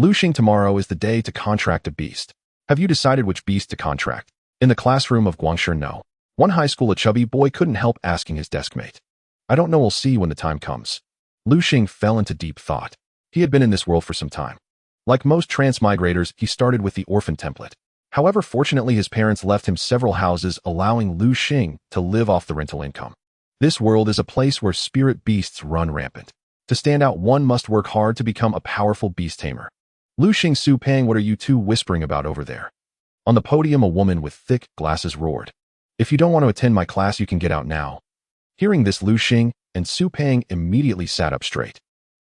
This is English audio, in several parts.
Lu Xing, tomorrow is the day to contract a beast. Have you decided which beast to contract? In the classroom of Guangshi, no. One high school, a chubby boy couldn't help asking his deskmate. I don't know, we'll see when the time comes. Lu Xing fell into deep thought. He had been in this world for some time. Like most transmigrators, he started with the orphan template. However, fortunately his parents left him several houses, allowing Lu Xing to live off the rental income. This world is a place where spirit beasts run rampant. To stand out, one must work hard to become a powerful beast tamer. Lu Xing, Su Peng, what are you two whispering about over there? On the podium, a woman with thick glasses roared. If you don't want to attend my class, you can get out now. Hearing this, Lu Xing and Su Peng immediately sat up straight.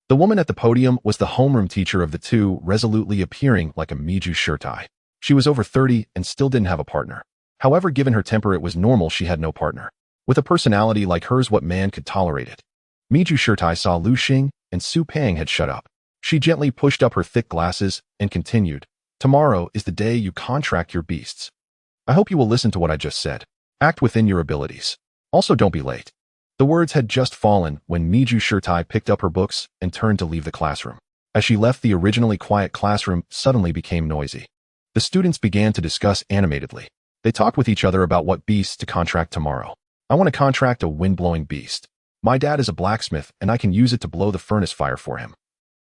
The woman at the podium was the homeroom teacher of the two, resolutely appearing like a Miju Shirtai. She was over 30 and still didn't have a partner. However, given her temper, it was normal she had no partner. With a personality like hers, what man could tolerate it? Miju Shirtai saw Lu Xing and Su Peng had shut up. She gently pushed up her thick glasses and continued, tomorrow is the day you contract your beasts. I hope you will listen to what I just said. Act within your abilities. Also, don't be late. The words had just fallen when Miju Shirtai picked up her books and turned to leave the classroom. As she left, the originally quiet classroom suddenly became noisy. The students began to discuss animatedly. They talked with each other about what beasts to contract tomorrow. I want to contract a wind-blowing beast. My dad is a blacksmith and I can use it to blow the furnace fire for him.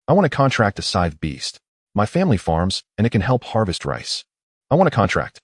I want to contract a scythe beast. My family farms and it can help harvest rice. I want to contract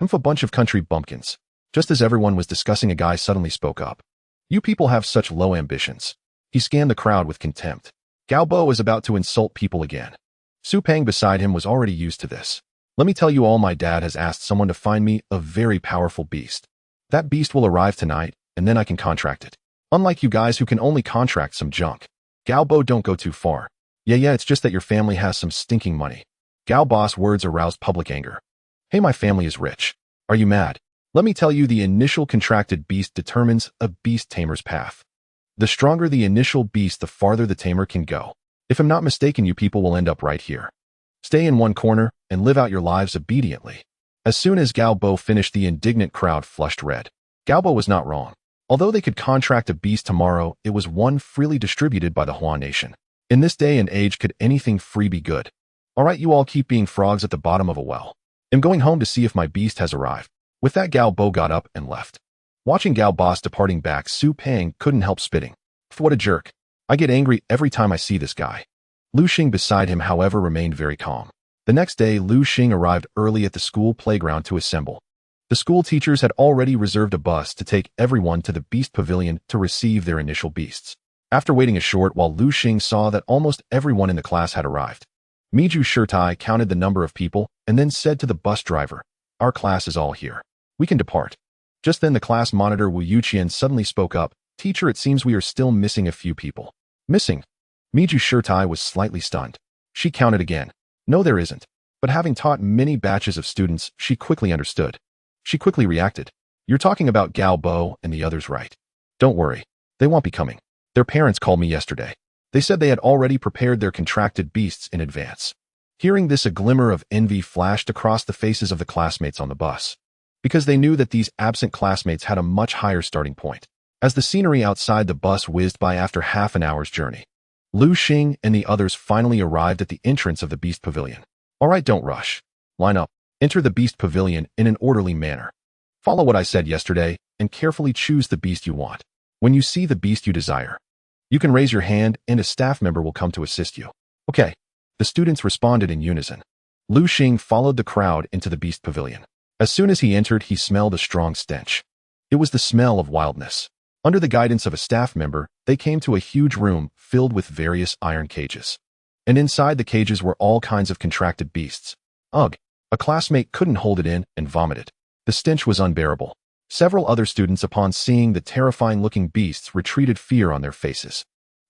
him for a bunch of country bumpkins. Just as everyone was discussing, a guy suddenly spoke up. You people have such low ambitions. He scanned the crowd with contempt. Gao Bo is about to insult people again. Su Peng beside him was already used to this. Let me tell you all, my dad has asked someone to find me a very powerful beast. That beast will arrive tonight and then I can contract it. Unlike you guys who can only contract some junk. Gao Bo, don't go too far. Yeah, it's just that your family has some stinking money. Gao Bo's words aroused public anger. Hey, my family is rich. Are you mad? Let me tell you, the initial contracted beast determines a beast tamer's path. The stronger the initial beast, the farther the tamer can go. If I'm not mistaken, you people will end up right here. Stay in one corner and live out your lives obediently. As soon as Gao Bo finished, the indignant crowd flushed red. Gao Bo was not wrong. Although they could contract a beast tomorrow, it was one freely distributed by the Hua Nation. In this day and age, could anything free be good? Alright, you all keep being frogs at the bottom of a well. I'm going home to see if my beast has arrived. With that, Gao Bo got up and left. Watching Gao Bo's departing back, Su Peng couldn't help spitting. What a jerk. I get angry every time I see this guy. Lu Xing beside him, however, remained very calm. The next day, Lu Xing arrived early at the school playground to assemble. The school teachers had already reserved a bus to take everyone to the Beast Pavilion to receive their initial beasts. After waiting a short while, Lu Xing saw that almost everyone in the class had arrived. Miju Shirtai counted the number of people and then said to the bus driver, our class is all here. We can depart. Just then the class monitor Wu Yuqian suddenly spoke up. Teacher, it seems we are still missing a few people. Missing? Miju Shirtai was slightly stunned. She counted again. No, there isn't. But having taught many batches of students, she quickly understood. She quickly reacted. You're talking about Gao Bo and the others, right? Don't worry. They won't be coming. Their parents called me yesterday. They said they had already prepared their contracted beasts in advance. Hearing this, a glimmer of envy flashed across the faces of the classmates on the bus. Because they knew that these absent classmates had a much higher starting point. As the scenery outside the bus whizzed by after half an hour's journey, Lu Xing and the others finally arrived at the entrance of the Beast Pavilion. Alright, don't rush. Line up. Enter the Beast Pavilion in an orderly manner. Follow what I said yesterday and carefully choose the beast you want. When you see the beast you desire, you can raise your hand and a staff member will come to assist you. Okay. The students responded in unison. Lu Xing followed the crowd into the Beast Pavilion. As soon as he entered, he smelled a strong stench. It was the smell of wildness. Under the guidance of a staff member, they came to a huge room filled with various iron cages. And inside the cages were all kinds of contracted beasts. Ugh! A classmate couldn't hold it in and vomited. The stench was unbearable. Several other students, upon seeing the terrifying-looking beasts, retreated, fear on their faces.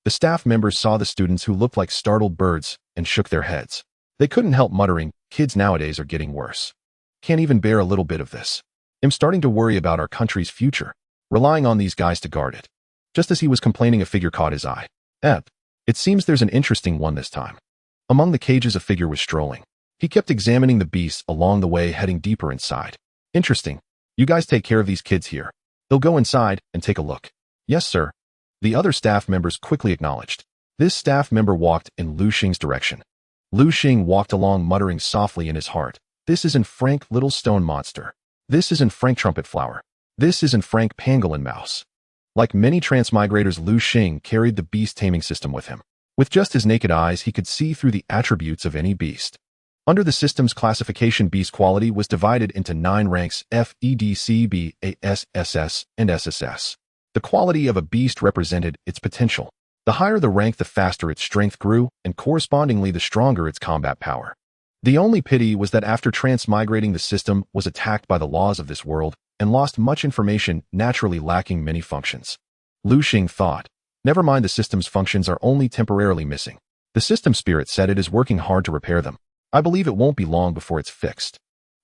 The staff members saw the students, who looked like startled birds, and shook their heads. They couldn't help muttering, kids nowadays are getting worse. Can't even bear a little bit of this. I'm starting to worry about our country's future, relying on these guys to guard it. Just as he was complaining, a figure caught his eye. It seems there's an interesting one this time. Among the cages, a figure was strolling. He kept examining the beasts along the way, heading deeper inside. Interesting. You guys take care of these kids here. They'll go inside and take a look. Yes, sir. The other staff members quickly acknowledged. This staff member walked in Lu Xing's direction. Lu Xing walked along muttering softly in his heart. This isn't Frank Little Stone Monster. This isn't Frank Trumpet Flower. This isn't Frank Pangolin Mouse. Like many transmigrators, Lu Xing carried the beast-taming system with him. With just his naked eyes, he could see through the attributes of any beast. Under the system's classification, beast quality was divided into 9 ranks: F, E, D, C, B, A, S, SS, and SSS. The quality of a beast represented its potential. The higher the rank, the faster its strength grew, and correspondingly the stronger its combat power. The only pity was that after transmigrating, the system was attacked by the laws of this world and lost much information, naturally lacking many functions. Lu Xing thought, never mind, the system's functions are only temporarily missing. The system spirit said it is working hard to repair them. I believe it won't be long before it's fixed.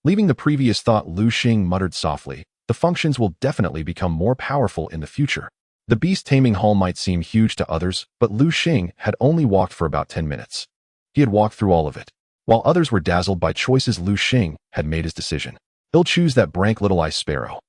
Leaving the previous thought, Lu Xing muttered softly, the functions will definitely become more powerful in the future. The beast-taming hall might seem huge to others, but Lu Xing had only walked for about 10 minutes. He had walked through all of it. While others were dazzled by choices, Lu Xing had made his decision. He'll choose that brank little ice sparrow.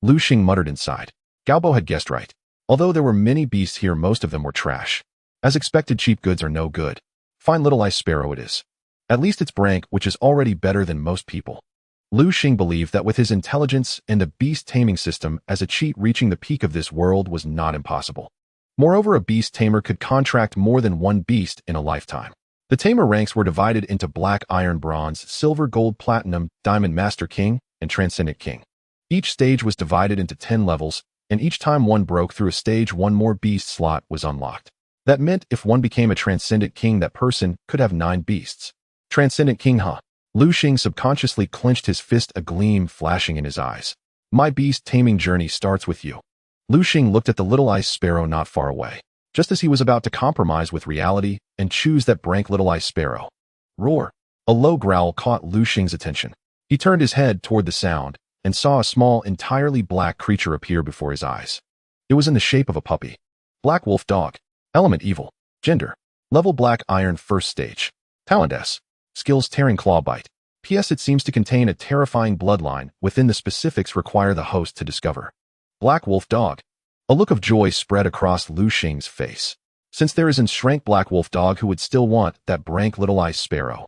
Lu Xing muttered inside. Gaobo had guessed right. Although there were many beasts here, most of them were trash. As expected, cheap goods are no good. Fine little ice sparrow it is. At least it's brank, which is already better than most people. Lu Xing believed that with his intelligence and the beast-taming system as a cheat, reaching the peak of this world was not impossible. Moreover, a beast-tamer could contract more than one beast in a lifetime. The tamer ranks were divided into black, iron, bronze, silver, gold, platinum, diamond, master king, and transcendent king. Each stage was divided into 10 levels, and each time one broke through a stage, one more beast slot was unlocked. That meant if one became a transcendent king, that person could have 9 beasts. Transcendent king, huh? Lu Xing subconsciously clenched his fist, a gleam flashing in his eyes. My beast-taming journey starts with you. Lu Xing looked at the little ice sparrow not far away, just as he was about to compromise with reality and choose that brank little ice sparrow. Roar! A low growl caught Lu Xing's attention. He turned his head toward the sound and saw a small, entirely black creature appear before his eyes. It was in the shape of a puppy. Black wolf dog. Element evil. Gender. Level black iron, first stage. Talent S. Skills tearing claw bite. P.S. It seems to contain a terrifying bloodline within the specifics require the host to discover. Black wolf dog. A look of joy spread across Lu Xing's face. Since there is an rank black wolf dog who would still want that brank little ice sparrow.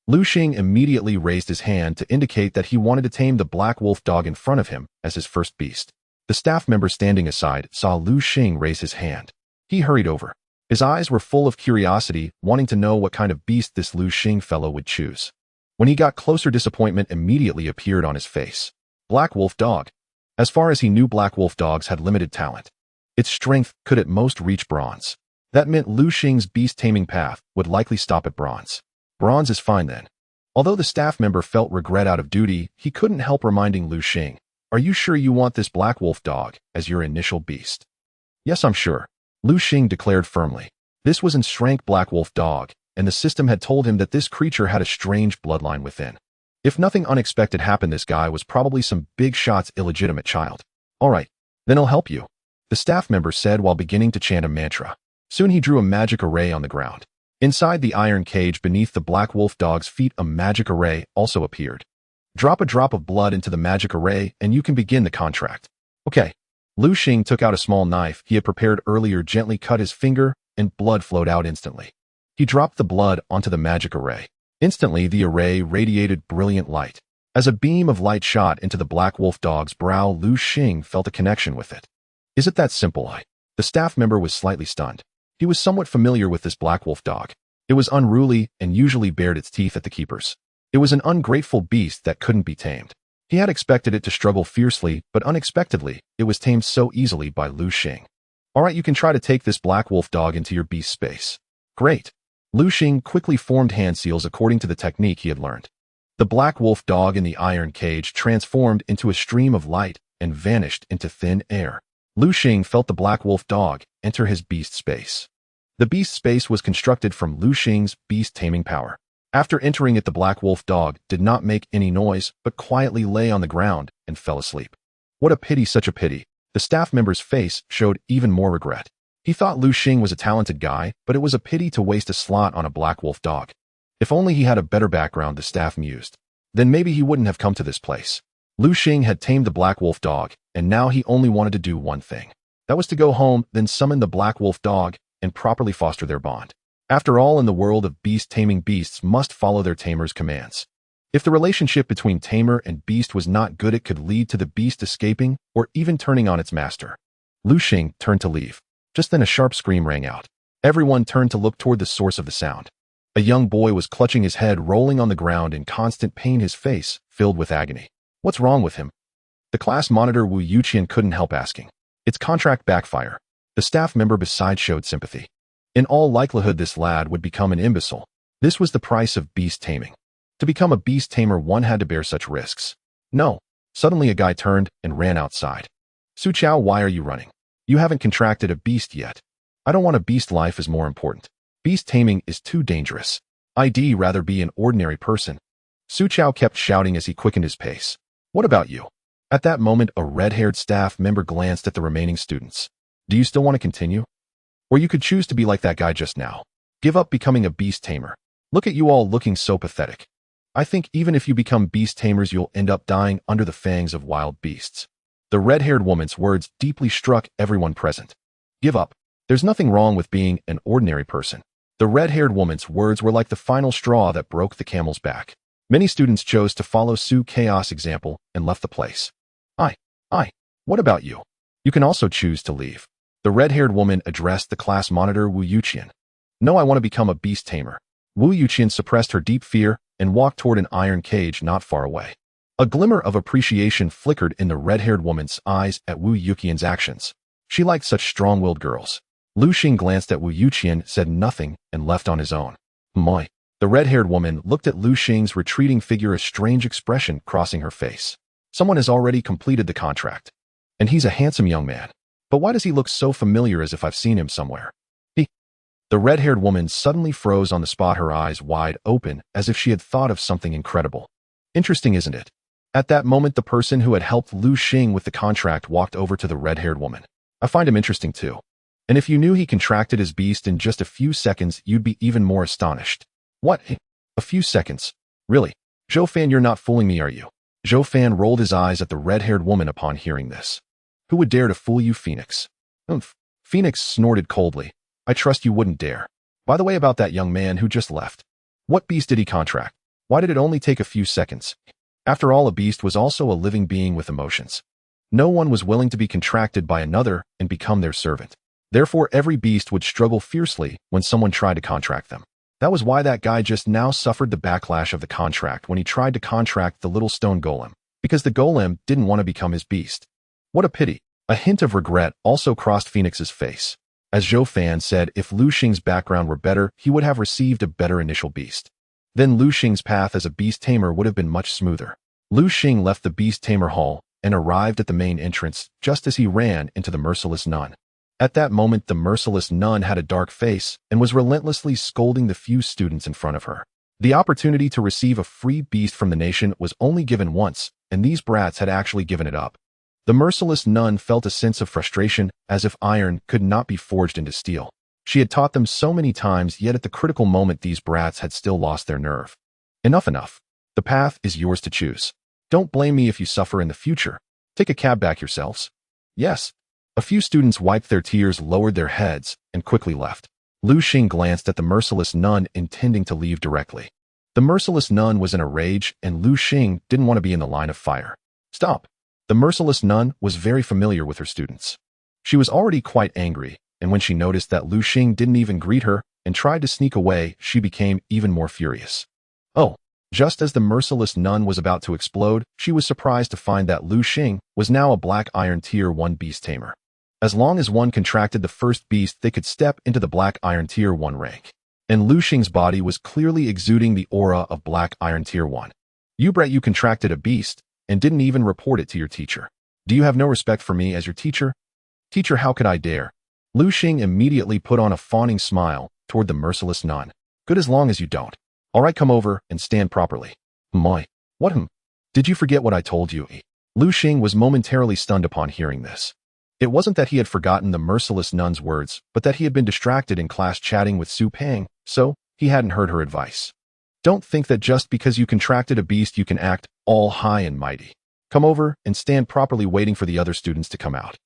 Lu Xing immediately raised his hand to indicate that he wanted to tame the black wolf dog in front of him as his first beast. The staff member standing aside saw Lu Xing raise his hand. He hurried over. His eyes were full of curiosity, wanting to know what kind of beast this Lu Xing fellow would choose. When he got closer, disappointment immediately appeared on his face. Black wolf dog. As far as he knew, black wolf dogs had limited talent. Its strength could at most reach bronze. That meant Lu Xing's beast-taming path would likely stop at bronze. Bronze is fine then. Although the staff member felt regret out of duty, he couldn't help reminding Lu Xing, are you sure you want this black wolf dog as your initial beast? Yes, I'm sure. Lu Xing declared firmly. This was an rank black wolf dog, and the system had told him that this creature had a strange bloodline within. If nothing unexpected happened, this guy was probably some big shot's illegitimate child. All right, then I'll help you, the staff member said while beginning to chant a mantra. Soon he drew a magic array on the ground. Inside the iron cage beneath the black wolf dog's feet, a magic array also appeared. Drop a drop of blood into the magic array and you can begin the contract. Okay. Lu Xing took out a small knife he had prepared earlier, gently cut his finger, and blood flowed out instantly. He dropped the blood onto the magic array. Instantly, the array radiated brilliant light. As a beam of light shot into the black wolf dog's brow, Lu Xing felt a connection with it. Is it that simple? The staff member was slightly stunned. He was somewhat familiar with this black wolf dog. It was unruly and usually bared its teeth at the keepers. It was an ungrateful beast that couldn't be tamed. He had expected it to struggle fiercely, but unexpectedly, it was tamed so easily by Lu Xing. All right, you can try to take this black wolf dog into your beast space. Great. Lu Xing quickly formed hand seals according to the technique he had learned. The black wolf dog in the iron cage transformed into a stream of light and vanished into thin air. Lu Xing felt the black wolf dog enter his beast space. The beast space was constructed from Lu Xing's beast-taming power. After entering it, the black wolf dog did not make any noise, but quietly lay on the ground and fell asleep. What a pity, such a pity. The staff member's face showed even more regret. He thought Lu Xing was a talented guy, but it was a pity to waste a slot on a black wolf dog. If only he had a better background, the staff mused. Then maybe he wouldn't have come to this place. Lu Xing had tamed the black wolf dog, and now he only wanted to do one thing. That was to go home, then summon the black wolf dog, and properly foster their bond. After all, in the world of beast taming, beasts must follow their tamer's commands. If the relationship between tamer and beast was not good, it could lead to the beast escaping or even turning on its master. Lu Xing turned to leave. Just then a sharp scream rang out. Everyone turned to look toward the source of the sound. A young boy was clutching his head, rolling on the ground in constant pain, his face filled with agony. What's wrong with him? The class monitor Wu Yuqian couldn't help asking. Its contract backfire. The staff member beside showed sympathy. In all likelihood, this lad would become an imbecile. This was the price of beast taming. To become a beast tamer, one had to bear such risks. No. Suddenly a guy turned and ran outside. Su Chao, why are you running? You haven't contracted a beast yet. I don't want a beast. Life is more important. Beast taming is too dangerous. I'd rather be an ordinary person. Su Chao kept shouting as he quickened his pace. What about you? At that moment, a red-haired staff member glanced at the remaining students. Do you still want to continue? Or you could choose to be like that guy just now. Give up becoming a beast tamer. Look at you all looking so pathetic. I think even if you become beast tamers, you'll end up dying under the fangs of wild beasts. The red-haired woman's words deeply struck everyone present. Give up. There's nothing wrong with being an ordinary person. The red-haired woman's words were like the final straw that broke the camel's back. Many students chose to follow Su Chaos' example and left the place. What about you? You can also choose to leave. The red-haired woman addressed the class monitor Wu Yuqian. No, I want to become a beast tamer. Wu Yuqian suppressed her deep fear and walked toward an iron cage not far away. A glimmer of appreciation flickered in the red-haired woman's eyes at Wu Yuqian's actions. She liked such strong-willed girls. Lu Xing glanced at Wu Yuqian, said nothing, and left on his own. Moi. The red-haired woman looked at Lu Xing's retreating figure, a strange expression crossing her face. Someone has already completed the contract. And he's a handsome young man. But why does he look so familiar, as if I've seen him somewhere? The red-haired woman suddenly froze on the spot, her eyes wide open, as if she had thought of something incredible. Interesting, isn't it? At that moment, the person who had helped Lu Xing with the contract walked over to the red-haired woman. I find him interesting too. And if you knew he contracted his beast in just a few seconds, you'd be even more astonished. What? A few seconds? Really? Zhou Fan, you're not fooling me, are you? Zhou Fan rolled his eyes at the red-haired woman upon hearing this. Who would dare to fool you, Phoenix? Phoenix snorted coldly. I trust you wouldn't dare. By the way, about that young man who just left. What beast did he contract? Why did it only take a few seconds? After all, a beast was also a living being with emotions. No one was willing to be contracted by another and become their servant. Therefore, every beast would struggle fiercely when someone tried to contract them. That was why that guy just now suffered the backlash of the contract when he tried to contract the little stone golem, because the golem didn't want to become his beast. What a pity. A hint of regret also crossed Phoenix's face. As Zhou Fan said, if Lu Xing's background were better, he would have received a better initial beast. Then Lu Xing's path as a beast tamer would have been much smoother. Lu Xing left the beast tamer hall and arrived at the main entrance just as he ran into the merciless nun. At that moment, the merciless nun had a dark face and was relentlessly scolding the few students in front of her. The opportunity to receive a free beast from the nation was only given once, and these brats had actually given it up. The merciless nun felt a sense of frustration, as if iron could not be forged into steel. She had taught them so many times, yet at the critical moment these brats had still lost their nerve. Enough. The path is yours to choose. Don't blame me if you suffer in the future. Take a cab back yourselves. Yes. A few students wiped their tears, lowered their heads, and quickly left. Lu Xing glanced at the merciless nun, intending to leave directly. The merciless nun was in a rage, and Lu Xing didn't want to be in the line of fire. Stop. The merciless nun was very familiar with her students. She was already quite angry, and when she noticed that Lu Xing didn't even greet her and tried to sneak away, she became even more furious. Oh. Just as the merciless nun was about to explode, she was surprised to find that Lu Xing was now a Black Iron Tier 1 beast tamer. As long as one contracted the first beast, they could step into the Black Iron Tier 1 rank. And Lu Xing's body was clearly exuding the aura of Black Iron Tier 1. You brat, you contracted a beast and didn't even report it to your teacher. Do you have no respect for me as your teacher? Teacher, how could I dare? Lu Xing immediately put on a fawning smile toward the merciless nun. Good, as long as you don't. All right, come over and stand properly. Moi. What? Did you forget what I told you? Lu Xing was momentarily stunned upon hearing this. It wasn't that he had forgotten the merciless nun's words, but that he had been distracted in class chatting with Su Pang, so he hadn't heard her advice. Don't think that just because you contracted a beast you can act all high and mighty. Come over and stand properly, waiting for the other students to come out.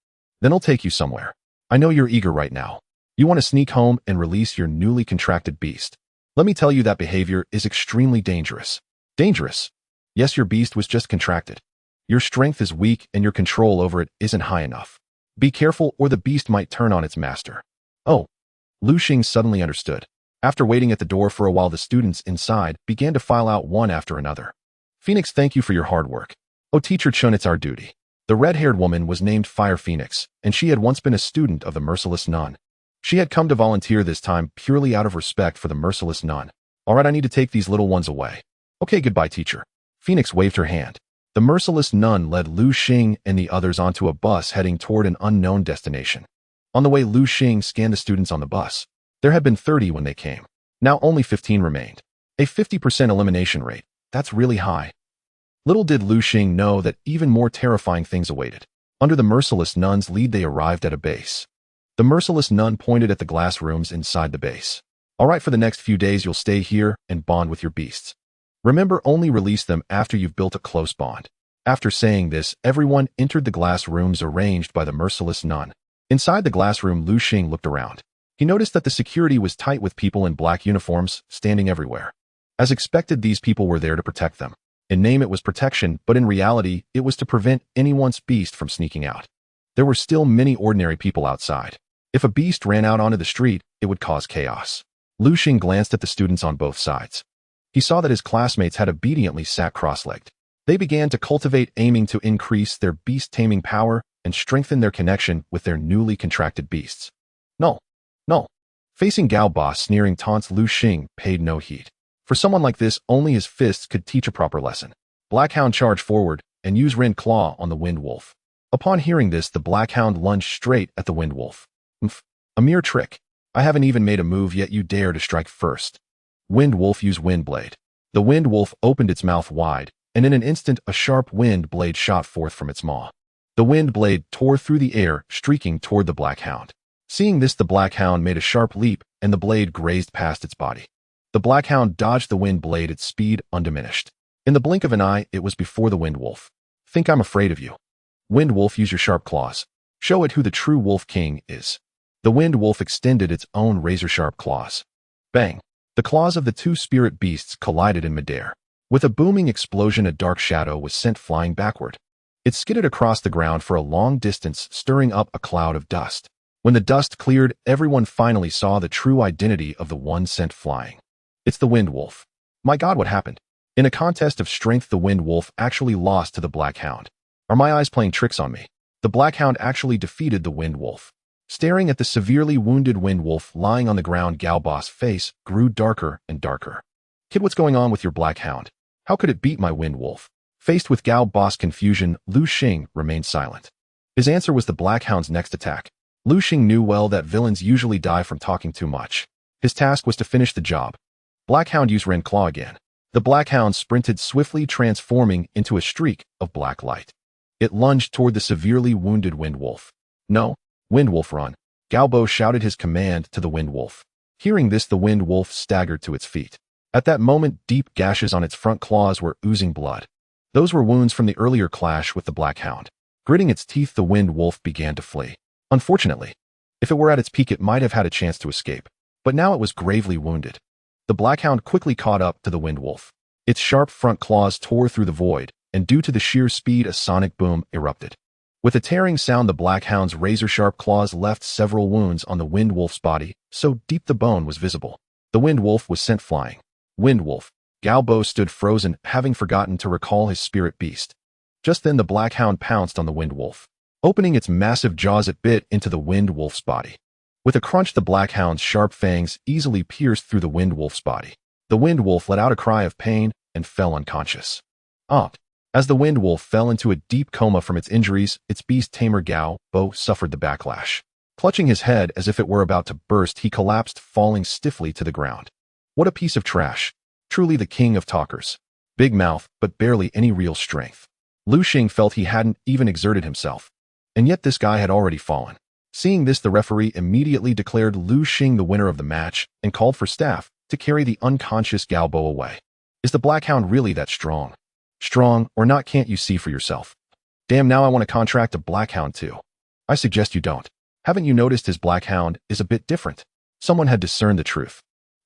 Then I'll take you somewhere. I know you're eager right now. You want to sneak home and release your newly contracted beast. Let me tell you that behavior is extremely dangerous. Dangerous? Yes, your beast was just contracted. Your strength is weak and your control over it isn't high enough. Be careful or the beast might turn on its master. Oh. Lu Xing suddenly understood. After waiting at the door for a while, the students inside began to file out one after another. Phoenix, thank you for your hard work. Oh, Teacher Chun, it's our duty. The red-haired woman was named Fire Phoenix, and she had once been a student of the merciless nun. She had come to volunteer this time purely out of respect for the merciless nun. All right, I need to take these little ones away. Okay, goodbye, teacher. Phoenix waved her hand. The merciless nun led Lu Xing and the others onto a bus heading toward an unknown destination. On the way, Lu Xing scanned the students on the bus. There had been 30 when they came. Now only 15 remained. A 50% elimination rate. That's really high. Little did Lu Xing know that even more terrifying things awaited. Under the merciless nun's lead, they arrived at a base. The merciless nun pointed at the glass rooms inside the base. All right, for the next few days, you'll stay here and bond with your beasts. Remember, only release them after you've built a close bond. After saying this, everyone entered the glass rooms arranged by the merciless nun. Inside the glass room, Lu Xing looked around. He noticed that the security was tight with people in black uniforms standing everywhere. As expected, these people were there to protect them. In name it was protection, but in reality, it was to prevent anyone's beast from sneaking out. There were still many ordinary people outside. If a beast ran out onto the street, it would cause chaos. Lu Xing glanced at the students on both sides. He saw that his classmates had obediently sat cross-legged. They began to cultivate, aiming to increase their beast-taming power and strengthen their connection with their newly contracted beasts. No. Facing Gao Boss sneering taunts, Lu Xing paid no heed. For someone like this, only his fists could teach a proper lesson. Blackhound charged forward and used Ren Claw on the Wind Wolf. Upon hearing this, the Blackhound lunged straight at the Wind Wolf. A mere trick. I haven't even made a move yet you dare to strike first. Wind Wolf used Wind Blade. The Wind Wolf opened its mouth wide, and in an instant a sharp wind blade shot forth from its maw. The wind blade tore through the air, streaking toward the Blackhound. Seeing this, the Blackhound made a sharp leap, and the blade grazed past its body. The Blackhound dodged the wind blade at speed undiminished. In the blink of an eye, it was before the Wind Wolf. Think I'm afraid of you. Wind Wolf, use your sharp claws. Show it who the true Wolf King is. The Wind Wolf extended its own razor-sharp claws. Bang! The claws of the two spirit beasts collided in midair. With a booming explosion, a dark shadow was sent flying backward. It skidded across the ground for a long distance, stirring up a cloud of dust. When the dust cleared, everyone finally saw the true identity of the one sent flying. It's the Wind Wolf. My God, what happened? In a contest of strength, the Wind Wolf actually lost to the Blackhound. Are my eyes playing tricks on me? The Blackhound actually defeated the Wind Wolf. Staring at the severely wounded Wind Wolf lying on the ground, Gao Boss' face grew darker and darker. Kid, what's going on with your Blackhound? How could it beat my Wind Wolf? Faced with Gao Boss' confusion, Lu Xing remained silent. His answer was the Blackhound's next attack. Lu Xing knew well that villains usually die from talking too much. His task was to finish the job. Blackhound used Ren Claw again. The Blackhound sprinted swiftly, transforming into a streak of black light. It lunged toward the severely wounded Wind Wolf. No, Wind Wolf, run. Gao Bo shouted his command to the Wind Wolf. Hearing this, the Wind Wolf staggered to its feet. At that moment, deep gashes on its front claws were oozing blood. Those were wounds from the earlier clash with the Blackhound. Gritting its teeth, the Wind Wolf began to flee. Unfortunately, if it were at its peak, it might have had a chance to escape. But now it was gravely wounded. The Blackhound quickly caught up to the Wind Wolf. Its sharp front claws tore through the void, and due to the sheer speed, a sonic boom erupted. With a tearing sound, the Blackhound's razor-sharp claws left several wounds on the Wind Wolf's body, so deep the bone was visible. The Wind Wolf was sent flying. Wind Wolf. Gao Bo stood frozen, having forgotten to recall his spirit beast. Just then, the Blackhound pounced on the Wind Wolf. Opening its massive jaws, it bit into the Wind Wolf's body. With a crunch, the Blackhound's sharp fangs easily pierced through the Wind Wolf's body. The Wind Wolf let out a cry of pain and fell unconscious. As the Wind Wolf fell into a deep coma from its injuries, its beast tamer Gao Bo suffered the backlash. Clutching his head as if it were about to burst, he collapsed, falling stiffly to the ground. What a piece of trash. Truly the king of talkers. Big mouth, but barely any real strength. Lu Xing felt he hadn't even exerted himself. And yet this guy had already fallen. Seeing this, the referee immediately declared Lu Xing the winner of the match and called for staff to carry the unconscious Gao Bo away. Is the Blackhound really that strong? Strong or not, can't you see for yourself? Damn, now I want to contract a Blackhound too. I suggest you don't. Haven't you noticed his black hound is a bit different? Someone had discerned the truth.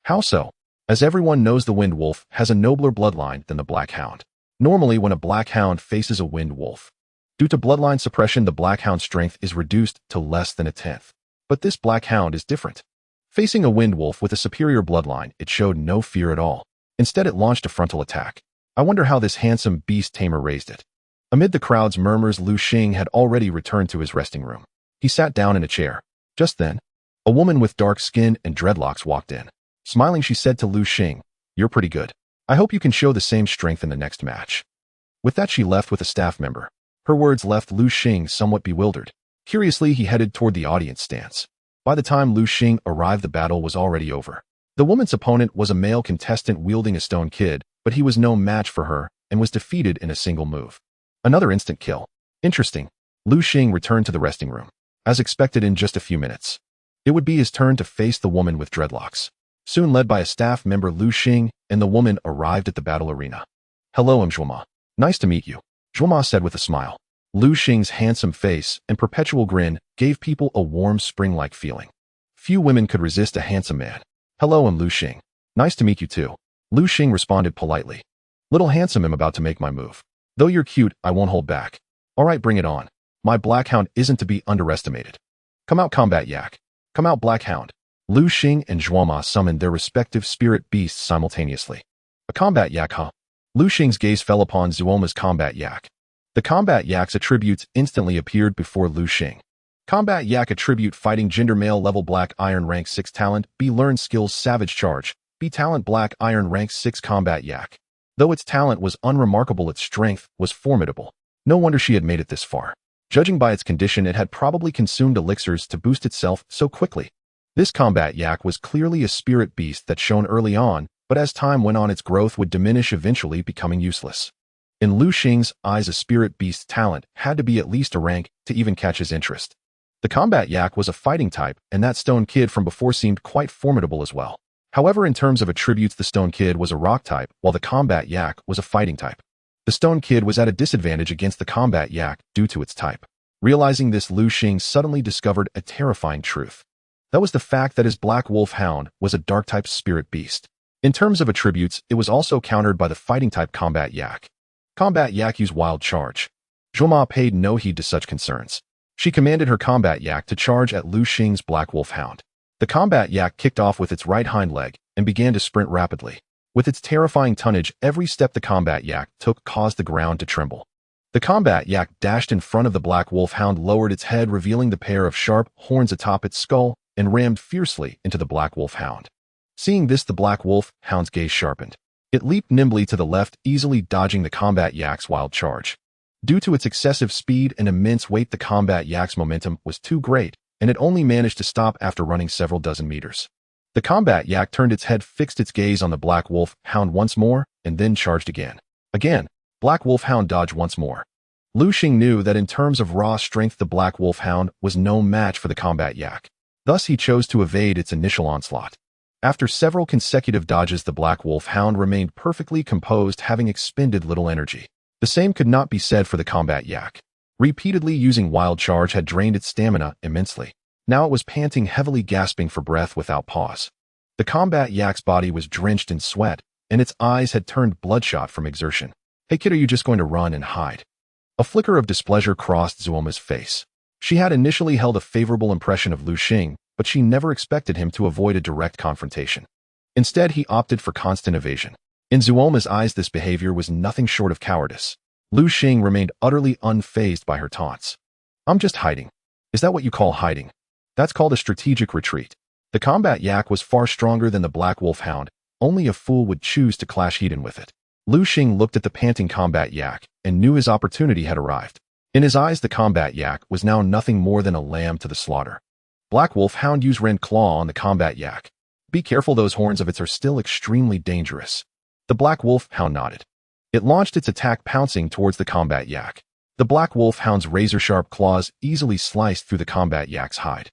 How so? As everyone knows, the wind wolf has a nobler bloodline than the black hound. Normally, when a black hound faces a wind wolf, due to bloodline suppression, the black hound's strength is reduced to less than a tenth. But this black hound is different. Facing a wind wolf with a superior bloodline, it showed no fear at all. Instead, it launched a frontal attack. I wonder how this handsome beast tamer raised it. Amid the crowd's murmurs, Lu Xing had already returned to his resting room. He sat down in a chair. Just then, a woman with dark skin and dreadlocks walked in. Smiling, she said to Lu Xing, "You're pretty good. I hope you can show the same strength in the next match." With that, she left with a staff member. Her words left Lu Xing somewhat bewildered. Curiously, he headed toward the audience stance. By the time Lu Xing arrived, the battle was already over. The woman's opponent was a male contestant wielding a stone kid, but he was no match for her and was defeated in a single move. Another instant kill. Interesting. Lu Xing returned to the resting room. As expected, in just a few minutes, it would be his turn to face the woman with dreadlocks. Soon, led by a staff member, Lu Xing and the woman arrived at the battle arena. "Hello, Zhuoma. Nice to meet you," Zhuoma said with a smile. Lu Xing's handsome face and perpetual grin gave people a warm spring-like feeling. Few women could resist a handsome man. "Hello, I'm Lu Xing. Nice to meet you too." Lu Xing responded politely. "Little handsome, I'm about to make my move. Though you're cute, I won't hold back. All right, bring it on. My black hound isn't to be underestimated. Come out, combat yak. Come out, black hound." Lu Xing and Zhuoma summoned their respective spirit beasts simultaneously. A combat yak, huh? Lu Xing's gaze fell upon Zhuoma's combat yak. The combat yak's attributes instantly appeared before Lu Xing. Combat yak attribute: fighting gender, male, level black iron, rank 6 talent, B learned skills, savage charge, B talent, black iron, rank 6 combat yak. Though its talent was unremarkable, its strength was formidable. No wonder she had made it this far. Judging by its condition, it had probably consumed elixirs to boost itself so quickly. This combat yak was clearly a spirit beast that shone early on, but as time went on, its growth would diminish, eventually becoming useless. In Lu Xing's eyes, a spirit beast's talent had to be at least a rank to even catch his interest. The combat yak was a fighting type, and that stone kid from before seemed quite formidable as well. However, in terms of attributes, the stone kid was a rock type, while the combat yak was a fighting type. The stone kid was at a disadvantage against the combat yak due to its type. Realizing this, Lu Xing suddenly discovered a terrifying truth. That was the fact that his black wolf hound was a dark-type spirit beast. In terms of attributes, it was also countered by the fighting-type combat yak. Combat yak used wild charge. Zhuoma paid no heed to such concerns. She commanded her combat yak to charge at Lu Xing's black wolf hound. The combat yak kicked off with its right hind leg and began to sprint rapidly. With its terrifying tonnage, every step the combat yak took caused the ground to tremble. The combat yak dashed in front of the black wolf hound, lowered its head, revealing the pair of sharp horns atop its skull, and rammed fiercely into the black wolf hound. Seeing this, the black wolf hound's gaze sharpened. It leaped nimbly to the left, easily dodging the combat yak's wild charge. Due to its excessive speed and immense weight, the combat yak's momentum was too great, and it only managed to stop after running several dozen meters. The combat yak turned its head, fixed its gaze on the black wolf hound once more, and then charged again. Black wolf hound dodged once more. Lu Xing knew that in terms of raw strength, the black wolf hound was no match for the combat yak. Thus, he chose to evade its initial onslaught. After several consecutive dodges, the black wolf hound remained perfectly composed, having expended little energy. The same could not be said for the combat yak. Repeatedly using wild charge had drained its stamina immensely. Now it was panting heavily, gasping for breath without pause. The combat yak's body was drenched in sweat, and its eyes had turned bloodshot from exertion. "Hey kid, are you just going to run and hide?" A flicker of displeasure crossed Zhuoma's face. She had initially held a favorable impression of Lu Xing, but she never expected him to avoid a direct confrontation. Instead, he opted for constant evasion. In Zhuoma's eyes, this behavior was nothing short of cowardice. Lu Xing remained utterly unfazed by her taunts. "I'm just hiding." "Is that what you call hiding?" "That's called a strategic retreat." The combat yak was far stronger than the black wolf hound. Only a fool would choose to clash head-on with it. Lu Xing looked at the panting combat yak and knew his opportunity had arrived. In his eyes, the combat yak was now nothing more than a lamb to the slaughter. Black wolf hound used rend claw on the combat yak. "Be careful, those horns of its are still extremely dangerous." The black wolf hound nodded. It launched its attack, pouncing towards the combat yak. The black wolf hound's razor-sharp claws easily sliced through the combat yak's hide,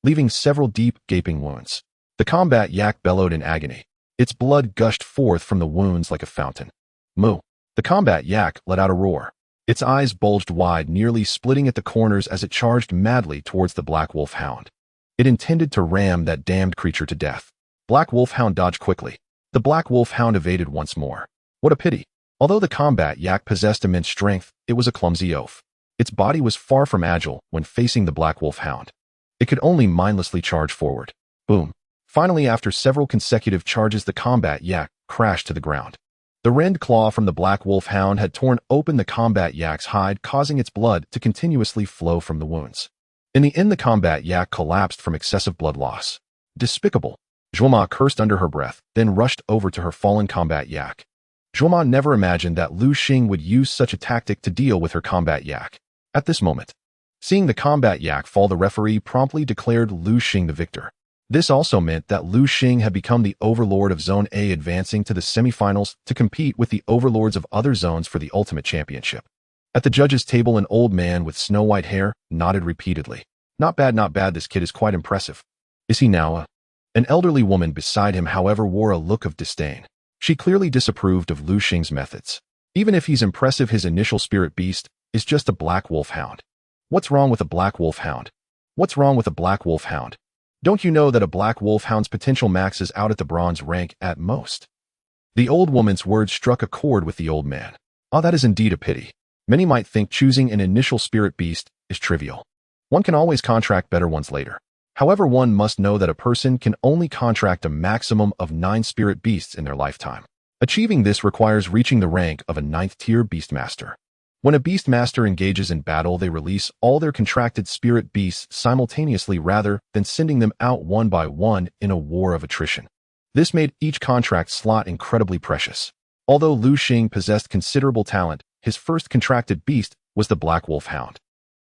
leaving several deep, gaping wounds. The combat yak bellowed in agony. Its blood gushed forth from the wounds like a fountain. "Moo!" The combat yak let out a roar. Its eyes bulged wide, nearly splitting at the corners as it charged madly towards the Black Wolf Hound. It intended to ram that damned creature to death. Black Wolf Hound dodged quickly. The Black Wolf Hound evaded once more. What a pity. Although the combat yak possessed immense strength, it was a clumsy oaf. Its body was far from agile when facing the Black Wolf Hound. It could only mindlessly charge forward. Boom. Finally, after several consecutive charges, the combat yak crashed to the ground. The rend claw from the Black Wolf Hound had torn open the combat yak's hide, causing its blood to continuously flow from the wounds. In the end, the combat yak collapsed from excessive blood loss. Despicable. Zhuoma cursed under her breath, then rushed over to her fallen combat yak. Zhuoma never imagined that Lu Xing would use such a tactic to deal with her combat yak. At this moment, seeing the combat yak fall, the referee promptly declared Lu Xing the victor. This also meant that Lu Xing had become the overlord of Zone A, advancing to the semifinals to compete with the overlords of other zones for the ultimate championship. At the judges' table, an old man with snow-white hair nodded repeatedly. Not bad, not bad, this kid is quite impressive. Is he now? An elderly woman beside him, however, wore a look of disdain. She clearly disapproved of Lu Xing's methods. Even if he's impressive, his initial spirit beast is just a Black Wolf Hound. What's wrong with a Black Wolf Hound? What's wrong with a Black Wolf Hound? Don't you know that a Black Wolf Hound's potential maxes out at the bronze rank at most? The old woman's words struck a chord with the old man. Ah, that is indeed a pity. Many might think choosing an initial spirit beast is trivial. One can always contract better ones later. However, one must know that a person can only contract a maximum of 9 spirit beasts in their lifetime. Achieving this requires reaching the rank of a 9th-tier Beastmaster. When a Beastmaster engages in battle, they release all their contracted spirit beasts simultaneously rather than sending them out one by one in a war of attrition. This made each contract slot incredibly precious. Although Lu Xing possessed considerable talent, his first contracted beast was the Black Wolf Hound.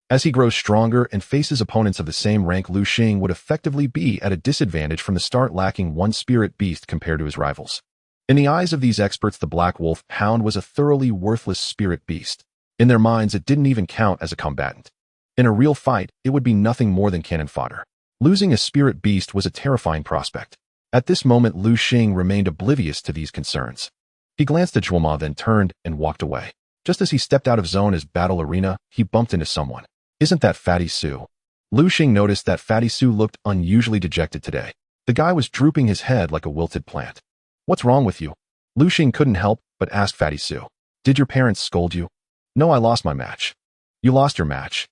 As he grows stronger and faces opponents of the same rank, Lu Xing would effectively be at a disadvantage from the start, lacking 1 spirit beast compared to his rivals. In the eyes of these experts, the Black Wolf Hound was a thoroughly worthless spirit beast. In their minds, it didn't even count as a combatant. In a real fight, it would be nothing more than cannon fodder. Losing a spirit beast was a terrifying prospect. At this moment, Lu Xing remained oblivious to these concerns. He glanced at Zhuoma, then turned and walked away. Just as he stepped out of Zone's battle arena, he bumped into someone. Isn't that Fatty Su? Lu Xing noticed that Fatty Su looked unusually dejected today. The guy was drooping his head like a wilted plant. What's wrong with you? Lu Xing couldn't help but ask Fatty Su. Did your parents scold you? No, I lost my match. You lost your match?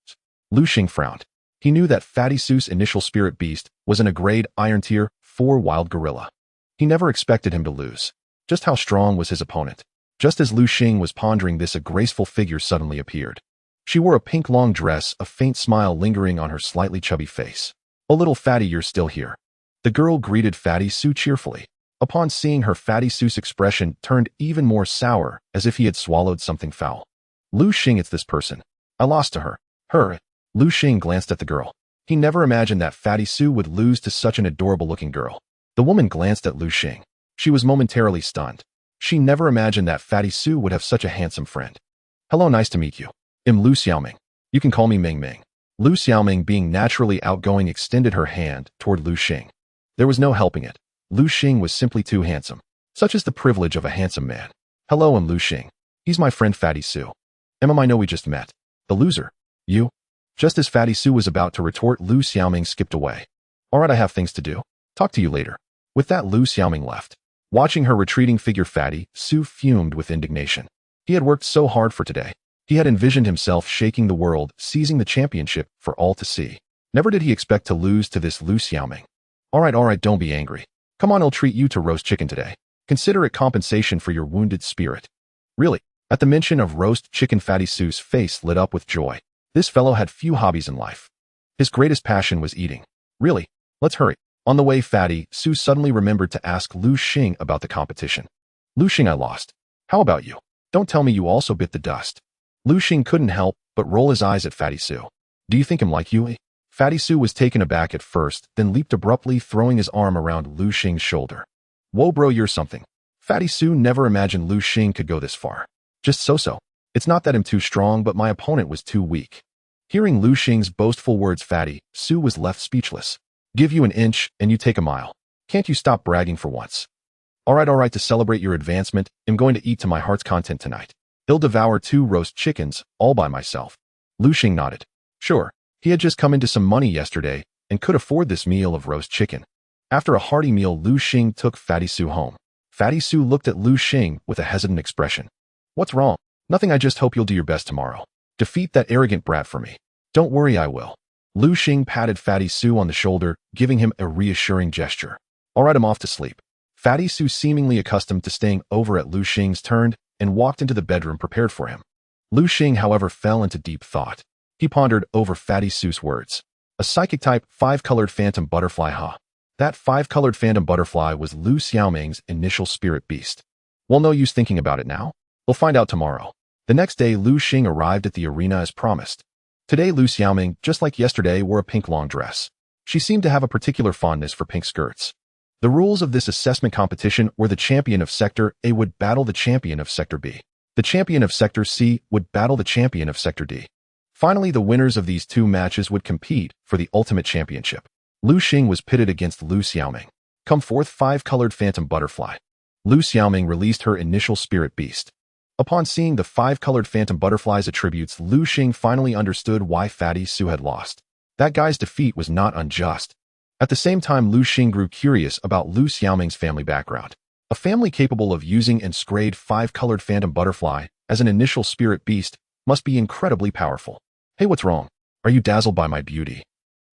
Lu Xing frowned. He knew that Fatty Su's initial spirit beast was in a grade Iron Tier 4 wild gorilla. He never expected him to lose. Just how strong was his opponent? Just as Lu Xing was pondering this, a graceful figure suddenly appeared. She wore a pink long dress, a faint smile lingering on her slightly chubby face. "Oh, little Fatty, you're still here." The girl greeted Fatty Su cheerfully. Upon seeing her, Fatty Su's expression turned even more sour, as if he had swallowed something foul. Lu Xing, it's this person. I lost to her. Her. Lu Xing glanced at the girl. He never imagined that Fatty Su would lose to such an adorable-looking girl. The woman glanced at Lu Xing. She was momentarily stunned. She never imagined that Fatty Su would have such a handsome friend. "Hello, nice to meet you. I'm Lu Xiaoming. You can call me Ming Ming." Lu Xiaoming, being naturally outgoing, extended her hand toward Lu Xing. There was no helping it. Lu Xing was simply too handsome. Such is the privilege of a handsome man. "Hello, I'm Lu Xing. He's my friend Fatty Su." "I know we just met." "The loser. You?" Just as Fatty Su was about to retort, Lu Xiaoming skipped away. "All right, I have things to do. Talk to you later." With that, Lu Xiaoming left. Watching her retreating figure, Fatty Su fumed with indignation. He had worked so hard for today. He had envisioned himself shaking the world, seizing the championship for all to see. Never did he expect to lose to this Lu Xiaoming. All right, don't be angry. Come on, I'll treat you to roast chicken today. Consider it compensation for your wounded spirit." "Really?" At the mention of roast chicken, Fatty Su's face lit up with joy. This fellow had few hobbies in life. His greatest passion was eating. "Really? Let's hurry." On the way, Fatty Su suddenly remembered to ask Lu Xing about the competition. "Lu Xing, I lost. How about you? Don't tell me you also bit the dust." Lu Xing couldn't help but roll his eyes at Fatty Su. "Do you think I'm like you?" Fatty Su was taken aback at first, then leaped abruptly, throwing his arm around Lu Xing's shoulder. "Whoa, bro, you're something." Fatty Su never imagined Lu Xing could go this far. "Just so-so. It's not that I'm too strong, but my opponent was too weak." Hearing Lu Xing's boastful words, Fatty Su was left speechless. "Give you an inch, and you take a mile. Can't you stop bragging for once?" All right, to celebrate your advancement, I'm going to eat to my heart's content tonight." He'll devour 2 roast chickens, all by myself. Lu Xing nodded. Sure, he had just come into some money yesterday and could afford this meal of roast chicken. After a hearty meal, Lu Xing took Fatty Su home. Fatty Su looked at Lu Xing with a hesitant expression. What's wrong? Nothing, I just hope you'll do your best tomorrow. Defeat that arrogant brat for me. Don't worry, I will. Lu Xing patted Fatty Su on the shoulder, giving him a reassuring gesture. All right, I'm off to sleep. Fatty Su, seemingly accustomed to staying over at Lu Xing's, turned and walked into the bedroom prepared for him. Lu Xing, however, fell into deep thought. He pondered over Fatty Su's words. A psychic type, 5-colored phantom butterfly, huh? That 5-colored phantom butterfly was Lu Xiaoming's initial spirit beast. Well, no use thinking about it now. We'll find out tomorrow. The next day, Lu Xing arrived at the arena as promised. Today, Lu Xiaoming, just like yesterday, wore a pink long dress. She seemed to have a particular fondness for pink skirts. The rules of this assessment competition were the champion of Sector A would battle the champion of Sector B. The champion of Sector C would battle the champion of Sector D. Finally, the winners of these 2 matches would compete for the ultimate championship. Lu Xing was pitted against Lu Xiaoming. Come forth, 5-colored phantom butterfly. Lu Xiaoming released her initial spirit beast. Upon seeing the 5-colored phantom butterfly's attributes, Lu Xing finally understood why Fatty Su had lost. That guy's defeat was not unjust. At the same time, Lu Xing grew curious about Lu Xiaoming's family background. A family capable of using and scrayed 5-colored phantom butterfly as an initial spirit beast must be incredibly powerful. Hey, what's wrong? Are you dazzled by my beauty?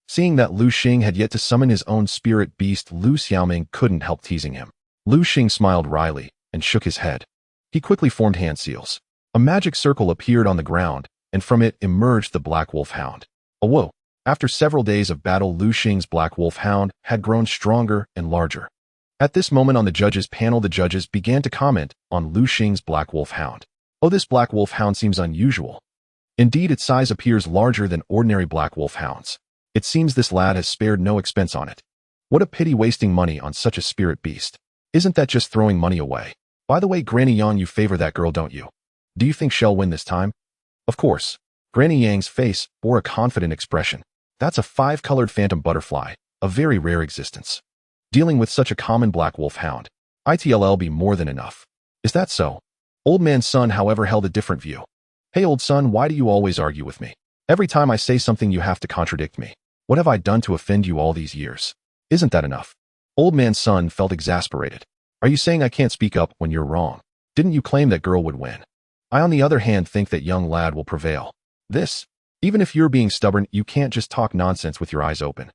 Seeing that Lu Xing had yet to summon his own spirit beast, Lu Xiaoming couldn't help teasing him. Lu Xing smiled wryly and shook his head. He quickly formed hand seals. A magic circle appeared on the ground, and from it emerged the Black Wolf Hound. Oh, whoa! After several days of battle, Lu Xing's Black Wolf Hound had grown stronger and larger. At this moment on the judges' panel, the judges began to comment on Lu Xing's Black Wolf Hound. Oh, this Black Wolf Hound seems unusual. Indeed, its size appears larger than ordinary Black Wolf Hounds. It seems this lad has spared no expense on it. What a pity wasting money on such a spirit beast. Isn't that just throwing money away? By the way, Granny Yang, you favor that girl, don't you? Do you think she'll win this time? Of course. Granny Yang's face bore a confident expression. That's a 5-colored phantom butterfly, a very rare existence. Dealing with such a common Black Wolf Hound, it'll be more than enough. Is that so? Old man's son, however, held a different view. Hey, old son, why do you always argue with me? Every time I say something, you have to contradict me. What have I done to offend you all these years? Isn't that enough? Old man's son felt exasperated. Are you saying I can't speak up when you're wrong? Didn't you claim that girl would win? I, on the other hand, think that young lad will prevail. Even if you're being stubborn, you can't just talk nonsense with your eyes open.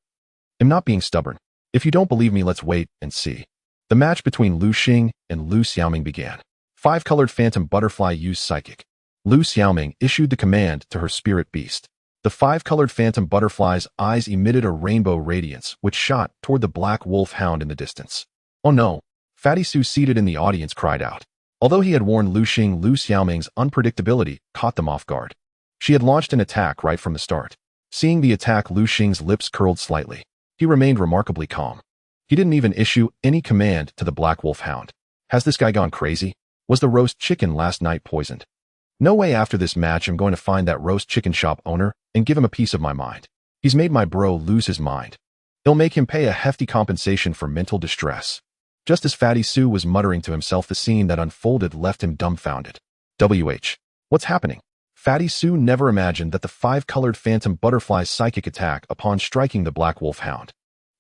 I'm not being stubborn. If you don't believe me, let's wait and see. The match between Lu Xing and Lu Xiaoming began. 5-colored phantom butterfly used psychic. Lu Xiaoming issued the command to her spirit beast. The 5-colored phantom butterfly's eyes emitted a rainbow radiance, which shot toward the Black Wolf Hound in the distance. Oh no! Fatty Su, seated in the audience, cried out. Although he had warned Lu Xing, Lu Xiaoming's unpredictability caught them off guard. She had launched an attack right from the start. Seeing the attack, Lu Xing's lips curled slightly. He remained remarkably calm. He didn't even issue any command to the Black Wolf Hound. Has this guy gone crazy? Was the roast chicken last night poisoned? No way. After this match, I'm going to find that roast chicken shop owner and give him a piece of my mind. He's made my bro lose his mind. He'll make him pay a hefty compensation for mental distress. Just as Fatty Su was muttering to himself, the scene that unfolded left him dumbfounded. What's happening? Fatty Su never imagined that the 5-colored phantom butterfly's psychic attack upon striking the Black Wolf Hound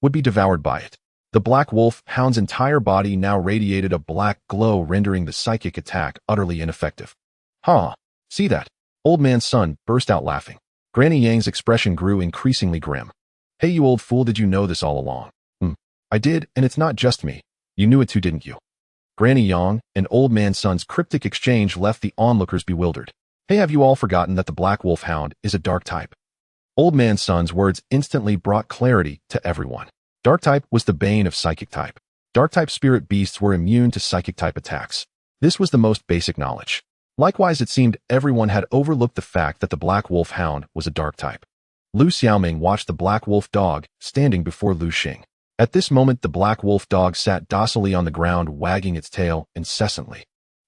would be devoured by it. The Black Wolf Hound's entire body now radiated a black glow, rendering the psychic attack utterly ineffective. Huh? See that? Old man's son burst out laughing. Granny Yang's expression grew increasingly grim. Hey, you old fool, did you know this all along? I did, and it's not just me. You knew it too, didn't you? Granny Yang and old man's son's cryptic exchange left the onlookers bewildered. Hey, have you all forgotten that the Black Wolf Hound is a dark type? Old man's son's words instantly brought clarity to everyone. Dark type was the bane of psychic type. Dark type spirit beasts were immune to psychic type attacks. This was the most basic knowledge. Likewise, it seemed everyone had overlooked the fact that the Black Wolf Hound was a dark type. Lu Xiaoming watched the Black Wolf dog standing before Lu Xing. At this moment, the Black Wolf dog sat docilely on the ground, wagging its tail incessantly.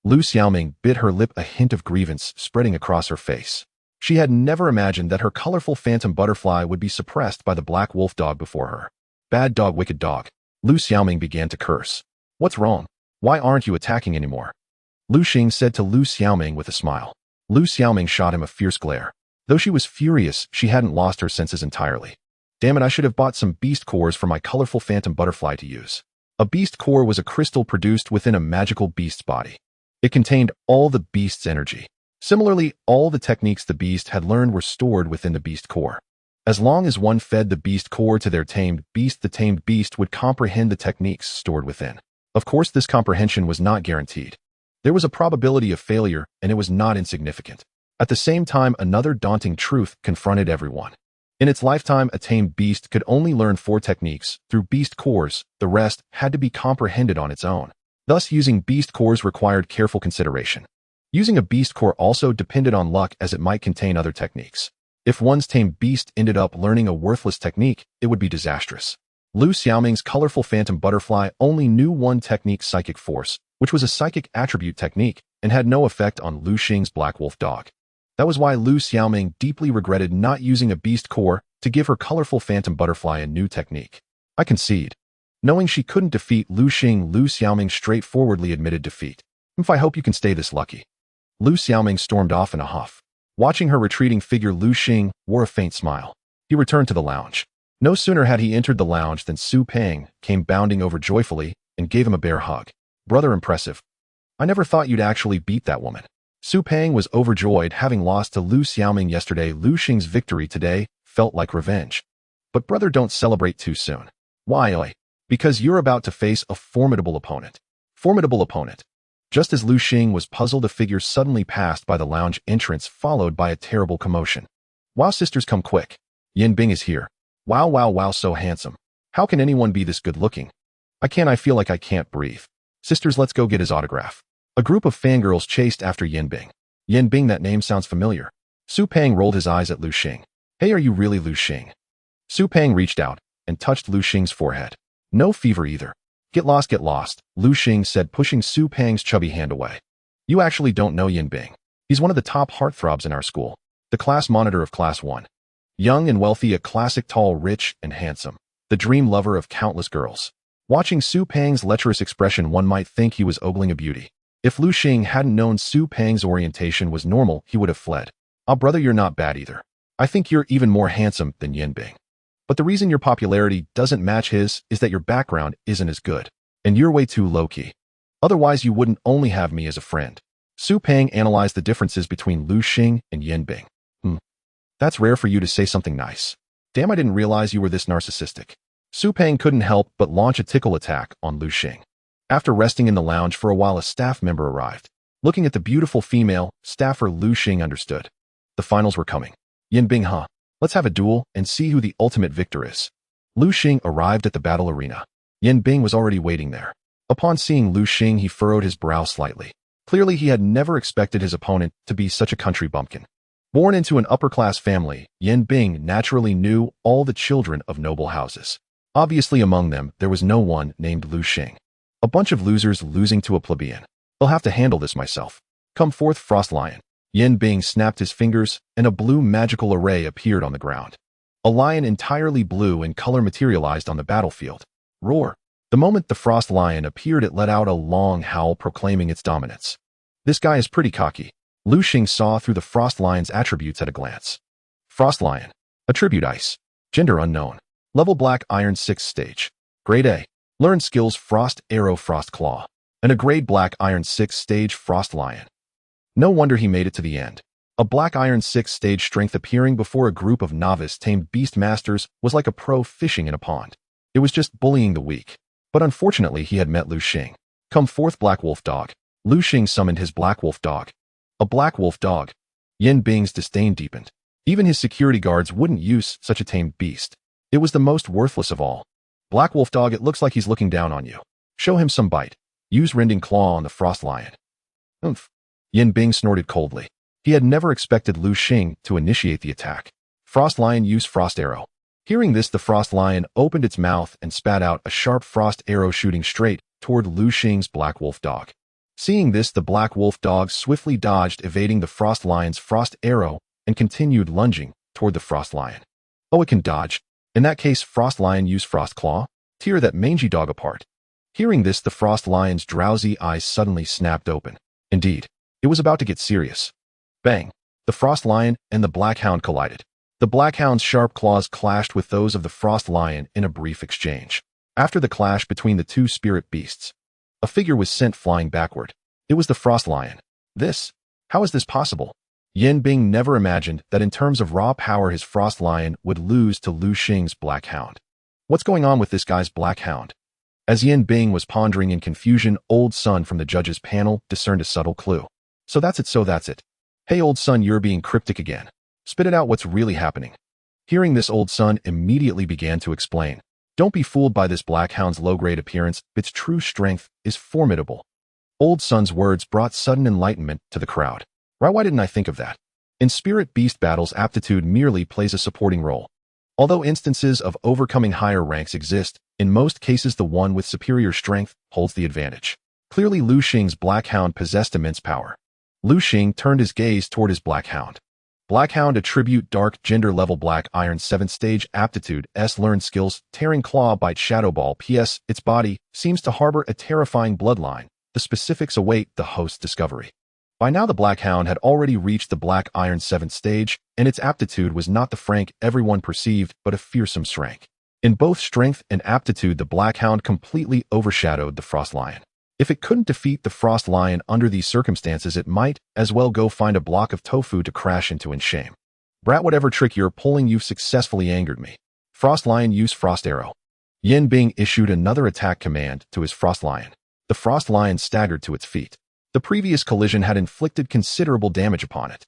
Lu Xiaoming bit her lip, a hint of grievance spreading across her face. She had never imagined that her colorful phantom butterfly would be suppressed by the Black Wolf dog before her. Bad dog, wicked dog. Lu Xiaoming began to curse. What's wrong? Why aren't you attacking anymore? Lu Xing said to Lu Xiaoming with a smile. Lu Xiaoming shot him a fierce glare. Though she was furious, she hadn't lost her senses entirely. Damn it, I should have bought some beast cores for my colorful phantom butterfly to use. A beast core was a crystal produced within a magical beast's body. It contained all the beast's energy. Similarly, all the techniques the beast had learned were stored within the beast core. As long as one fed the beast core to their tamed beast, the tamed beast would comprehend the techniques stored within. Of course, this comprehension was not guaranteed. There was a probability of failure, and it was not insignificant. At the same time, another daunting truth confronted everyone. In its lifetime, a tamed beast could only learn 4 techniques through beast cores. The rest had to be comprehended on its own. Thus, using beast cores required careful consideration. Using a beast core also depended on luck, as it might contain other techniques. If one's tamed beast ended up learning a worthless technique, it would be disastrous. Lu Xiaoming's colorful phantom butterfly only knew one technique, Psychic Force, which was a psychic attribute technique and had no effect on Lu Xing's black wolf dog. That was why Lu Xiaoming deeply regretted not using a beast core to give her colorful phantom butterfly a new technique. I concede. Knowing she couldn't defeat Lu Xing, Lu Xiaoming straightforwardly admitted defeat. I hope you can stay this lucky. Lu Xiaoming stormed off in a huff. Watching her retreating figure, Lu Xing wore a faint smile. He returned to the lounge. No sooner had he entered the lounge than Su Peng came bounding over joyfully and gave him a bear hug. Brother, impressive. I never thought you'd actually beat that woman. Su Peng was overjoyed, having lost to Lu Xiaoming yesterday. Lu Xing's victory today felt like revenge. But brother, don't celebrate too soon. Why? Because you're about to face a formidable opponent. Formidable opponent. Just as Lu Xing was puzzled, a figure suddenly passed by the lounge entrance, followed by a terrible commotion. Wow, sisters, come quick. Yin Bing is here. Wow, wow, wow, so handsome. How can anyone be this good looking? I feel like I can't breathe. Sisters, let's go get his autograph. A group of fangirls chased after Yin Bing. Yin Bing, that name sounds familiar. Su Peng rolled his eyes at Lu Xing. Hey, are you really Lu Xing? Su Peng reached out and touched Lu Xing's forehead. No fever either. Get lost, Lu Xing said, pushing Su Peng's chubby hand away. You actually don't know Yin Bing. He's one of the top heartthrobs in our school. The class monitor of Class 1. Young and wealthy, a classic, tall, rich, and handsome. The dream lover of countless girls. Watching Su Peng's lecherous expression, one might think he was ogling a beauty. If Lu Xing hadn't known Su Peng's orientation was normal, he would have fled. Ah, brother, you're not bad either. I think you're even more handsome than Yin Bing. But the reason your popularity doesn't match his is that your background isn't as good. And you're way too low-key. Otherwise, you wouldn't only have me as a friend. Su Peng analyzed the differences between Lu Xing and Yin Bing. That's rare for you to say something nice. Damn, I didn't realize you were this narcissistic. Su Peng couldn't help but launch a tickle attack on Lu Xing. After resting in the lounge for a while, a staff member arrived. Looking at the beautiful female, staffer Lu Xing understood. The finals were coming. Yin Bing, huh? Let's have a duel and see who the ultimate victor is. Lu Xing arrived at the battle arena. Yin Bing was already waiting there. Upon seeing Lu Xing, he furrowed his brow slightly. Clearly, he had never expected his opponent to be such a country bumpkin. Born into an upper-class family, Yin Bing naturally knew all the children of noble houses. Obviously, among them, there was no one named Lu Xing. A bunch of losers losing to a plebeian. I'll have to handle this myself. Come forth, Frost Lion. Yin Bing snapped his fingers, and a blue magical array appeared on the ground. A lion entirely blue in color materialized on the battlefield. Roar. The moment the Frost Lion appeared, it let out a long howl proclaiming its dominance. This guy is pretty cocky. Lu Xing saw through the Frost Lion's attributes at a glance. Frost Lion. Attribute Ice. Gender unknown. Level Black Iron 6 stage. Grade A. Learned skills Frost Arrow, Frost Claw. And a grade Black Iron 6 stage Frost Lion. No wonder he made it to the end. A Black Iron 6 stage strength appearing before a group of novice tamed beast masters was like a pro fishing in a pond. It was just bullying the weak. But unfortunately, he had met Lu Xing. Come forth, Black Wolf Dog. Lu Xing summoned his Black Wolf Dog. A Black Wolf Dog. Yin Bing's disdain deepened. Even his security guards wouldn't use such a tamed beast. It was the most worthless of all. Black Wolf Dog, it looks like he's looking down on you. Show him some bite. Use Rending Claw on the Frost Lion. Oomph. Yin Bing snorted coldly. He had never expected Lu Xing to initiate the attack. Frost Lion used Frost Arrow. Hearing this, the Frost Lion opened its mouth and spat out a sharp frost arrow shooting straight toward Lu Xing's Black Wolf Dog. Seeing this, the Black Wolf Dog swiftly dodged, evading the Frost Lion's frost arrow, and continued lunging toward the Frost Lion. Oh, it can dodge. In that case, Frost Lion used Frost Claw. Tear that mangy dog apart. Hearing this, the Frost Lion's drowsy eyes suddenly snapped open, Indeed, it was about to get serious. Bang! The Frost Lion and the Black Hound collided. The Black Hound's sharp claws clashed with those of the Frost Lion in a brief exchange. After the clash between the two spirit beasts, a figure was sent flying backward. It was the Frost Lion. How is this possible? Yan Bing never imagined that in terms of raw power his Frost Lion would lose to Lu Xing's Black Hound. What's going on with this guy's Black Hound? As Yan Bing was pondering in confusion, Old Sun from the judge's panel discerned a subtle clue. So that's it. Hey Old Sun, you're being cryptic again. Spit it out, what's really happening. Hearing this, Old Sun immediately began to explain. Don't be fooled by this Black Hound's low-grade appearance, its true strength is formidable. Old Sun's words brought sudden enlightenment to the crowd. Why didn't I think of that? In spirit beast battles, aptitude merely plays a supporting role. Although instances of overcoming higher ranks exist, in most cases the one with superior strength holds the advantage. Clearly Lu Xing's Black Hound possessed immense power. Lu Xing turned his gaze toward his Black Hound. Black Hound attribute dark gender level Black Iron 7th stage aptitude S learned skills Tearing Claw Bite Shadow Ball PS its body seems to harbor a terrifying bloodline. The specifics await the host's discovery. By now the Black Hound had already reached the Black Iron 7th stage, and its aptitude was not the frank everyone perceived but a fearsome strength. In both strength and aptitude the Black Hound completely overshadowed the Frost Lion. If it couldn't defeat the Frost Lion under these circumstances, it might as well go find a block of tofu to crash into in shame. Brat, whatever trick you're pulling, you've successfully angered me. Frost Lion, use Frost Arrow. Yan Bing issued another attack command to his Frost Lion. The Frost Lion staggered to its feet. The previous collision had inflicted considerable damage upon it.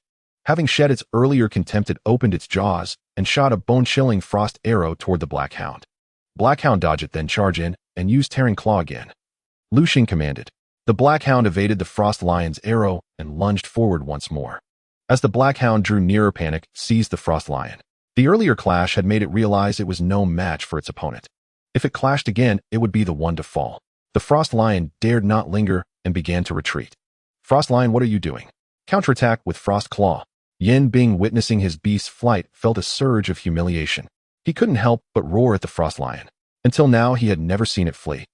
Having shed its earlier contempt, it opened its jaws and shot a bone-chilling Frost Arrow toward the Black Hound. Black Hound dodged it, then charge in and use Tearing Claw again. Lu Xing commanded. The Black Hound evaded the Frost Lion's arrow and lunged forward once more. As the Black Hound drew nearer, panic seized the Frost Lion. The earlier clash had made it realize it was no match for its opponent. If it clashed again, it would be the one to fall. The Frost Lion dared not linger and began to retreat. Frost Lion, what are you doing? Counterattack with Frost Claw. Yan Bing, witnessing his beast's flight, felt a surge of humiliation. He couldn't help but roar at the Frost Lion. Until now, he had never seen it flee.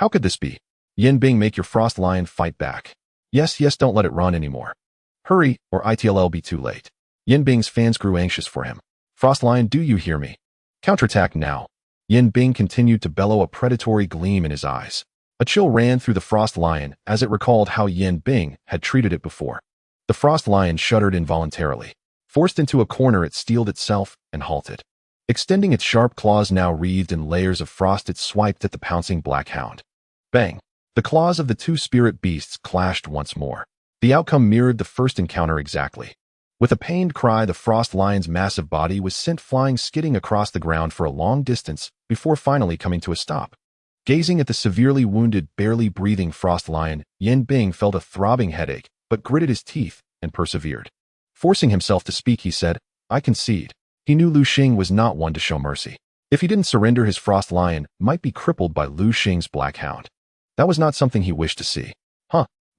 How could this be? Yan Bing, make your Frost Lion fight back. Yes, don't let it run anymore. Hurry, or it'll be too late. Yan Bing's fans grew anxious for him. Frost Lion, do you hear me? Counterattack now. Yan Bing continued to bellow, a predatory gleam in his eyes. A chill ran through the Frost Lion as it recalled how Yan Bing had treated it before. The Frost Lion shuddered involuntarily. Forced into a corner, it steeled itself and halted. Extending its sharp claws now wreathed in layers of frost, it swiped at the pouncing Black Hound. Bang! The claws of the two spirit beasts clashed once more. The outcome mirrored the first encounter exactly. With a pained cry, the Frost Lion's massive body was sent flying, skidding across the ground for a long distance before finally coming to a stop. Gazing at the severely wounded, barely breathing Frost Lion, Yan Bing felt a throbbing headache, but gritted his teeth and persevered. Forcing himself to speak, he said, I concede. He knew Lu Xing was not one to show mercy. If he didn't surrender, his Frost Lion might be crippled by Lu Xing's Black Hound. That was not something he wished to see.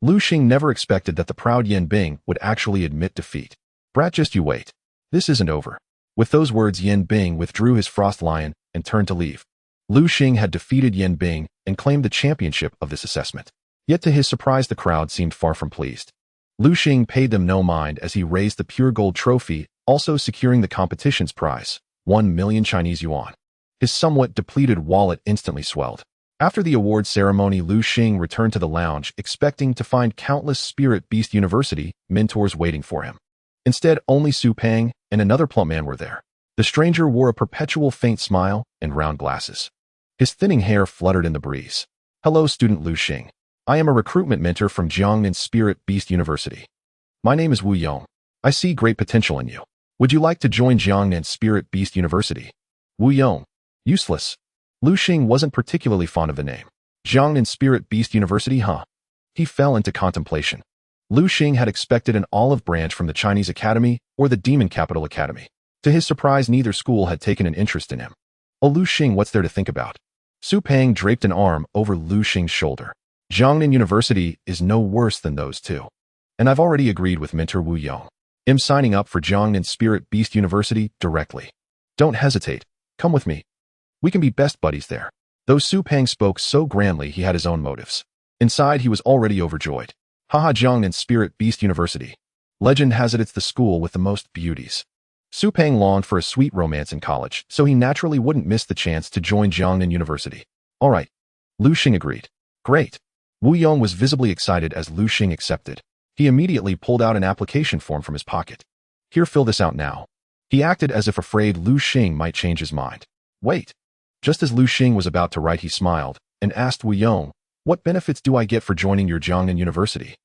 Lu Xing never expected that the proud Yan Bing would actually admit defeat. Brat, just you wait. This isn't over. With those words, Yan Bing withdrew his Frost Lion and turned to leave. Lu Xing had defeated Yan Bing and claimed the championship of this assessment. Yet to his surprise, the crowd seemed far from pleased. Lu Xing paid them no mind as he raised the pure gold trophy, also securing the competition's prize, 1 million Chinese yuan. His somewhat depleted wallet instantly swelled. After the award ceremony, Lu Xing returned to the lounge, expecting to find countless Spirit Beast University mentors waiting for him. Instead, only Su Peng and another plump man were there. The stranger wore a perpetual faint smile and round glasses. His thinning hair fluttered in the breeze. Hello, student Lu Xing. I am a recruitment mentor from Jiangnan Spirit Beast University. My name is Wu Yong. I see great potential in you. Would you like to join Jiangnan Spirit Beast University? Wu Yong. Useless. Lu Xing wasn't particularly fond of the name. Jiangnan Spirit Beast University, He fell into contemplation. Lu Xing had expected an olive branch from the Chinese Academy or the Demon Capital Academy. To his surprise, neither school had taken an interest in him. Oh, Lu Xing, what's there to think about? Su Peng draped an arm over Lu Xing's shoulder. Jiangnan University is no worse than those two. And I've already agreed with mentor Wu Yong. I'm signing up for Jiangnan Spirit Beast University directly. Don't hesitate. Come with me. We can be best buddies there. Though Su Peng spoke so grandly, he had his own motives. Inside, he was already overjoyed. Haha, Jiangnan Spirit Beast University. Legend has it it's the school with the most beauties. Su Peng longed for a sweet romance in college, so he naturally wouldn't miss the chance to join Jiangnan University. All right. Lu Xing agreed. Great. Wu Yong was visibly excited as Lu Xing accepted. He immediately pulled out an application form from his pocket. Here, fill this out now. He acted as if afraid Lu Xing might change his mind. Wait. Just as Lu Xing was about to write, he smiled and asked Wu Yong, what benefits do I get for joining your Jiangnan University?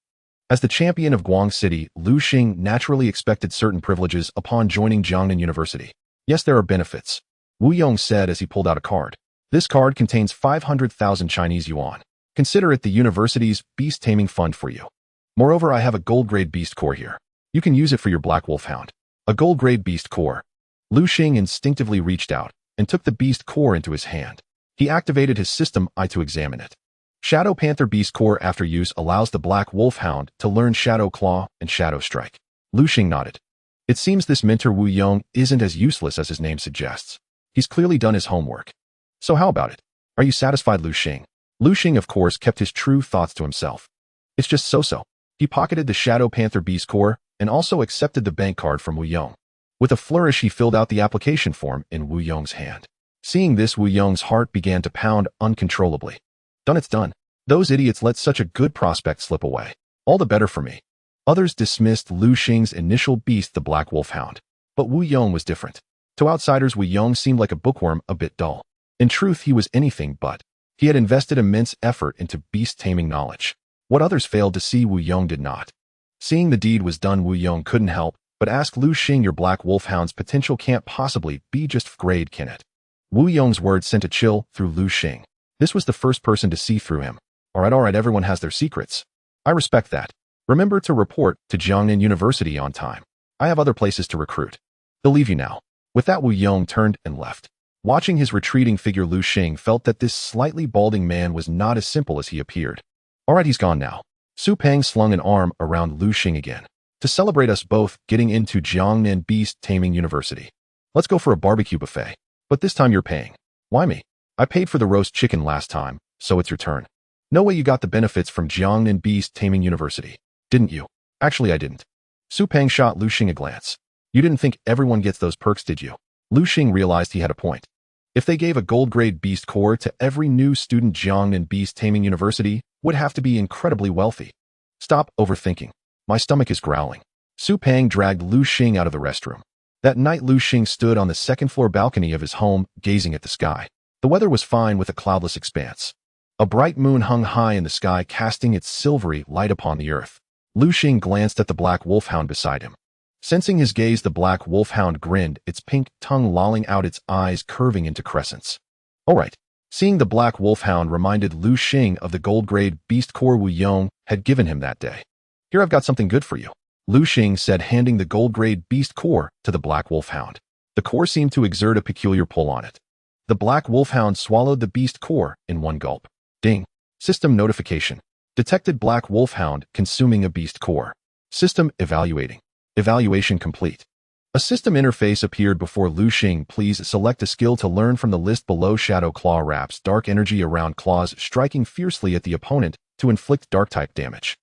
As the champion of Guang City, Lu Xing naturally expected certain privileges upon joining Jiangnan University. Yes, there are benefits, Wu Yong said as he pulled out a card. This card contains 500,000 Chinese yuan. Consider it the university's beast-taming fund for you. Moreover, I have a gold-grade beast core here. You can use it for your black wolfhound. A gold-grade beast core. Lu Xing instinctively reached out and took the beast core into his hand. He activated his system eye to examine it. Shadow Panther Beast Core after use allows the Black Wolfhound to learn Shadow Claw and Shadow Strike. Lu Xing nodded. It seems this mentor Wu Yong isn't as useless as his name suggests. He's clearly done his homework. So how about it? Are you satisfied, Lu Xing? Lu Xing, of course, kept his true thoughts to himself. It's just so-so. He pocketed the Shadow Panther Beast Core and also accepted the bank card from Wu Yong. With a flourish, he filled out the application form in Wu Yong's hand. Seeing this, Wu Yong's heart began to pound uncontrollably. Done, it's done. Those idiots let such a good prospect slip away. All the better for me. Others dismissed Lu Xing's initial beast, the Black Wolfhound. But Wu Yong was different. To outsiders, Wu Yong seemed like a bookworm, a bit dull. In truth, he was anything but. He had invested immense effort into beast-taming knowledge. What others failed to see, Wu Yong did not. Seeing the deed was done, Wu Yong couldn't help but ask Lu Xing, your Black Wolfhound's potential can't possibly be just grade, can it? Wu Yong's words sent a chill through Lu Xing. This was the first person to see through him. All right, everyone has their secrets. I respect that. Remember to report to Jiangnan University on time. I have other places to recruit. They'll leave you now. With that, Wu Yong turned and left. Watching his retreating figure, Lu Xing felt that this slightly balding man was not as simple as he appeared. All right, he's gone now. Su Peng slung an arm around Lu Xing again. To celebrate us both getting into Jiangnan Beast-Taming University. Let's go for a barbecue buffet. But this time you're paying. Why me? I paid for the roast chicken last time, so it's your turn. No way, you got the benefits from Jiangnan Beast-Taming University, didn't you? Actually, I didn't. Su Peng shot Lu Xing a glance. You didn't think everyone gets those perks, did you? Lu Xing realized he had a point. If they gave a gold-grade beast core to every new student, Jiangnan Beast-Taming University would have to be incredibly wealthy. Stop overthinking. My stomach is growling. Su Peng dragged Lu Xing out of the restroom. That night, Lu Xing stood on the second-floor balcony of his home, gazing at the sky. The weather was fine with a cloudless expanse. A bright moon hung high in the sky, casting its silvery light upon the earth. Lu Xing glanced at the Black Wolfhound beside him. Sensing his gaze, the Black Wolfhound grinned, its pink tongue lolling out, its eyes curving into crescents. All right. Seeing the Black Wolfhound reminded Lu Xing of the gold-grade beast core Wu Yong had given him that day. Here, I've got something good for you, Lu Xing said, handing the gold-grade beast core to the Black Wolfhound. The core seemed to exert a peculiar pull on it. The Black Wolfhound swallowed the beast core in one gulp. Ding. System notification. Detected Black Wolfhound consuming a beast core. System evaluating. Evaluation complete. A system interface appeared before Lu Xing. Please select a skill to learn from the list below. Shadow Claw wraps dark energy around claws, striking fiercely at the opponent to inflict dark-type damage.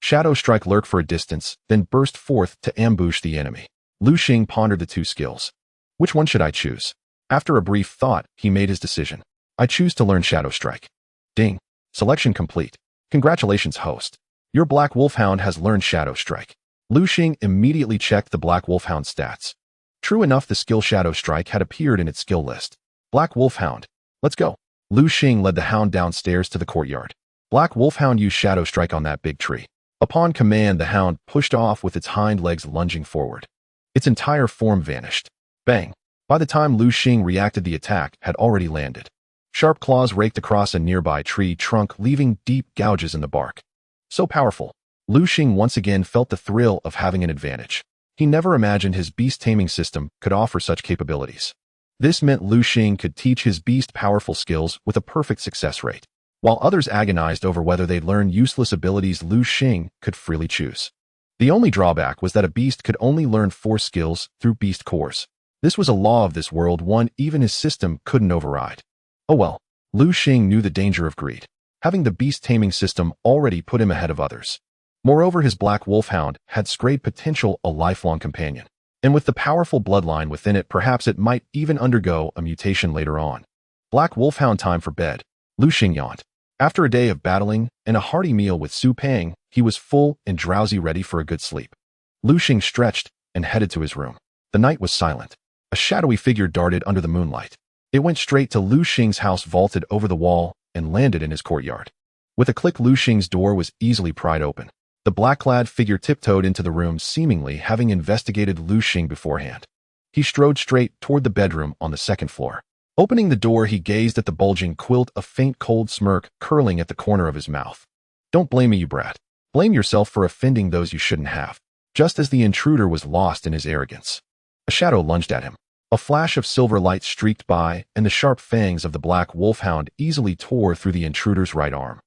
Shadow Strike, lurk for a distance, then burst forth to ambush the enemy. Lu Xing pondered the two skills. Which one should I choose? After a brief thought, he made his decision. I choose to learn Shadow Strike. Ding. Selection complete. Congratulations, host. Your Black Wolfhound has learned Shadow Strike. Lu Xing immediately checked the Black Wolfhound stats. True enough, the skill Shadow Strike had appeared in its skill list. Black Wolfhound. Let's go. Lu Xing led the hound downstairs to the courtyard. Black Wolfhound used Shadow Strike on that big tree. Upon command, the hound pushed off with its hind legs lunging forward. Its entire form vanished. Bang. By the time Lu Xing reacted, the attack had already landed. Sharp claws raked across a nearby tree trunk, leaving deep gouges in the bark. So powerful. Lu Xing once again felt the thrill of having an advantage. He never imagined his beast-taming system could offer such capabilities. This meant Lu Xing could teach his beast powerful skills with a perfect success rate. While others agonized over whether they'd learn useless abilities, Lu Xing could freely choose. The only drawback was that a beast could only learn 4 skills through beast cores. This was a law of this world, one even his system couldn't override. Oh well, Lu Xing knew the danger of greed. having the beast-taming system already put him ahead of others. Moreover, his black wolfhound had great potential, a lifelong companion. And with the powerful bloodline within it, perhaps it might even undergo a mutation later on. Black wolfhound time for bed. Lu Xing yawned. After a day of battling and a hearty meal with Su Pang, he was full and drowsy, ready for a good sleep. Lu Xing stretched and headed to his room. The night was silent. A shadowy figure darted under the moonlight. It went straight to Lu Xing's house, vaulted over the wall, and landed in his courtyard. With a click, Lu Xing's door was easily pried open. The black-clad figure tiptoed into the room, seemingly having investigated Lu Xing beforehand. He strode straight toward the bedroom on the second floor. Opening the door, he gazed at the bulging quilt, a faint cold smirk curling at the corner of his mouth. Don't blame me, you brat. Blame yourself for offending those you shouldn't have. Just as the intruder was lost in his arrogance, a shadow lunged at him. A flash of silver light streaked by, and the sharp fangs of the black wolfhound easily tore through the intruder's right arm.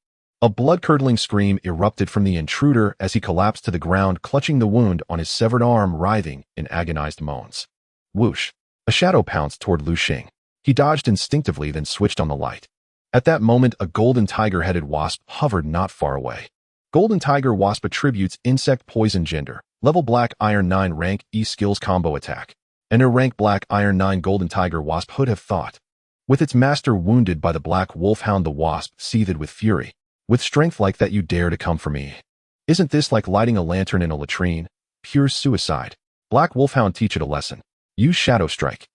A blood-curdling scream erupted from the intruder as he collapsed to the ground, clutching the wound on his severed arm, writhing in agonized moans. Whoosh! A shadow pounced toward Lu Xing. He dodged instinctively, then switched on the light. At that moment, a golden tiger-headed wasp hovered not far away. Golden tiger wasp attributes: insect poison, gender, level black iron 9, rank E, skills combo attack. Enter rank black iron 9. Golden tiger wasp. Who'd have thought? With its master wounded by the black wolfhound, the wasp seethed with fury. With strength like that, you dare to come for me? Isn't this like lighting a lantern in a latrine? Pure suicide. Black wolfhound, teach it a lesson. Use shadow strike.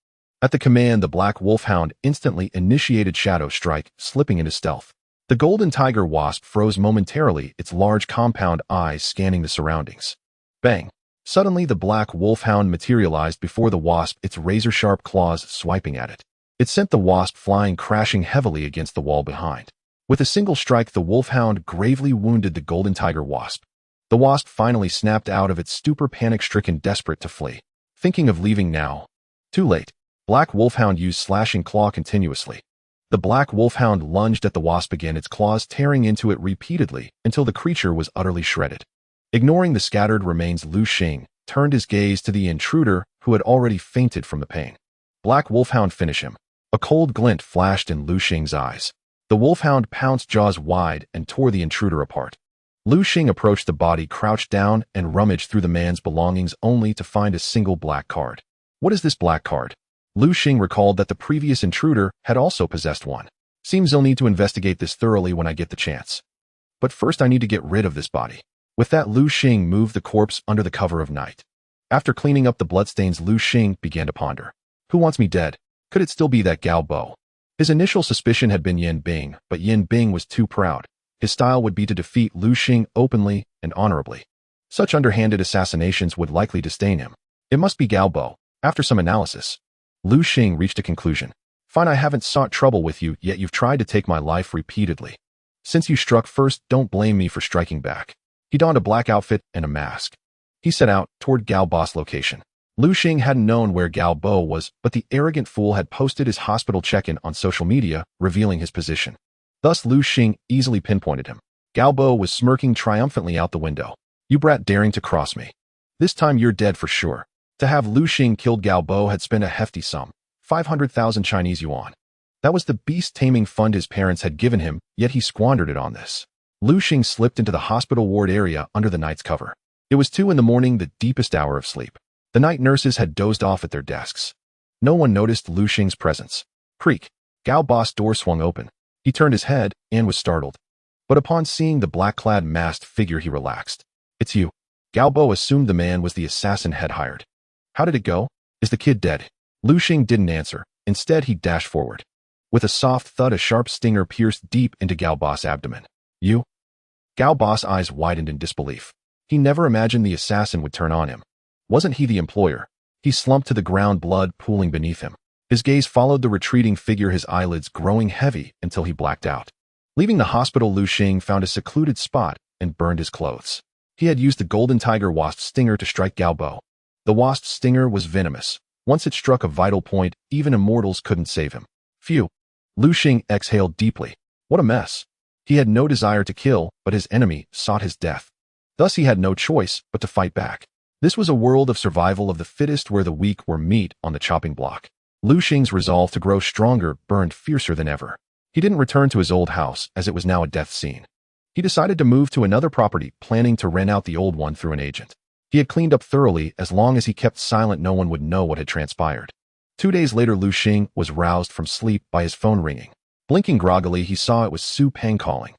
At the command, the black wolfhound instantly initiated shadow strike, slipping into stealth. The golden tiger wasp froze momentarily, its large compound eyes scanning the surroundings. Bang! Suddenly, the black wolfhound materialized before the wasp, its razor-sharp claws swiping at it. It sent the wasp flying, crashing heavily against the wall behind. With a single strike, the wolfhound gravely wounded the golden tiger wasp. The wasp finally snapped out of its stupor, panic-stricken, desperate to flee. Thinking of leaving now. Too late. Black wolfhound used slashing claw continuously. The black wolfhound lunged at the wasp again, its claws tearing into it repeatedly until the creature was utterly shredded. Ignoring the scattered remains, Lu Xing turned his gaze to the intruder, who had already fainted from the pain. Black wolfhound, finish him. A cold glint flashed in Lu Xing's eyes. The wolfhound pounced, jaws wide, and tore the intruder apart. Lu Xing approached the body, crouched down, and rummaged through the man's belongings, only to find a single black card. What is this black card? Lu Xing recalled that the previous intruder had also possessed one. Seems I'll need to investigate this thoroughly when I get the chance. But first I need to get rid of this body. With that, Lu Xing moved the corpse under the cover of night. After cleaning up the bloodstains, Lu Xing began to ponder. Who wants me dead? Could it still be that Gao Bo? His initial suspicion had been Yin Bing, but Yin Bing was too proud. His style would be to defeat Lu Xing openly and honorably. Such underhanded assassinations would likely disdain him. It must be Gao Bo. After some analysis, Lu Xing reached a conclusion. Fine, I haven't sought trouble with you, yet you've tried to take my life repeatedly. Since you struck first, don't blame me for striking back. He donned a black outfit and a mask. He set out toward Gao Bo's location. Lu Xing hadn't known where Gao Bo was, but the arrogant fool had posted his hospital check-in on social media, revealing his position. Thus, Lu Xing easily pinpointed him. Gao Bo was smirking triumphantly out the window. You brat, daring to cross me. This time you're dead for sure. To have Lu Xing killed, Gao Bo had spent a hefty sum, 500,000 Chinese yuan. That was the beast-taming fund his parents had given him, yet he squandered it on this. Lu Xing slipped into the hospital ward area under the night's cover. It was 2 a.m, the deepest hour of sleep. The night nurses had dozed off at their desks. No one noticed Lu Xing's presence. Creak. Gao Bo's door swung open. He turned his head and was startled. But upon seeing the black-clad masked figure, he relaxed. It's you. Gao Bo assumed the man was the assassin had hired. How did it go? Is the kid dead? Lu Xing didn't answer. Instead, he dashed forward. With a soft thud, a sharp stinger pierced deep into Gao Bo's abdomen. You? Gao Bo's eyes widened in disbelief. He never imagined the assassin would turn on him. Wasn't he the employer? He slumped to the ground, blood pooling beneath him. His gaze followed the retreating figure, his eyelids growing heavy until he blacked out. Leaving the hospital, Lu Xing found a secluded spot and burned his clothes. He had used the golden tiger wasp stinger to strike Gao Bo. The wasp's stinger was venomous. Once it struck a vital point, even immortals couldn't save him. Phew. Lu Xing exhaled deeply. What a mess. He had no desire to kill, but his enemy sought his death. Thus he had no choice but to fight back. This was a world of survival of the fittest, where the weak were meat on the chopping block. Lu Xing's resolve to grow stronger burned fiercer than ever. He didn't return to his old house, as it was now a death scene. He decided to move to another property, planning to rent out the old one through an agent. He had cleaned up thoroughly. As long as he kept silent, no one would know what had transpired. 2 days later, Lu Xing was roused from sleep by his phone ringing. Blinking groggily, he saw it was Su Peng calling.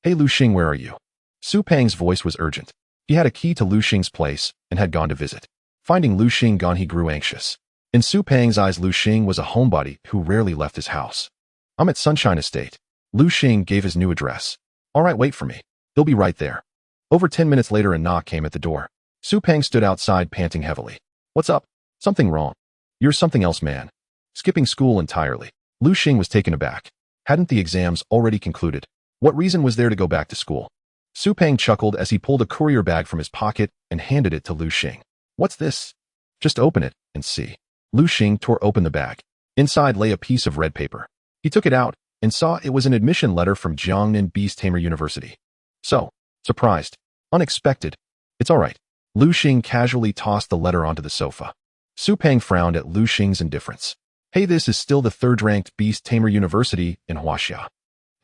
"Hey Lu Xing, where are you?" Su Peng's voice was urgent. He had a key to Lu Xing's place and had gone to visit. Finding Lu Xing gone, he grew anxious. In Su Peng's eyes, Lu Xing was a homebody who rarely left his house. "I'm at Sunshine Estate." Lu Xing gave his new address. "All right, wait for me. They'll be right there." Over 10 minutes later, a knock came at the door. Su Peng stood outside, panting heavily. "What's up?" "Something wrong." "You're something else, man." Skipping school entirely. Lu Xing was taken aback. Hadn't the exams already concluded? What reason was there to go back to school? Su Peng chuckled as he pulled a courier bag from his pocket and handed it to Lu Xing. "What's this?" "Just open it and see." Lu Xing tore open the bag. Inside lay a piece of red paper. He took it out and saw it was an admission letter from Jiangnan Beast-Tamer University. So, surprised, unexpected. "It's all right." Lu Xing casually tossed the letter onto the sofa. Su Peng frowned at Lu Xing's indifference. "Hey, this is still the third-ranked Beast-Tamer University in Huaxia.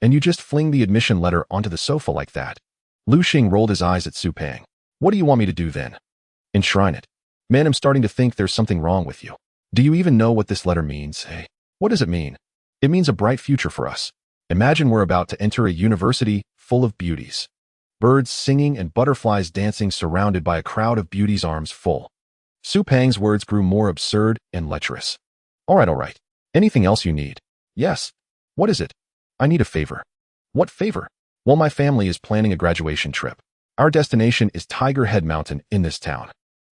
And you just fling the admission letter onto the sofa like that?" Lu Xing rolled his eyes at Su Peng. "What do you want me to do then?" "Enshrine it." "Man, I'm starting to think there's something wrong with you. Do you even know what this letter means? Hey, what does it mean?" "It means a bright future for us. Imagine we're about to enter a university full of beauties. Birds singing and butterflies dancing, surrounded by a crowd of beauties, arms full." Su Peng's words grew more absurd and lecherous. All right. Anything else you need?" "Yes." "What is it?" "I need a favor." "What favor?" "Well, my family is planning a graduation trip. Our destination is Tiger Head Mountain in this town.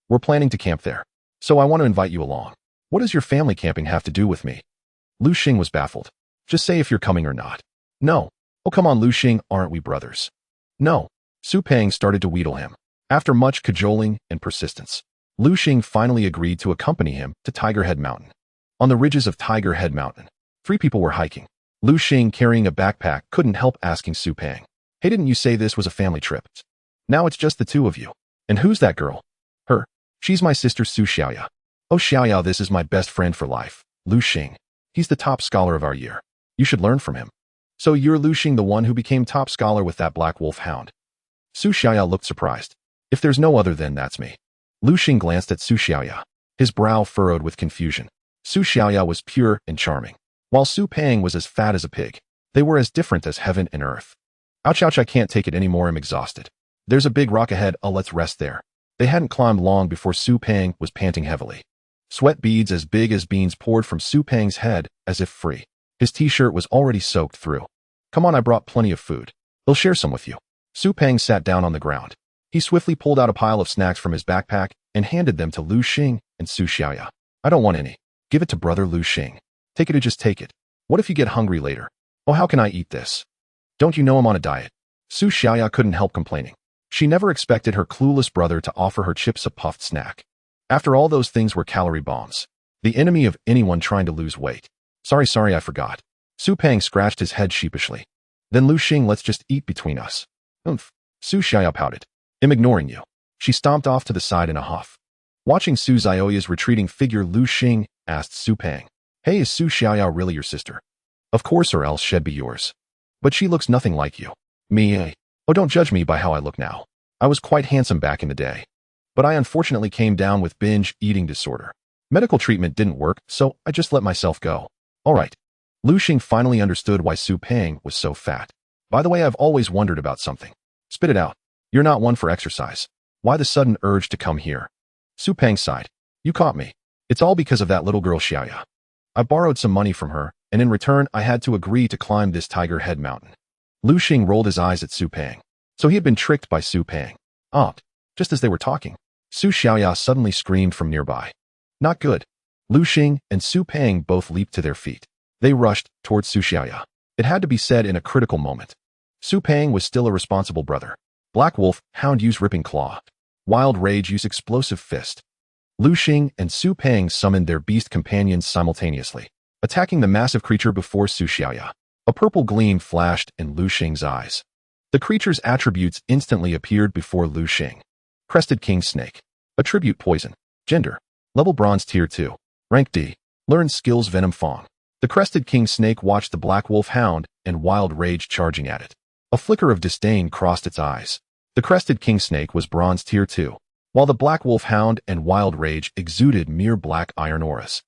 We're planning to camp there. So I want to invite you along." "What does your family camping have to do with me?" Lu Xing was baffled. "Just say if you're coming or not." "No." "Oh, come on, Lu Xing, aren't we brothers?" "No." Su Peng started to wheedle him. After much cajoling and persistence, Lu Xing finally agreed to accompany him to Tiger Head Mountain. On the ridges of Tiger Head Mountain, 3 people were hiking. Lu Xing, carrying a backpack, couldn't help asking Su Peng, "Hey, didn't you say this was a family trip? Now it's just the 2 of you. And who's that girl?" "Her. She's my sister Su Xiaoya." "Oh, Xiaoya, this is my best friend for life, Lu Xing. He's the top scholar of our year. You should learn from him." "So you're Lu Xing, the one who became top scholar with that black wolf hound?" Su Xiaoya looked surprised. "If there's no other, then that's me." Lu Xing glanced at Su Xiaoya. His brow furrowed with confusion. Su Xiaoya was pure and charming, while Su Peng was as fat as a pig. They were as different as heaven and earth. "Ouch, I can't take it anymore, I'm exhausted. There's a big rock ahead, let's rest there." They hadn't climbed long before Su Peng was panting heavily. Sweat beads as big as beans poured from Su Peng's head as if free. His t-shirt was already soaked through. "Come on, I brought plenty of food. They'll share some with you." Su Peng sat down on the ground. He swiftly pulled out a pile of snacks from his backpack and handed them to Lu Xing and Su Xiaoya. "I don't want any. Give it to brother Lu Xing. Take it or just take it. What if you get hungry later?" "Oh, how can I eat this? Don't you know I'm on a diet?" Su Xiaoya couldn't help complaining. She never expected her clueless brother to offer her chips, a puffed snack. After all, those things were calorie bombs. The enemy of anyone trying to lose weight. Sorry, I forgot." Su Peng scratched his head sheepishly. "Then Lu Xing, let's just eat between us." "Oomph." Su Xiaoya pouted. "I'm ignoring you." She stomped off to the side in a huff. Watching Su Xiaoya's retreating figure, Lu Xing asked Su Peng, "Hey, is Su Xiaoya really your sister?" "Of course, or else she'd be yours." "But she looks nothing like you." "Me? Oh, don't judge me by how I look now. I was quite handsome back in the day. But I unfortunately came down with binge eating disorder. Medical treatment didn't work, so I just let myself go." "All right." Lu Xing finally understood why Su Peng was so fat. "By the way, I've always wondered about something." "Spit it out. You're not one for exercise. Why the sudden urge to come here?" Su Peng sighed. "You caught me. It's all because of that little girl Xiaoya. I borrowed some money from her, and in return I had to agree to climb this Tiger Head Mountain." Lu Xing rolled his eyes at Su Peng. So he had been tricked by Su Peng. Just as they were talking, Su Xiaoya suddenly screamed from nearby. "Not good." Lu Xing and Su Peng both leaped to their feet. They rushed towards Su Xiaoya. It had to be said in a critical moment. Su Peng was still a responsible brother. Black Wolf, Hound use ripping claw. Wild Rage use explosive fist. Lu Xing and Su Peng summoned their beast companions simultaneously, attacking the massive creature before Su Xiaoya. A purple gleam flashed in Lu Xing's eyes. The creature's attributes instantly appeared before Lu Xing. Crested King Snake. Attribute Poison. Gender. Level Bronze Tier 2. Rank D. Learned Skills Venom Fong. The crested king snake watched the black wolf hound and wild rage charging at it. A flicker of disdain crossed its eyes. The crested king snake was bronze tier 2, while the black wolf hound and wild rage exuded mere black iron auras.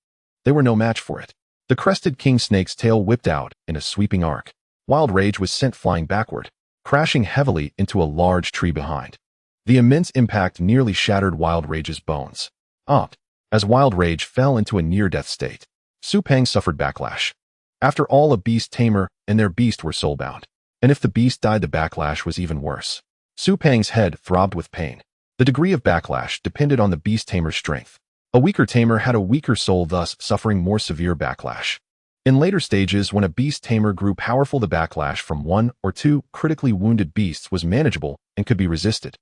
They were no match for it. The crested king snake's tail whipped out in a sweeping arc. Wild rage was sent flying backward, crashing heavily into a large tree behind. The immense impact nearly shattered Wild Rage's bones. As Wild Rage fell into a near-death state, Su Peng suffered backlash. After all, a beast tamer and their beast were soulbound. And if the beast died, the backlash was even worse. Su Peng's head throbbed with pain. The degree of backlash depended on the beast tamer's strength. A weaker tamer had a weaker soul, thus suffering more severe backlash. In later stages, when a beast tamer grew powerful, the backlash from 1 or 2 critically wounded beasts was manageable and could be resisted.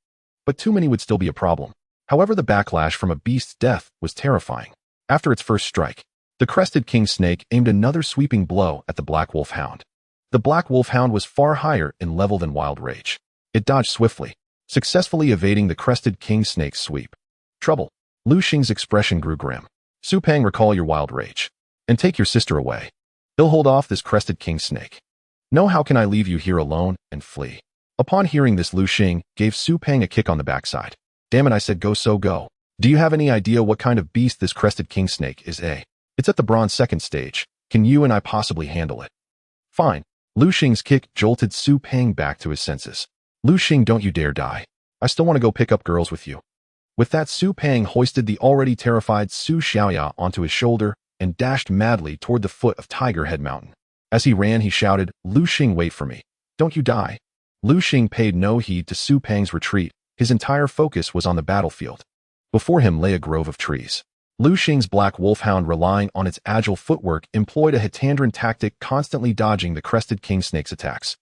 But too many would still be a problem. However, the backlash from a beast's death was terrifying. After its first strike, the crested king snake aimed another sweeping blow at the black wolf hound. The black wolf hound was far higher in level than Wild Rage. It dodged swiftly, successfully evading the crested king snake's sweep. Trouble. Lu Xing's expression grew grim. Su Peng, recall your Wild Rage. And take your sister away. He'll hold off this crested king snake. No, how can I leave you here alone and flee? Upon hearing this, Lu Xing gave Su Peng a kick on the backside. Damn it, I said go, so go. Do you have any idea what kind of beast this crested king snake is? It's at the bronze 2nd stage. Can you and I possibly handle it? Fine. Lu Xing's kick jolted Su Peng back to his senses. Lu Xing, don't you dare die. I still want to go pick up girls with you. With that, Su Peng hoisted the already terrified Su Xiaoya onto his shoulder and dashed madly toward the foot of Tiger Head Mountain. As he ran, he shouted, Lu Xing, wait for me. Don't you die. Lu Xing paid no heed to Su Peng's retreat. His entire focus was on the battlefield. Before him lay a grove of trees. Lu Xing's black wolfhound, relying on its agile footwork, employed a Hitandran tactic, constantly dodging the crested king snake's attacks.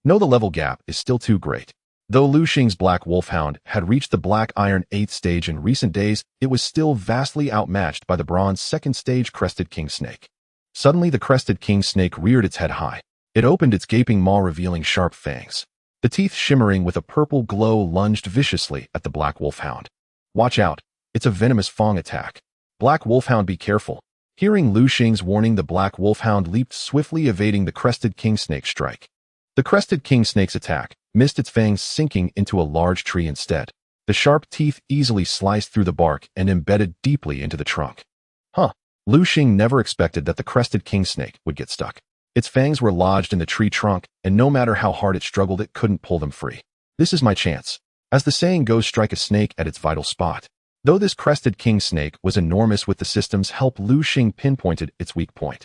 No, the level gap is still too great. Though Lu Xing's black wolfhound had reached the black iron 8th stage in recent days, it was still vastly outmatched by the bronze 2nd stage crested king snake. Suddenly, the crested king snake reared its head high. It opened its gaping maw, revealing sharp fangs. The teeth, shimmering with a purple glow, lunged viciously at the black wolfhound. Watch out. It's a venomous fang attack. Black wolfhound, be careful. Hearing Lu Xing's warning, the black wolfhound leaped swiftly, evading the crested king snake's strike. The crested king snake's attack missed, its fangs sinking into a large tree instead. The sharp teeth easily sliced through the bark and embedded deeply into the trunk. Lu Xing never expected that the crested king snake would get stuck. Its fangs were lodged in the tree trunk, and no matter how hard it struggled, it couldn't pull them free. This is my chance. As the saying goes, strike a snake at its vital spot. Though this crested king snake was enormous, with the system's help, Lu Xing pinpointed its weak point.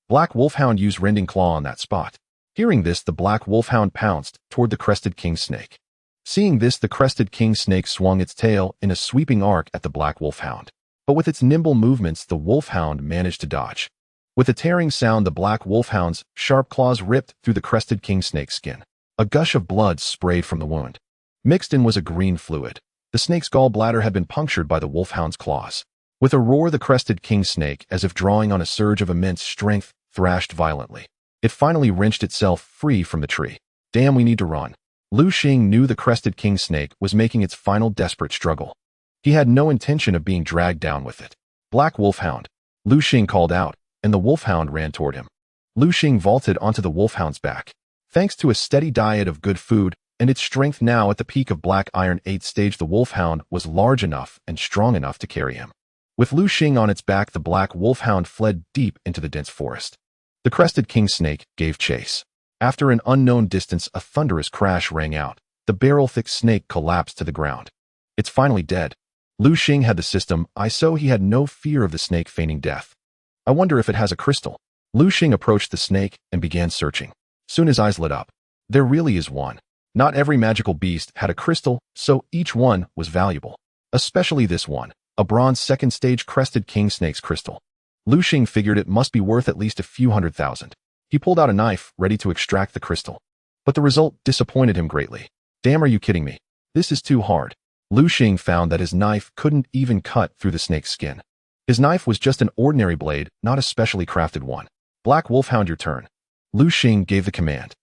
Black wolfhound used rending claw on that spot. Hearing this, the black wolfhound pounced toward the crested king snake. Seeing this, the crested king snake swung its tail in a sweeping arc at the black wolfhound. But with its nimble movements, the wolfhound managed to dodge. With a tearing sound, the black wolfhound's sharp claws ripped through the crested king snake's skin. A gush of blood sprayed from the wound. Mixed in was a green fluid. The snake's gallbladder had been punctured by the wolfhound's claws. With a roar, the crested king snake, as if drawing on a surge of immense strength, thrashed violently. It finally wrenched itself free from the tree. Damn, we need to run. Lu Xing knew the crested king snake was making its final desperate struggle. He had no intention of being dragged down with it. Black wolfhound. Lu Xing called out, and the wolfhound ran toward him. Lu Xing vaulted onto the wolfhound's back. Thanks to a steady diet of good food, and its strength now at the peak of black iron 8th stage, the wolfhound was large enough and strong enough to carry him. With Lu Xing on its back, the black wolfhound fled deep into the dense forest. The crested king snake gave chase. After an unknown distance, a thunderous crash rang out. The barrel-thick snake collapsed to the ground. It's finally dead. Lu Xing had the system, so he had no fear of the snake feigning death. I wonder if it has a crystal. Lu Xing approached the snake and began searching. Soon his eyes lit up. There really is one. Not every magical beast had a crystal, so each one was valuable. Especially this one, a bronze 2nd stage crested king snake's crystal. Lu Xing figured it must be worth at least a few $100,000. He pulled out a knife, ready to extract the crystal. But the result disappointed him greatly. Damn, are you kidding me? This is too hard. Lu Xing found that his knife couldn't even cut through the snake's skin. His knife was just an ordinary blade, not a specially crafted one. Black wolfhound, your turn. Lu Xing gave the command.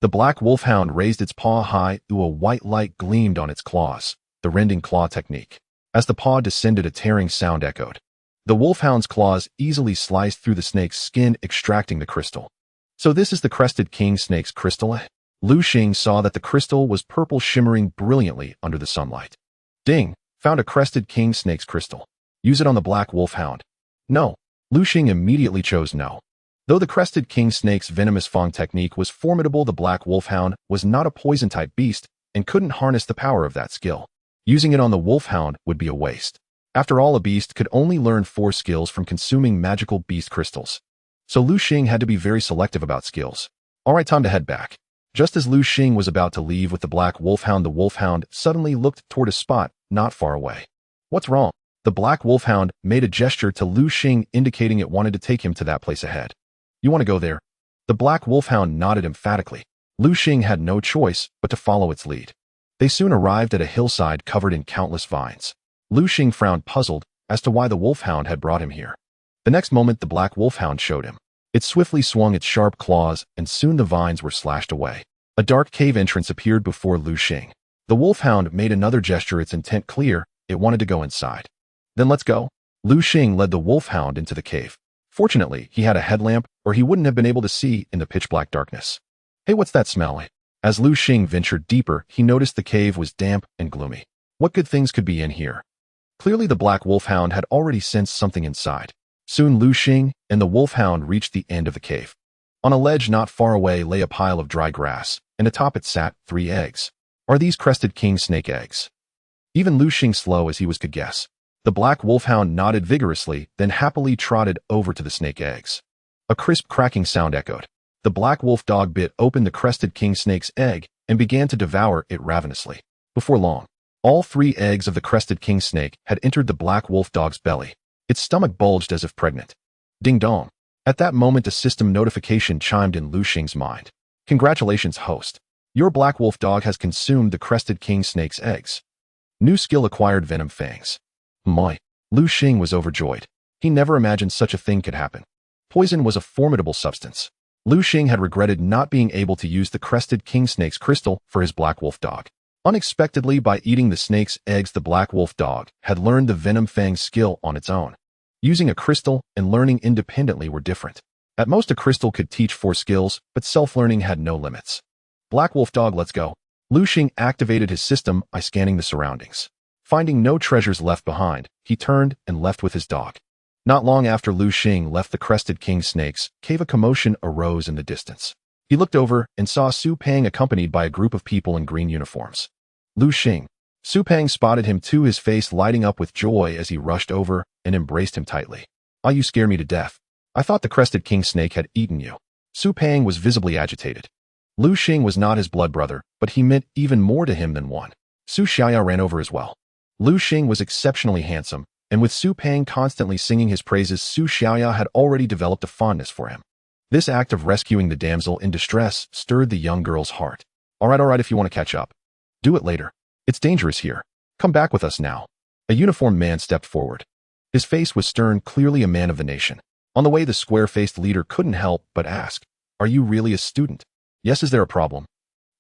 The black wolfhound raised its paw high, a white light gleamed on its claws, the rending claw technique. As the paw descended, a tearing sound echoed. The wolfhound's claws easily sliced through the snake's skin, extracting the crystal. So this is the crested king snake's crystal? Lu Xing saw that the crystal was purple, shimmering brilliantly under the sunlight. Ding! Found a crested king snake's crystal. Use it on the black wolfhound. No. Lu Xing immediately chose no. Though the crested king snake's venomous fang technique was formidable, the black wolfhound was not a poison-type beast and couldn't harness the power of that skill. Using it on the wolfhound would be a waste. After all, a beast could only learn 4 skills from consuming magical beast crystals. So Lu Xing had to be very selective about skills. Alright, time to head back. Just as Lu Xing was about to leave with the black wolfhound, the wolfhound suddenly looked toward a spot not far away. What's wrong? The black wolfhound made a gesture to Lu Xing, indicating it wanted to take him to that place ahead. You want to go there? The black wolfhound nodded emphatically. Lu Xing had no choice but to follow its lead. They soon arrived at a hillside covered in countless vines. Lu Xing frowned, puzzled as to why the wolfhound had brought him here. The next moment, the black wolfhound showed him. It swiftly swung its sharp claws, and soon the vines were slashed away. A dark cave entrance appeared before Lu Xing. The wolfhound made another gesture, its intent clear. It wanted to go inside. Then let's go. Lu Xing led the wolfhound into the cave. Fortunately, he had a headlamp, or he wouldn't have been able to see in the pitch-black darkness. Hey, what's that smell? As Lu Xing ventured deeper, he noticed the cave was damp and gloomy. What good things could be in here? Clearly, the black wolfhound had already sensed something inside. Soon Lu Xing and the wolfhound reached the end of the cave. On a ledge not far away lay a pile of dry grass, and atop it sat 3 eggs. Are these crested king snake eggs? Even Lu Xing, slow as he was, could guess. The black wolfhound nodded vigorously, then happily trotted over to the snake eggs. A crisp cracking sound echoed. The black wolf dog bit open the crested king snake's egg and began to devour it ravenously. Before long, all 3 eggs of the crested king snake had entered the black wolf dog's belly. Its stomach bulged as if pregnant. Ding dong. At that moment, a system notification chimed in Lu Xing's mind. Congratulations, host. Your black wolf dog has consumed the crested king snake's eggs. New skill acquired, venom fangs. My. Lu Xing was overjoyed. He never imagined such a thing could happen. Poison was a formidable substance. Lu Xing had regretted not being able to use the crested king snake's crystal for his black wolf dog. Unexpectedly, by eating the snake's eggs, the black wolf dog had learned the venom fang skill on its own. Using a crystal and learning independently were different. At most, a crystal could teach 4 skills, but self-learning had no limits. Black wolf dog, let's go. Lu Xing activated his system by scanning the surroundings. Finding no treasures left behind, he turned and left with his dog. Not long after Lu Xing left the crested king snake's cave, a commotion arose in the distance. He looked over and saw Su Pang accompanied by a group of people in green uniforms. Lu Xing. Su Pang spotted him too, his face lighting up with joy as he rushed over and embraced him tightly. Ah, you scare me to death. I thought the crested king snake had eaten you. Su Pang was visibly agitated. Lu Xing was not his blood brother, but he meant even more to him than one. Su Xiaoya ran over as well. Lu Xing was exceptionally handsome, and with Su Pang constantly singing his praises, Su Xiaoya had already developed a fondness for him. This act of rescuing the damsel in distress stirred the young girl's heart. Alright, if you want to catch up. Do it later. It's dangerous here. Come back with us now. A uniformed man stepped forward. His face was stern, clearly a man of the nation. On the way, the square-faced leader couldn't help but ask, "Are you really a student?" "Yes, is there a problem?"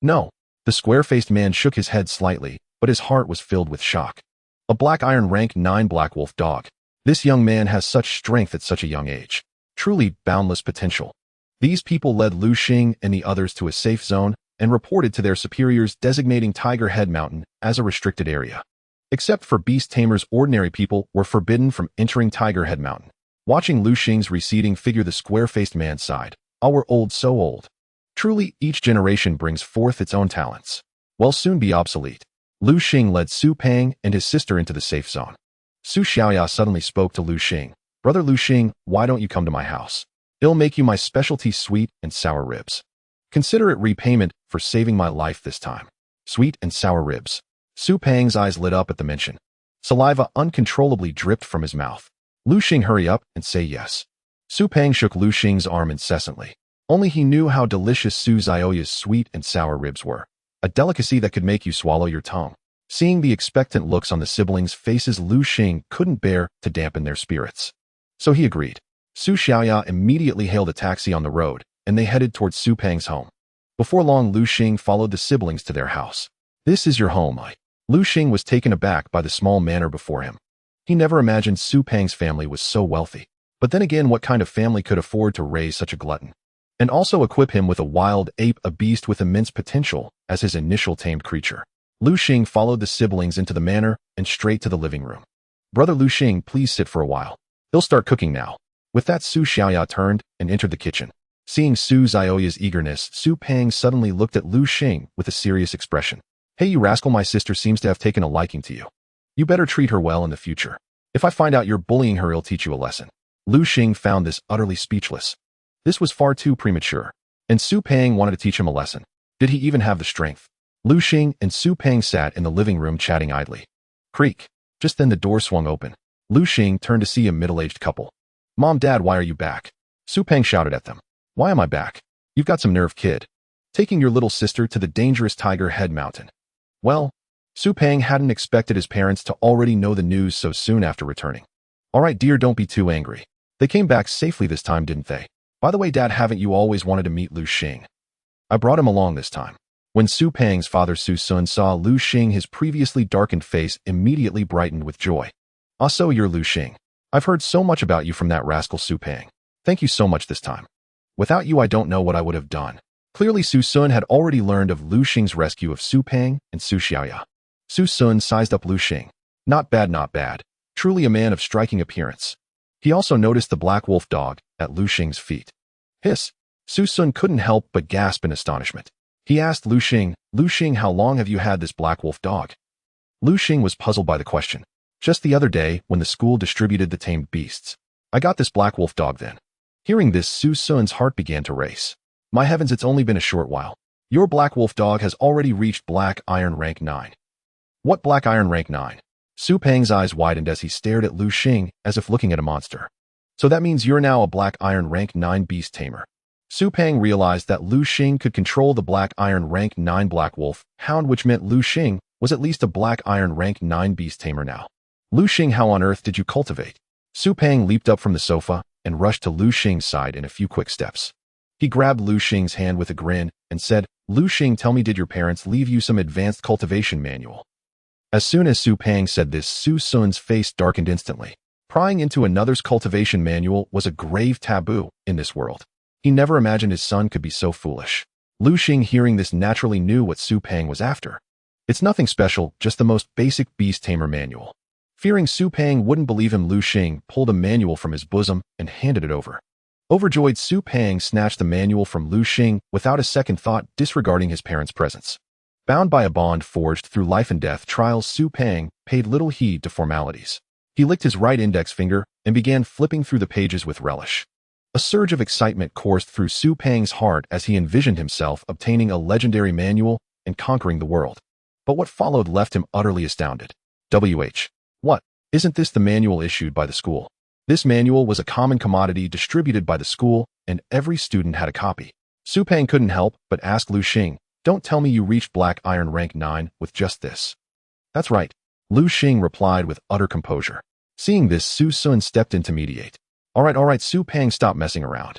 "No." The square-faced man shook his head slightly, but his heart was filled with shock. A black iron rank 9 black wolf dog. This young man has such strength at such a young age. Truly boundless potential. These people led Lu Xing and the others to a safe zone and reported to their superiors, designating Tiger Head Mountain as a restricted area. Except for beast tamers, ordinary people were forbidden from entering Tiger Head Mountain. Watching Lu Xing's receding figure, the square-faced man sighed. "Ah, we're old, so old. Truly, each generation brings forth its own talents. Will soon be obsolete." Lu Xing led Su Pang and his sister into the safe zone. Su Xiaoya suddenly spoke to Lu Xing. "Brother Lu Xing, why don't you come to my house? It'll make you my specialty sweet and sour ribs. Consider it repayment for saving my life this time." Sweet and sour ribs. Su Pang's eyes lit up at the mention. Saliva uncontrollably dripped from his mouth. Lu Xing, hurry up and say yes. Su Pang shook Lu Xing's arm incessantly. Only he knew how delicious Su Xiaoya's sweet and sour ribs were. A delicacy that could make you swallow your tongue. Seeing the expectant looks on the siblings' faces, Lu Xing couldn't bear to dampen their spirits. So he agreed. Su Xiaoya immediately hailed a taxi on the road, and they headed towards Su Pang's home. Before long, Lu Xing followed the siblings to their house. "This is your home, Lu Xing was taken aback by the small manor before him. He never imagined Su Peng's family was so wealthy. But then again, what kind of family could afford to raise such a glutton? And also equip him with a wild ape, a beast with immense potential, as his initial tamed creature. Lu Xing followed the siblings into the manor and straight to the living room. Brother Lu Xing, please sit for a while. He'll start cooking now. With that, Su Xiaoya turned and entered the kitchen. Seeing Su Xiaoya's eagerness, Su Peng suddenly looked at Lu Xing with a serious expression. Hey, you rascal, my sister seems to have taken a liking to you. You better treat her well in the future. If I find out you're bullying her, I'll teach you a lesson. Lu Xing found this utterly speechless. This was far too premature, and Su Peng wanted to teach him a lesson. Did he even have the strength? Lu Xing and Su Peng sat in the living room chatting idly. Creak. Just then the door swung open. Lu Xing turned to see a middle-aged couple. Mom, Dad, why are you back? Su Peng shouted at them. Why am I back? You've got some nerve, kid. Taking your little sister to the dangerous Tiger Head Mountain. Well, Su Peng hadn't expected his parents to already know the news so soon after returning. All right, dear, don't be too angry. They came back safely this time, didn't they? By the way, Dad, haven't you always wanted to meet Lu Xing? I brought him along this time. When Su Peng's father Su Sun saw Lu Xing, his previously darkened face immediately brightened with joy. Ah, so you're Lu Xing. I've heard so much about you from that rascal Su Peng. Thank you so much this time. Without you, I don't know what I would have done. Clearly, Su Sun had already learned of Lu Xing's rescue of Su Peng and Su Xiaoya. Su Sun sized up Lu Xing. Not bad, not bad. Truly a man of striking appearance. He also noticed the black wolf dog at Lu Xing's feet. Hiss. Su Sun couldn't help but gasp in astonishment. He asked Lu Xing, how long have you had this black wolf dog? Lu Xing was puzzled by the question. Just the other day, when the school distributed the tamed beasts. I got this black wolf dog then. Hearing this, Su Sun's heart began to race. My heavens, it's only been a short while. Your black wolf dog has already reached black iron rank 9. What black iron rank 9? Su Peng's eyes widened as he stared at Lu Xing as if looking at a monster. So that means you're now a black iron rank 9 beast tamer. Su Peng realized that Lu Xing could control the black iron rank 9 black wolf hound, which meant Lu Xing was at least a black iron rank 9 beast tamer now. Lu Xing, how on earth did you cultivate? Su Peng leaped up from the sofa and rushed to Lu Xing's side in a few quick steps. He grabbed Lu Xing's hand with a grin and said, Lu Xing, tell me, did your parents leave you some advanced cultivation manual? As soon as Su Peng said this, Su Sun's face darkened instantly. Prying into another's cultivation manual was a grave taboo in this world. He never imagined his son could be so foolish. Lu Xing, hearing this, naturally knew what Su Peng was after. It's nothing special, just the most basic beast tamer manual. Fearing Su Peng wouldn't believe him, Lu Xing pulled a manual from his bosom and handed it over. Overjoyed, Su Peng snatched the manual from Lu Xing without a second thought, disregarding his parents' presence. Bound by a bond forged through life and death trials, Su Peng paid little heed to formalities. He licked his right index finger and began flipping through the pages with relish. A surge of excitement coursed through Su Peng's heart as he envisioned himself obtaining a legendary manual and conquering the world. But what followed left him utterly astounded. What? Isn't this the manual issued by the school? This manual was a common commodity distributed by the school, and every student had a copy. Su Peng couldn't help but ask Lu Xing, don't tell me you reached black iron rank 9 with just this. That's right. Lu Xing replied with utter composure. Seeing this, Su Sun stepped in to mediate. All right, Su Peng, stop messing around.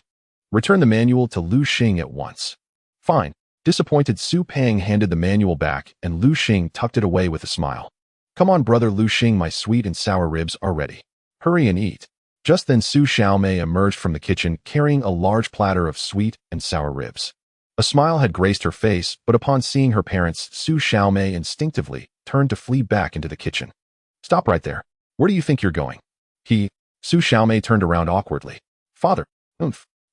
Return the manual to Lu Xing at once. Fine. Disappointed, Su Peng handed the manual back, and Lu Xing tucked it away with a smile. Come on, brother Lu Xing, my sweet and sour ribs are ready. Hurry and eat. Just then Su Xiaomei emerged from the kitchen carrying a large platter of sweet and sour ribs. A smile had graced her face, but upon seeing her parents, Su Xiaomei instinctively turned to flee back into the kitchen. Stop right there. Where do you think you're going? Su Xiaomei turned around awkwardly. Father,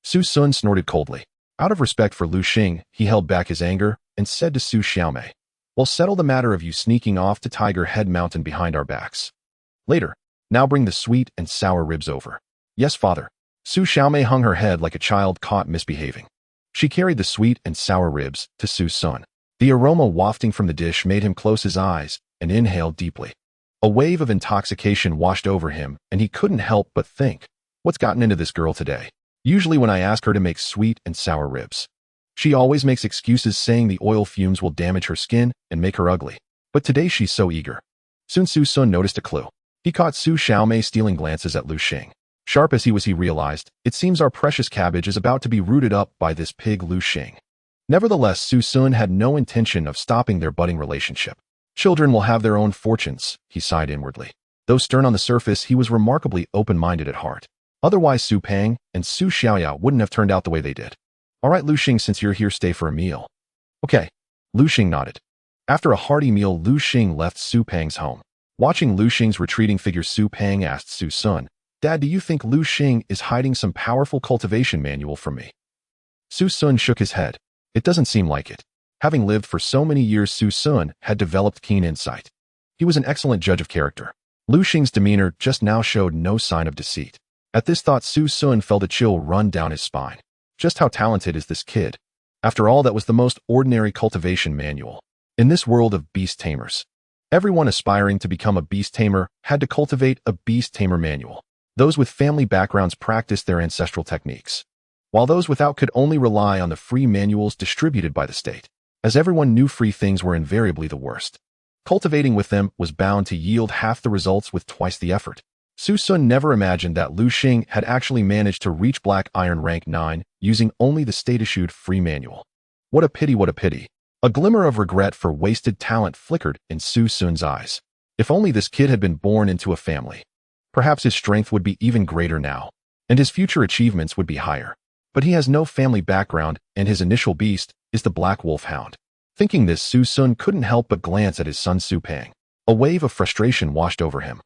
Su Sun snorted coldly. Out of respect for Lu Xing, he held back his anger and said to Su Xiaomei, we'll settle the matter of you sneaking off to Tiger Head Mountain behind our backs. Later. Now bring the sweet and sour ribs over. Yes, father. Su Xiaomei hung her head like a child caught misbehaving. She carried the sweet and sour ribs to Su Sun. The aroma wafting from the dish made him close his eyes and inhale deeply. A wave of intoxication washed over him, and he couldn't help but think, what's gotten into this girl today? Usually when I ask her to make sweet and sour ribs, she always makes excuses saying the oil fumes will damage her skin and make her ugly. But today she's so eager. Soon Su Sun noticed a clue. He caught Su Xiaomei stealing glances at Lu Xing. Sharp as he was, he realized, it seems our precious cabbage is about to be rooted up by this pig Lu Xing. Nevertheless, Su Sun had no intention of stopping their budding relationship. Children will have their own fortunes, he sighed inwardly. Though stern on the surface, he was remarkably open-minded at heart. Otherwise, Su Peng and Su Xiaoyao wouldn't have turned out the way they did. All right, Lu Xing, since you're here, stay for a meal. Okay. Lu Xing nodded. After a hearty meal, Lu Xing left Su Peng's home. Watching Lu Xing's retreating figure, Su Peng asked Su Sun, "Dad, do you think Lu Xing is hiding some powerful cultivation manual from me?" Su Sun shook his head. It doesn't seem like it. Having lived for so many years, Su Sun had developed keen insight. He was an excellent judge of character. Lu Xing's demeanor just now showed no sign of deceit. At this thought, Su Sun felt a chill run down his spine. Just how talented is this kid? After all, that was the most ordinary cultivation manual. In this world of beast tamers, everyone aspiring to become a beast tamer had to cultivate a beast tamer manual. Those with family backgrounds practiced their ancestral techniques, while those without could only rely on the free manuals distributed by the state. As everyone knew, free things were invariably the worst. Cultivating with them was bound to yield half the results with twice the effort. Su Sun never imagined that Lu Xing had actually managed to reach Black Iron rank 9 using only the state-issued free manual. What a pity, what a pity. A glimmer of regret for wasted talent flickered in Su Sun's eyes. If only this kid had been born into a family. Perhaps his strength would be even greater now, and his future achievements would be higher. But he has no family background, and his initial beast is the Black Wolf Hound. Thinking this, Su Sun couldn't help but glance at his son Su Peng. A wave of frustration washed over him.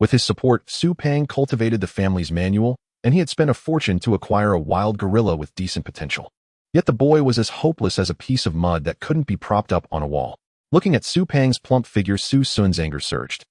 With his support, Su Peng cultivated the family's manual, and he had spent a fortune to acquire a wild gorilla with decent potential. Yet the boy was as hopeless as a piece of mud that couldn't be propped up on a wall. Looking at Su Peng's plump figure, Su Sun's anger surged.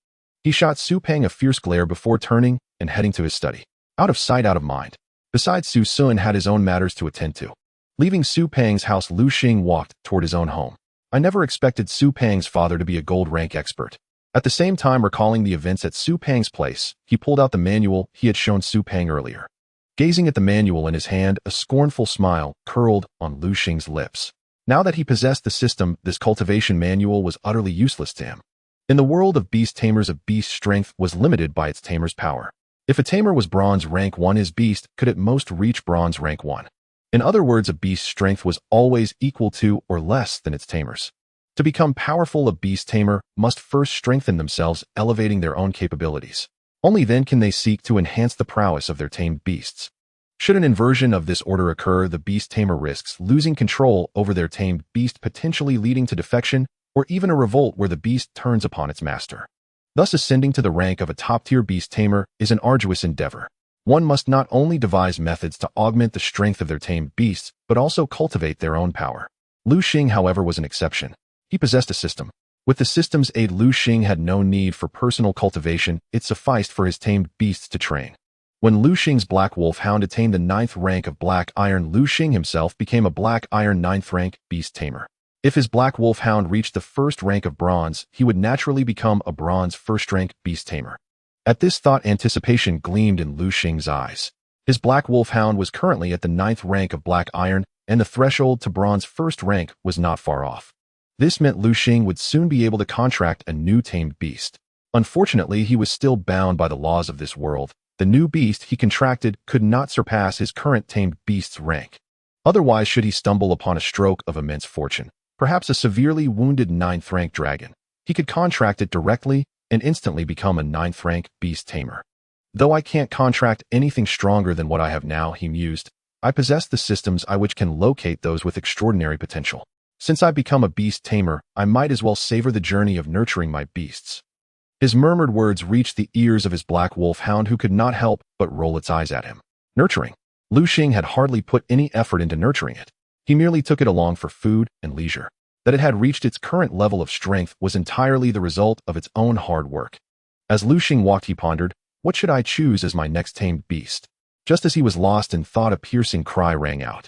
He shot Su Peng a fierce glare before turning and heading to his study. Out of sight, out of mind. Besides, Su Sun had his own matters to attend to. Leaving Su Peng's house, Lu Xing walked toward his own home. I never expected Su Peng's father to be a gold rank expert. At the same time, recalling the events at Su Peng's place, he pulled out the manual he had shown Su Peng earlier. Gazing at the manual in his hand, a scornful smile curled on Lu Xing's lips. Now that he possessed the system, this cultivation manual was utterly useless to him. In the world of beast tamers, a beast's strength was limited by its tamer's power. If a tamer was bronze rank 1, his beast could at most reach bronze rank 1. In other words, a beast's strength was always equal to or less than its tamer's. To become powerful, a beast tamer must first strengthen themselves, elevating their own capabilities. Only then can they seek to enhance the prowess of their tamed beasts. Should an inversion of this order occur, the beast tamer risks losing control over their tamed beast, potentially leading to defection or even a revolt where the beast turns upon its master. Thus, ascending to the rank of a top-tier beast tamer is an arduous endeavor. One must not only devise methods to augment the strength of their tamed beasts, but also cultivate their own power. Lu Xing, however, was an exception. He possessed a system. With the system's aid, Lu Xing had no need for personal cultivation, it sufficed for his tamed beasts to train. When Lu Xing's Black Wolf Hound attained the 9th rank of Black Iron, Lu Xing himself became a Black Iron 9th rank beast tamer. If his Black Wolf Hound reached the 1st rank of Bronze, he would naturally become a Bronze 1st rank beast tamer. At this thought, anticipation gleamed in Lu Xing's eyes. His Black Wolf Hound was currently at the 9th rank of Black Iron, and the threshold to Bronze 1st rank was not far off. This meant Lu Xing would soon be able to contract a new tamed beast. Unfortunately, he was still bound by the laws of this world. The new beast he contracted could not surpass his current tamed beast's rank. Otherwise, should he stumble upon a stroke of immense fortune, perhaps a severely wounded 9th rank dragon, he could contract it directly and instantly become a 9th rank beast tamer. Though I can't contract anything stronger than what I have now, he mused, I possess the systems which can locate those with extraordinary potential. Since I've become a beast tamer, I might as well savor the journey of nurturing my beasts. His murmured words reached the ears of his Black Wolf Hound, who could not help but roll its eyes at him. Nurturing. Lu Xing had hardly put any effort into nurturing it. He merely took it along for food and leisure. That it had reached its current level of strength was entirely the result of its own hard work. As Lu Xing walked, he pondered, what should I choose as my next tamed beast? Just as he was lost in thought, a piercing cry rang out.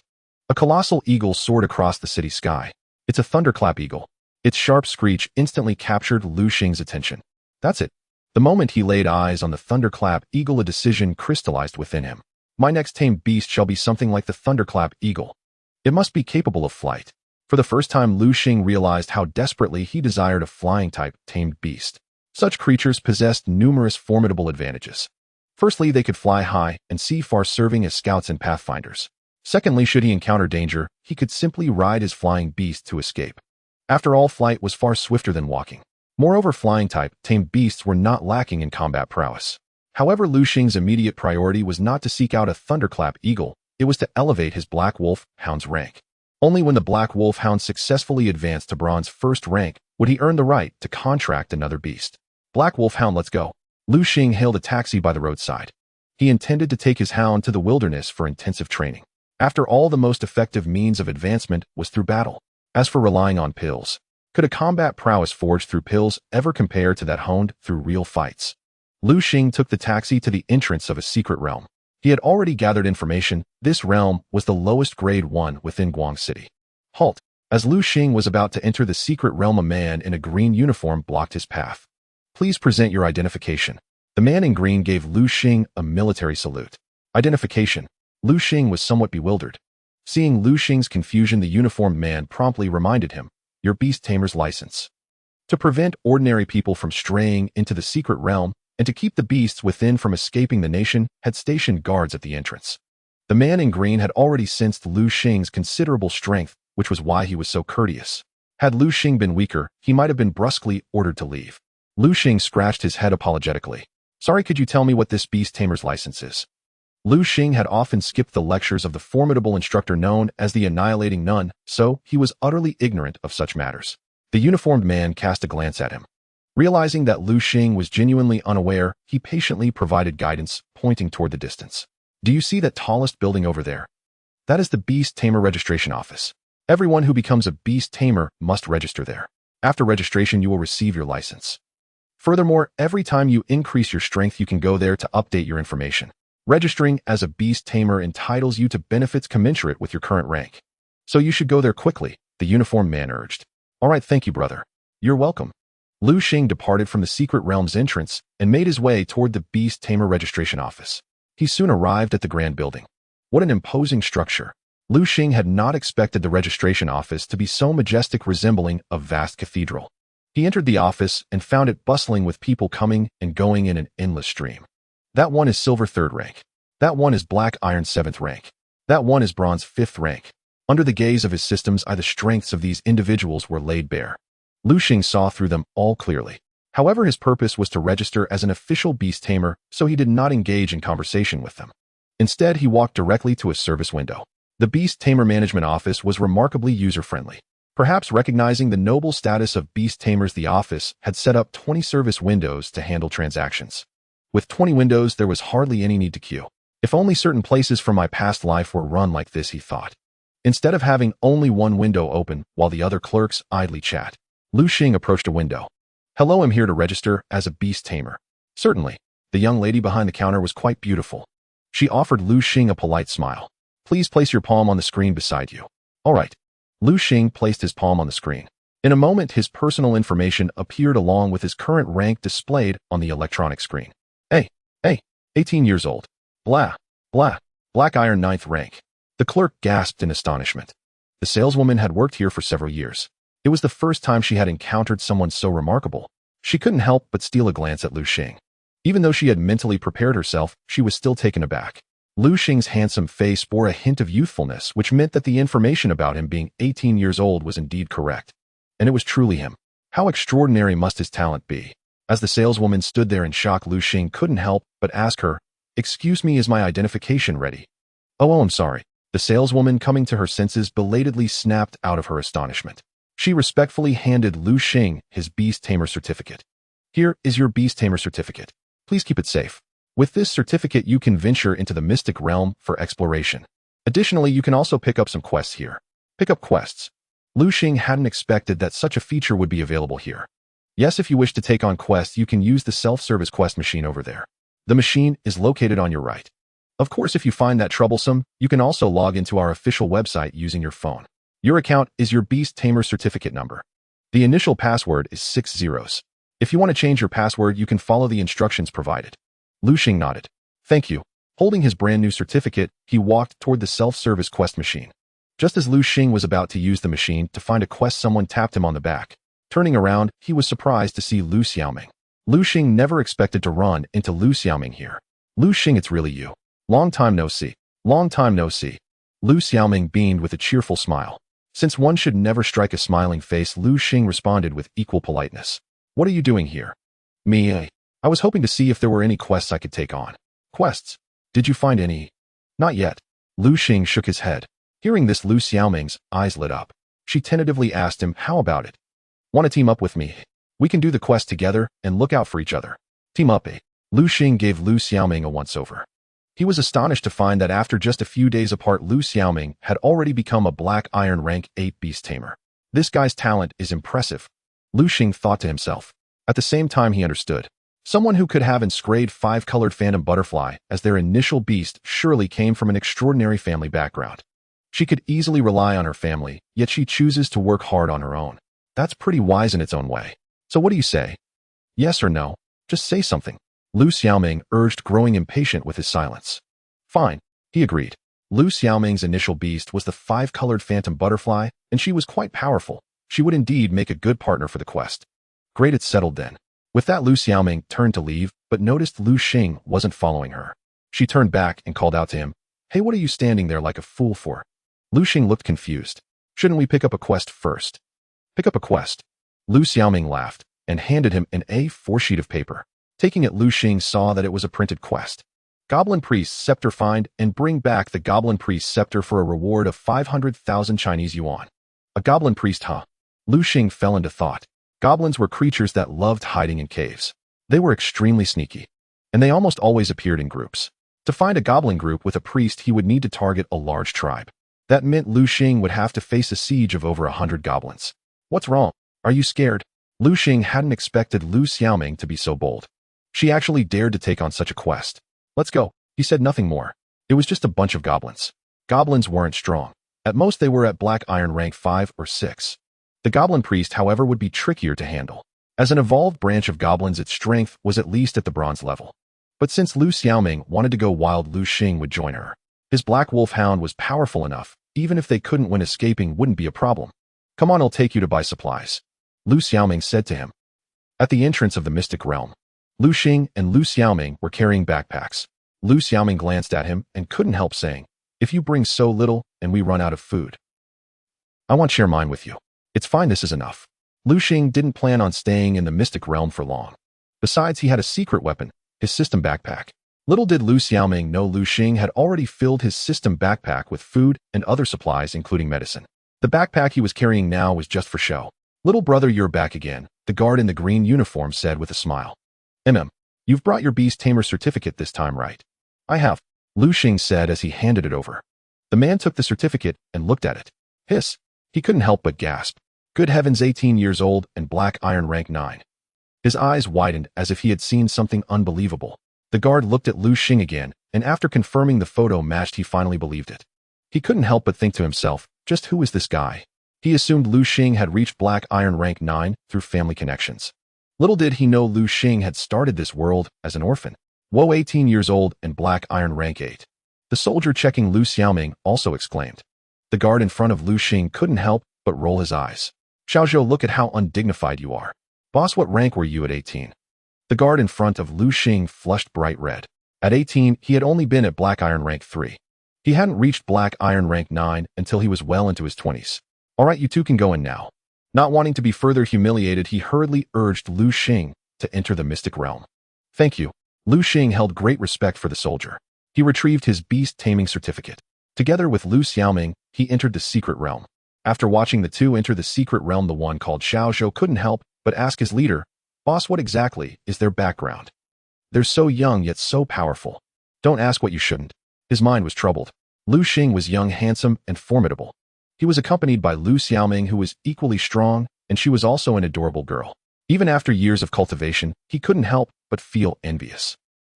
A colossal eagle soared across the city sky. It's a thunderclap eagle. Its sharp screech instantly captured Lu Xing's attention. That's it. The moment he laid eyes on the thunderclap eagle, a decision crystallized within him. My next tamed beast shall be something like the thunderclap eagle. It must be capable of flight. For the first time, Lu Xing realized how desperately he desired a flying-type tamed beast. Such creatures possessed numerous formidable advantages. Firstly, they could fly high and see far, serving as scouts and pathfinders. Secondly, should he encounter danger, he could simply ride his flying beast to escape. After all, flight was far swifter than walking. Moreover, flying-type, tamed beasts were not lacking in combat prowess. However, Lu Xing's immediate priority was not to seek out a thunderclap eagle, it was to elevate his Black Wolf Hound's rank. Only when the Black Wolf Hound successfully advanced to bronze 1st rank would he earn the right to contract another beast. Black Wolf Hound, let's go. Lu Xing hailed a taxi by the roadside. He intended to take his hound to the wilderness for intensive training. After all, the most effective means of advancement was through battle. As for relying on pills, could a combat prowess forged through pills ever compare to that honed through real fights? Lu Xing took the taxi to the entrance of a secret realm. He had already gathered information. This realm was the lowest grade one within Guang City. Halt! As Lu Xing was about to enter the secret realm, a man in a green uniform blocked his path. Please present your identification. The man in green gave Lu Xing a military salute. Identification. Lu Xing was somewhat bewildered. Seeing Lu Xing's confusion, the uniformed man promptly reminded him, your beast tamer's license. To prevent ordinary people from straying into the secret realm, and to keep the beasts within from escaping, the nation had stationed guards at the entrance. The man in green had already sensed Lu Xing's considerable strength, which was why he was so courteous. Had Lu Xing been weaker, he might have been brusquely ordered to leave. Lu Xing scratched his head apologetically. Sorry, could you tell me what this beast tamer's license is? Lu Xing had often skipped the lectures of the formidable instructor known as the Annihilating Nun, so he was utterly ignorant of such matters. The uniformed man cast a glance at him. Realizing that Lu Xing was genuinely unaware, he patiently provided guidance, pointing toward the distance. Do you see that tallest building over there? That is the Beast Tamer Registration Office. Everyone who becomes a Beast Tamer must register there. After registration, you will receive your license. Furthermore, every time you increase your strength, you can go there to update your information. Registering as a Beast Tamer entitles you to benefits commensurate with your current rank. So you should go there quickly, the uniformed man urged. All right, thank you, brother. You're welcome. Lu Xing departed from the secret realm's entrance and made his way toward the Beast Tamer Registration Office. He soon arrived at the grand building. What an imposing structure. Lu Xing had not expected the registration office to be so majestic, resembling a vast cathedral. He entered the office and found it bustling with people coming and going in an endless stream. That one is silver 3rd rank. That one is black iron 7th rank. That one is bronze 5th rank. Under the gaze of his systems, the strengths of these individuals were laid bare. Lu Xing saw through them all clearly. However, his purpose was to register as an official beast tamer, so he did not engage in conversation with them. Instead, he walked directly to a service window. The Beast Tamer Management Office was remarkably user-friendly. Perhaps recognizing the noble status of beast tamers, the office had set up 20 service windows to handle transactions. With 20 windows, there was hardly any need to queue. If only certain places from my past life were run like this, he thought. Instead of having only one window open while the other clerks idly chat, Lu Xing approached a window. Hello, I'm here to register as a beast tamer. Certainly. The young lady behind the counter was quite beautiful. She offered Lu Xing a polite smile. Please place your palm on the screen beside you. All right. Lu Xing placed his palm on the screen. In a moment, his personal information appeared along with his current rank displayed on the electronic screen. Hey, 18 years old. Blah, black iron 9th rank. The clerk gasped in astonishment. The saleswoman had worked here for several years. It was the first time she had encountered someone so remarkable. She couldn't help but steal a glance at Lu Xing. Even though she had mentally prepared herself, she was still taken aback. Lu Xing's handsome face bore a hint of youthfulness, which meant that the information about him being 18 years old was indeed correct. And it was truly him. How extraordinary must his talent be? As the saleswoman stood there in shock, Lu Xing couldn't help but ask her, "Excuse me, is my identification ready?" Oh, I'm sorry. The saleswoman, coming to her senses, belatedly snapped out of her astonishment. She respectfully handed Lu Xing his Beast Tamer certificate. Here is your Beast Tamer certificate. Please keep it safe. With this certificate, you can venture into the mystic realm for exploration. Additionally, you can also pick up some quests here. Pick up quests. Lu Xing hadn't expected that such a feature would be available here. Yes, if you wish to take on quests, you can use the self-service quest machine over there. The machine is located on your right. Of course, if you find that troublesome, you can also log into our official website using your phone. Your account is your Beast Tamer certificate number. The initial password is 6 zeros. If you want to change your password, you can follow the instructions provided. Lu Xing nodded. Thank you. Holding his brand new certificate, he walked toward the self-service quest machine. Just as Lu Xing was about to use the machine to find a quest, someone tapped him on the back. Turning around, he was surprised to see Lu Xiaoming. Lu Xing never expected to run into Lu Xiaoming here. Lu Xing, it's really you. Long time no see. Long time no see. Lu Xiaoming beamed with a cheerful smile. Since one should never strike a smiling face, Lu Xing responded with equal politeness. What are you doing here? Me? I was hoping to see if there were any quests I could take on. Quests? Did you find any? Not yet. Lu Xing shook his head. Hearing this, Lu Xiaoming's eyes lit up. She tentatively asked him, how about it? Want to team up with me? We can do the quest together and look out for each other. Team up, eh? Lu Xing gave Lu Xiaoming a once-over. He was astonished to find that after just a few days apart, Lu Xiaoming had already become a Black Iron rank 8 beast tamer. This guy's talent is impressive. Lu Xing thought to himself. At the same time, he understood. Someone who could have inscribed 5-colored phantom butterfly as their initial beast surely came from an extraordinary family background. She could easily rely on her family, yet she chooses to work hard on her own. That's pretty wise in its own way. So what do you say? Yes or no? Just say something. Lu Xiaoming urged, growing impatient with his silence. Fine, he agreed. Lu Xiaoming's initial beast was the 5-colored phantom butterfly, and she was quite powerful. She would indeed make a good partner for the quest. Great, it's settled then. With that, Lu Xiaoming turned to leave, but noticed Lu Xing wasn't following her. She turned back and called out to him, hey, what are you standing there like a fool for? Lu Xing looked confused. Shouldn't we pick up a quest first? Pick up a quest. Lu Xiaoming laughed and handed him an A4 sheet of paper. Taking it, Lu Xing saw that it was a printed quest. Goblin Priest's Scepter, find and bring back the Goblin Priest's Scepter for a reward of 500,000 Chinese yuan. A Goblin Priest, huh? Lu Xing fell into thought. Goblins were creatures that loved hiding in caves. They were extremely sneaky, and they almost always appeared in groups. To find a goblin group with a priest, he would need to target a large tribe. That meant Lu Xing would have to face a siege of over 100 goblins. What's wrong? Are you scared? Lu Xing hadn't expected Lu Xiaoming to be so bold. She actually dared to take on such a quest. Let's go. He said nothing more. It was just a bunch of goblins. Goblins weren't strong. At most, they were at Black Iron rank 5 or 6. The Goblin Priest, however, would be trickier to handle. As an evolved branch of goblins, its strength was at least at the bronze level. But since Lu Xiaoming wanted to go wild, Lu Xing would join her. His Black Wolf Hound was powerful enough. Even if they couldn't win, escaping wouldn't be a problem. Come on, I'll take you to buy supplies. Lu Xiaoming said to him. At the entrance of the Mystic Realm, Lu Xing and Lu Xiaoming were carrying backpacks. Lu Xiaoming glanced at him and couldn't help saying, if you bring so little and we run out of food, I won't share mine with you. It's fine, this is enough. Lu Xing didn't plan on staying in the Mystic Realm for long. Besides, he had a secret weapon, his system backpack. Little did Lu Xiaoming know Lu Xing had already filled his system backpack with food and other supplies, including medicine. The backpack he was carrying now was just for show. Little brother, you're back again, the guard in the green uniform said with a smile. You've brought your beast tamer certificate this time, right? I have, Lu Xing said as he handed it over. The man took the certificate and looked at it. Hiss. He couldn't help but gasp. Good heavens, 18 years old and Black Iron rank 9. His eyes widened as if he had seen something unbelievable. The guard looked at Lu Xing again, and after confirming the photo matched, he finally believed it. He couldn't help but think to himself, just who is this guy? He assumed Lu Xing had reached Black Iron rank 9 through family connections. Little did he know Lu Xing had started this world as an orphan. Whoa, 18 years old and Black Iron rank 8. The soldier checking Lu Xiaoming also exclaimed. The guard in front of Lu Xing couldn't help but roll his eyes. Xiaozhou, look at how undignified you are. Boss, what rank were you at 18? The guard in front of Lu Xing flushed bright red. At 18, he had only been at Black Iron rank 3. He hadn't reached Black Iron rank 9 until he was well into his 20s. All right, you two can go in now. Not wanting to be further humiliated, he hurriedly urged Lu Xing to enter the Mystic Realm. Thank you. Lu Xing held great respect for the soldier. He retrieved his beast-taming certificate. Together with Lu Xiaoming, he entered the secret realm. After watching the two enter the secret realm, the one called Xiaozhou couldn't help but ask his leader, Boss, what exactly is their background? They're so young yet so powerful. Don't ask what you shouldn't. His mind was troubled. Lu Xing was young, handsome, and formidable. He was accompanied by Lu Xiaoming, who was equally strong, and she was also an adorable girl. Even after years of cultivation, he couldn't help but feel envious.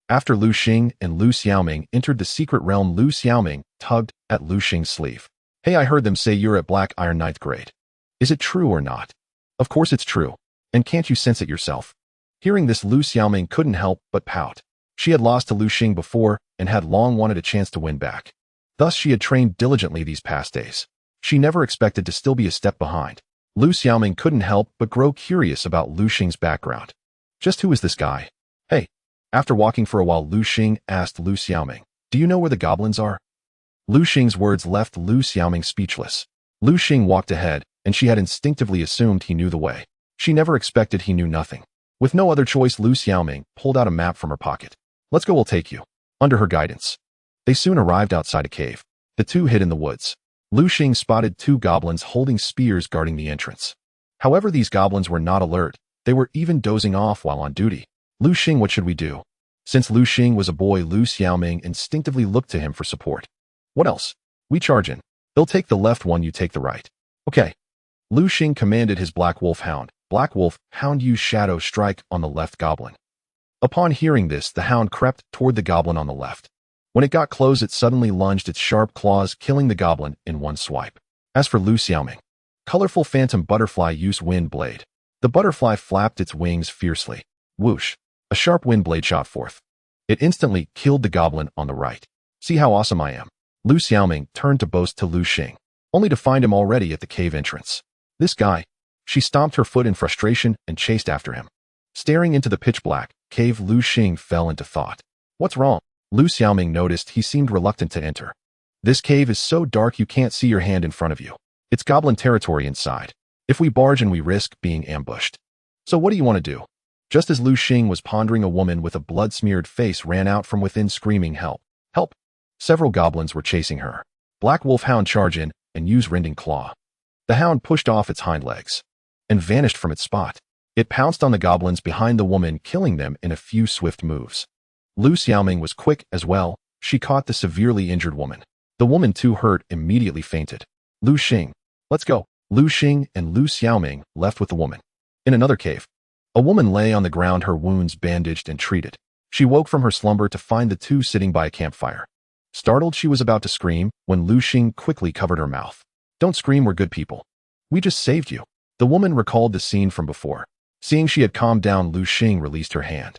After Lu Xing and Lu Xiaoming entered the secret realm, Lu Xiaoming tugged at Lu Xing's sleeve. Hey, I heard them say you're at Black Iron 9th grade. Is it true or not? Of course it's true. And can't you sense it yourself? Hearing this, Lu Xiaoming couldn't help but pout. She had lost to Lu Xing before and had long wanted a chance to win back. Thus, she had trained diligently these past days. She never expected to still be a step behind. Lu Xiaoming couldn't help but grow curious about Lu Xing's background. Just who is this guy? Hey. After walking for a while, Lu Xing asked Lu Xiaoming, do you know where the goblins are? Lu Xing's words left Lu Xiaoming speechless. Lu Xing walked ahead, and she had instinctively assumed he knew the way. She never expected he knew nothing. With no other choice, Lu Xiaoming pulled out a map from her pocket. Let's go, we'll take you. Under her guidance, they soon arrived outside a cave. The two hid in the woods. Lu Xing spotted two goblins holding spears guarding the entrance. However, these goblins were not alert. They were even dozing off while on duty. Lu Xing, what should we do? Since Lu Xing was a boy, Lu Xiaoming instinctively looked to him for support. What else? We charge in. They'll take the left one, you take the right. Okay. Lu Xing commanded his Black Wolf Hound. Black Wolf Hound, use Shadow Strike on the left goblin. Upon hearing this, the hound crept toward the goblin on the left. When it got close, it suddenly lunged its sharp claws, killing the goblin in one swipe. As for Lu Xiaoming, colorful phantom butterfly use wind blade. The butterfly flapped its wings fiercely. Whoosh! A sharp wind blade shot forth. It instantly killed the goblin on the right. See how awesome I am. Lu Xiaoming turned to boast to Lu Xing, only to find him already at the cave entrance. This guy. She stomped her foot in frustration and chased after him. Staring into the pitch-black cave, Lu Xing fell into thought. What's wrong? Lu Xiaoming noticed he seemed reluctant to enter. This cave is so dark you can't see your hand in front of you. It's goblin territory inside. If we barge in, we risk being ambushed. So what do you want to do? Just as Lu Xing was pondering, a woman with a blood-smeared face ran out from within screaming, "Help! Help!" Several goblins were chasing her. Black Wolf Hound, charge in and use Rending Claw. The hound pushed off its hind legs and vanished from its spot. It pounced on the goblins behind the woman, killing them in a few swift moves. Lu Xiaoming was quick as well. She caught the severely injured woman. The woman, too hurt, immediately fainted. Lu Xing, let's go. Lu Xing and Lu Xiaoming left with the woman. In another cave, a woman lay on the ground, her wounds bandaged and treated. She woke from her slumber to find the two sitting by a campfire. Startled, she was about to scream when Lu Xing quickly covered her mouth. Don't scream, we're good people. We just saved you. The woman recalled the scene from before. Seeing she had calmed down, Lu Xing released her hand.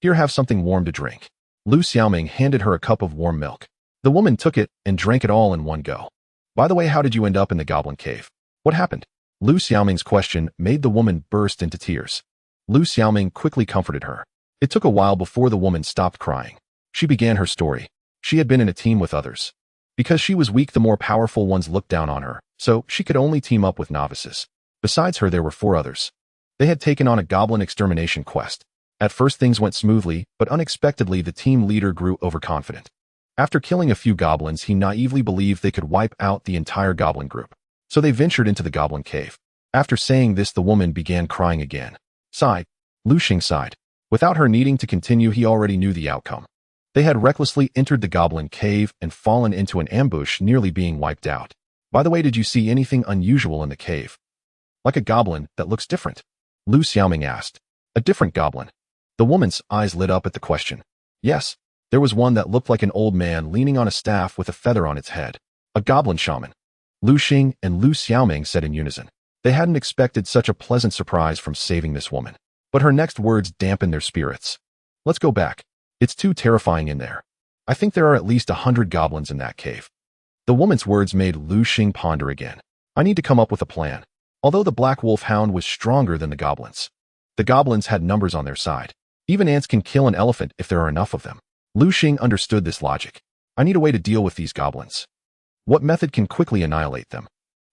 Here, have something warm to drink. Lu Xiaoming handed her a cup of warm milk. The woman took it and drank it all in one go. By the way, how did you end up in the goblin cave? What happened? Lu Xiaoming's question made the woman burst into tears. Lu Xiaoming quickly comforted her. It took a while before the woman stopped crying. She began her story. She had been in a team with others. Because she was weak, the more powerful ones looked down on her, so she could only team up with novices. Besides her, there were 4 others. They had taken on a goblin extermination quest. At first, things went smoothly, but unexpectedly the team leader grew overconfident. After killing a few goblins, he naively believed they could wipe out the entire goblin group. So they ventured into the goblin cave. After saying this, the woman began crying again. Sighed. Lu Xing sighed. Without her needing to continue, he already knew the outcome. They had recklessly entered the goblin cave and fallen into an ambush, nearly being wiped out. By the way, did you see anything unusual in the cave? Like a goblin that looks different? Lu Xiaoming asked. A different goblin? The woman's eyes lit up at the question. Yes, there was one that looked like an old man leaning on a staff with a feather on its head. A goblin shaman. Lu Xing and Lu Xiaoming said in unison. They hadn't expected such a pleasant surprise from saving this woman. But her next words dampened their spirits. Let's go back. It's too terrifying in there. I think there are at least 100 goblins in that cave. The woman's words made Lu Xing ponder again. I need to come up with a plan. Although the Black Wolf Hound was stronger than the goblins had numbers on their side. Even ants can kill an elephant if there are enough of them. Lu Xing understood this logic. I need a way to deal with these goblins. What method can quickly annihilate them?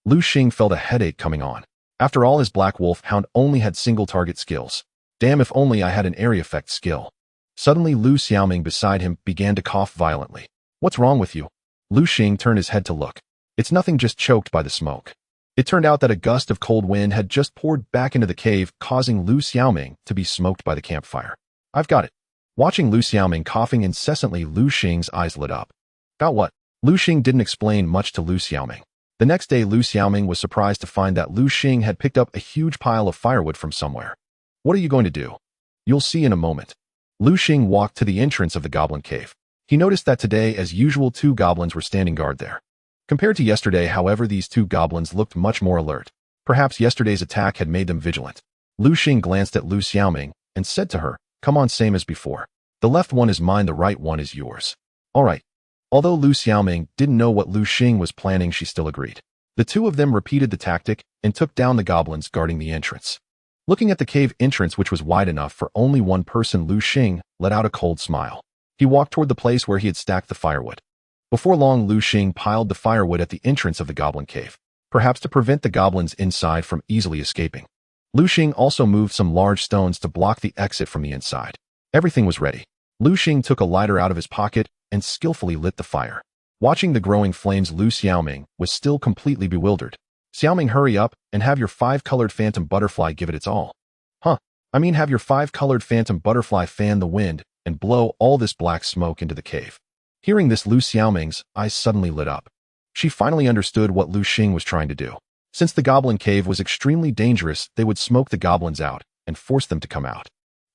Lu Xing felt a headache coming on. After all, his Black Wolf Hound only had single target skills. Damn, if only I had an area effect skill. Suddenly, Lu Xiaoming beside him began to cough violently. What's wrong with you? Lu Xing turned his head to look. It's nothing, just choked by the smoke. It turned out that a gust of cold wind had just poured back into the cave, causing Lu Xiaoming to be smoked by the campfire. I've got it. Watching Lu Xiaoming coughing incessantly, Lu Xing's eyes lit up. Got what? Lu Xing didn't explain much to Lu Xiaoming. The next day, Lu Xiaoming was surprised to find that Lu Xing had picked up a huge pile of firewood from somewhere. What are you going to do? You'll see in a moment. Lu Xing walked to the entrance of the goblin cave. He noticed that today, as usual, 2 goblins were standing guard there. Compared to yesterday, however, these 2 goblins looked much more alert. Perhaps yesterday's attack had made them vigilant. Lu Xing glanced at Lu Xiaoming and said to her, come on, same as before. The left one is mine, the right one is yours. All right. Although Lu Xiaoming didn't know what Lu Xing was planning, she still agreed. The 2 of them repeated the tactic and took down the goblins guarding the entrance. Looking at the cave entrance, which was wide enough for only one person, Lu Xing let out a cold smile. He walked toward the place where he had stacked the firewood. Before long, Lu Xing piled the firewood at the entrance of the goblin cave, perhaps to prevent the goblins inside from easily escaping. Lu Xing also moved some large stones to block the exit from the inside. Everything was ready. Lu Xing took a lighter out of his pocket and skillfully lit the fire. Watching the growing flames, Lu Xiaoming was still completely bewildered. Xiaoming, hurry up and have your 5-colored phantom butterfly give it its all. Huh, I mean have your 5-colored phantom butterfly fan the wind and blow all this black smoke into the cave. Hearing this, Lu Xiaoming's eyes suddenly lit up. She finally understood what Lu Xing was trying to do. Since the goblin cave was extremely dangerous, they would smoke the goblins out and force them to come out.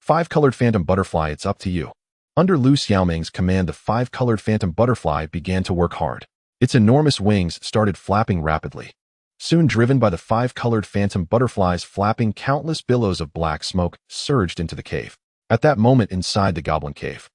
5-colored phantom butterfly, it's up to you. Under Lu Xiaoming's command, the 5-colored phantom butterfly began to work hard. Its enormous wings started flapping rapidly. Soon, driven by the 5-colored phantom butterflies flapping, countless billows of black smoke surged into the cave. At that moment, inside the goblin cave,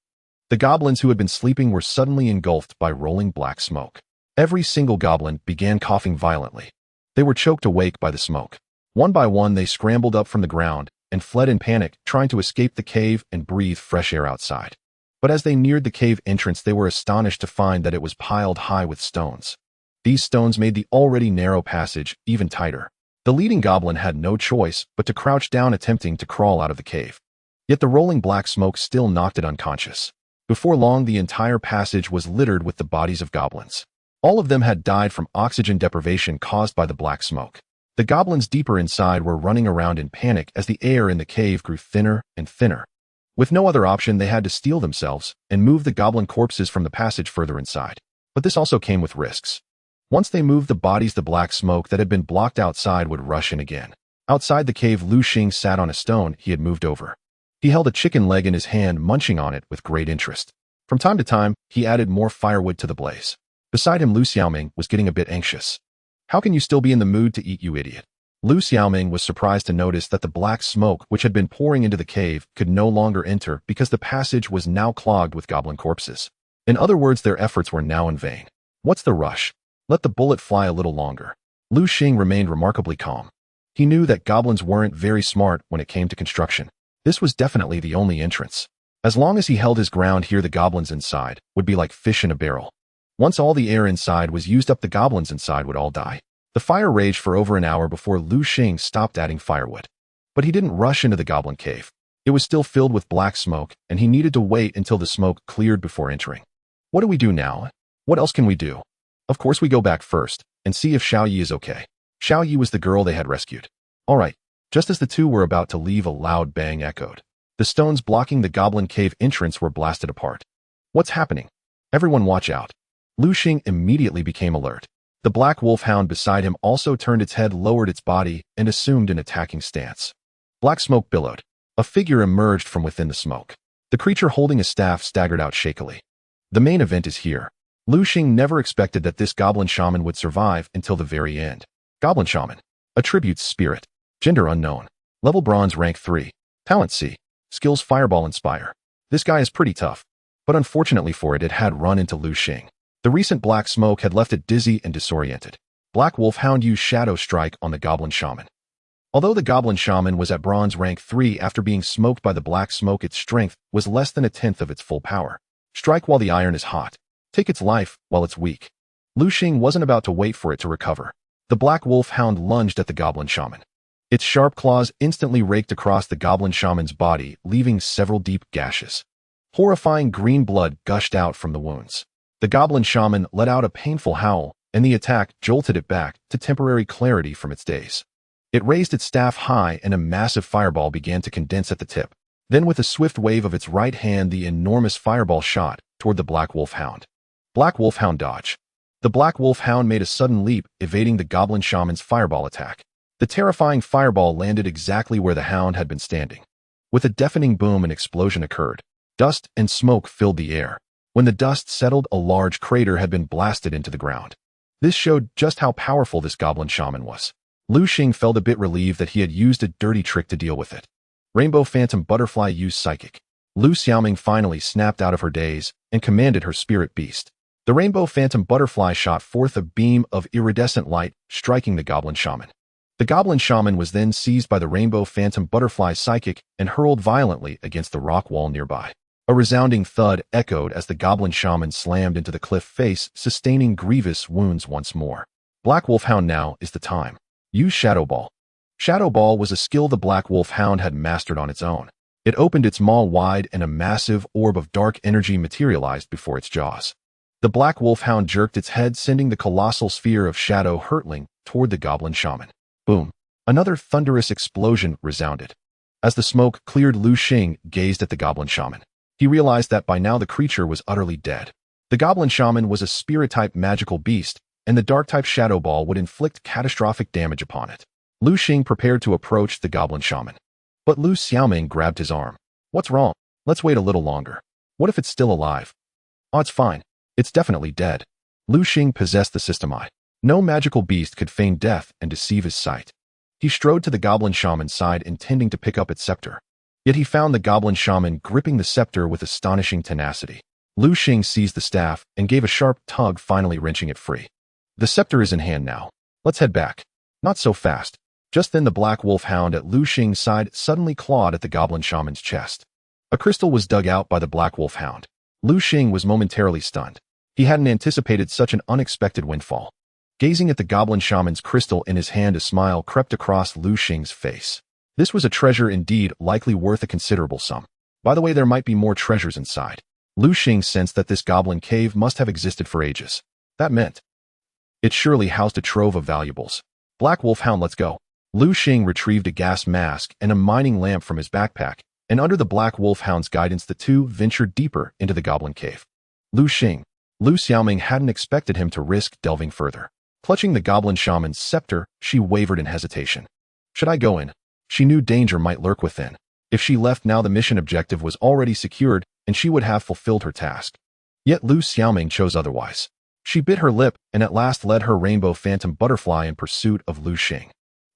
the goblins who had been sleeping were suddenly engulfed by rolling black smoke. Every single goblin began coughing violently. They were choked awake by the smoke. One by one, they scrambled up from the ground and fled in panic, trying to escape the cave and breathe fresh air outside. But as they neared the cave entrance, they were astonished to find that it was piled high with stones. These stones made the already narrow passage even tighter. The leading goblin had no choice but to crouch down, attempting to crawl out of the cave. Yet the rolling black smoke still knocked it unconscious. Before long, the entire passage was littered with the bodies of goblins. All of them had died from oxygen deprivation caused by the black smoke. The goblins deeper inside were running around in panic as the air in the cave grew thinner and thinner. With no other option, they had to steel themselves and move the goblin corpses from the passage further inside. But this also came with risks. Once they moved the bodies, the black smoke that had been blocked outside would rush in again. Outside the cave, Lu Xing sat on a stone he had moved over. He held a chicken leg in his hand, munching on it with great interest. From time to time, he added more firewood to the blaze. Beside him, Lu Xiaoming was getting a bit anxious. How can you still be in the mood to eat, you idiot? Lu Xiaoming was surprised to notice that the black smoke which had been pouring into the cave could no longer enter because the passage was now clogged with goblin corpses. In other words, their efforts were now in vain. What's the rush? Let the bullet fly a little longer. Lu Xing remained remarkably calm. He knew that goblins weren't very smart when it came to construction. This was definitely the only entrance. As long as he held his ground here, the goblins inside would be like fish in a barrel. Once all the air inside was used up, the goblins inside would all die. The fire raged for over an hour before Lu Xing stopped adding firewood. But he didn't rush into the goblin cave. It was still filled with black smoke, and he needed to wait until the smoke cleared before entering. What do we do now? What else can we do? Of course, we go back first and see if Xiao Yi is okay. Xiao Yi was the girl they had rescued. All right. Just as the two were about to leave, a loud bang echoed. The stones blocking the goblin cave entrance were blasted apart. What's happening? Everyone watch out. Lu Xing immediately became alert. The black wolfhound beside him also turned its head, lowered its body, and assumed an attacking stance. Black smoke billowed. A figure emerged from within the smoke. The creature holding a staff staggered out shakily. The main event is here. Lu Xing never expected that this goblin shaman would survive until the very end. Goblin shaman. Attributes: spirit. Gender unknown. Level bronze, rank 3. Talent C. Skills: fireball, inspire. This guy is pretty tough. But unfortunately for it had run into Lu Xing. The recent black smoke had left it dizzy and disoriented. Black Wolfhound used Shadow Strike on the Goblin Shaman. Although the Goblin Shaman was at bronze rank 3 after being smoked by the black smoke, its strength was less than a tenth of its full power. Strike while the iron is hot. Take its life while it's weak. Lu Xing wasn't about to wait for it to recover. The Black Wolfhound lunged at the Goblin Shaman. Its sharp claws instantly raked across the Goblin Shaman's body, leaving several deep gashes. Horrifying green blood gushed out from the wounds. The Goblin Shaman let out a painful howl, and the attack jolted it back to temporary clarity from its daze. It raised its staff high, and a massive fireball began to condense at the tip. Then, with a swift wave of its right hand, the enormous fireball shot toward the Black Wolfhound. Black Wolfhound dodge. The Black Wolfhound made a sudden leap, evading the Goblin Shaman's fireball attack. The terrifying fireball landed exactly where the hound had been standing. With a deafening boom, an explosion occurred. Dust and smoke filled the air. When the dust settled, a large crater had been blasted into the ground. This showed just how powerful this Goblin Shaman was. Lu Xing felt a bit relieved that he had used a dirty trick to deal with it. Rainbow Phantom Butterfly used Psychic. Lu Xiaoming finally snapped out of her daze and commanded her spirit beast. The Rainbow Phantom Butterfly shot forth a beam of iridescent light, striking the Goblin Shaman. The Goblin Shaman was then seized by the Rainbow Phantom Butterfly Psychic and hurled violently against the rock wall nearby. A resounding thud echoed as the Goblin Shaman slammed into the cliff face, sustaining grievous wounds once more. Black Wolfhound, now is the time. Use Shadow Ball. Shadow Ball was a skill the Black Wolf Hound had mastered on its own. It opened its maw wide and a massive orb of dark energy materialized before its jaws. The Black Wolf Hound jerked its head, sending the colossal sphere of shadow hurtling toward the Goblin Shaman. Boom! Another thunderous explosion resounded. As the smoke cleared, Lu Xing gazed at the Goblin Shaman. He realized that by now the creature was utterly dead. The Goblin Shaman was a spirit-type magical beast, and the dark-type Shadow Ball would inflict catastrophic damage upon it. Lu Xing prepared to approach the Goblin Shaman. But Lu Xiaoming grabbed his arm. What's wrong? Let's wait a little longer. What if it's still alive? Oh, it's fine. It's definitely dead. Lu Xing possessed the system eye. No magical beast could feign death and deceive his sight. He strode to the Goblin Shaman's side, intending to pick up its scepter. Yet he found the Goblin Shaman gripping the scepter with astonishing tenacity. Lu Xing seized the staff and gave a sharp tug, finally wrenching it free. The scepter is in hand now. Let's head back. Not so fast. Just then the Black Wolf Hound at Lu Xing's side suddenly clawed at the Goblin Shaman's chest. A crystal was dug out by the Black Wolf Hound. Lu Xing was momentarily stunned. He hadn't anticipated such an unexpected windfall. Gazing at the Goblin Shaman's crystal in his hand, a smile crept across Lu Xing's face. This was a treasure indeed, likely worth a considerable sum. By the way, there might be more treasures inside. Lu Xing sensed that this goblin cave must have existed for ages. That meant it surely housed a trove of valuables. Black Wolf Hound, let's go. Lu Xing retrieved a gas mask and a mining lamp from his backpack, and under the Black Wolf Hound's guidance, the two ventured deeper into the goblin cave. Lu Xiaoming hadn't expected him to risk delving further. Clutching the Goblin Shaman's scepter, she wavered in hesitation. Should I go in? She knew danger might lurk within. If she left now, the mission objective was already secured, and she would have fulfilled her task. Yet Lu Xiaoming chose otherwise. She bit her lip and at last led her rainbow phantom butterfly in pursuit of Lu Xing.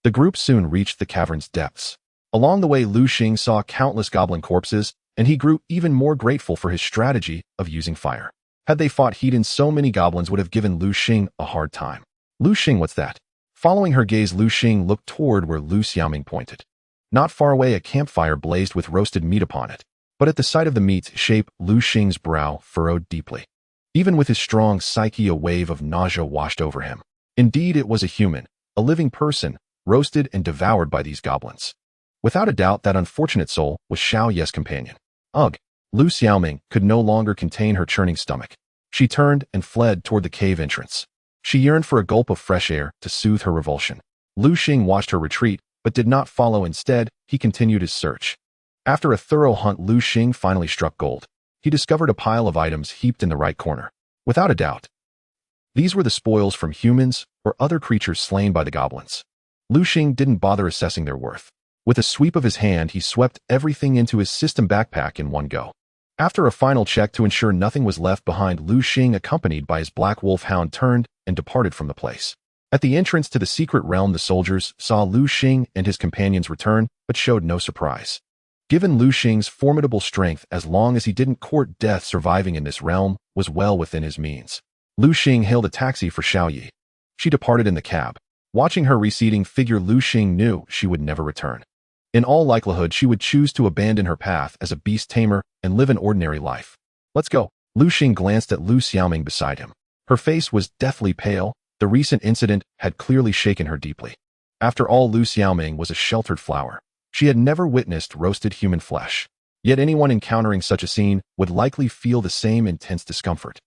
The group soon reached the cavern's depths. Along the way, Lu Xing saw countless goblin corpses, and he grew even more grateful for his strategy of using fire. Had they fought heat in, so many goblins would have given Lu Xing a hard time. Lu Xing, what's that? Following her gaze, Lu Xing looked toward where Lu Xiaoming pointed. Not far away, a campfire blazed with roasted meat upon it. But at the sight of the meat's shape, Lu Xing's brow furrowed deeply. Even with his strong psyche, a wave of nausea washed over him. Indeed, it was a human, a living person, roasted and devoured by these goblins. Without a doubt, that unfortunate soul was Xiao Ye's companion. Ugh! Lu Xiaoming could no longer contain her churning stomach. She turned and fled toward the cave entrance. She yearned for a gulp of fresh air to soothe her revulsion. Lu Xing watched her retreat, but did not follow. Instead, he continued his search. After a thorough hunt, Lu Xing finally struck gold. He discovered a pile of items heaped in the right corner. Without a doubt, these were the spoils from humans or other creatures slain by the goblins. Lu Xing didn't bother assessing their worth. With a sweep of his hand, he swept everything into his system backpack in one go. After a final check to ensure nothing was left behind, Lu Xing, accompanied by his Black Wolf Hound, turned and departed from the place. At the entrance to the secret realm, the soldiers saw Lu Xing and his companions return, but showed no surprise. Given Lu Xing's formidable strength, as long as he didn't court death, surviving in this realm was well within his means. Lu Xing hailed a taxi for Xiao Yi. She departed in the cab. Watching her receding figure, Lu Xing knew she would never return. In all likelihood, she would choose to abandon her path as a beast tamer and live an ordinary life. Let's go. Lu Xing glanced at Lu Xiaoming beside him. Her face was deathly pale. The recent incident had clearly shaken her deeply. After all, Lu Xiaoming was a sheltered flower. She had never witnessed roasted human flesh. Yet anyone encountering such a scene would likely feel the same intense discomfort.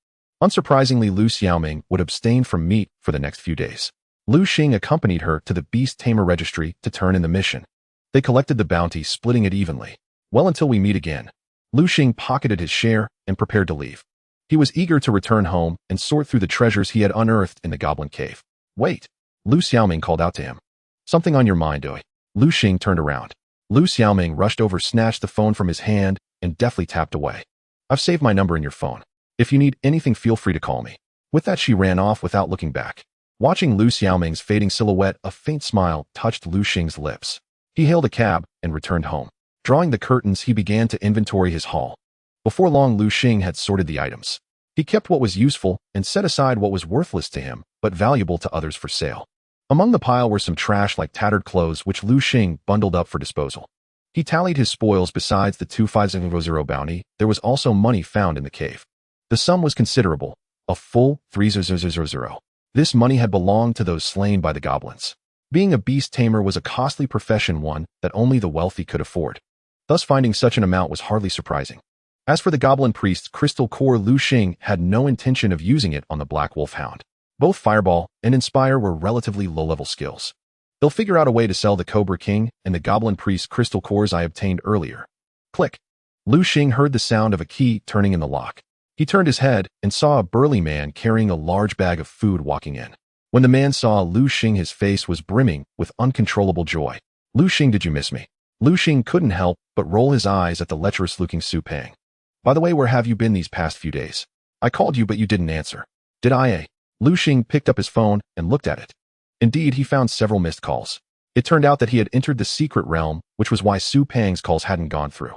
Unsurprisingly, Lu Xiaoming would abstain from meat for the next few days. Lu Xing accompanied her to the beast tamer registry to turn in the mission. They collected the bounty, splitting it evenly. Well, until we meet again. Lu Xing pocketed his share and prepared to leave. He was eager to return home and sort through the treasures he had unearthed in the goblin cave. Wait! Lu Xiaoming called out to him. Something on your mind, Oi? Lu Xing turned around. Lu Xiaoming rushed over, snatched the phone from his hand, and deftly tapped away. I've saved my number in your phone. If you need anything, feel free to call me. With that, she ran off without looking back. Watching Lu Xiaoming's fading silhouette, a faint smile touched Lu Xing's lips. He hailed a cab and returned home. Drawing the curtains, he began to inventory his haul. Before long, Lu Xing had sorted the items. He kept what was useful and set aside what was worthless to him, but valuable to others for sale. Among the pile were some trash like tattered clothes, which Lu Xing bundled up for disposal. He tallied his spoils. Besides the 2500 bounty, there was also money found in the cave. The sum was considerable, a full 3000. This money had belonged to those slain by the goblins. Being a beast tamer was a costly profession, one that only the wealthy could afford. Thus finding such an amount was hardly surprising. As for the goblin priest's crystal core, Lu Xing had no intention of using it on the Black Wolfhound. Both Fireball and Inspire were relatively low-level skills. They'll figure out a way to sell the Cobra King and the goblin priest's crystal cores I obtained earlier. Click. Lu Xing heard the sound of a key turning in the lock. He turned his head and saw a burly man carrying a large bag of food walking in. When the man saw Lu Xing, his face was brimming with uncontrollable joy. Lu Xing, did you miss me? Lu Xing couldn't help but roll his eyes at the lecherous-looking Su Peng. By the way, where have you been these past few days? I called you, but you didn't answer. Did I? Lu Xing picked up his phone and looked at it. Indeed, he found several missed calls. It turned out that he had entered the secret realm, which was why Su Peng's calls hadn't gone through.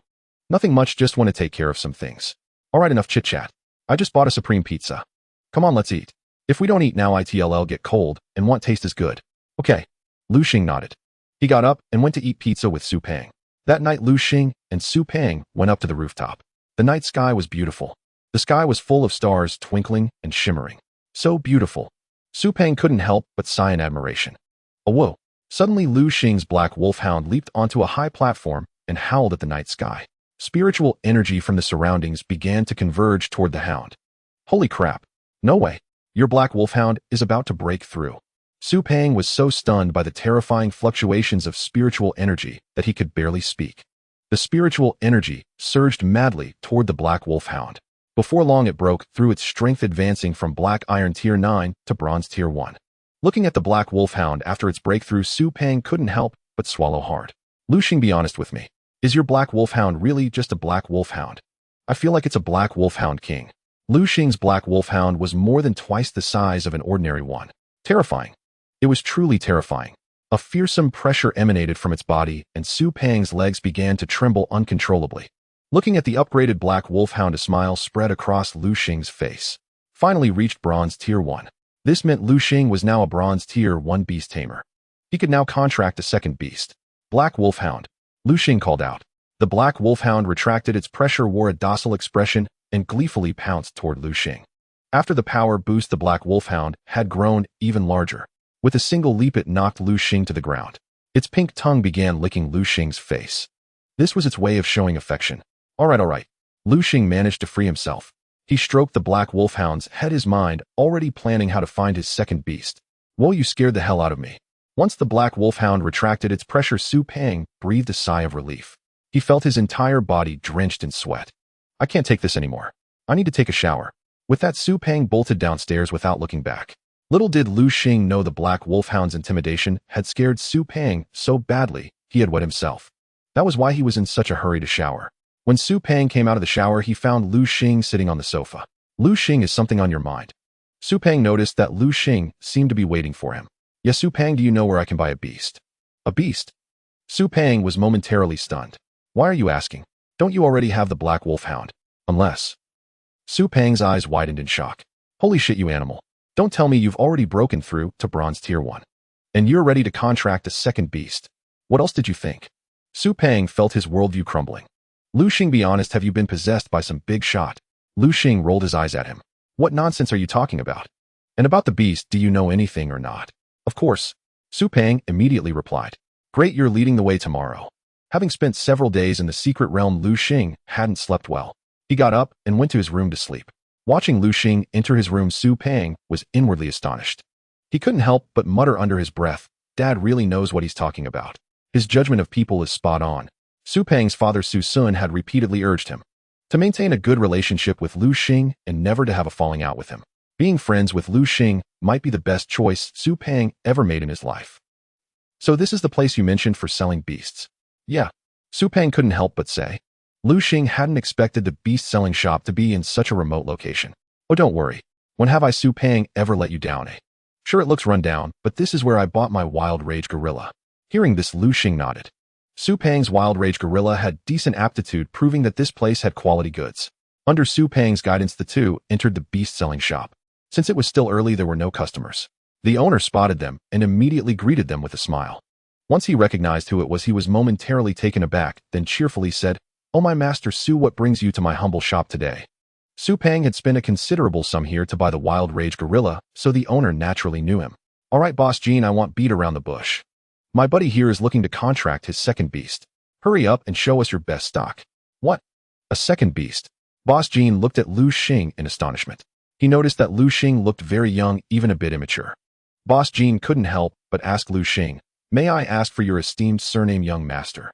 Nothing much, just want to take care of some things. Alright, enough chit-chat. I just bought a supreme pizza. Come on, let's eat. If we don't eat now, it'll get cold, and what taste is good. Okay. Lu Xing nodded. He got up and went to eat pizza with Su Peng. That night, Lu Xing and Su Peng went up to the rooftop. The night sky was beautiful. The sky was full of stars twinkling and shimmering. So beautiful. Su Peng couldn't help but sigh in admiration. Oh, whoa. Suddenly, Lu Xing's black wolfhound leaped onto a high platform and howled at the night sky. Spiritual energy from the surroundings began to converge toward the hound. Holy crap. No way. Your black wolfhound is about to break through. Su Peng was so stunned by the terrifying fluctuations of spiritual energy that he could barely speak. The spiritual energy surged madly toward the black wolfhound. Before long, it broke through its strength, advancing from black iron tier 9 to bronze tier 1. Looking at the black wolfhound after its breakthrough, Su Peng couldn't help but swallow hard. Lu Xing, be honest with me. Is your black wolfhound really just a black wolfhound? I feel like it's a black wolfhound king. Lu Xing's black wolfhound was more than twice the size of an ordinary one. Terrifying. It was truly terrifying. A fearsome pressure emanated from its body, and Su Peng's legs began to tremble uncontrollably. Looking at the upgraded black wolfhound, a smile spread across Lu Xing's face. Finally reached bronze tier 1. This meant Lu Xing was now a bronze tier 1 beast tamer. He could now contract a second beast. Black wolfhound. Lu Xing called out. The black wolfhound retracted its pressure, wore a docile expression, and gleefully pounced toward Lu Xing. After the power boost, the black wolfhound had grown even larger. With a single leap, it knocked Lu Xing to the ground. Its pink tongue began licking Lu Xing's face. This was its way of showing affection. Alright. Lu Xing managed to free himself. He stroked the black wolfhound's head, his mind already planning how to find his second beast. Whoa, you scared the hell out of me. Once the black wolfhound retracted its pressure, Su Peng breathed a sigh of relief. He felt his entire body drenched in sweat. I can't take this anymore. I need to take a shower. With that, Su Peng bolted downstairs without looking back. Little did Lu Xing know the black wolfhound's intimidation had scared Su Peng so badly he had wet himself. That was why he was in such a hurry to shower. When Su Peng came out of the shower, he found Lu Xing sitting on the sofa. Lu Xing, is something on your mind? Su Peng noticed that Lu Xing seemed to be waiting for him. Yes, Su Peng, do you know where I can buy a beast? A beast? Su Peng was momentarily stunned. Why are you asking? Don't you already have the black wolfhound? Unless... Su Peng's eyes widened in shock. Holy shit, you animal. Don't tell me you've already broken through to bronze tier 1. And you're ready to contract a second beast. What else did you think? Su Peng felt his worldview crumbling. Lu Xing, be honest, have you been possessed by some big shot? Lu Xing rolled his eyes at him. What nonsense are you talking about? And about the beast, do you know anything or not? Of course. Su Peng immediately replied. Great, you're leading the way tomorrow. Having spent several days in the secret realm, Lu Xing hadn't slept well. He got up and went to his room to sleep. Watching Lu Xing enter his room, Su Peng was inwardly astonished. He couldn't help but mutter under his breath, Dad really knows what he's talking about. His judgment of people is spot on. Su Peng's father Su Sun had repeatedly urged him to maintain a good relationship with Lu Xing and never to have a falling out with him. Being friends with Lu Xing might be the best choice Su Peng ever made in his life. So this is the place you mentioned for selling beasts? Yeah. Su Peng couldn't help but say. Lu Xing hadn't expected the beast-selling shop to be in such a remote location. Oh, don't worry. When have I, Su Peng, ever let you down, eh? Sure, it looks run down, but this is where I bought my Wild Rage Gorilla. Hearing this, Lu Xing nodded. Su Peng's Wild Rage Gorilla had decent aptitude, proving that this place had quality goods. Under Su Peng's guidance, the two entered the beast-selling shop. Since it was still early, there were no customers. The owner spotted them and immediately greeted them with a smile. Once he recognized who it was, he was momentarily taken aback, then cheerfully said, Oh, my master Su, what brings you to my humble shop today? Su Peng had spent a considerable sum here to buy the Wild Rage Gorilla, so the owner naturally knew him. Alright, Boss Gene, I want beat around the bush. My buddy here is looking to contract his second beast. Hurry up and show us your best stock. What? A second beast? Boss Jean looked at Lu Xing in astonishment. He noticed that Lu Xing looked very young, even a bit immature. Boss Jean couldn't help but ask Lu Xing, "May I ask for your esteemed surname, young master?"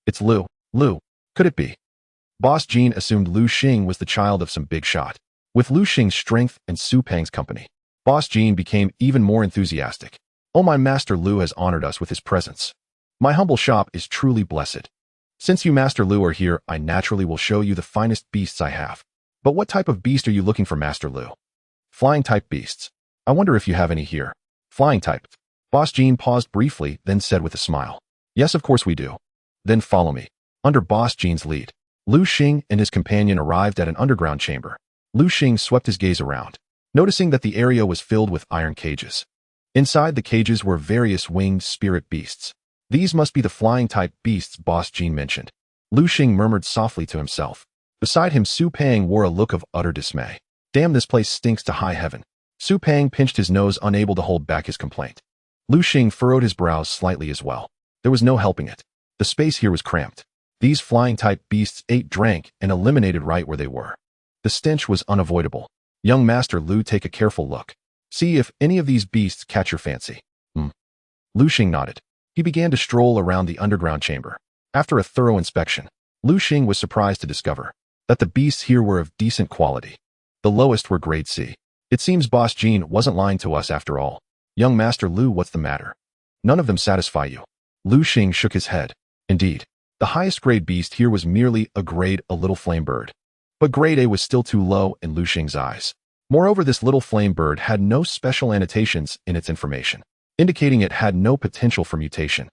"It's Lu. Lu. Could it be?" Boss Jean assumed Lu Xing was the child of some big shot. With Lu Xing's strength and Su Peng's company, Boss Jean became even more enthusiastic. "Oh, my master Lu has honored us with his presence. My humble shop is truly blessed. Since you, Master Lu, are here, I naturally will show you the finest beasts I have. But what type of beast are you looking for, Master Lu?" "Flying-type beasts. I wonder if you have any here." "Flying-type." Boss Jean paused briefly, then said with a smile, "Yes, of course we do." "Then follow me." Under Boss Jean's lead, Lu Xing and his companion arrived at an underground chamber. Lu Xing swept his gaze around, noticing that the area was filled with iron cages. Inside the cages were various winged spirit beasts. "These must be the flying-type beasts Boss Jean mentioned." Lu Xing murmured softly to himself. Beside him, Su Peng wore a look of utter dismay. "Damn, this place stinks to high heaven." Su Peng pinched his nose, unable to hold back his complaint. Lu Xing furrowed his brows slightly as well. There was no helping it. The space here was cramped. These flying-type beasts ate, drank, and eliminated right where they were. The stench was unavoidable. "Young Master Lu, take a careful look. See if any of these beasts catch your fancy." Lu Xing nodded. He began to stroll around the underground chamber. After a thorough inspection, Lu Xing was surprised to discover that the beasts here were of decent quality. The lowest were grade C. It seems Boss Jean wasn't lying to us after all. "Young Master Lu, what's the matter? None of them satisfy you?" Lu Xing shook his head. Indeed, the highest grade beast here was merely a little flame bird. But grade A was still too low in Lu Xing's eyes. Moreover, this little flame bird had no special annotations in its information, indicating it had no potential for mutation.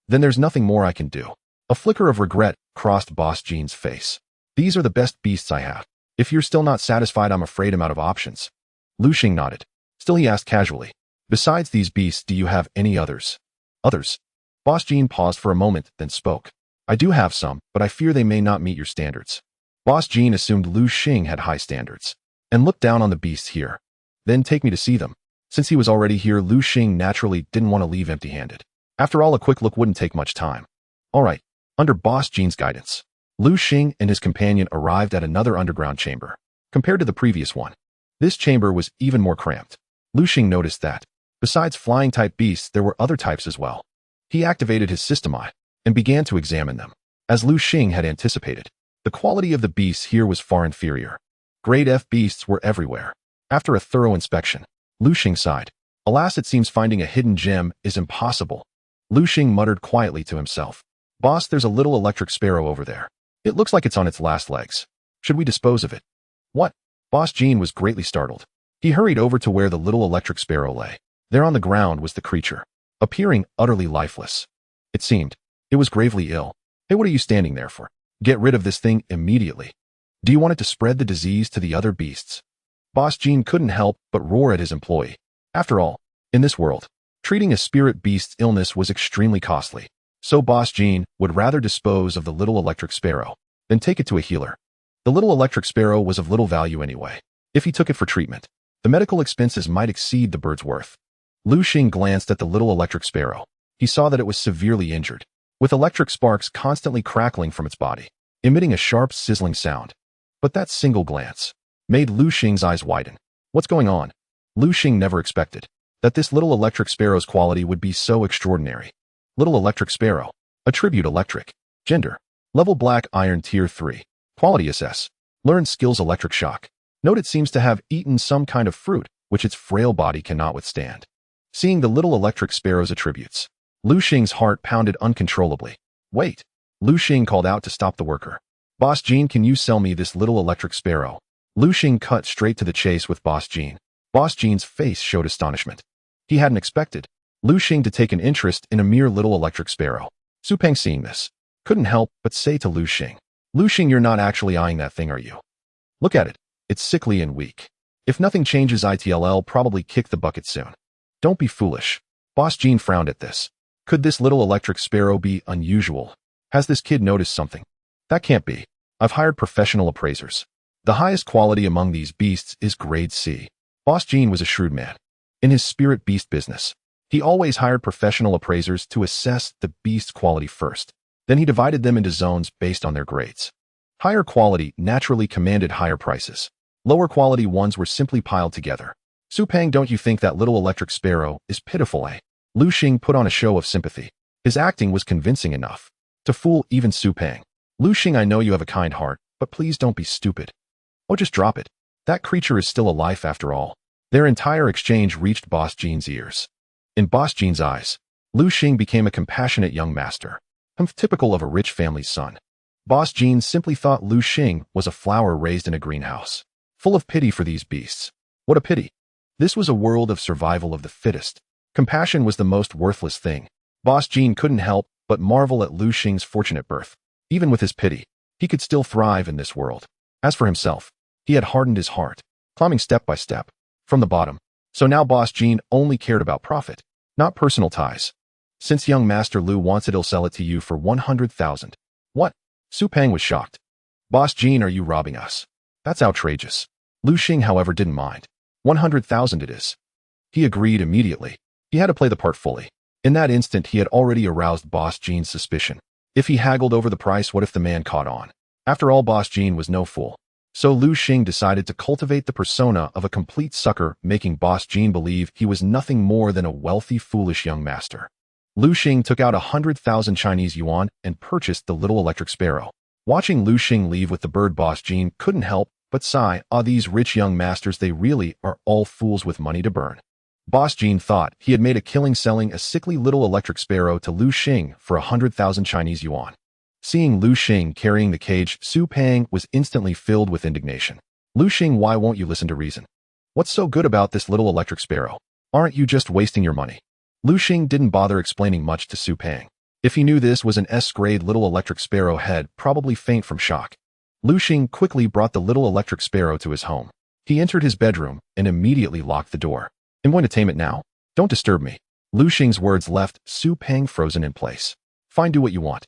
"Then there's nothing more I can do." A flicker of regret crossed Boss Jean's face. "These are the best beasts I have. If you're still not satisfied, I'm afraid I'm out of options." Lu Xing nodded. Still, he asked casually, "Besides these beasts, do you have any others?" "Others?" Boss Jean paused for a moment, then spoke. "I do have some, but I fear they may not meet your standards." Boss Jean assumed Lu Xing had high standards and looked down on the beasts here. "Then take me to see them." Since he was already here, Lu Xing naturally didn't want to leave empty-handed. After all, a quick look wouldn't take much time. All right. Under Boss Jean's guidance, Lu Xing and his companion arrived at another underground chamber. Compared to the previous one, this chamber was even more cramped. Lu Xing noticed that, besides flying-type beasts, there were other types as well. He activated his system eye and began to examine them. As Lu Xing had anticipated, the quality of the beasts here was far inferior. Grade F beasts were everywhere. After a thorough inspection, Lu Xing sighed. "Alas, it seems finding a hidden gem is impossible." Lu Xing muttered quietly to himself. "Boss, there's a little electric sparrow over there. It looks like it's on its last legs. Should we dispose of it?" "What?" Boss Jean was greatly startled. He hurried over to where the little electric sparrow lay. There on the ground was the creature, appearing utterly lifeless. It seemed it was gravely ill. "Hey, what are you standing there for? Get rid of this thing immediately. Do you want it to spread the disease to the other beasts?" Boss Jean couldn't help but roar at his employee. After all, in this world, treating a spirit beast's illness was extremely costly. So Boss Jean would rather dispose of the little electric sparrow than take it to a healer. The little electric sparrow was of little value anyway. If he took it for treatment, the medical expenses might exceed the bird's worth. Lu Xing glanced at the little electric sparrow. He saw that it was severely injured, with electric sparks constantly crackling from its body, emitting a sharp, sizzling sound. But that single glance made Lu Xing's eyes widen. What's going on? Lu Xing never expected that this little electric sparrow's quality would be so extraordinary. Little electric sparrow. Attribute electric. Gender. Level black iron tier 3. Quality SS. Learned skills electric shock. Note it seems to have eaten some kind of fruit, which its frail body cannot withstand. Seeing the little electric sparrow's attributes, Lu Xing's heart pounded uncontrollably. "Wait!" Lu Xing called out to stop the worker. "Boss Jean, can you sell me this little electric sparrow?" Lu Xing cut straight to the chase with Boss Jean. Boss Jean's face showed astonishment. He hadn't expected Lu Xing to take an interest in a mere little electric sparrow. Su Peng, seeing this, couldn't help but say to Lu Xing, "Lu Xing, you're not actually eyeing that thing, are you? Look at it. It's sickly and weak. If nothing changes, it'll probably kick the bucket soon." "Don't be foolish." Boss Jean frowned at this. Could this little electric sparrow be unusual? Has this kid noticed something? That can't be. I've hired professional appraisers. The highest quality among these beasts is grade C. Boss Jean was a shrewd man. In his spirit beast business, He always hired professional appraisers to assess the beast's quality first. Then he divided them into zones based on their grades. Higher quality naturally commanded higher prices. Lower quality ones were simply piled together. Su Peng, don't you think that little electric sparrow is pitiful, eh? Lu Xing put on a show of sympathy. His acting was convincing enough to fool even Su Peng. Lu Xing, I know you have a kind heart, but please don't be stupid. Oh, just drop it. That creature is still alive after all. Their entire exchange reached Boss Jean's ears. In Boss Jean's eyes, Lu Xing became a compassionate young master, typical of a rich family's son. Boss Jean simply thought Lu Xing was a flower raised in a greenhouse, full of pity for these beasts. What a pity. This was a world of survival of the fittest. Compassion was the most worthless thing. Boss Jean couldn't help but marvel at Lu Xing's fortunate birth. Even with his pity, he could still thrive in this world. As for himself, he had hardened his heart, climbing step by step, from the bottom. So now Boss Jean only cared about profit, not personal ties. Since young Master Lu wants it, he'll sell it to you for 100,000. What? Su Peng was shocked. Boss Jean, are you robbing us? That's outrageous. Lu Xing, however, didn't mind. 100,000 it is. He agreed immediately. He had to play the part fully. In that instant, he had already aroused Boss Jean's suspicion. If he haggled over the price, what if the man caught on? After all, Boss Jean was no fool. So Lu Xing decided to cultivate the persona of a complete sucker, making Boss Jean believe he was nothing more than a wealthy, foolish young master. Lu Xing took out 100,000 Chinese yuan and purchased the little electric sparrow. Watching Lu Xing leave with the bird, Boss Jean couldn't help but sigh. Ah, these rich young masters, they really are all fools with money to burn. Boss Jean thought he had made a killing selling a sickly little electric sparrow to Lu Xing for 100,000 Chinese yuan. Seeing Lu Xing carrying the cage, Su Peng was instantly filled with indignation. Lu Xing, why won't you listen to reason? What's so good about this little electric sparrow? Aren't you just wasting your money? Lu Xing didn't bother explaining much to Su Peng. If he knew this was an S-grade little electric sparrow, he'd probably faint from shock. Lu Xing quickly brought the little electric sparrow to his home. He entered his bedroom and immediately locked the door. I'm going to tame it now. Don't disturb me. Lu Xing's words left Su Peng frozen in place. Fine, do what you want.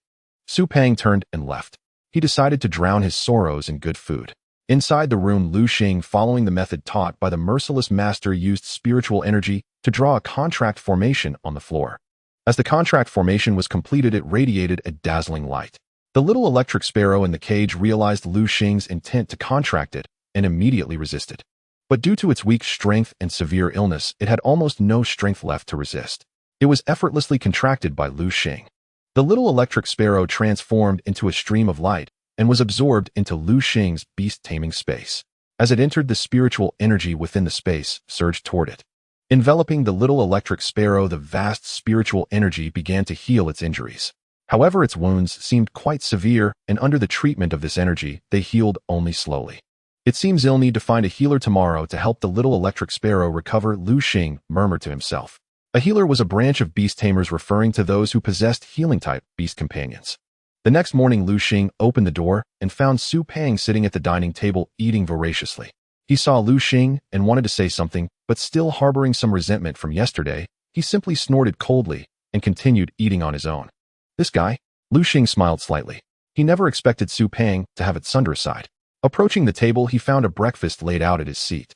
Su Peng turned and left. He decided to drown his sorrows in good food. Inside the room, Lu Xing, following the method taught by the merciless master, used spiritual energy to draw a contract formation on the floor. As the contract formation was completed, it radiated a dazzling light. The little electric sparrow in the cage realized Lu Xing's intent to contract it and immediately resisted. But due to its weak strength and severe illness, it had almost no strength left to resist. It was effortlessly contracted by Lu Xing. The little electric sparrow transformed into a stream of light and was absorbed into Lu Xing's beast-taming space. As it entered, the spiritual energy within the space surged toward it. Enveloping the little electric sparrow, the vast spiritual energy began to heal its injuries. However, its wounds seemed quite severe, and under the treatment of this energy, they healed only slowly. It seems I'll need to find a healer tomorrow to help the little electric sparrow recover, Lu Xing murmured to himself. A healer was a branch of beast tamers, referring to those who possessed healing-type beast companions. The next morning, Lu Xing opened the door and found Su Peng sitting at the dining table eating voraciously. He saw Lu Xing and wanted to say something, but still harboring some resentment from yesterday, he simply snorted coldly and continued eating on his own. This guy? Lu Xing smiled slightly. He never expected Su Peng to have it sunder aside. Approaching the table, he found a breakfast laid out at his seat.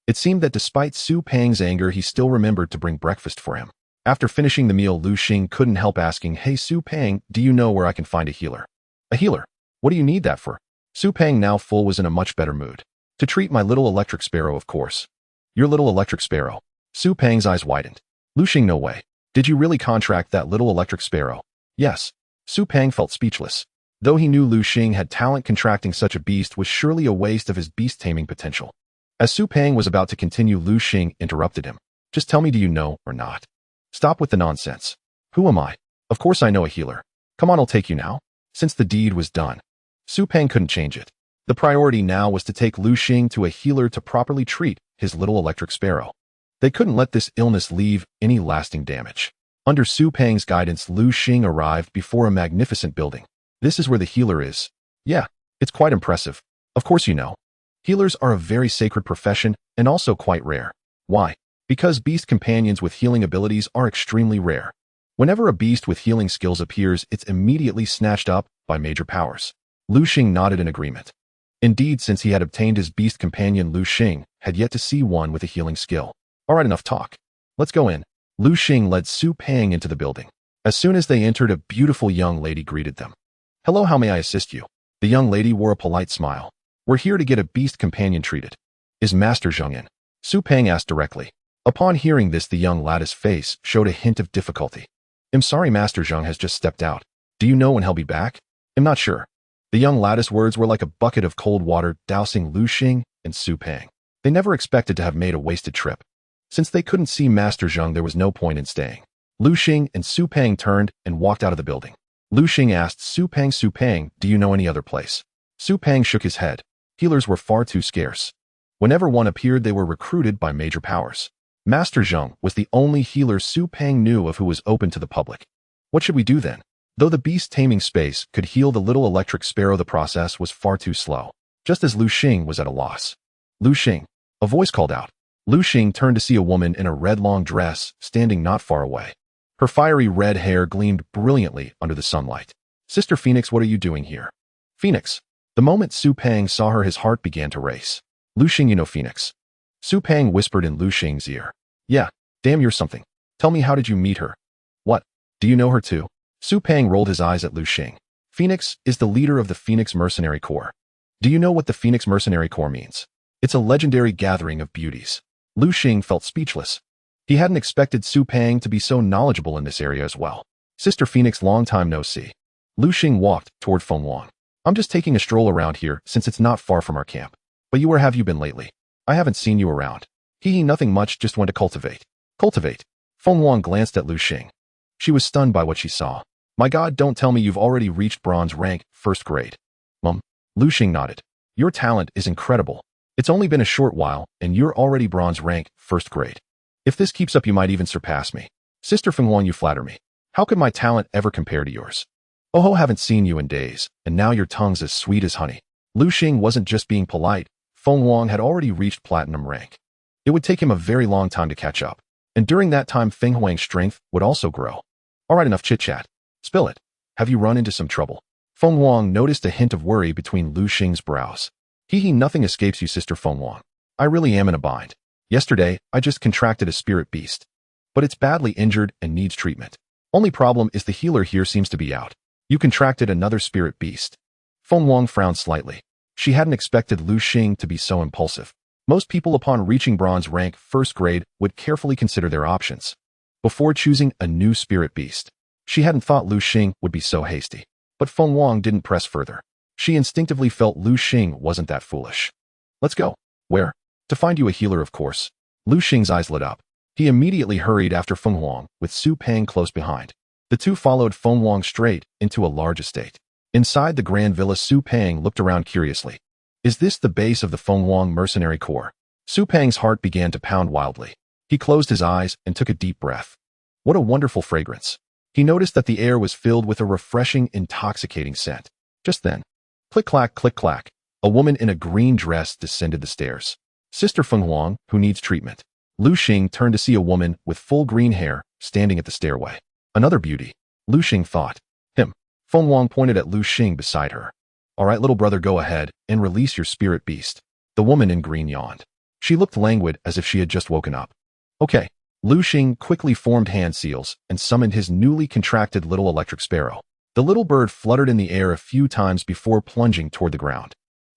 It seemed that despite Su Peng's anger, he still remembered to bring breakfast for him. After finishing the meal, Lu Xing couldn't help asking, "Hey Su Peng, do you know where I can find a healer?" "A healer? What do you need that for?" Su Peng, now full, was in a much better mood. "To treat my little electric sparrow, of course." "Your little electric sparrow?" Su Peng's eyes widened. Lu Xing, no way. Did you really contract that little electric sparrow? Yes. Su Peng felt speechless. Though he knew Lu Xing had talent, contracting such a beast was surely a waste of his beast-taming potential. As Su Peng was about to continue, Lu Xing interrupted him. "Just tell me, do you know or not? Stop with the nonsense. Who am I? Of course I know a healer. Come on, I'll take you now." Since the deed was done, Su Peng couldn't change it. The priority now was to take Lu Xing to a healer to properly treat his little electric sparrow. They couldn't let this illness leave any lasting damage. Under Su Peng's guidance, Lu Xing arrived before a magnificent building. "This is where the healer is." "Yeah, it's quite impressive. Of course you know. Healers are a very sacred profession and also quite rare." "Why?" "Because beast companions with healing abilities are extremely rare. Whenever a beast with healing skills appears, it's immediately snatched up by major powers." Lu Xing nodded in agreement. Indeed, since he had obtained his beast companion, Lu Xing had yet to see one with a healing skill. "All right, enough talk. Let's go in." Lu Xing led Su Peng into the building. As soon as they entered, a beautiful young lady greeted them. "Hello, how may I assist you?" The young lady wore a polite smile. "We're here to get a beast companion treated." "Is Master Zheng in?" Su Peng asked directly. Upon hearing this, the young lad's face showed a hint of difficulty. "I'm sorry, Master Zheng has just stepped out. Do you know when he'll be back?" "I'm not sure." The young lad's words were like a bucket of cold water, dousing Lu Xing and Su Peng. They never expected to have made a wasted trip. Since they couldn't see Master Zheng, there was no point in staying. Lu Xing and Su Peng turned and walked out of the building. Lu Xing asked Su Peng, "Do you know any other place?" Su Peng shook his head. Healers were far too scarce. Whenever one appeared, they were recruited by major powers. Master Zheng was the only healer Su Peng knew of who was open to the public. What should we do then? Though the beast-taming space could heal the little electric sparrow, the process was far too slow, just as Lu Xing was at a loss. "Lu Xing," a voice called out. Lu Xing turned to see a woman in a red long dress standing not far away. Her fiery red hair gleamed brilliantly under the sunlight. "Sister Phoenix, what are you doing here?" "Phoenix." The moment Su Peng saw her, his heart began to race. "Lu Xing, you know Phoenix?" Su Peng whispered in Lu Xing's ear. "Yeah, damn, you're something. Tell me, how did you meet her?" "What? Do you know her too?" Su Peng rolled his eyes at Lu Xing. "Phoenix is the leader of the Phoenix Mercenary Corps. Do you know what the Phoenix Mercenary Corps means? It's a legendary gathering of beauties." Lu Xing felt speechless. He hadn't expected Su Peng to be so knowledgeable in this area as well. "Sister Phoenix, long time no see." Lu Xing walked toward Feng Wang. "I'm just taking a stroll around here since it's not far from our camp. But where have you been lately? I haven't seen you around." "Hee, nothing much, just went to cultivate." "Cultivate?" Feng Wang glanced at Lu Xing. She was stunned by what she saw. "My God, don't tell me you've already reached bronze rank, 1st grade. Lu Xing nodded. "Your talent is incredible. It's only been a short while, and you're already bronze rank, 1st grade. If this keeps up, you might even surpass me. Sister Feng Wang, you flatter me. How could my talent ever compare to yours? Oh, haven't seen you in days, and now your tongue's as sweet as honey." Lu Xing wasn't just being polite. Feng Wang had already reached platinum rank. It would take him a very long time to catch up, and during that time Feng Huang's strength would also grow. "All right, enough chit-chat. Spill it. Have you run into some trouble?" Feng Wang noticed a hint of worry between Lu Xing's brows. "Hee, nothing escapes you, Sister Feng Wang. I really am in a bind. Yesterday, I just contracted a spirit beast, but it's badly injured and needs treatment. Only problem is the healer here seems to be out." "You contracted another spirit beast?" Feng Wang frowned slightly. She hadn't expected Lu Xing to be so impulsive. Most people upon reaching bronze rank, 1st grade, would carefully consider their options before choosing a new spirit beast. She hadn't thought Lu Xing would be so hasty. But Feng Wang didn't press further. She instinctively felt Lu Xing wasn't that foolish. "Let's go." "Where?" "To find you a healer, of course." Lu Xing's eyes lit up. He immediately hurried after Feng Wang, with Su Peng close behind. The two followed Feng Wang straight into a large estate. Inside the grand villa, Su Peng looked around curiously. "Is this the base of the Feng Wang Mercenary Corps?" Su Peng's heart began to pound wildly. He closed his eyes and took a deep breath. What a wonderful fragrance. He noticed that the air was filled with a refreshing, intoxicating scent. Just then, click-clack, a woman in a green dress descended the stairs. "Sister Feng Wang, who needs treatment?" Lu Xing turned to see a woman with full green hair standing at the stairway. Another beauty, Lu Xing thought. Him. Feng Wang pointed at Lu Xing beside her. "All right, little brother, go ahead and release your spirit beast." The woman in green yawned. She looked languid as if she had just woken up. "Okay." Lu Xing quickly formed hand seals and summoned his newly contracted little electric sparrow. The little bird fluttered in the air a few times before plunging toward the ground.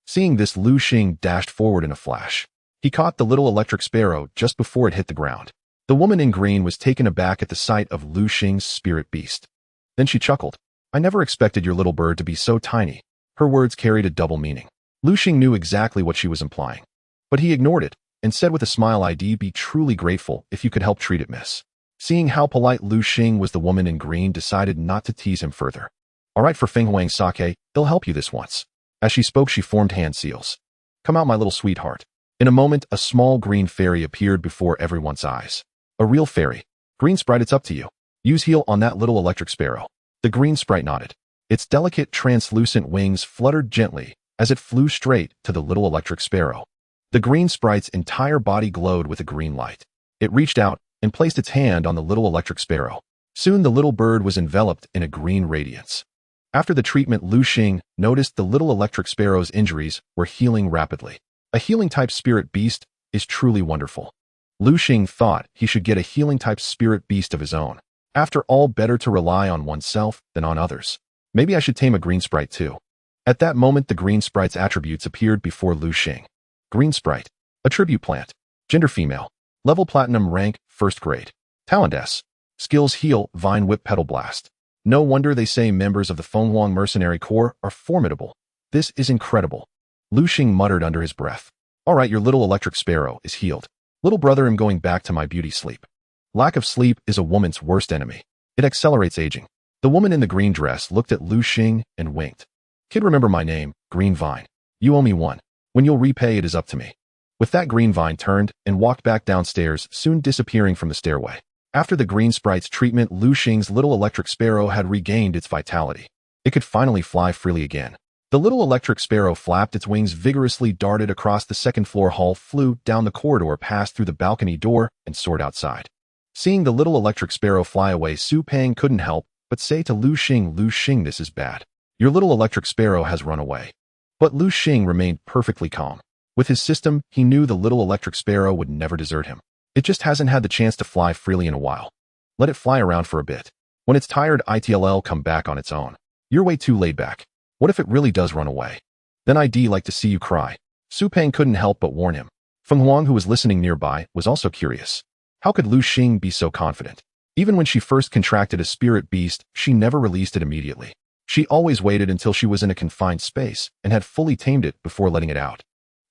Seeing this, Lu Xing dashed forward in a flash. He caught the little electric sparrow just before it hit the ground. The woman in green was taken aback at the sight of Lu Xing's spirit beast. Then she chuckled. "I never expected your little bird to be so tiny." Her words carried a double meaning. Lu Xing knew exactly what she was implying, but he ignored it and said with a smile, "I'd be truly grateful if you could help treat it, miss." Seeing how polite Lu Xing was, the woman in green decided not to tease him further. "All right, for Feng Huang's sake, he'll help you this once." As she spoke, she formed hand seals. "Come out, my little sweetheart." In a moment, a small green fairy appeared before everyone's eyes. A real fairy. "Green sprite, it's up to you. Use heal on that little electric sparrow." The green sprite nodded. Its delicate, translucent wings fluttered gently as it flew straight to the little electric sparrow. The green sprite's entire body glowed with a green light. It reached out and placed its hand on the little electric sparrow. Soon the little bird was enveloped in a green radiance. After the treatment, Lu Xing noticed the little electric sparrow's injuries were healing rapidly. A healing-type spirit beast is truly wonderful. Lu Xing thought he should get a healing-type spirit beast of his own. After all, better to rely on oneself than on others. Maybe I should tame a green sprite too. At that moment, the green sprite's attributes appeared before Lu Xing. Green sprite. Attribute plant. Gender female. Level platinum, rank 1st grade. Talent S. Skills heal, vine whip, petal blast. No wonder they say members of the Fenghuang Mercenary Corps are formidable. This is incredible. Lu Xing muttered under his breath. All right, your little electric sparrow is healed. Little brother, I'm going back to my beauty sleep. Lack of sleep is a woman's worst enemy. It accelerates aging. The woman in the green dress looked at Lu Xing and winked. Kid, remember my name, Green Vine. You owe me one. When you'll repay, it is up to me. With that, Green Vine turned and walked back downstairs, soon disappearing from the stairway. After the green sprite's treatment, Lu Xing's little electric sparrow had regained its vitality. It could finally fly freely again. The little electric sparrow flapped its wings vigorously, darted across the second-floor hall, flew down the corridor, passed through the balcony door, and soared outside. Seeing the little electric sparrow fly away, Su Peng couldn't help but say to Lu Xing, this is bad. Your little electric sparrow has run away. But Lu Xing remained perfectly calm. With his system, he knew the little electric sparrow would never desert him. It just hasn't had the chance to fly freely in a while. Let it fly around for a bit. When it's tired, it'll come back on its own. You're way too laid back. What if it really does run away? Then I'd like to see you cry. Su Peng couldn't help but warn him. Feng Huang, who was listening nearby, was also curious. How could Lu Xing be so confident? Even when she first contracted a spirit beast, she never released it immediately. She always waited until she was in a confined space and had fully tamed it before letting it out.